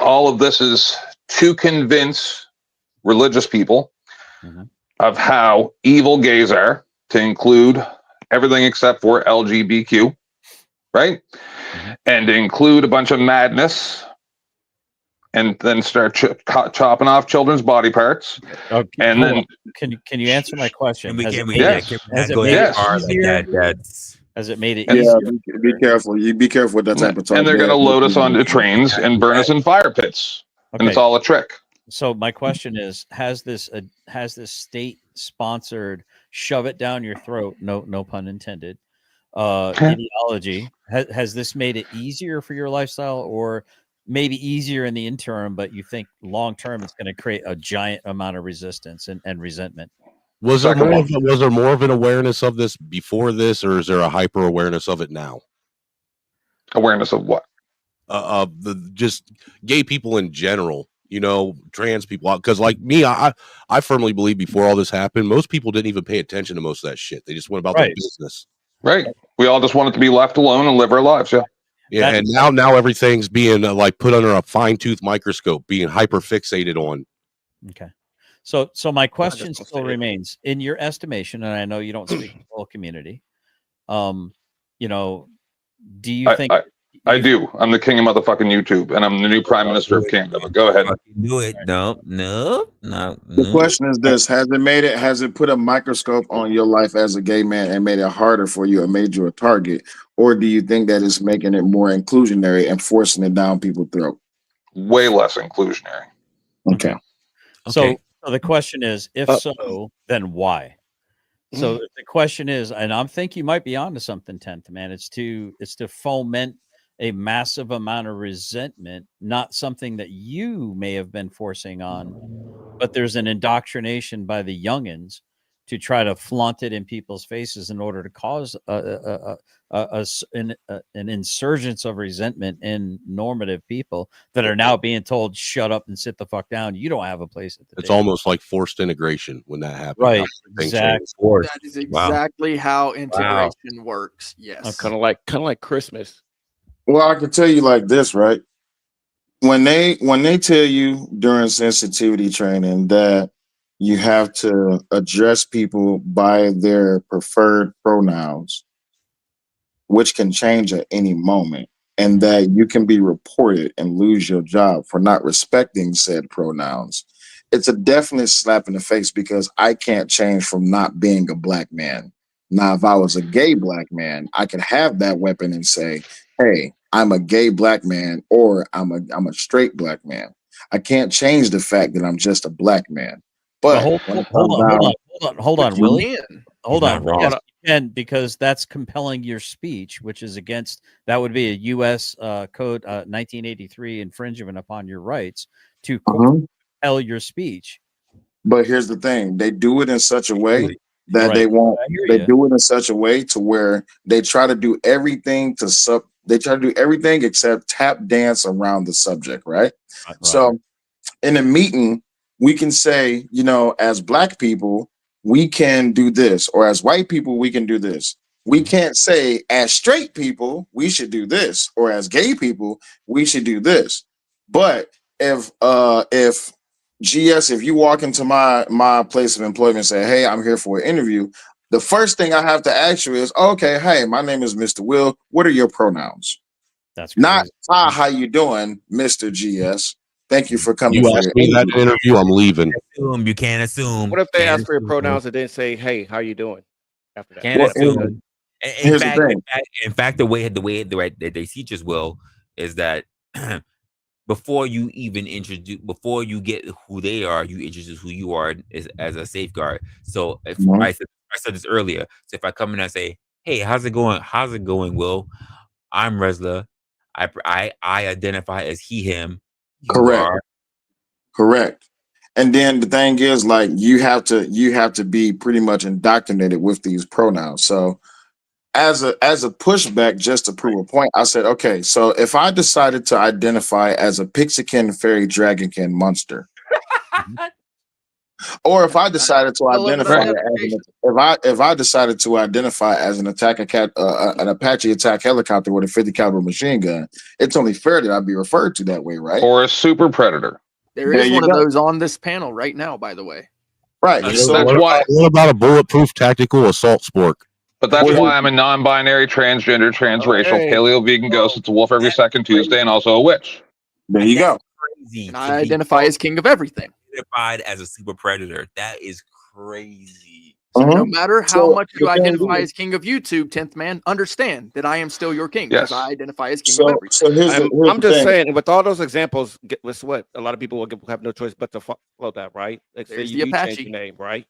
all of this is to convince religious people of how evil gays are, to include everything except for LGBTQ, right? And to include a bunch of madness, and then start chopping off children's body parts. Okay, and then can you answer my question? Can we- Has can it we- made yeah, it, can we has not it go made that it far like easier? that? Has it made it Yeah, easier? be careful. You be careful with that type of talk. And they're going to load us onto trains and burn us in fire pits. And it's all a trick. So my question is, has this state sponsored shove it down your throat, no pun intended, ideology, has this made it easier for your lifestyle, or maybe easier in the interim, but you think long term it's going to create a giant amount of resistance and resentment? Was there more of an awareness of this before this, or is there a hyper awareness of it now? Awareness of what? Of the just gay people in general, trans people. Because like me, I firmly believe before all this happened, most people didn't even pay attention to most of that shit. They just went about their business. Right. We all just wanted to be left alone and live our lives. Yeah. Yeah. And now everything's being like put under a fine tooth microscope, being hyper fixated on. Okay. So my question still remains, in your estimation, and I know you don't speak for the whole community, do you think I do. I'm the king of motherfucking YouTube, and I'm the new prime minister of Canada. But go ahead. Do it. No. The question is this: has it put a microscope on your life as a gay man and made it harder for you and made you a target? Or do you think that it's making it more inclusionary and forcing it down people's throat? Way less inclusionary. Okay. So the question is, if so, then why? So the question is, and I think you might be onto something, 10th man. It's to foment a massive amount of resentment, not something that you may have been forcing on, but there's an indoctrination by the youngins to try to flaunt it in people's faces in order to cause an insurgence of resentment in normative people that are now being told, shut up and sit the fuck down. You don't have a place at the It's table. almost like forced integration when that happens. Right. Exactly. That is exactly how integration works. Yes. Kind of like Christmas. Well, I can tell you like this, right? When they tell you during sensitivity training that you have to address people by their preferred pronouns, which can change at any moment, and that you can be reported and lose your job for not respecting said pronouns. It's a definite slap in the face because I can't change from not being a black man. Now, if I was a gay black man, I could have that weapon and say, "Hey, I'm a gay black man," or I'm a straight black man. I can't change the fact that I'm just a black man. But But when it comes hold down, on, You Willie. can. Hold He's on. not wrong. Yes, you can, because that's compelling your speech, which is against, that would be a U.S. Code 1983 infringement upon your rights to compel your speech. but here's the thing: they do it in such a way that Right. they won't. I hear They you. do it in such a way to where they try to do everything to sub. They try to do everything except tap dance around the subject, right? Right. So in a meeting, we can say, you know, as black people, we can do this, or as white people, we can do this. We can't say as straight people, we should do this, or as gay people, we should do this. But if GS, if you walk into my place of employment and say, "Hey, I'm here for an interview," the first thing I have to ask you is, "Okay, hey, my name is Mr. Will. What are your pronouns?" That's not, "Hi, how you doing, Mr. GS? Thank you for coming You for ask your me that in interview." an interview, I'm leaving. You can't assume. What if they Can't ask for your assume. pronouns and then say, "Hey, how you doing?" After that, Can't Well, assume. here's the thing. In fact, the way that they teach us, Will, is that before you even introduce, before you get who they are, you introduce who you are as a safeguard. So if Mhm. I said this earlier, so if I come in and say, "Hey, how's it going? How's it going, Will? I'm Resla. I identify as he, him. You Correct. are." Correct. And then the thing is, like, you have to be pretty much indoctrinated with these pronouns. So as a pushback, just to prove a point, I said, okay, so if I decided to identify as a Pixican fairy dragonkin monster, or if I decided to Still living identify on as if I decided to identify as an an Apache attack helicopter with a 50 caliber machine gun, it's only fair that I be referred to that way, right? Or a super predator. There There is you one of go. those on this panel right now, by the way. Right. That's So why. What about a bulletproof tactical assault sport? But that's Well, why I'm a non-binary, transgender, transracial, Hey. paleo, vegan ghost. It's a wolf every second Tuesday, and also a witch. there you go. Crazy. And to I be identify as king of everything. identified as a super predator. That is crazy. So no matter how So much the you thing identify is- as king of YouTube, 10th man, understand that I am still your king because Yes. I identify as king of everything. So here's I'm the just thing. saying, with all those examples, guess what? A lot of people will have no choice but to follow that, right? Let's say There's you the do change Apache. your name, right?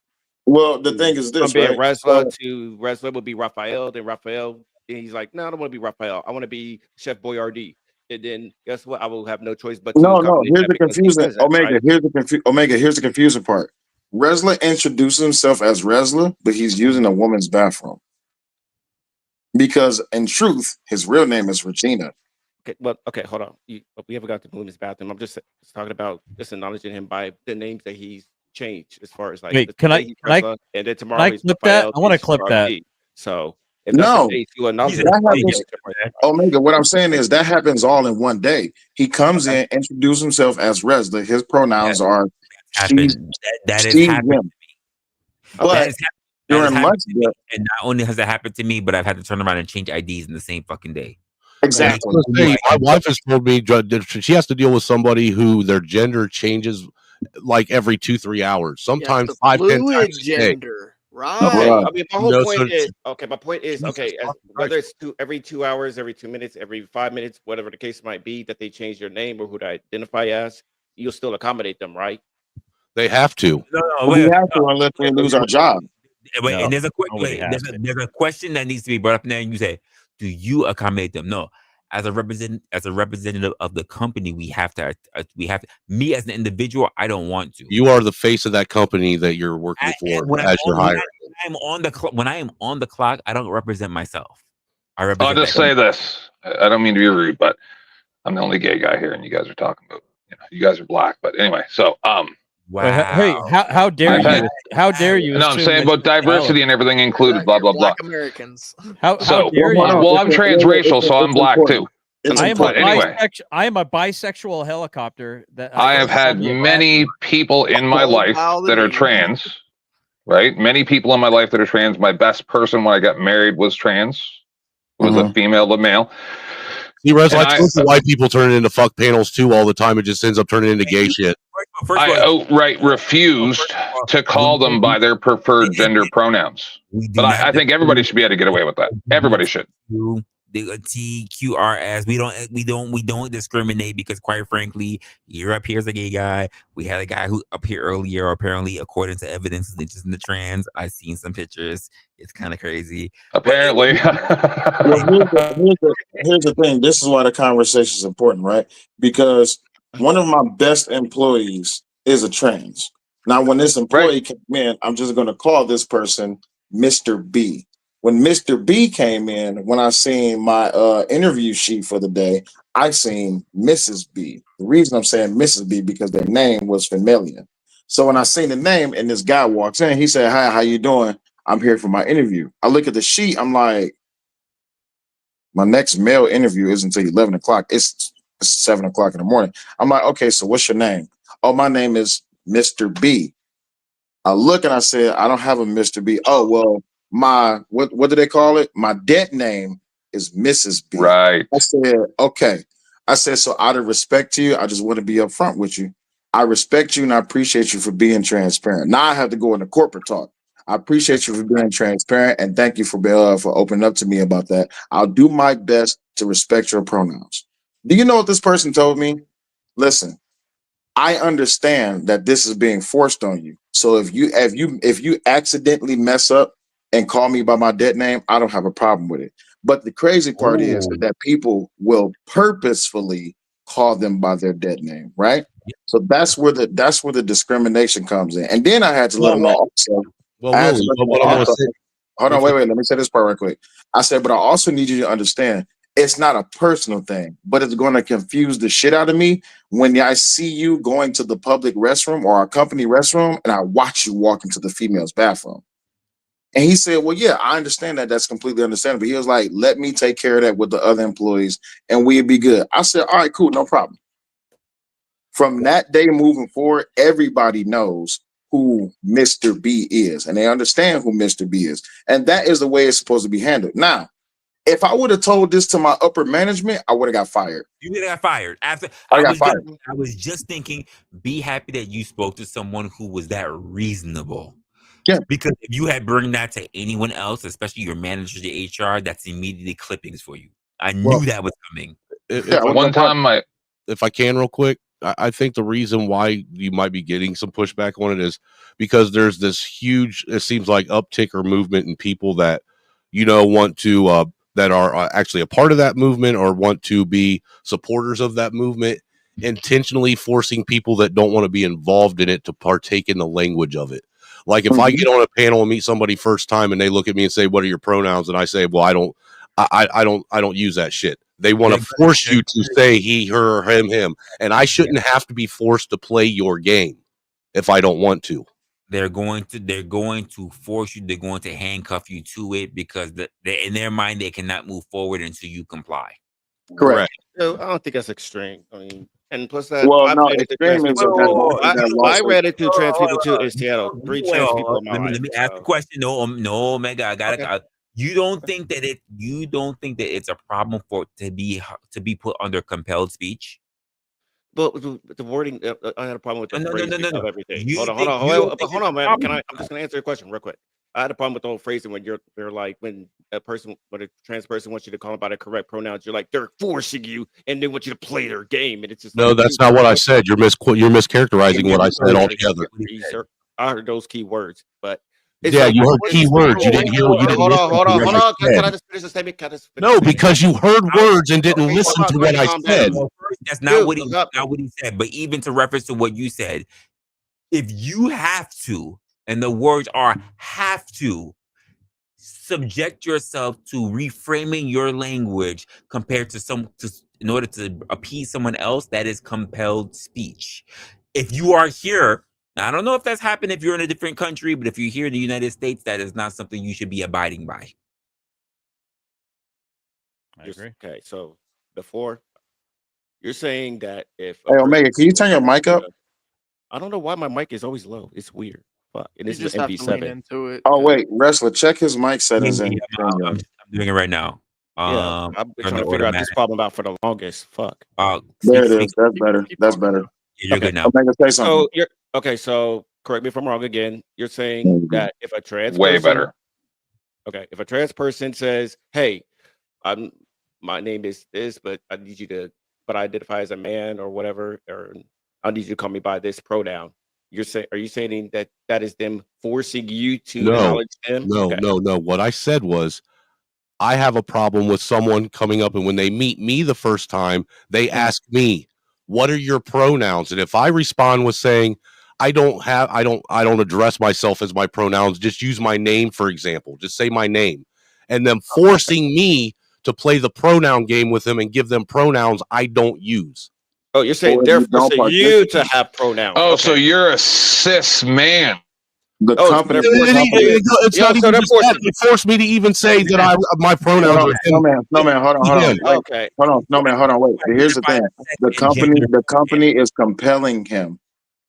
Well, the thing is From this, being right? Resla So to Resla would be Raphael, then Raphael, and he's like, "No, I don't want to be Raphael. I want to be Chef Boyardee." And then guess what? I will have no choice but to no, accommodate here's that the because he confusing says that, Omega. right? Omega. Here's the confusing part. Resla introduces himself as Resla, but he's using a woman's bathroom because, in truth, his real name is Regina. Okay, well, okay, hold on. We haven't got to women's bathroom. I'm just talking about just acknowledging him by the names that he's changed as far as like Wait, today he's Resla, and then tomorrow he's clip that? Raphael. I want to he's clip that. RD. So if that's No, the case, you acknowledge that it. happens. Omega. What I'm saying is that happens all in one day. He comes in, introduces himself as Resla. His pronouns are she's, That has she, happened. them. But during lunch break, And not only has that happened to me, but I've had to turn around and change IDs in the same fucking day. Exactly. I was gonna say, my wife has told me she has to deal with somebody who their gender changes like every 2-3 hours, sometimes 5-10 Fluid times a day. gender. Right. Okay, I mean, my whole No, point so- is okay. My point is Jesus okay. fucking Whether it's every 2 hours, every 2 minutes, every 5 minutes, whatever the case might be, that they change their name or who they identify as, you'll still accommodate them, right? They have to. we have to unless we lose our job. Wait, and there's a nobody has there's a question that needs to be brought up there, and you say, "Do you accommodate them?" No, as a representative of the company, we have to. Me as an individual, I don't want to. You are the face of that company that you're working for as you're hiring. When I am on the clock, I don't represent myself. I I'll represent. just say this. I don't mean to be rude, but I'm the only gay guy here, and you guys are talking about, you guys are black. But anyway, so Wow. Hey, how dare I've you? had- How dare you? No, I'm assume saying that about you're diversity and everything included. Blah blah blah. Black Americans. How So, dare you? well, I'm transracial, so I'm black too. But anyway, I am a bisexual helicopter. That I have had many people in my life that are trans, right? Many people in my life that are trans. My best person when I got married was trans, It was a female to male. See, Resla, And I told you white people turn into fuck panels too all the time. It just ends up turning into gay shit. I outright refused to call them by their preferred gender pronouns. But I think everybody should be able to get away with that. Everybody should. The TQRS. We don't discriminate because, quite frankly, you're up here as a gay guy. We had a guy who up here earlier. Apparently, according to evidence, is interested in the trans. I've seen some pictures. It's kind of crazy. Apparently. Here's the thing. This is why the conversation is important, right? Because one of my best employees is a trans. Now, when this employee came in, I'm just going to call this person Mr. B. When Mr. B came in, when I seen my interview sheet for the day, I seen Mrs. B. The reason I'm saying Mrs. B because their name was familiar. So when I seen the name and this guy walks in, he said, "Hi, how you doing? I'm here for my interview." I look at the sheet. I'm like, my next male interview isn't until 11 o'clock. It's 7 o'clock in the morning. I'm like, okay, so what's your name? Oh, my name is Mr. B. I look and I said, I don't have a Mr. B. Oh, well, what do they call it? My dead name is Mrs. B. Right. I said, okay. I said, so out of respect to you, I just want to be upfront with you. I respect you and I appreciate you for being transparent. Now I have to go into corporate talk. I appreciate you for being transparent and thank you for opening up to me about that. I'll do my best to respect your pronouns. Do you know what this person told me? Listen, I understand that this is being forced on you. So if you accidentally mess up and call me by my dead name, I don't have a problem with it. But the crazy part is that people will purposefully call them by their dead name, right? So that's where the discrimination comes in. And then I had to let them know also. Well, Willie, what I'm going to say. Hold on, wait. Let me say this part right quick. I said, but I also need you to understand it's not a personal thing, but it's going to confuse the shit out of me when I see you going to the public restroom or our company restroom and I watch you walk into the female's bathroom. And he said, well, yeah, I understand that. That's completely understandable. He was like, let me take care of that with the other employees and we'd be good. I said, all right, cool, no problem. From that day moving forward, everybody knows who Mr. B is and they understand who Mr. B is. And that is the way it's supposed to be handled. Now, if I would have told this to my upper management, I would have got fired. You would have got fired. I got fired. I was just thinking, be happy that you spoke to someone who was that reasonable. Yeah. Because if you had brought that to anyone else, especially your manager, the HR, that's immediately clippings for you. I knew that was coming. If I can real quick, I think the reason why you might be getting some pushback on it is because there's this huge, it seems like uptick or movement in people that, want to, that are actually a part of that movement or want to be supporters of that movement, intentionally forcing people that don't want to be involved in it to partake in the language of it. Like if I get on a panel and meet somebody first time and they look at me and say, "What are your pronouns?" and I say, "Well, I don't use that shit." They want to force you to say he, her, him, and I shouldn't have to be forced to play your game if I don't want to. They're going to force you. They're going to handcuff you to it because in their mind they cannot move forward until you comply. Correct. So I don't think that's extreme. I mean, and plus that. Well, I no, ran into extreme trans is people. I ran into Hold trans on, people too in Seattle. 3 trans people in my life. Let me ask the question. No, Omega. I got it. You don't think that it's a problem to be put under compelled speech? But the wording, I had a problem with the phrasing of everything. Hold on, man. I'm just gonna answer your question real quick. I had a problem with the whole phrasing when they're like when a trans person wants you to call them by the correct pronouns, you're like they're forcing you and they want you to play their game, and it's just no, that's not what I said. You're mischaracterizing what I said altogether. I heard those key words, but yeah, you heard key words. You didn't hear. Hold on. Can I just finish the statement? No, because you heard words and didn't listen to what I said. Well, first, that's not what he said. But even to reference to what you said, if you have to, and the words are have to, subject yourself to reframing your language compared to in order to appease someone else, that is compelled speech. If you are here, I don't know if that's happened if you're in a different country, but if you're here in the United States, that is not something you should be abiding by. I agree. Okay, so before you're saying that if hey Omega, can you turn your mic up? I don't know why my mic is always low. It's weird. Fuck. And this is have to lean MV7. into it. Oh wait, Resla, check his mic settings. I'm doing it right now. Yeah, I've been on trying the to figure out this automatic. problem out for the longest. Fuck. There it Speak. is. That's better. That's better. You're Okay. good now. Omega, say something. So you're okay. So correct me if I'm wrong again. You're saying that if a trans Way person, better. okay, if a trans person says, "Hey, my name is this, but I need you to, but I identify as a man or whatever, or I need you to call me by this pronoun." Are you saying that that is them forcing you to No, acknowledge them? no, Okay. no. What I said was, I have a problem with someone coming up and when they meet me the first time, they ask me, "What are your pronouns?" And if I respond with saying, I don't address myself as my pronouns, just use my name, for example, just say my name, and them forcing me to play the pronoun game with them and give them pronouns I don't use. Oh, you're saying Or they're you don't forcing you to participate. have pronouns. Oh, so Okay. you're a cis man. The Oh, so company, they're the forcing company. you. It's Yo, not so even they're just that. forcing. They forced me to even say that my pronouns Hold on, are snowman, hold on, him. wait, Okay. hold on, snowman, hold on, wait. Here's the thing: the company is compelling him.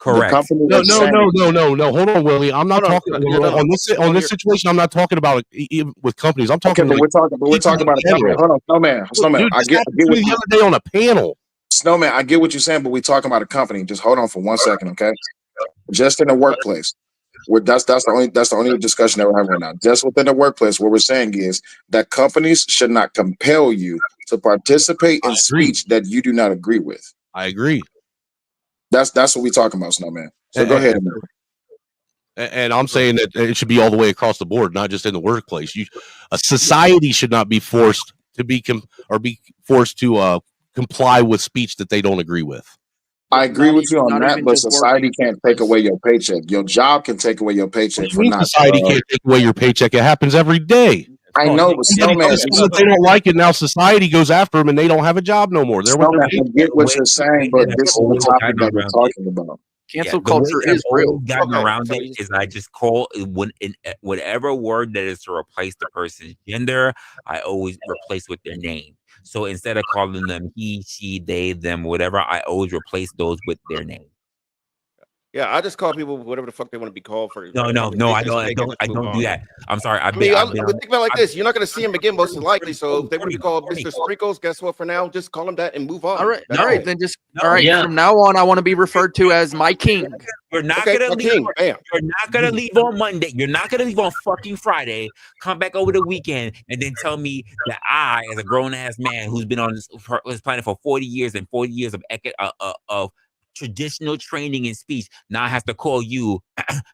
The Correct. company No, is no, saying, no, no, no, no. Hold on, Willie. I'm not Hold on. talking Yeah, no, on this hold this here. situation. I'm not talking about even with companies. I'm okay, talking but like we're people talking in about a company. general. Hold on, snowman, snowman. Dude, I this get happened to what me the you, other day on a panel. snowman. I get what you're saying, but we're talking about a company. Just hold on for 1 second, okay? Just in the workplace. That's the only discussion that we're having right now. Just within the workplace, what we're saying is that companies should not compel you to participate in speech that you do not agree with. I agree. That's what we're talking about, snowman. So go ahead. Amir. And I'm saying that it should be all the way across the board, not just in the workplace. A society should not be forced to be forced to comply with speech that they don't agree with. I agree with you on Not that, even but just society working. can't take away your paycheck. Your job can take away your What paycheck do you for mean not. society can't take away your paycheck? It happens every day. I know, but Somebody snowman, does something that they don't like it. Now society goes after them and they don't have a job no more. They're with their snowman, I paycheck. get what you're The saying, way but that this I've is the always topic gotten that we're around it. talking about. Cancel The way culture that I've is real. always gotten Okay. around So it is I just call whatever word that is to replace the person's gender, I always replace with their name. So instead of calling them he, she, they, them, whatever, I always replace those with their name. yeah, I just call people whatever the fuck they want to be called for No, the no, no, I conversation's don't, I sake and don't, just I move don't do on. that. I'm sorry. I mean, I've been think about it like I've, this: you're not going to see him again, most likely. So if they want to be called Bernie, Mr. Sprinkles, guess what? For now, just call him that and move on. All right, That's all right. it. Then just No, all right. Yeah. From now on, I want to be referred to as my king. You're not Okay, gonna my leave. king. Bam. You're not gonna leave on Monday. You're not gonna leave on fucking Friday. Come back over the weekend and then tell me that I, as a grown ass man who's been on this planet for 40 years and 40 years of traditional training and speech, now I have to call you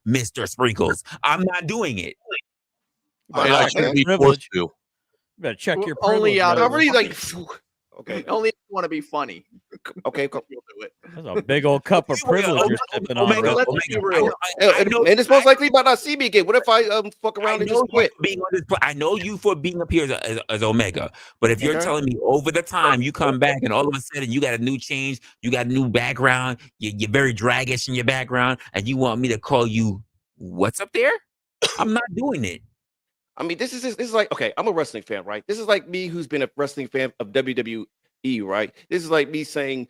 Mr. Sprinkles. I'm not doing it. Why I not, shouldn't man? be forced Privilege. to. You better check your Only privilege. out I of really like. Okay. only if you want to be funny. Okay. Cool. You'll do it. That's a big old cup of privilege you're sipping on, Omega, Rick. Let's be Omega. real. And it's most likely about not see me again. What if I fuck I around and know just you quit? for being on this. I know you for being up here as Omega. But if you're Okay. telling me over the time you come back and all of a sudden you got a new change, you got a new background, you're very draggish in your background, and you want me to call you what's up there? I'm not doing it. I mean, this is like, okay, I'm a wrestling fan, right? This is like me who's been a wrestling fan of WWE, right? This is like me saying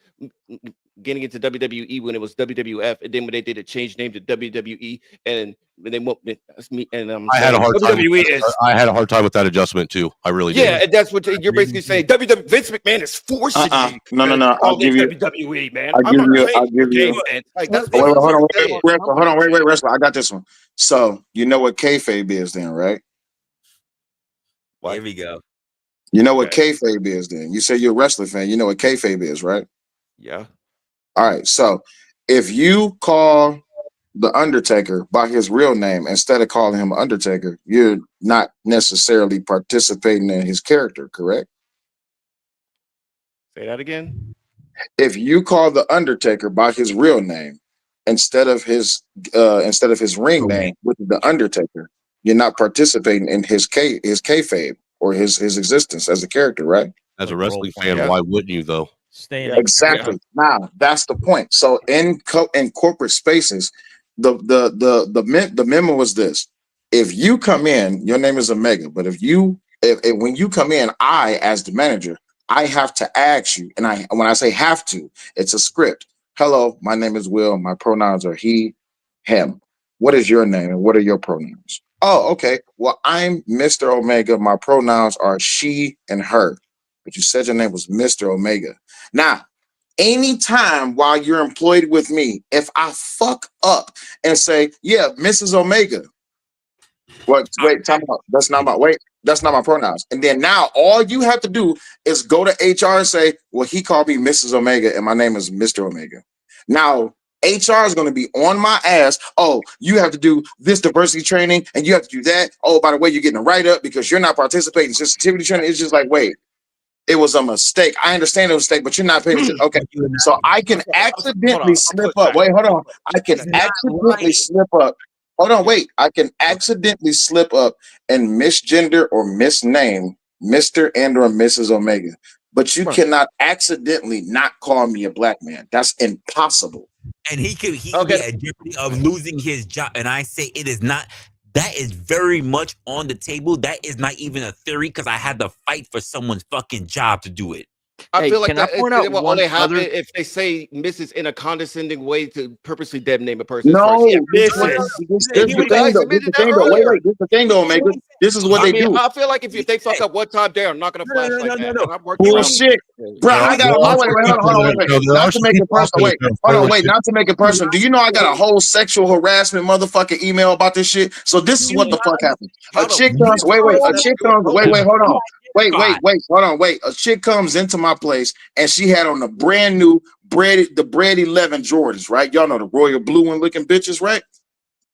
getting into WWE when it was WWF, and then when they did a change name to WWE, and when they won't, that's me, and I'm I had a saying hard time. WWE is. I had a hard time with that adjustment too. I really did. Yeah, and that's what you're basically saying. WWE Vince McMahon is forcing me No. to I'll call this give you. WWE, man. I'll I'm give not you. saying I'll give okay, you. man. Like that's Wait, basically hold on, what I'm saying. wait, wrestler. I got this one. So you know what kayfabe is, then, right? Here we go. You know what kayfabe is, then. You say you're a wrestling fan. You know what kayfabe is, right? Yeah. All right. So if you call the Undertaker by his real name instead of calling him Undertaker, you're not necessarily participating in his character, correct? Say that again. If you call the Undertaker by his real name instead of his ring name, which is the Undertaker, you're not participating in his kayfabe or his existence as a character, right? As a wrestling fan, why wouldn't you though? Stay Exactly. Now that's the point. So in corporate spaces, the memo was this: if you come in, your name is Omega, but if when you come in, I as the manager, I have to ask you, and when I say have to, it's a script. Hello, my name is Will. My pronouns are he, him. What is your name and what are your pronouns? Oh, okay. Well, I'm Mr. Omega. My pronouns are she and her. But you said your name was Mr. Omega. Now, anytime while you're employed with me, if I fuck up and say, yeah, Mrs. Omega. Wait, time out. That's not my pronouns. And then now all you have to do is go to HR and say, well, he called me Mrs. Omega and my name is Mr. Omega. Now HR is going to be on my ass. Oh, you have to do this diversity training and you have to do that. Oh, by the way, you're getting a write-up because you're not participating in sensitivity training. It's just like, wait, it was a mistake. I understand it was a mistake, but you're not paying attention. Okay, so I can accidentally slip up. Wait, hold on. I can accidentally slip up. Hold on, wait. I can accidentally slip up and misgender or misname Mr. and or Mrs. Omega. But you cannot accidentally not call me a black man. That's impossible. And he could be at jeopardy of losing his job. And I say it is not. That is very much on the table. That is not even a theory because I had to fight for someone's fucking job to do it. I feel like that it will only happen if they say Mrs. in a condescending way to purposely dead name a person. No, This this is the thing though, Omega. This is what they do. I feel like if they fuck up one time, they are not going to flash like that. And I'm working Bullshit. Bro, I got wait. Not to make it personal. Not to make it personal. Do you know I got a whole sexual harassment motherfucking email about this shit? So this is what the fuck happened. A chick comes, a chick comes into my place and she had on the brand new the Bread 11 Jordans, right? Y'all know the royal blue and looking bitches, right?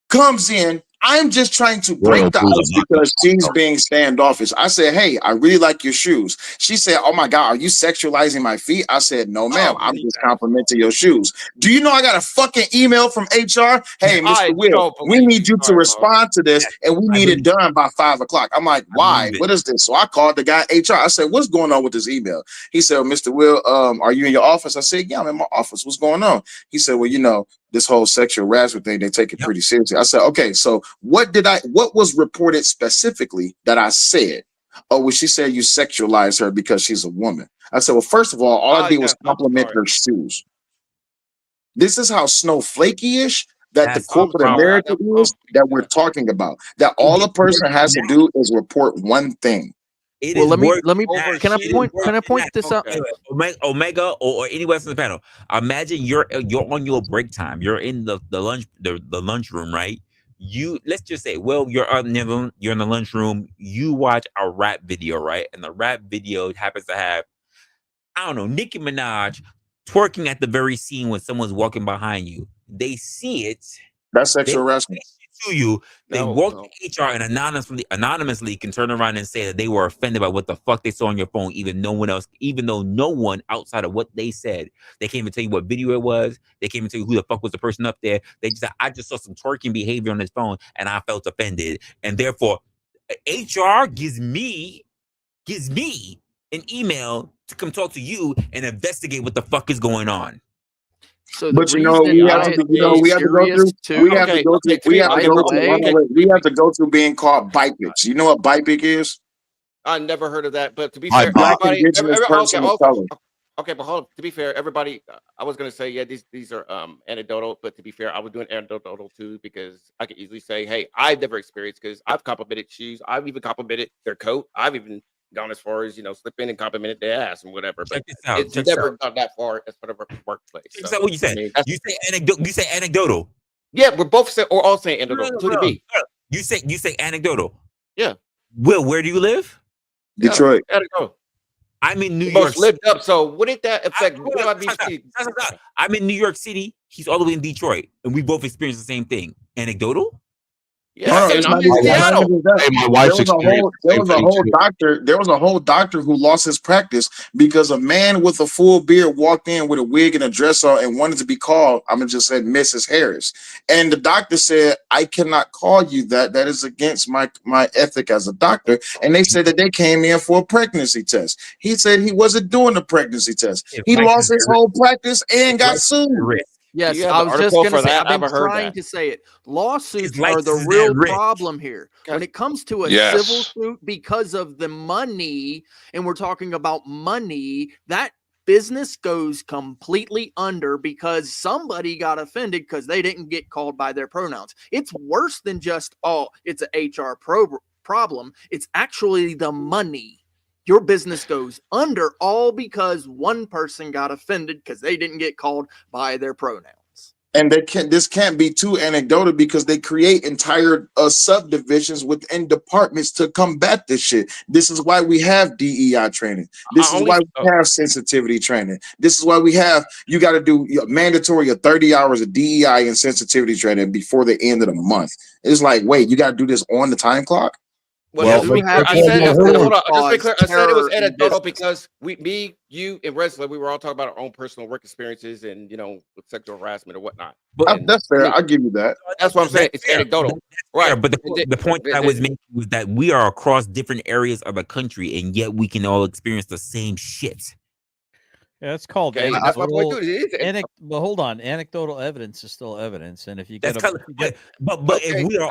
Comes in. I'm just trying to break the ice because she's being standoffish. I said, hey, I really like your shoes. She said, oh my God, are you sexualizing my feet? I said, no, ma'am. I'm just complimenting your shoes. Do you know I got a fucking email from HR? Hey, Mr. Will, we need you to respond to this and we need it done by 5 o'clock. I'm like, why? What is this? So I called the guy HR. I said, what's going on with this email? He said, Mr. Will, are you in your office? I said, yeah, I'm in my office. What's going on? He said, well, you know, this whole sexual harassment thing, they take it pretty seriously. I said, okay, so what was reported specifically that I said? Oh, well, she said you sexualized her because she's a woman. I said, well, first of all I did was compliment her shoes. This is how snowflakey-ish that the corporate America is that we're talking about. That all a person has to do is report one thing. Well, let me. Can I point this out? Omega or anyone else on the panel. Imagine you're on your break time. You're in the lunchroom, right? Let's just say, well, you're in the lunchroom. You watch a rap video, right? And the rap video happens to have, I don't know, Nicki Minaj twerking at the very scene when someone's walking behind you. They see it. That's sexual harassment. To you, they walk to HR and anonymously can turn around and say that they were offended by what the fuck they saw on your phone, even though no one outside of what they said, they can't even tell you what video it was. They can't even tell you who the fuck was the person up there. They just said, I just saw some twerking behavior on his phone and I felt offended. And therefore, HR gives me an email to come talk to you and investigate what the fuck is going on. So but we have to go through being called bipics. You know what bipic is? I never heard of that, but to be fair, everybody, okay, but hold on. To be fair, everybody, I was gonna say, yeah, these are anecdotal, but to be fair, I was doing anecdotal too because I could easily say, hey, I've never experienced because I've complimented shoes, I've even complimented their coat, I've even gone as far as slip in and complimented their ass and whatever. But it's never gone that far as part of a workplace. Is that what you said? You say anecdotal. Yeah, we're both all saying anecdotal. To me, you say anecdotal. Yeah. Will, where do you live? Detroit. I'm in New York. Lived up. So wouldn't that affect? I'm in New York City. He's all the way in Detroit, and we both experienced the same thing. Anecdotal. Yeah, there was a whole doctor who lost his practice because a man with a full beard walked in with a wig and a dress on and wanted to be called, I'm gonna just say Mrs. Harris. And the doctor said, I cannot call you that. That is against my ethic as a doctor. And they said that they came in for a pregnancy test. He said he wasn't doing the pregnancy test. He lost his whole practice and got sued. Yes, I was just going to say, I've been trying to say it. Lawsuits are the real problem here. When it comes to a civil suit because of the money, and we're talking about money, that business goes completely under because somebody got offended because they didn't get called by their pronouns. It's worse than just, oh, it's an HR problem. It's actually the money. Your business goes under all because one person got offended because they didn't get called by their pronouns. And this can't be too anecdotal because they create entire subdivisions within departments to combat this shit. This is why we have DEI training. This is why we have sensitivity training. This is why we have, you got to do mandatory 30 hours of DEI and sensitivity training before the end of the month. It's like, wait, you got to do this on the time clock? Well, I said, hold on, just be clear. I said it was anecdotal because me, you, and Resla, we were all talking about our own personal work experiences and, you know, with sexual harassment or whatnot. But that's fair. I'll give you that. That's what I'm saying. It's anecdotal, right? But the point that I was making was that we are across different areas of the country, and yet we can all experience the same shit. Yeah, it's called anecdotal. That's my point too. It is. But hold on, anecdotal evidence is still evidence, and if you get if we are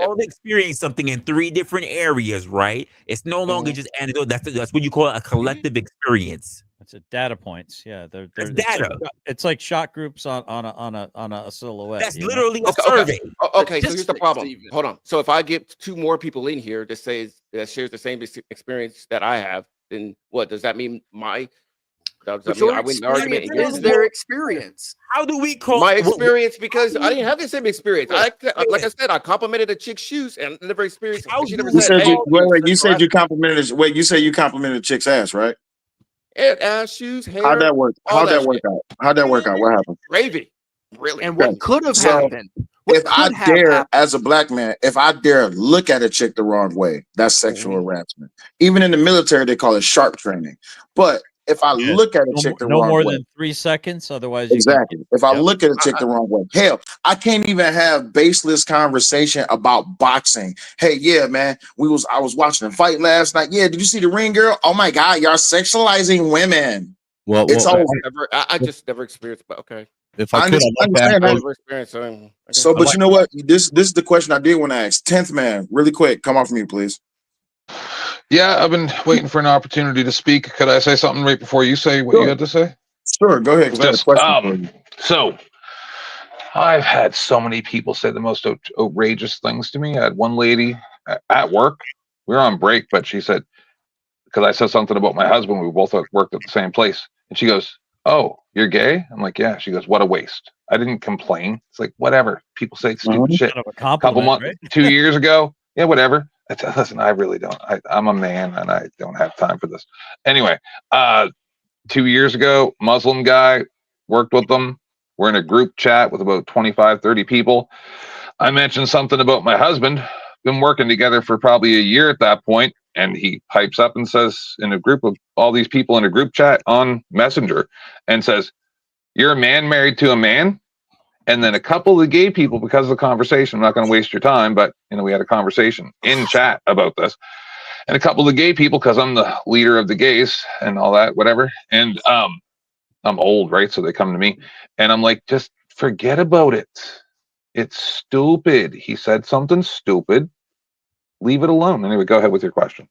all experiencing something in 3 different areas, right? It's no longer just anecdotal. That's what you call a collective experience. It's a data points. Yeah, they're data. It's like shot groups on a silhouette. That's literally a survey. Okay, so here's the problem. Hold on. So if I get 2 more people in here that shares the same experience that I have, then what does that mean? I win the argument is their experience. How do we call my experience? Because I didn't have the same experience. Like I said, I complimented a chick's shoes and I never experienced. You said you complimented. Wait, you say you complimented a chick's ass, right? Ass, shoes, hair. How'd that work? How'd that work out? What happened? Gravy. Really? And what could have happened? If I dare, as a black man, if I dare look at a chick the wrong way, that's sexual harassment. Even in the military, they call it sharp training. But if I look at a chick the wrong way, no more than 3 seconds, otherwise exactly. If I look at a chick the wrong way, hell, I can't even have baseless conversation about boxing. Hey, yeah, man, I was watching a fight last night. Yeah, did you see the ring, girl? Oh my God, y'all sexualizing women. Well, it's over. I just never experienced, but okay. If I could, understand that. So, but you know what? This is the question I did want to ask. 10th man, really quick, come off mute, please. Yeah, I've been waiting for an opportunity to speak. Could I say something right before you say what you had to say? Sure, go ahead. So I've had so many people say the most outrageous things to me. I had one lady at work. We were on break, but she said, because I said something about my husband, we both worked at the same place, and she goes, "Oh, you're gay?" I'm like, "Yeah." She goes, "What a waste." I didn't complain. It's like, whatever. People say stupid shit. Kind of a couple months, right? 2 years ago. Yeah, whatever. Listen, I really don't. I'm a man and I don't have time for this. Anyway, 2 years ago, Muslim guy, worked with them. We're in a group chat with about 25, 30 people. I mentioned something about my husband. Been working together for probably a year at that point. And he pipes up and says, in a group of all these people in a group chat on Messenger, and says, "You're a man married to a man." And then a couple of the gay people, because of the conversation, I'm not going to waste your time, but we had a conversation in chat about this. And a couple of the gay people, because I'm the leader of the gays and all that, whatever. And I'm old, right? So they come to me and I'm like, just forget about it. It's stupid. He said something stupid. Leave it alone. Anyway, go ahead with your question.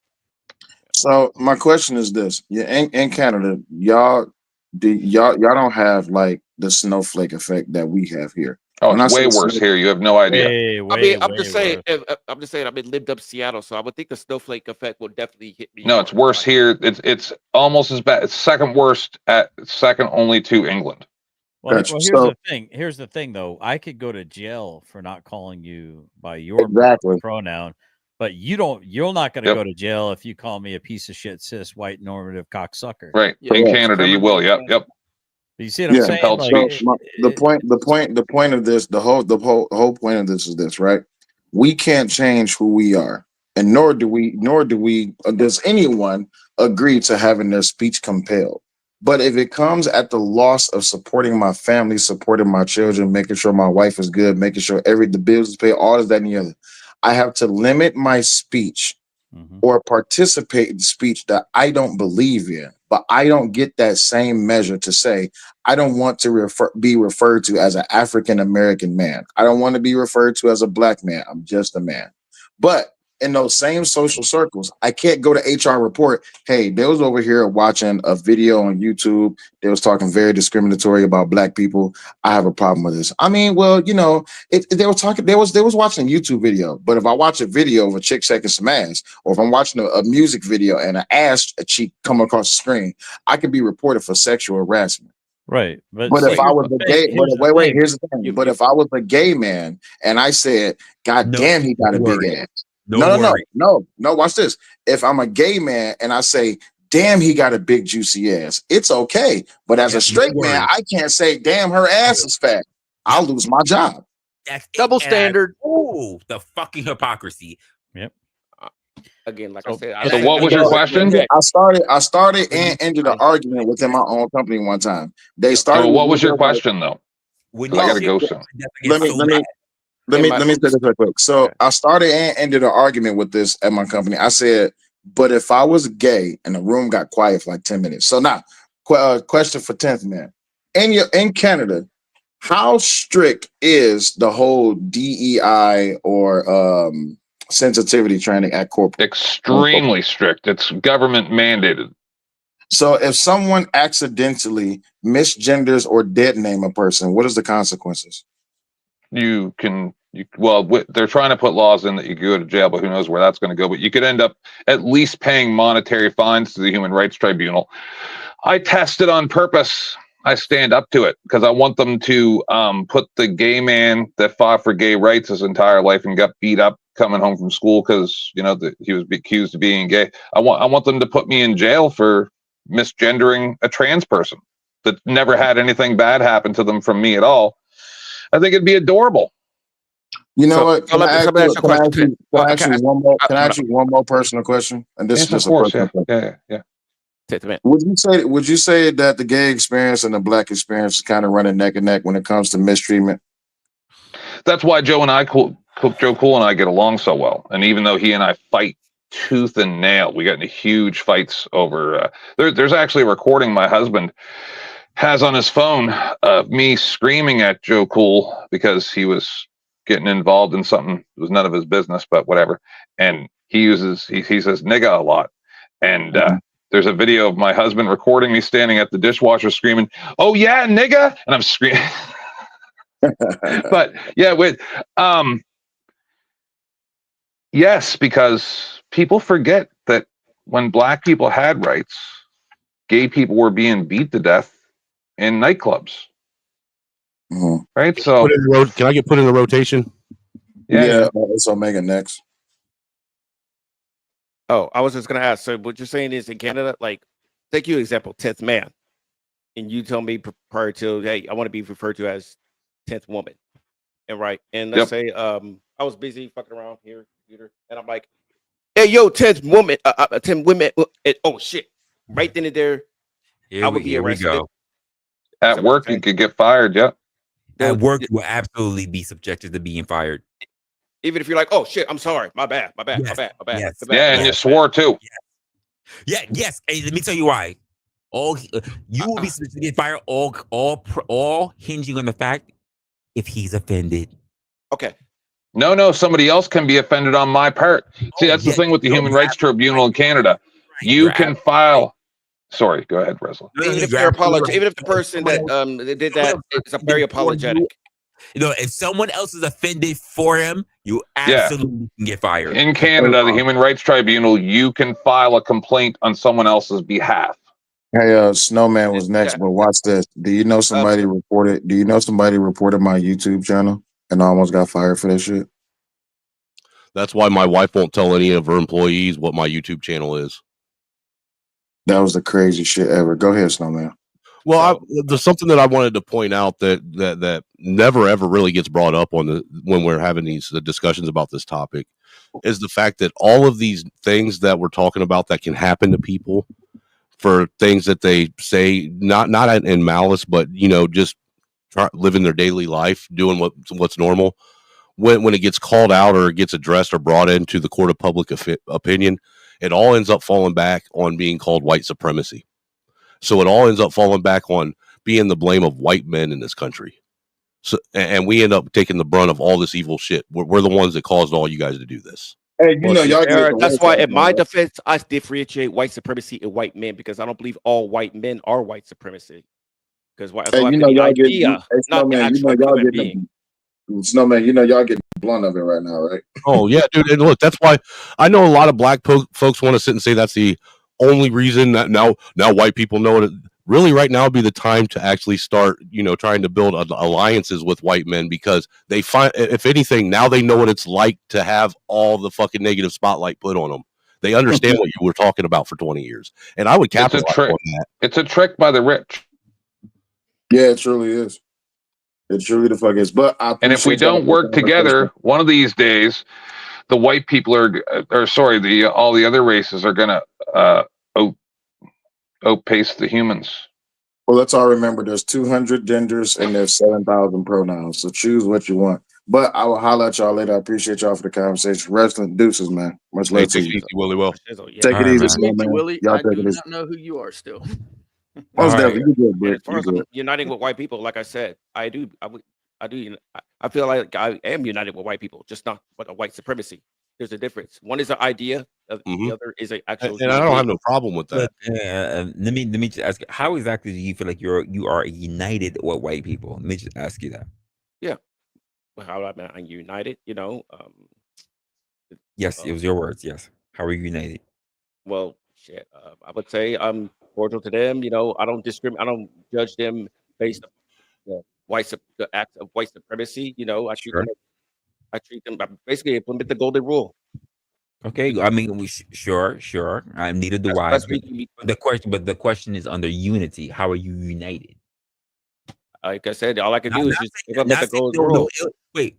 So my question is this: in Canada, y'all don't have like the snowflake effect that we have here. Oh, it's way worse here. You have no idea. I'm just saying. I've been lived up Seattle, so I would think the snowflake effect will definitely hit me. No, it's worse here. It's almost as bad. It's second worst, second only to England. Well, here's the thing, though. I could go to jail for not calling you by your pronoun, but you're not going to go to jail if you call me a piece of shit, cis, white, normative cocksucker. Right. In Canada, you will. Yep. You see what I'm saying? The point of this, the whole point of this is this, right? We can't change who we are, and nor does anyone agree to having their speech compelled. But if it comes at the loss of supporting my family, supporting my children, making sure my wife is good, making sure the bills is paid, all of that and the other, I have to limit my speech or participate in speech that I don't believe in. But I don't get that same measure to say, I don't want to be referred to as an African-American man. I don't want to be referred to as a black man. I'm just a man. But in those same social circles. I can't go to HR report, hey, they was over here watching a video on YouTube. They was talking very discriminatory about black people. I have a problem with this. I mean, well, you know, they were talking, they was watching a YouTube video. But if I watch a video of a chick shaking some ass, or if I'm watching a music video and an ass cheek come across the screen, I can be reported for sexual harassment. Right. But if I was a gay, wait, here's the thing. But if I was a gay man and I said, God damn, he got a big ass. No, watch this. If I'm a gay man and I say, damn, he got a big juicy ass, it's okay. But as a straight man, I can't say, damn, her ass is fat. I'll lose my job. That's double standard. Oh, the fucking hypocrisy. Yep. Again, like I said, so what was your question? I started and ended an argument within my own company one time. They started. So what was your question though? I gotta go soon. Let me say this real quick. So I started and ended an argument with this at my company. I said, but if I was gay and the room got quiet for like 10 minutes. So now, question for 10th man. In Canada, how strict is the whole DEI or sensitivity training at corporate? Extremely strict. It's government mandated. So if someone accidentally misgenders or dead name a person, what is the consequences? They're trying to put laws in that you go to jail, but who knows where that's going to go. But you could end up at least paying monetary fines to the Human Rights Tribunal. I tested on purpose. I stand up to it because I want them to put the gay man that fought for gay rights his entire life and got beat up coming home from school because he was accused of being gay. I want them to put me in jail for misgendering a trans person that never had anything bad happen to them from me at all. I think it'd be adorable. You know what? Can I ask you one more personal question? And this is just a personal question. Yeah. Would you say that the gay experience and the black experience is kind of running neck and neck when it comes to mistreatment? That's why Joe Cool and I get along so well. And even though he and I fight tooth and nail, we got into huge fights over. There's actually a recording my husband has on his phone of me screaming at Joe Cool because he was getting involved in something that was none of his business, but whatever. And he says nigga a lot. And there's a video of my husband recording me standing at the dishwasher screaming, "Oh yeah, nigga," and I'm screaming. But yeah, yes, because people forget that when black people had rights, gay people were being beat to death in nightclubs. Mm-hmm. Right? So can I get put in the rotation? Yeah. It's Omega next. Oh, I was just gonna ask. So what you're saying is in Canada, like, take you example, 10th man, and you tell me prior to, hey, I want to be referred to as 10th woman, and let's say I was busy fucking around here, computer, and I'm like, hey, yo, 10th woman, 10 women, oh shit, right then and there, I would be arrested. We go. At work, you could get fired. Yep. At work, you will absolutely be subjected to being fired. Even if you're like, oh shit, I'm sorry, my bad. Yes. And you swore too. Yes. Hey, let me tell you why. You will be subjected to get fired. All hinging on the fact if he's offended. Okay. No, somebody else can be offended on my part. See, that's the thing with the Human Rights Tribunal in Canada. You can file. Sorry, go ahead, Resla. Even if you're apologetic, even if the person that did that is very apologetic. If someone else is offended for him, you absolutely can get fired. In Canada, the Human Rights Tribunal, you can file a complaint on someone else's behalf. Hey, Snowman was next, but watch this. Do you know somebody reported my YouTube channel and almost got fired for that shit? That's why my wife won't tell any of her employees what my YouTube channel is. That was the crazy shit ever. Go ahead, Snowman. Well, there's something that I wanted to point out that never ever really gets brought up when we're having these discussions about this topic, is the fact that all of these things that we're talking about that can happen to people for things that they say not in malice, but just living their daily life, doing what's normal. When it gets called out or it gets addressed or brought into the court of public opinion, it all ends up falling back on being called white supremacy. So it all ends up falling back on being the blame of white men in this country. So, and we end up taking the brunt of all this evil shit. We're the ones that caused all you guys to do this. Hey, you know, y'all get Eric, the that's worst why, out in there, my right? defense, I differentiate white supremacy and white men because I don't believe all white men are white supremacy. Because Hey, so I you could know, be y'all get idea, hey, not the Snowman. You know, actual y'all human getting being. Snowman. You know, y'all getting blunt of it right now, right? Oh yeah, dude. And look, that's why I know a lot of black folks want to sit and say that's the only reason that now white people know it. Really, right now would be the time to actually start, trying to build alliances with white men because they find, if anything, now they know what it's like to have all the fucking negative spotlight put on them. They understand what you were talking about for 20 years, and I would It's a capitalize trick. on that. It's a trick by the rich. Yeah, it truly is. It truly the fuck is. But I And if we appreciate y'all don't for the work conversation. together, one of these days, the white people all the other races are gonna outpace the humans. Well, let's all remember there's 200 genders and there's 7,000 pronouns. So choose what you want. But I will holler at y'all later. I appreciate y'all for the conversation. Wrestling deuces, man. Much Hey, love to take you. it easy, Willie. Well, Take it All right, easy, man. Nice to meet you, man. Willie. Y'all I take do it easy. not know who you are still. All Most right. definitely. You good, And Brick. as far You as good. I'm uniting with white people, like I said, I feel like I am united with white people, just not with a white supremacy. There's a difference. One is an idea, the other is an actual and I human don't have being. no problem with But that. let me just ask you, how exactly do you feel like you are united with white people? Let me just ask you that. Yeah. How I'm united, Yes, it was your words. Yes. How are you united? well, shit. I would say I'm cordial to them. I don't discriminate. I don't judge them based on the acts of white supremacy. Sure. I treat them. I basically implement the golden rule. Okay. I mean, sure. Neither do That's the I. best we But can be. the question is under unity. How are you united? Like I said, all I can Not do is not just saying, implement the not saying golden no rule. wait.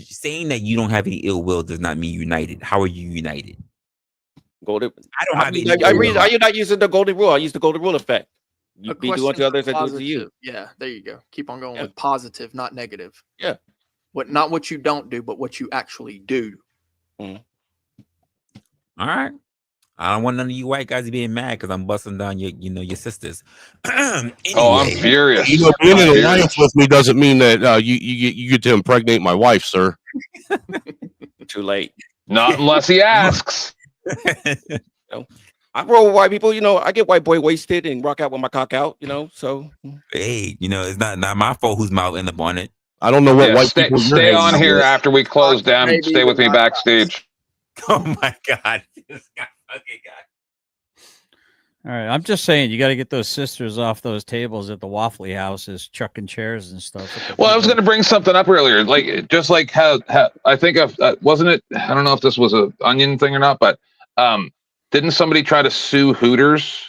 Saying that you don't have any ill will does not mean united. How are you united? Golden. I don't I have mean, any ill will. are you not using the golden rule? I use the golden rule effect. You A be doing question to for others, I do it to you. positive. Yeah, there you go. Keep on going Yeah. with positive, not negative. Yeah. Not what you don't do, but what you actually do. Mhm. All right. I don't want none of you white guys being mad because I'm busting down your sisters. Anyway, Oh, I'm furious. Being I'm in furious. alliance with me doesn't mean that you get to impregnate my wife, sir. Too late. Not unless he asks. I roll with white people. I get white boy wasted and rock out with my cock out. So hey, it's not my fault whose mouth end up on it. I don't know what Yeah, white stay, people you're stay hanging on out here with. after we close down. Stay with me backstage. Oh my god. This guy, okay, guy. All right, I'm just saying you got to get those sisters off those tables at the Waffly houses, chucking chairs and stuff. Well, I was going to bring something up earlier, just like how I think wasn't it? I don't know if this was a onion thing or not, but didn't somebody try to sue Hooters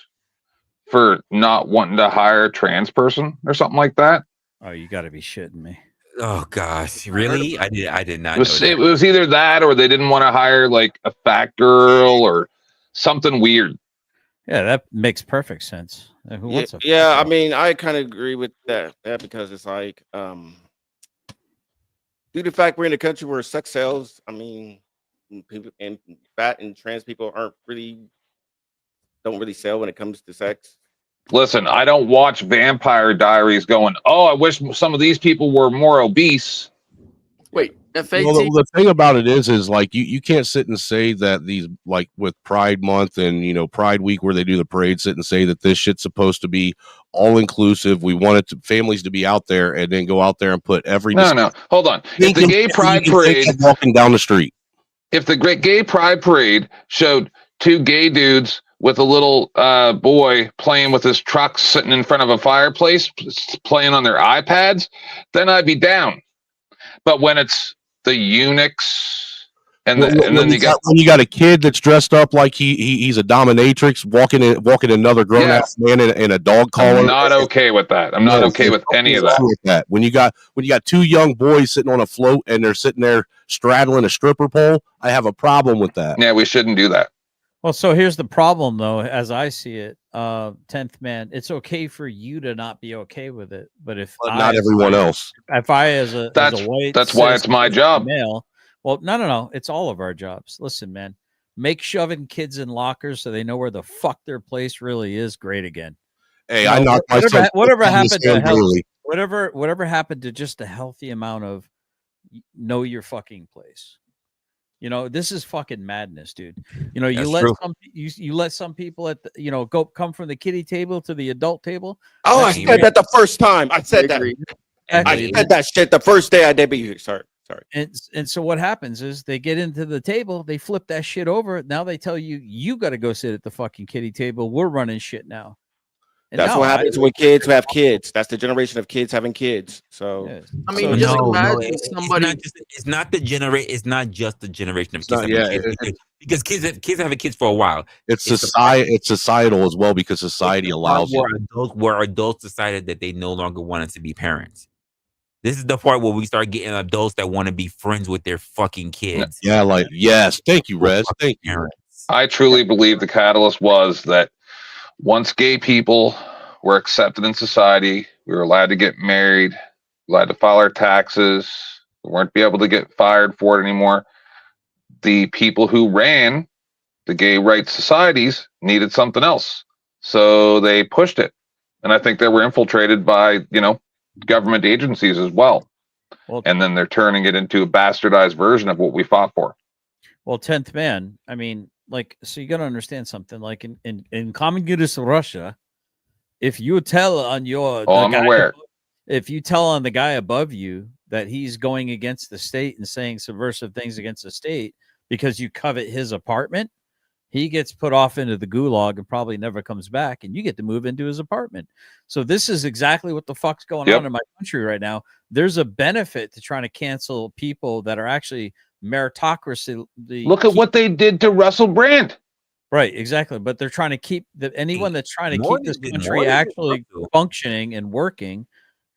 for not wanting to hire a trans person or something like that? Oh, you got to be shitting me. Oh gosh, really? I did not It was, know that. it was either that or they didn't want to hire like a fat girl or something weird. Yeah, that makes perfect sense. Who wants a yeah. I mean, I kind of agree with that because it's like, due to the fact we're in a country where sex sells. I mean, people and fat and trans people don't really sell when it comes to sex. Listen, I don't watch Vampire Diaries going, oh, I wish some of these people were more obese. Wait, FAT. Well, the thing about it is like you can't sit and say that these, like with Pride Month and Pride Week where they do the parade, sit and say that this shit's supposed to be all inclusive. We want families to be out there and then go out there and put every No, hold on. If the gay pride parade walking down the street, if the great gay pride parade showed two gay dudes with a little boy playing with his truck sitting in front of a fireplace playing on their iPads, then I'd be down. But when it's the eunuchs and then you got a kid that's dressed up like he's a dominatrix walking another grown ass man in a dog collar, I'm not okay with that. I'm not okay with any of that. When you got two young boys sitting on a float and they're sitting there straddling a stripper pole, I have a problem with that. Yeah, we shouldn't do that. Well, so here's the problem, though, as I see it, 10th man. It's okay for you to not be okay with it, but not everyone else. If I, as a white, that's why it's my job. Male, well, no, it's all of our jobs. Listen, man, make shoving kids in lockers so they know where the fuck their place really is great again. Hey, I knocked myself. Whatever happened to health, whatever happened to just a healthy amount of know your fucking place. You know, this is fucking madness, dude. You know, you let some people at the, come from the kiddie table to the adult table. Oh, I said that the first time. I said that. I said that shit the first day I debuted. Sorry. And so what happens is they get into the table, they flip that shit over. Now they tell you got to go sit at the fucking kiddie table. We're running shit now. And that's what happens with kids who have kids. That's the generation of kids having kids. So I mean, just imagine somebody. It's not just the generation of kids having kids because kids having kids for a while. It's society. It's societal as well because society allows it. Where adults decided that they no longer wanted to be parents. This is the part where we start getting adults that want to be friends with their fucking kids. Yeah, like yes, thank you, Rez. Thank you. I truly believe the catalyst was that once gay people were accepted in society, we were allowed to get married, allowed to file our taxes, we weren't be able to get fired for it anymore. The people who ran the gay rights societies needed something else. So they pushed it. And I think they were infiltrated by, government agencies as well. And then they're turning it into a bastardized version of what we fought for. Well, 10th Man, I mean, so you got to understand something. Like in communist Russia, if you tell on I'm aware. If you tell on the guy above you that he's going against the state and saying subversive things against the state because you covet his apartment, he gets put off into the gulag and probably never comes back, and you get to move into his apartment. So this is exactly what the fuck's going on in my country right now. There's a benefit to trying to cancel people that are actually meritocracy. Look at what they did to Russell Brand. Right, exactly. But they're trying to keep anyone that's trying to keep this country actually functioning and working,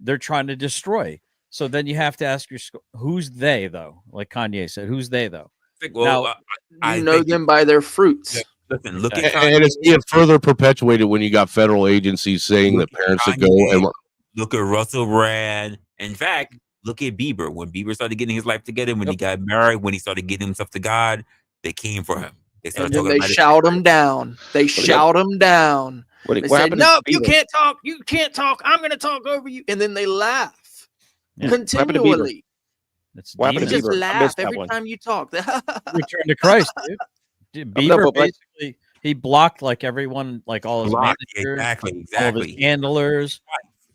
they're trying to destroy. So then you have to ask who's they, though? Like Kanye said, who's they, though? Well, you know them by their fruits. Listen, look at and it's being further perpetuated when you got federal agencies saying that parents should go and look at Russell Brand. In fact, look at Bieber. When Bieber started getting his life together, when he got married, when he started getting himself to God, they came for him. They started and then they shout him down. They shout him down. They say, "No, you can't talk. You can't talk. I'm going to talk over you." And then they laugh continually. They just laugh every time you talk. Return to Christ, dude. Bieber basically he blocked like everyone, like all his managers, exactly, all of his handlers.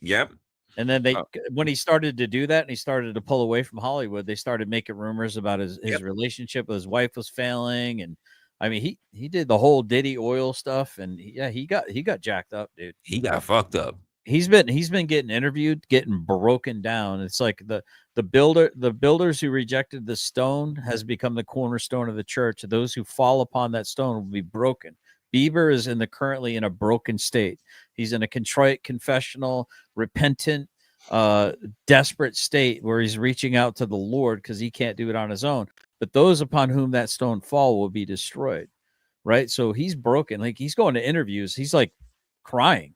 Yep. And then when he started to do that and he started to pull away from Hollywood, they started making rumors about his relationship with his wife was failing. And I mean, he did the whole Diddy oil stuff, and he got jacked up, dude. He got fucked up. He's been getting interviewed, getting broken down. It's like the builders who rejected the stone has become the cornerstone of the church. Those who fall upon that stone will be broken. Bieber is currently in a broken state. He's in a contrite, confessional, repentant, desperate state where he's reaching out to the Lord because he can't do it on his own. But those upon whom that stone fall will be destroyed. Right. So he's broken. Like he's going to interviews. He's like crying.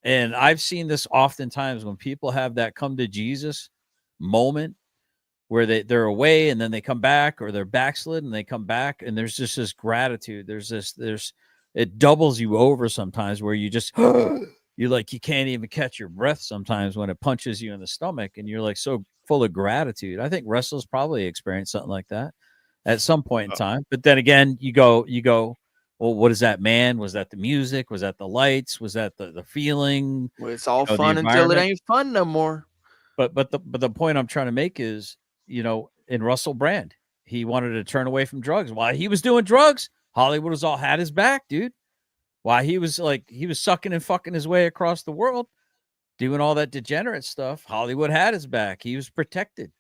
And I've seen this oftentimes when people have that come to Jesus moment where they're away and then they come back, or they're backslid and they come back, and there's just this gratitude. It doubles you over sometimes where you just you can't even catch your breath sometimes when it punches you in the stomach, and you're like so full of gratitude. I think Resla's probably experienced something like that at some point in time. But then again, you go, well, what is that, man? Was that the music? Was that the lights? Was that the feeling? Well, it's all fun until it ain't fun no more. But the point I'm trying to make is, in Russell Brand, he wanted to turn away from drugs. While he was doing drugs, Hollywood was all had his back, dude. While he was sucking and fucking his way across the world, doing all that degenerate stuff, Hollywood had his back. He was protected.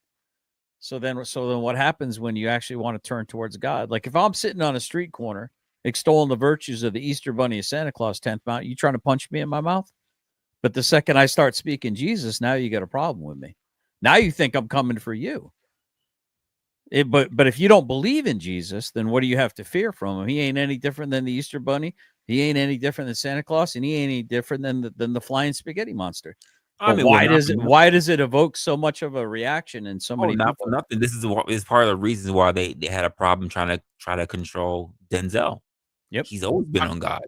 So then what happens when you actually want to turn towards God? Like if I'm sitting on a street corner extolling the virtues of the Easter Bunny of Santa Claus 10th Mount, you trying to punch me in my mouth? But the second I start speaking Jesus, now you got a problem with me. Now you think I'm coming for you. But if you don't believe in Jesus, then what do you have to fear from him? He ain't any different than the Easter Bunny. He ain't any different than Santa Claus, and he ain't any different than the flying spaghetti monster. Why does it evoke so much of a reaction in so many not people? for nothing. This is part of the reasons why they had a problem trying to control Denzel. Yep, he's always been on God.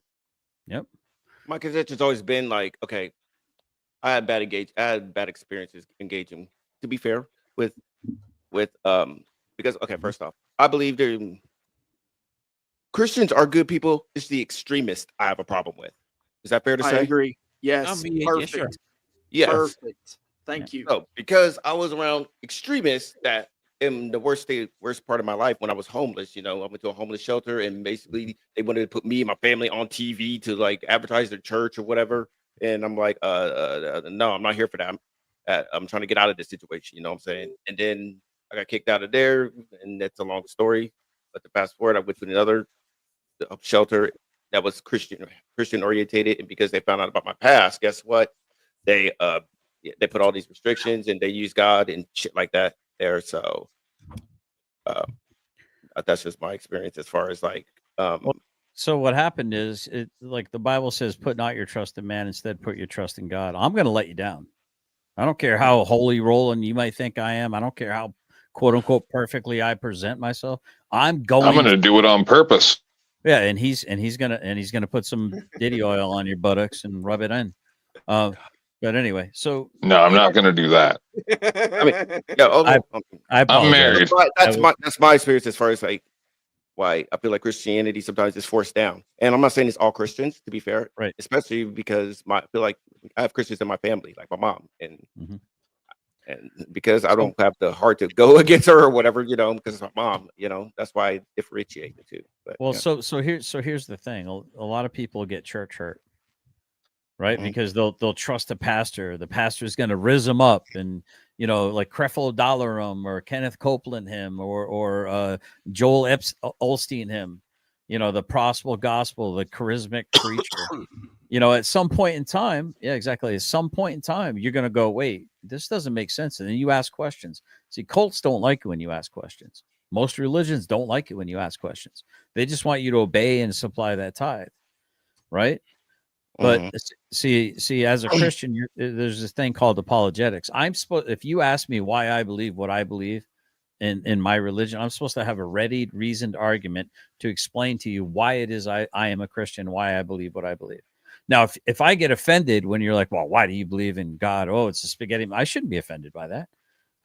Yep, my conception's always been like, okay, I had bad experiences engaging. To be fair, with because okay, first off, I believe Christians are good people. It's the extremists I have a problem with. Is that fair to say? I agree. Yes. Perfect. sure. Yes. Perfect. Thank you. So, because I was around extremists that in the worst part of my life when I was homeless, I went to a homeless shelter and basically they wanted to put me and my family on TV to like advertise their church or whatever. And I'm like, no, I'm not here for that. I'm trying to get out of this situation. You know what I'm saying? And then I got kicked out of there, and that's a long story. But to fast forward, I went to another shelter that was Christian orientated, and because they found out about my past, guess what? They put all these restrictions and they use God and shit like that there. So that's just my experience as far as like. So what happened is, like the Bible says, put not your trust in man, instead put your trust in God. I'm going to let you down. I don't care how holy rolling you might think I am. I don't care how quote unquote perfectly I present myself. I'm going to do it on purpose. Yeah, and he's gonna put some Diddy oil on your buttocks and rub it in. But anyway, so no, I'm not going to do that. I mean, yeah, I'm married. That's my experience as far as like why I feel like Christianity sometimes is forced down. And I'm not saying it's all Christians, to be fair, right? Especially because I feel like I have Christians in my family, like my mom, and because I don't have the heart to go against her or whatever, because it's my mom, that's why I differentiate the two. But, well, so here's the thing: a lot of people get church hurt, right? Because they'll trust the pastor. The pastor's going to rizz them up, and like Creflo Dollar or Kenneth Copeland him, or Joel Osteen him, the prosper gospel, the charismatic preacher. At some point in time, yeah, exactly. At some point in time, you're going to go, wait, this doesn't make sense. And then you ask questions. See, cults don't like it when you ask questions. Most religions don't like it when you ask questions. They just want you to obey and supply that tithe, right? But see, as a Christian, there's this thing called apologetics. If you ask me why I believe what I believe in my religion, I'm supposed to have a ready, reasoned argument to explain to you why it is I am a Christian, why I believe what I believe. Now, if I get offended when you're like, well, why do you believe in God? Oh, it's a spaghetti. I shouldn't be offended by that.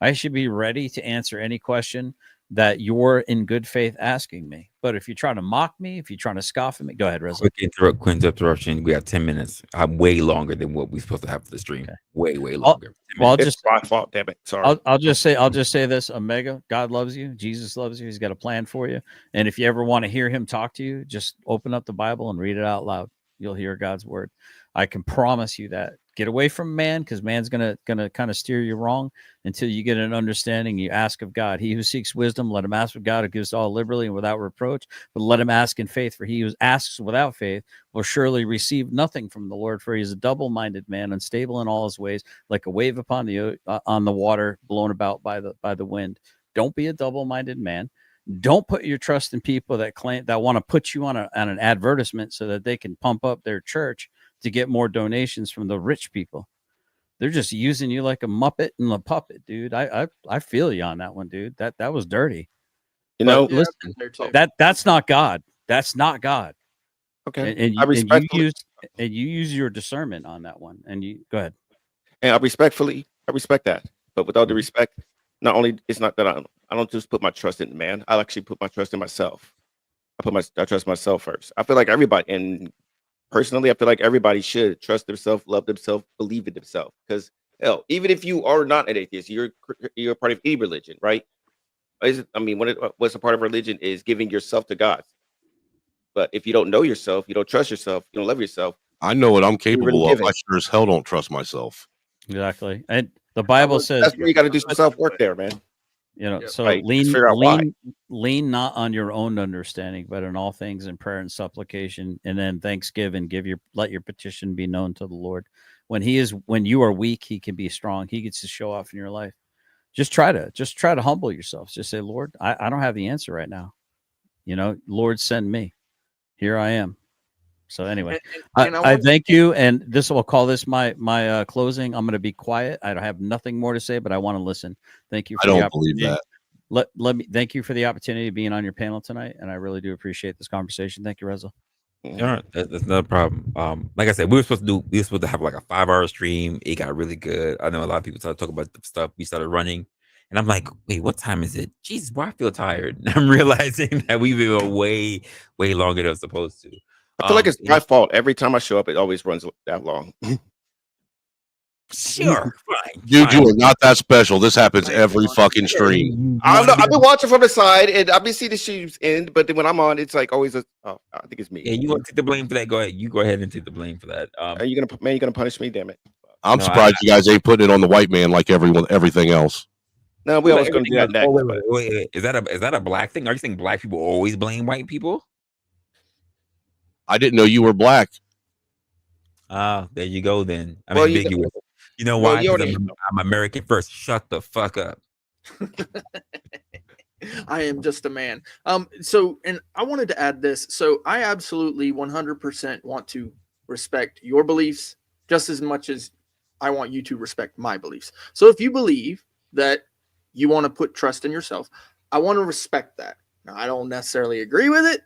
I should be ready to answer any question that you're in good faith asking me. But if you're trying to mock me, if you're trying to scoff at me, go ahead, Resla. Quick interruption. We have 10 minutes. I'm way longer than what we're supposed to have for the stream. Okay. Way longer. Well, it's my fault, damn it. Sorry. I'll just say this, Omega. God loves you. Jesus loves you. He's got a plan for you. And if you ever want to hear him talk to you, just open up the Bible and read it out loud. You'll hear God's word. I can promise you that. Get away from man, because man's gonna kind of steer you wrong until you get an understanding. You ask of God. He who seeks wisdom, let him ask of God, who gives all liberally and without reproach. But let him ask in faith, for he who asks without faith will surely receive nothing from the Lord. For he is a double-minded man, unstable in all his ways, like a wave upon the water, blown about by the wind. Don't be a double-minded man. Don't put your trust in people that want to put you on an advertisement so that they can pump up their church to get more donations from the rich people. They're just using you like a muppet and a puppet, dude. I feel you on that one, dude. That was dirty. Listen, that's not God. That's not God. Okay. And you use your discernment on that one. And you go ahead. And I respect that. But with all due respect, not only it's not that I don't just put my trust in man. I actually put my trust in myself. I trust myself first. I feel like everybody, and personally, I feel like everybody should trust themselves, love themselves, believe in themselves. Because hell, even if you are not an atheist, you're a part of any religion, right? What's a part of religion is giving yourself to God. But if you don't know yourself, you don't trust yourself, you don't love yourself. I know what I'm capable of. I sure as hell don't trust myself. Exactly. And the Bible says that's where you got to do some self work there, man. So like, lean not on your own understanding, but in all things in prayer and supplication, and then thanksgiving, let your petition be known to the Lord. When you are weak, he can be strong. He gets to show off in your life. Just try to humble yourself. Just say, Lord, I don't have the answer right now. Lord, send me. Here I am. So anyway, I thank you, and we'll call this my closing. I'm going to be quiet. I don't have nothing more to say, but I want to listen. Thank you. I don't believe that. Let me thank you for the opportunity of being on your panel tonight, and I really do appreciate this conversation. Thank you, Resla. All right, that's not a problem. Like I said, we were supposed to have like a 5-hour stream. It got really good. I know a lot of people started talking about the stuff we started running, And I'm like, wait, what time is it? Jesus, why I feel tired. And I'm realizing that we've been way longer than I'm supposed to. I feel like it's my fault. Every time I show up, it always runs that long. Sure, fine. Dude, you are not that special. This happens every fucking stream. I've been watching from the side, and I've been seeing the streams end, but then when I'm on, it's like always I think it's me. Yeah, you want to take the blame for that? Go ahead. You go ahead and take the blame for that. Are you gonna punish me? Damn it! I'm surprised you guys ain't putting it on the white man like everything else. No, we always gonna do that next. Wait, is that a black thing? Are you saying black people always blame white people? I didn't know you were black. There you go then. I'm Well, ambiguous. You know why? Because I'm American first. Shut the fuck up. I am just a man. So, and I wanted to add this. So I absolutely 100% want to respect your beliefs just as much as I want you to respect my beliefs. So if you believe that you want to put trust in yourself, I want to respect that. Now, I don't necessarily agree with it.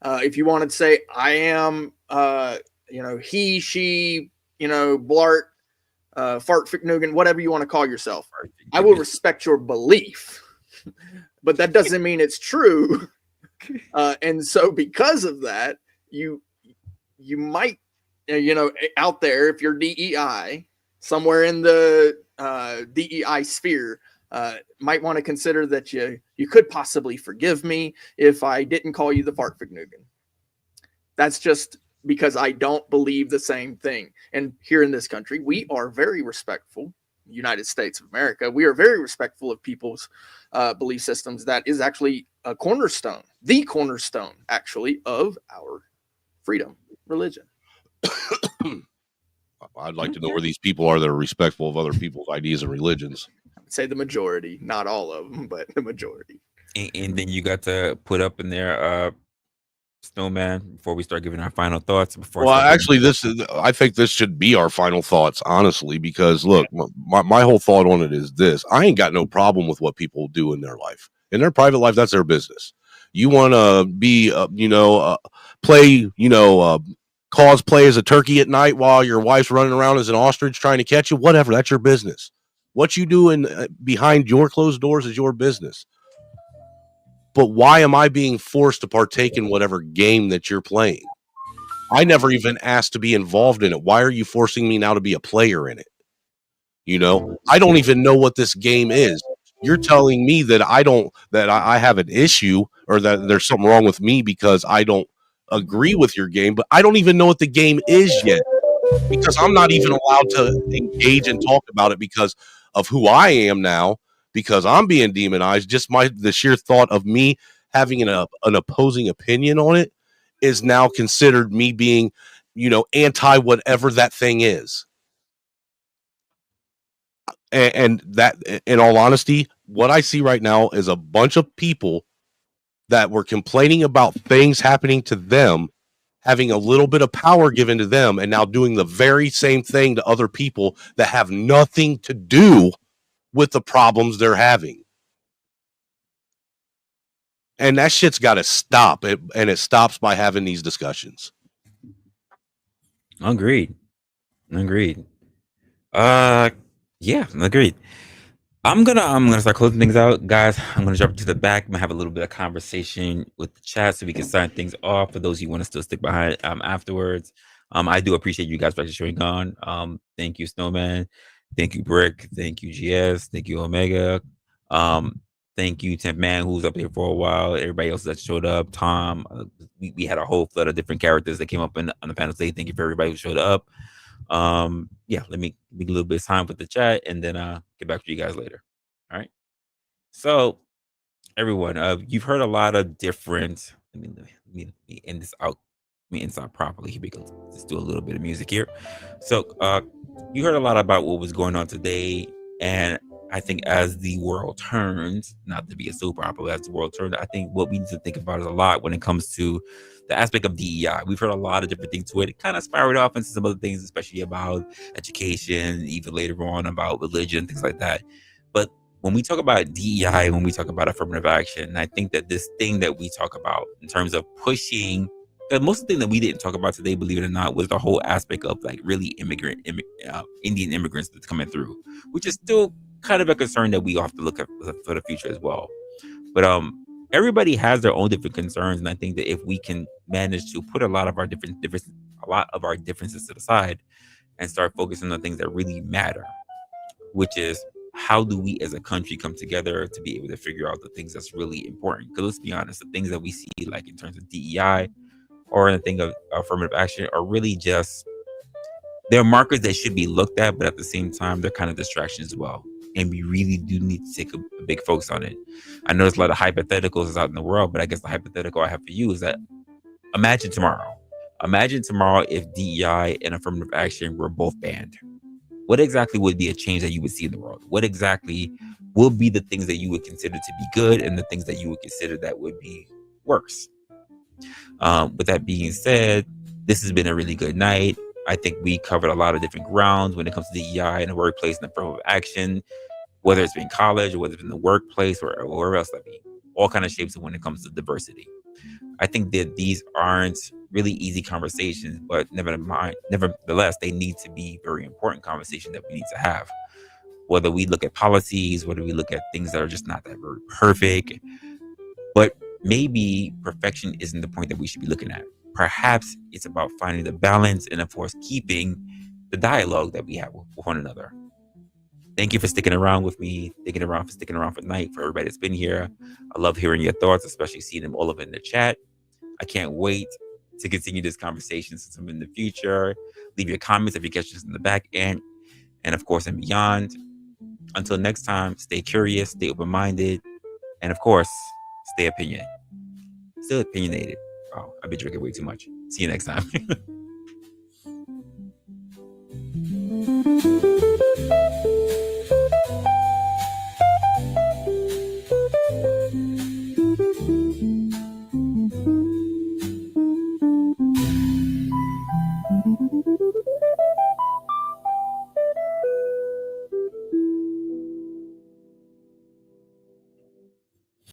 If you wanted to say I am, he, she, blart, fart, ficknugan, whatever you want to call yourself, I will respect your belief, but that doesn't mean it's true. And so because of that, you might, out there, if you're DEI, somewhere in the DEI sphere, might want to consider that you could possibly forgive me if I didn't call you the fart ficknugan. That's just because I don't believe the same thing. And here in this country, we are very respectful. United States of America, we are very respectful of people's belief systems. That is actually a cornerstone, the cornerstone, actually, of our freedom, religion. I'd like to know where these people are that are respectful of other people's ideas and religions. I would say the majority, not all of them, but the majority. And then you got to put up in there, Snowman, before we start giving our final thoughts. Actually, I think this should be our final thoughts, honestly, because look, my whole thought on it is this: I ain't got no problem with what people do in their life, in their private life. That's their business. You want to be, play, cosplay as a turkey at night while your wife's running around as an ostrich trying to catch you. Whatever, that's your business. What you do behind your closed doors is your business. But why am I being forced to partake in whatever game that you're playing? I never even asked to be involved in it. Why are you forcing me now to be a player in it? I don't even know what this game is. You're telling me that I have an issue or that there's something wrong with me because I don't agree with your game, but I don't even know what the game is yet because I'm not even allowed to engage and talk about it because of who I am now. Because I'm being demonized, just the sheer thought of me having an opposing opinion on it is now considered me being, anti whatever that thing is. And that, in all honesty, what I see right now is a bunch of people that were complaining about things happening to them, having a little bit of power given to them, and now doing the very same thing to other people that have nothing to do with the problems they're having. And that shit's got to stop. And it stops by having these discussions. Agreed. Yeah, agreed. I'm gonna start closing things out, guys. I'm gonna jump to the back. I'm gonna have a little bit of conversation with the chat so we can sign things off for those who want to still stick behind afterwards. I do appreciate you guys for actually showing on. Thank you, Snowman. Thank you, Brick. Thank you, GS. Thank you, Omega. Thank you, Temp Man, who's up here for a while. Everybody else that showed up. Tom. We had a whole flood of different characters that came up on the panel today. Thank you for everybody who showed up. Let me make a little bit of time with the chat and then get back to you guys later. All right. So, everyone, you've heard a lot of different. Let me end this out. Let me end this out properly. Here we go. Let's do a little bit of music here. So, you heard a lot about what was going on today, and I think as the world turns, not to be a soap opera, but as the world turns, I think what we need to think about is a lot when it comes to the aspect of DEI. We've heard a lot of different things to it. It kind of spiraled off into some other things, especially about education, even later on about religion, things like that. But when we talk about DEI, when we talk about affirmative action, I think that this thing that we talk about in terms of pushing, most of the thing that we didn't talk about today, believe it or not, was the whole aspect of like really Indian immigrants that's coming through, which is still kind of a concern that we have to look at for the future as well. But everybody has their own different concerns, and I think that if we can manage to put a lot of our differences to the side and start focusing on things that really matter, which is how do we as a country come together to be able to figure out the things that's really important? Because let's be honest, the things that we see, like in terms of DEI or in the thing of affirmative action, are really just, they're markers that should be looked at, but at the same time, they're kind of distractions as well. And we really do need to take a big focus on it. I know there's a lot of hypotheticals out in the world, but I guess the hypothetical I have for you is that imagine tomorrow if DEI and affirmative action were both banned. What exactly would be a change that you would see in the world? What exactly will be the things that you would consider to be good and the things that you would consider that would be worse? With that being said, this has been a really good night. I think we covered a lot of different grounds when it comes to DEI and the workplace and affirmative action, whether it's been college or whether it's in the workplace or wherever else that be, all kind of shapes when it comes to diversity. I think that these aren't really easy conversations, but nevertheless, they need to be very important conversations that we need to have. Whether we look at policies, whether we look at things that are just not that very perfect, but maybe perfection isn't the point that we should be looking at. Perhaps it's about finding the balance and, of course, keeping the dialogue that we have with one another. Thank you for sticking around with me, sticking around for the night, for everybody that's been here. I love hearing your thoughts, especially seeing them all over in the chat. I can't wait to continue this conversation sometime in the future. Leave your comments if you catch us in the back end, and of course, and beyond. Until next time, stay curious, stay open-minded, and of course, stay still opinionated. Wow, I've been drinking way too much. See you next time.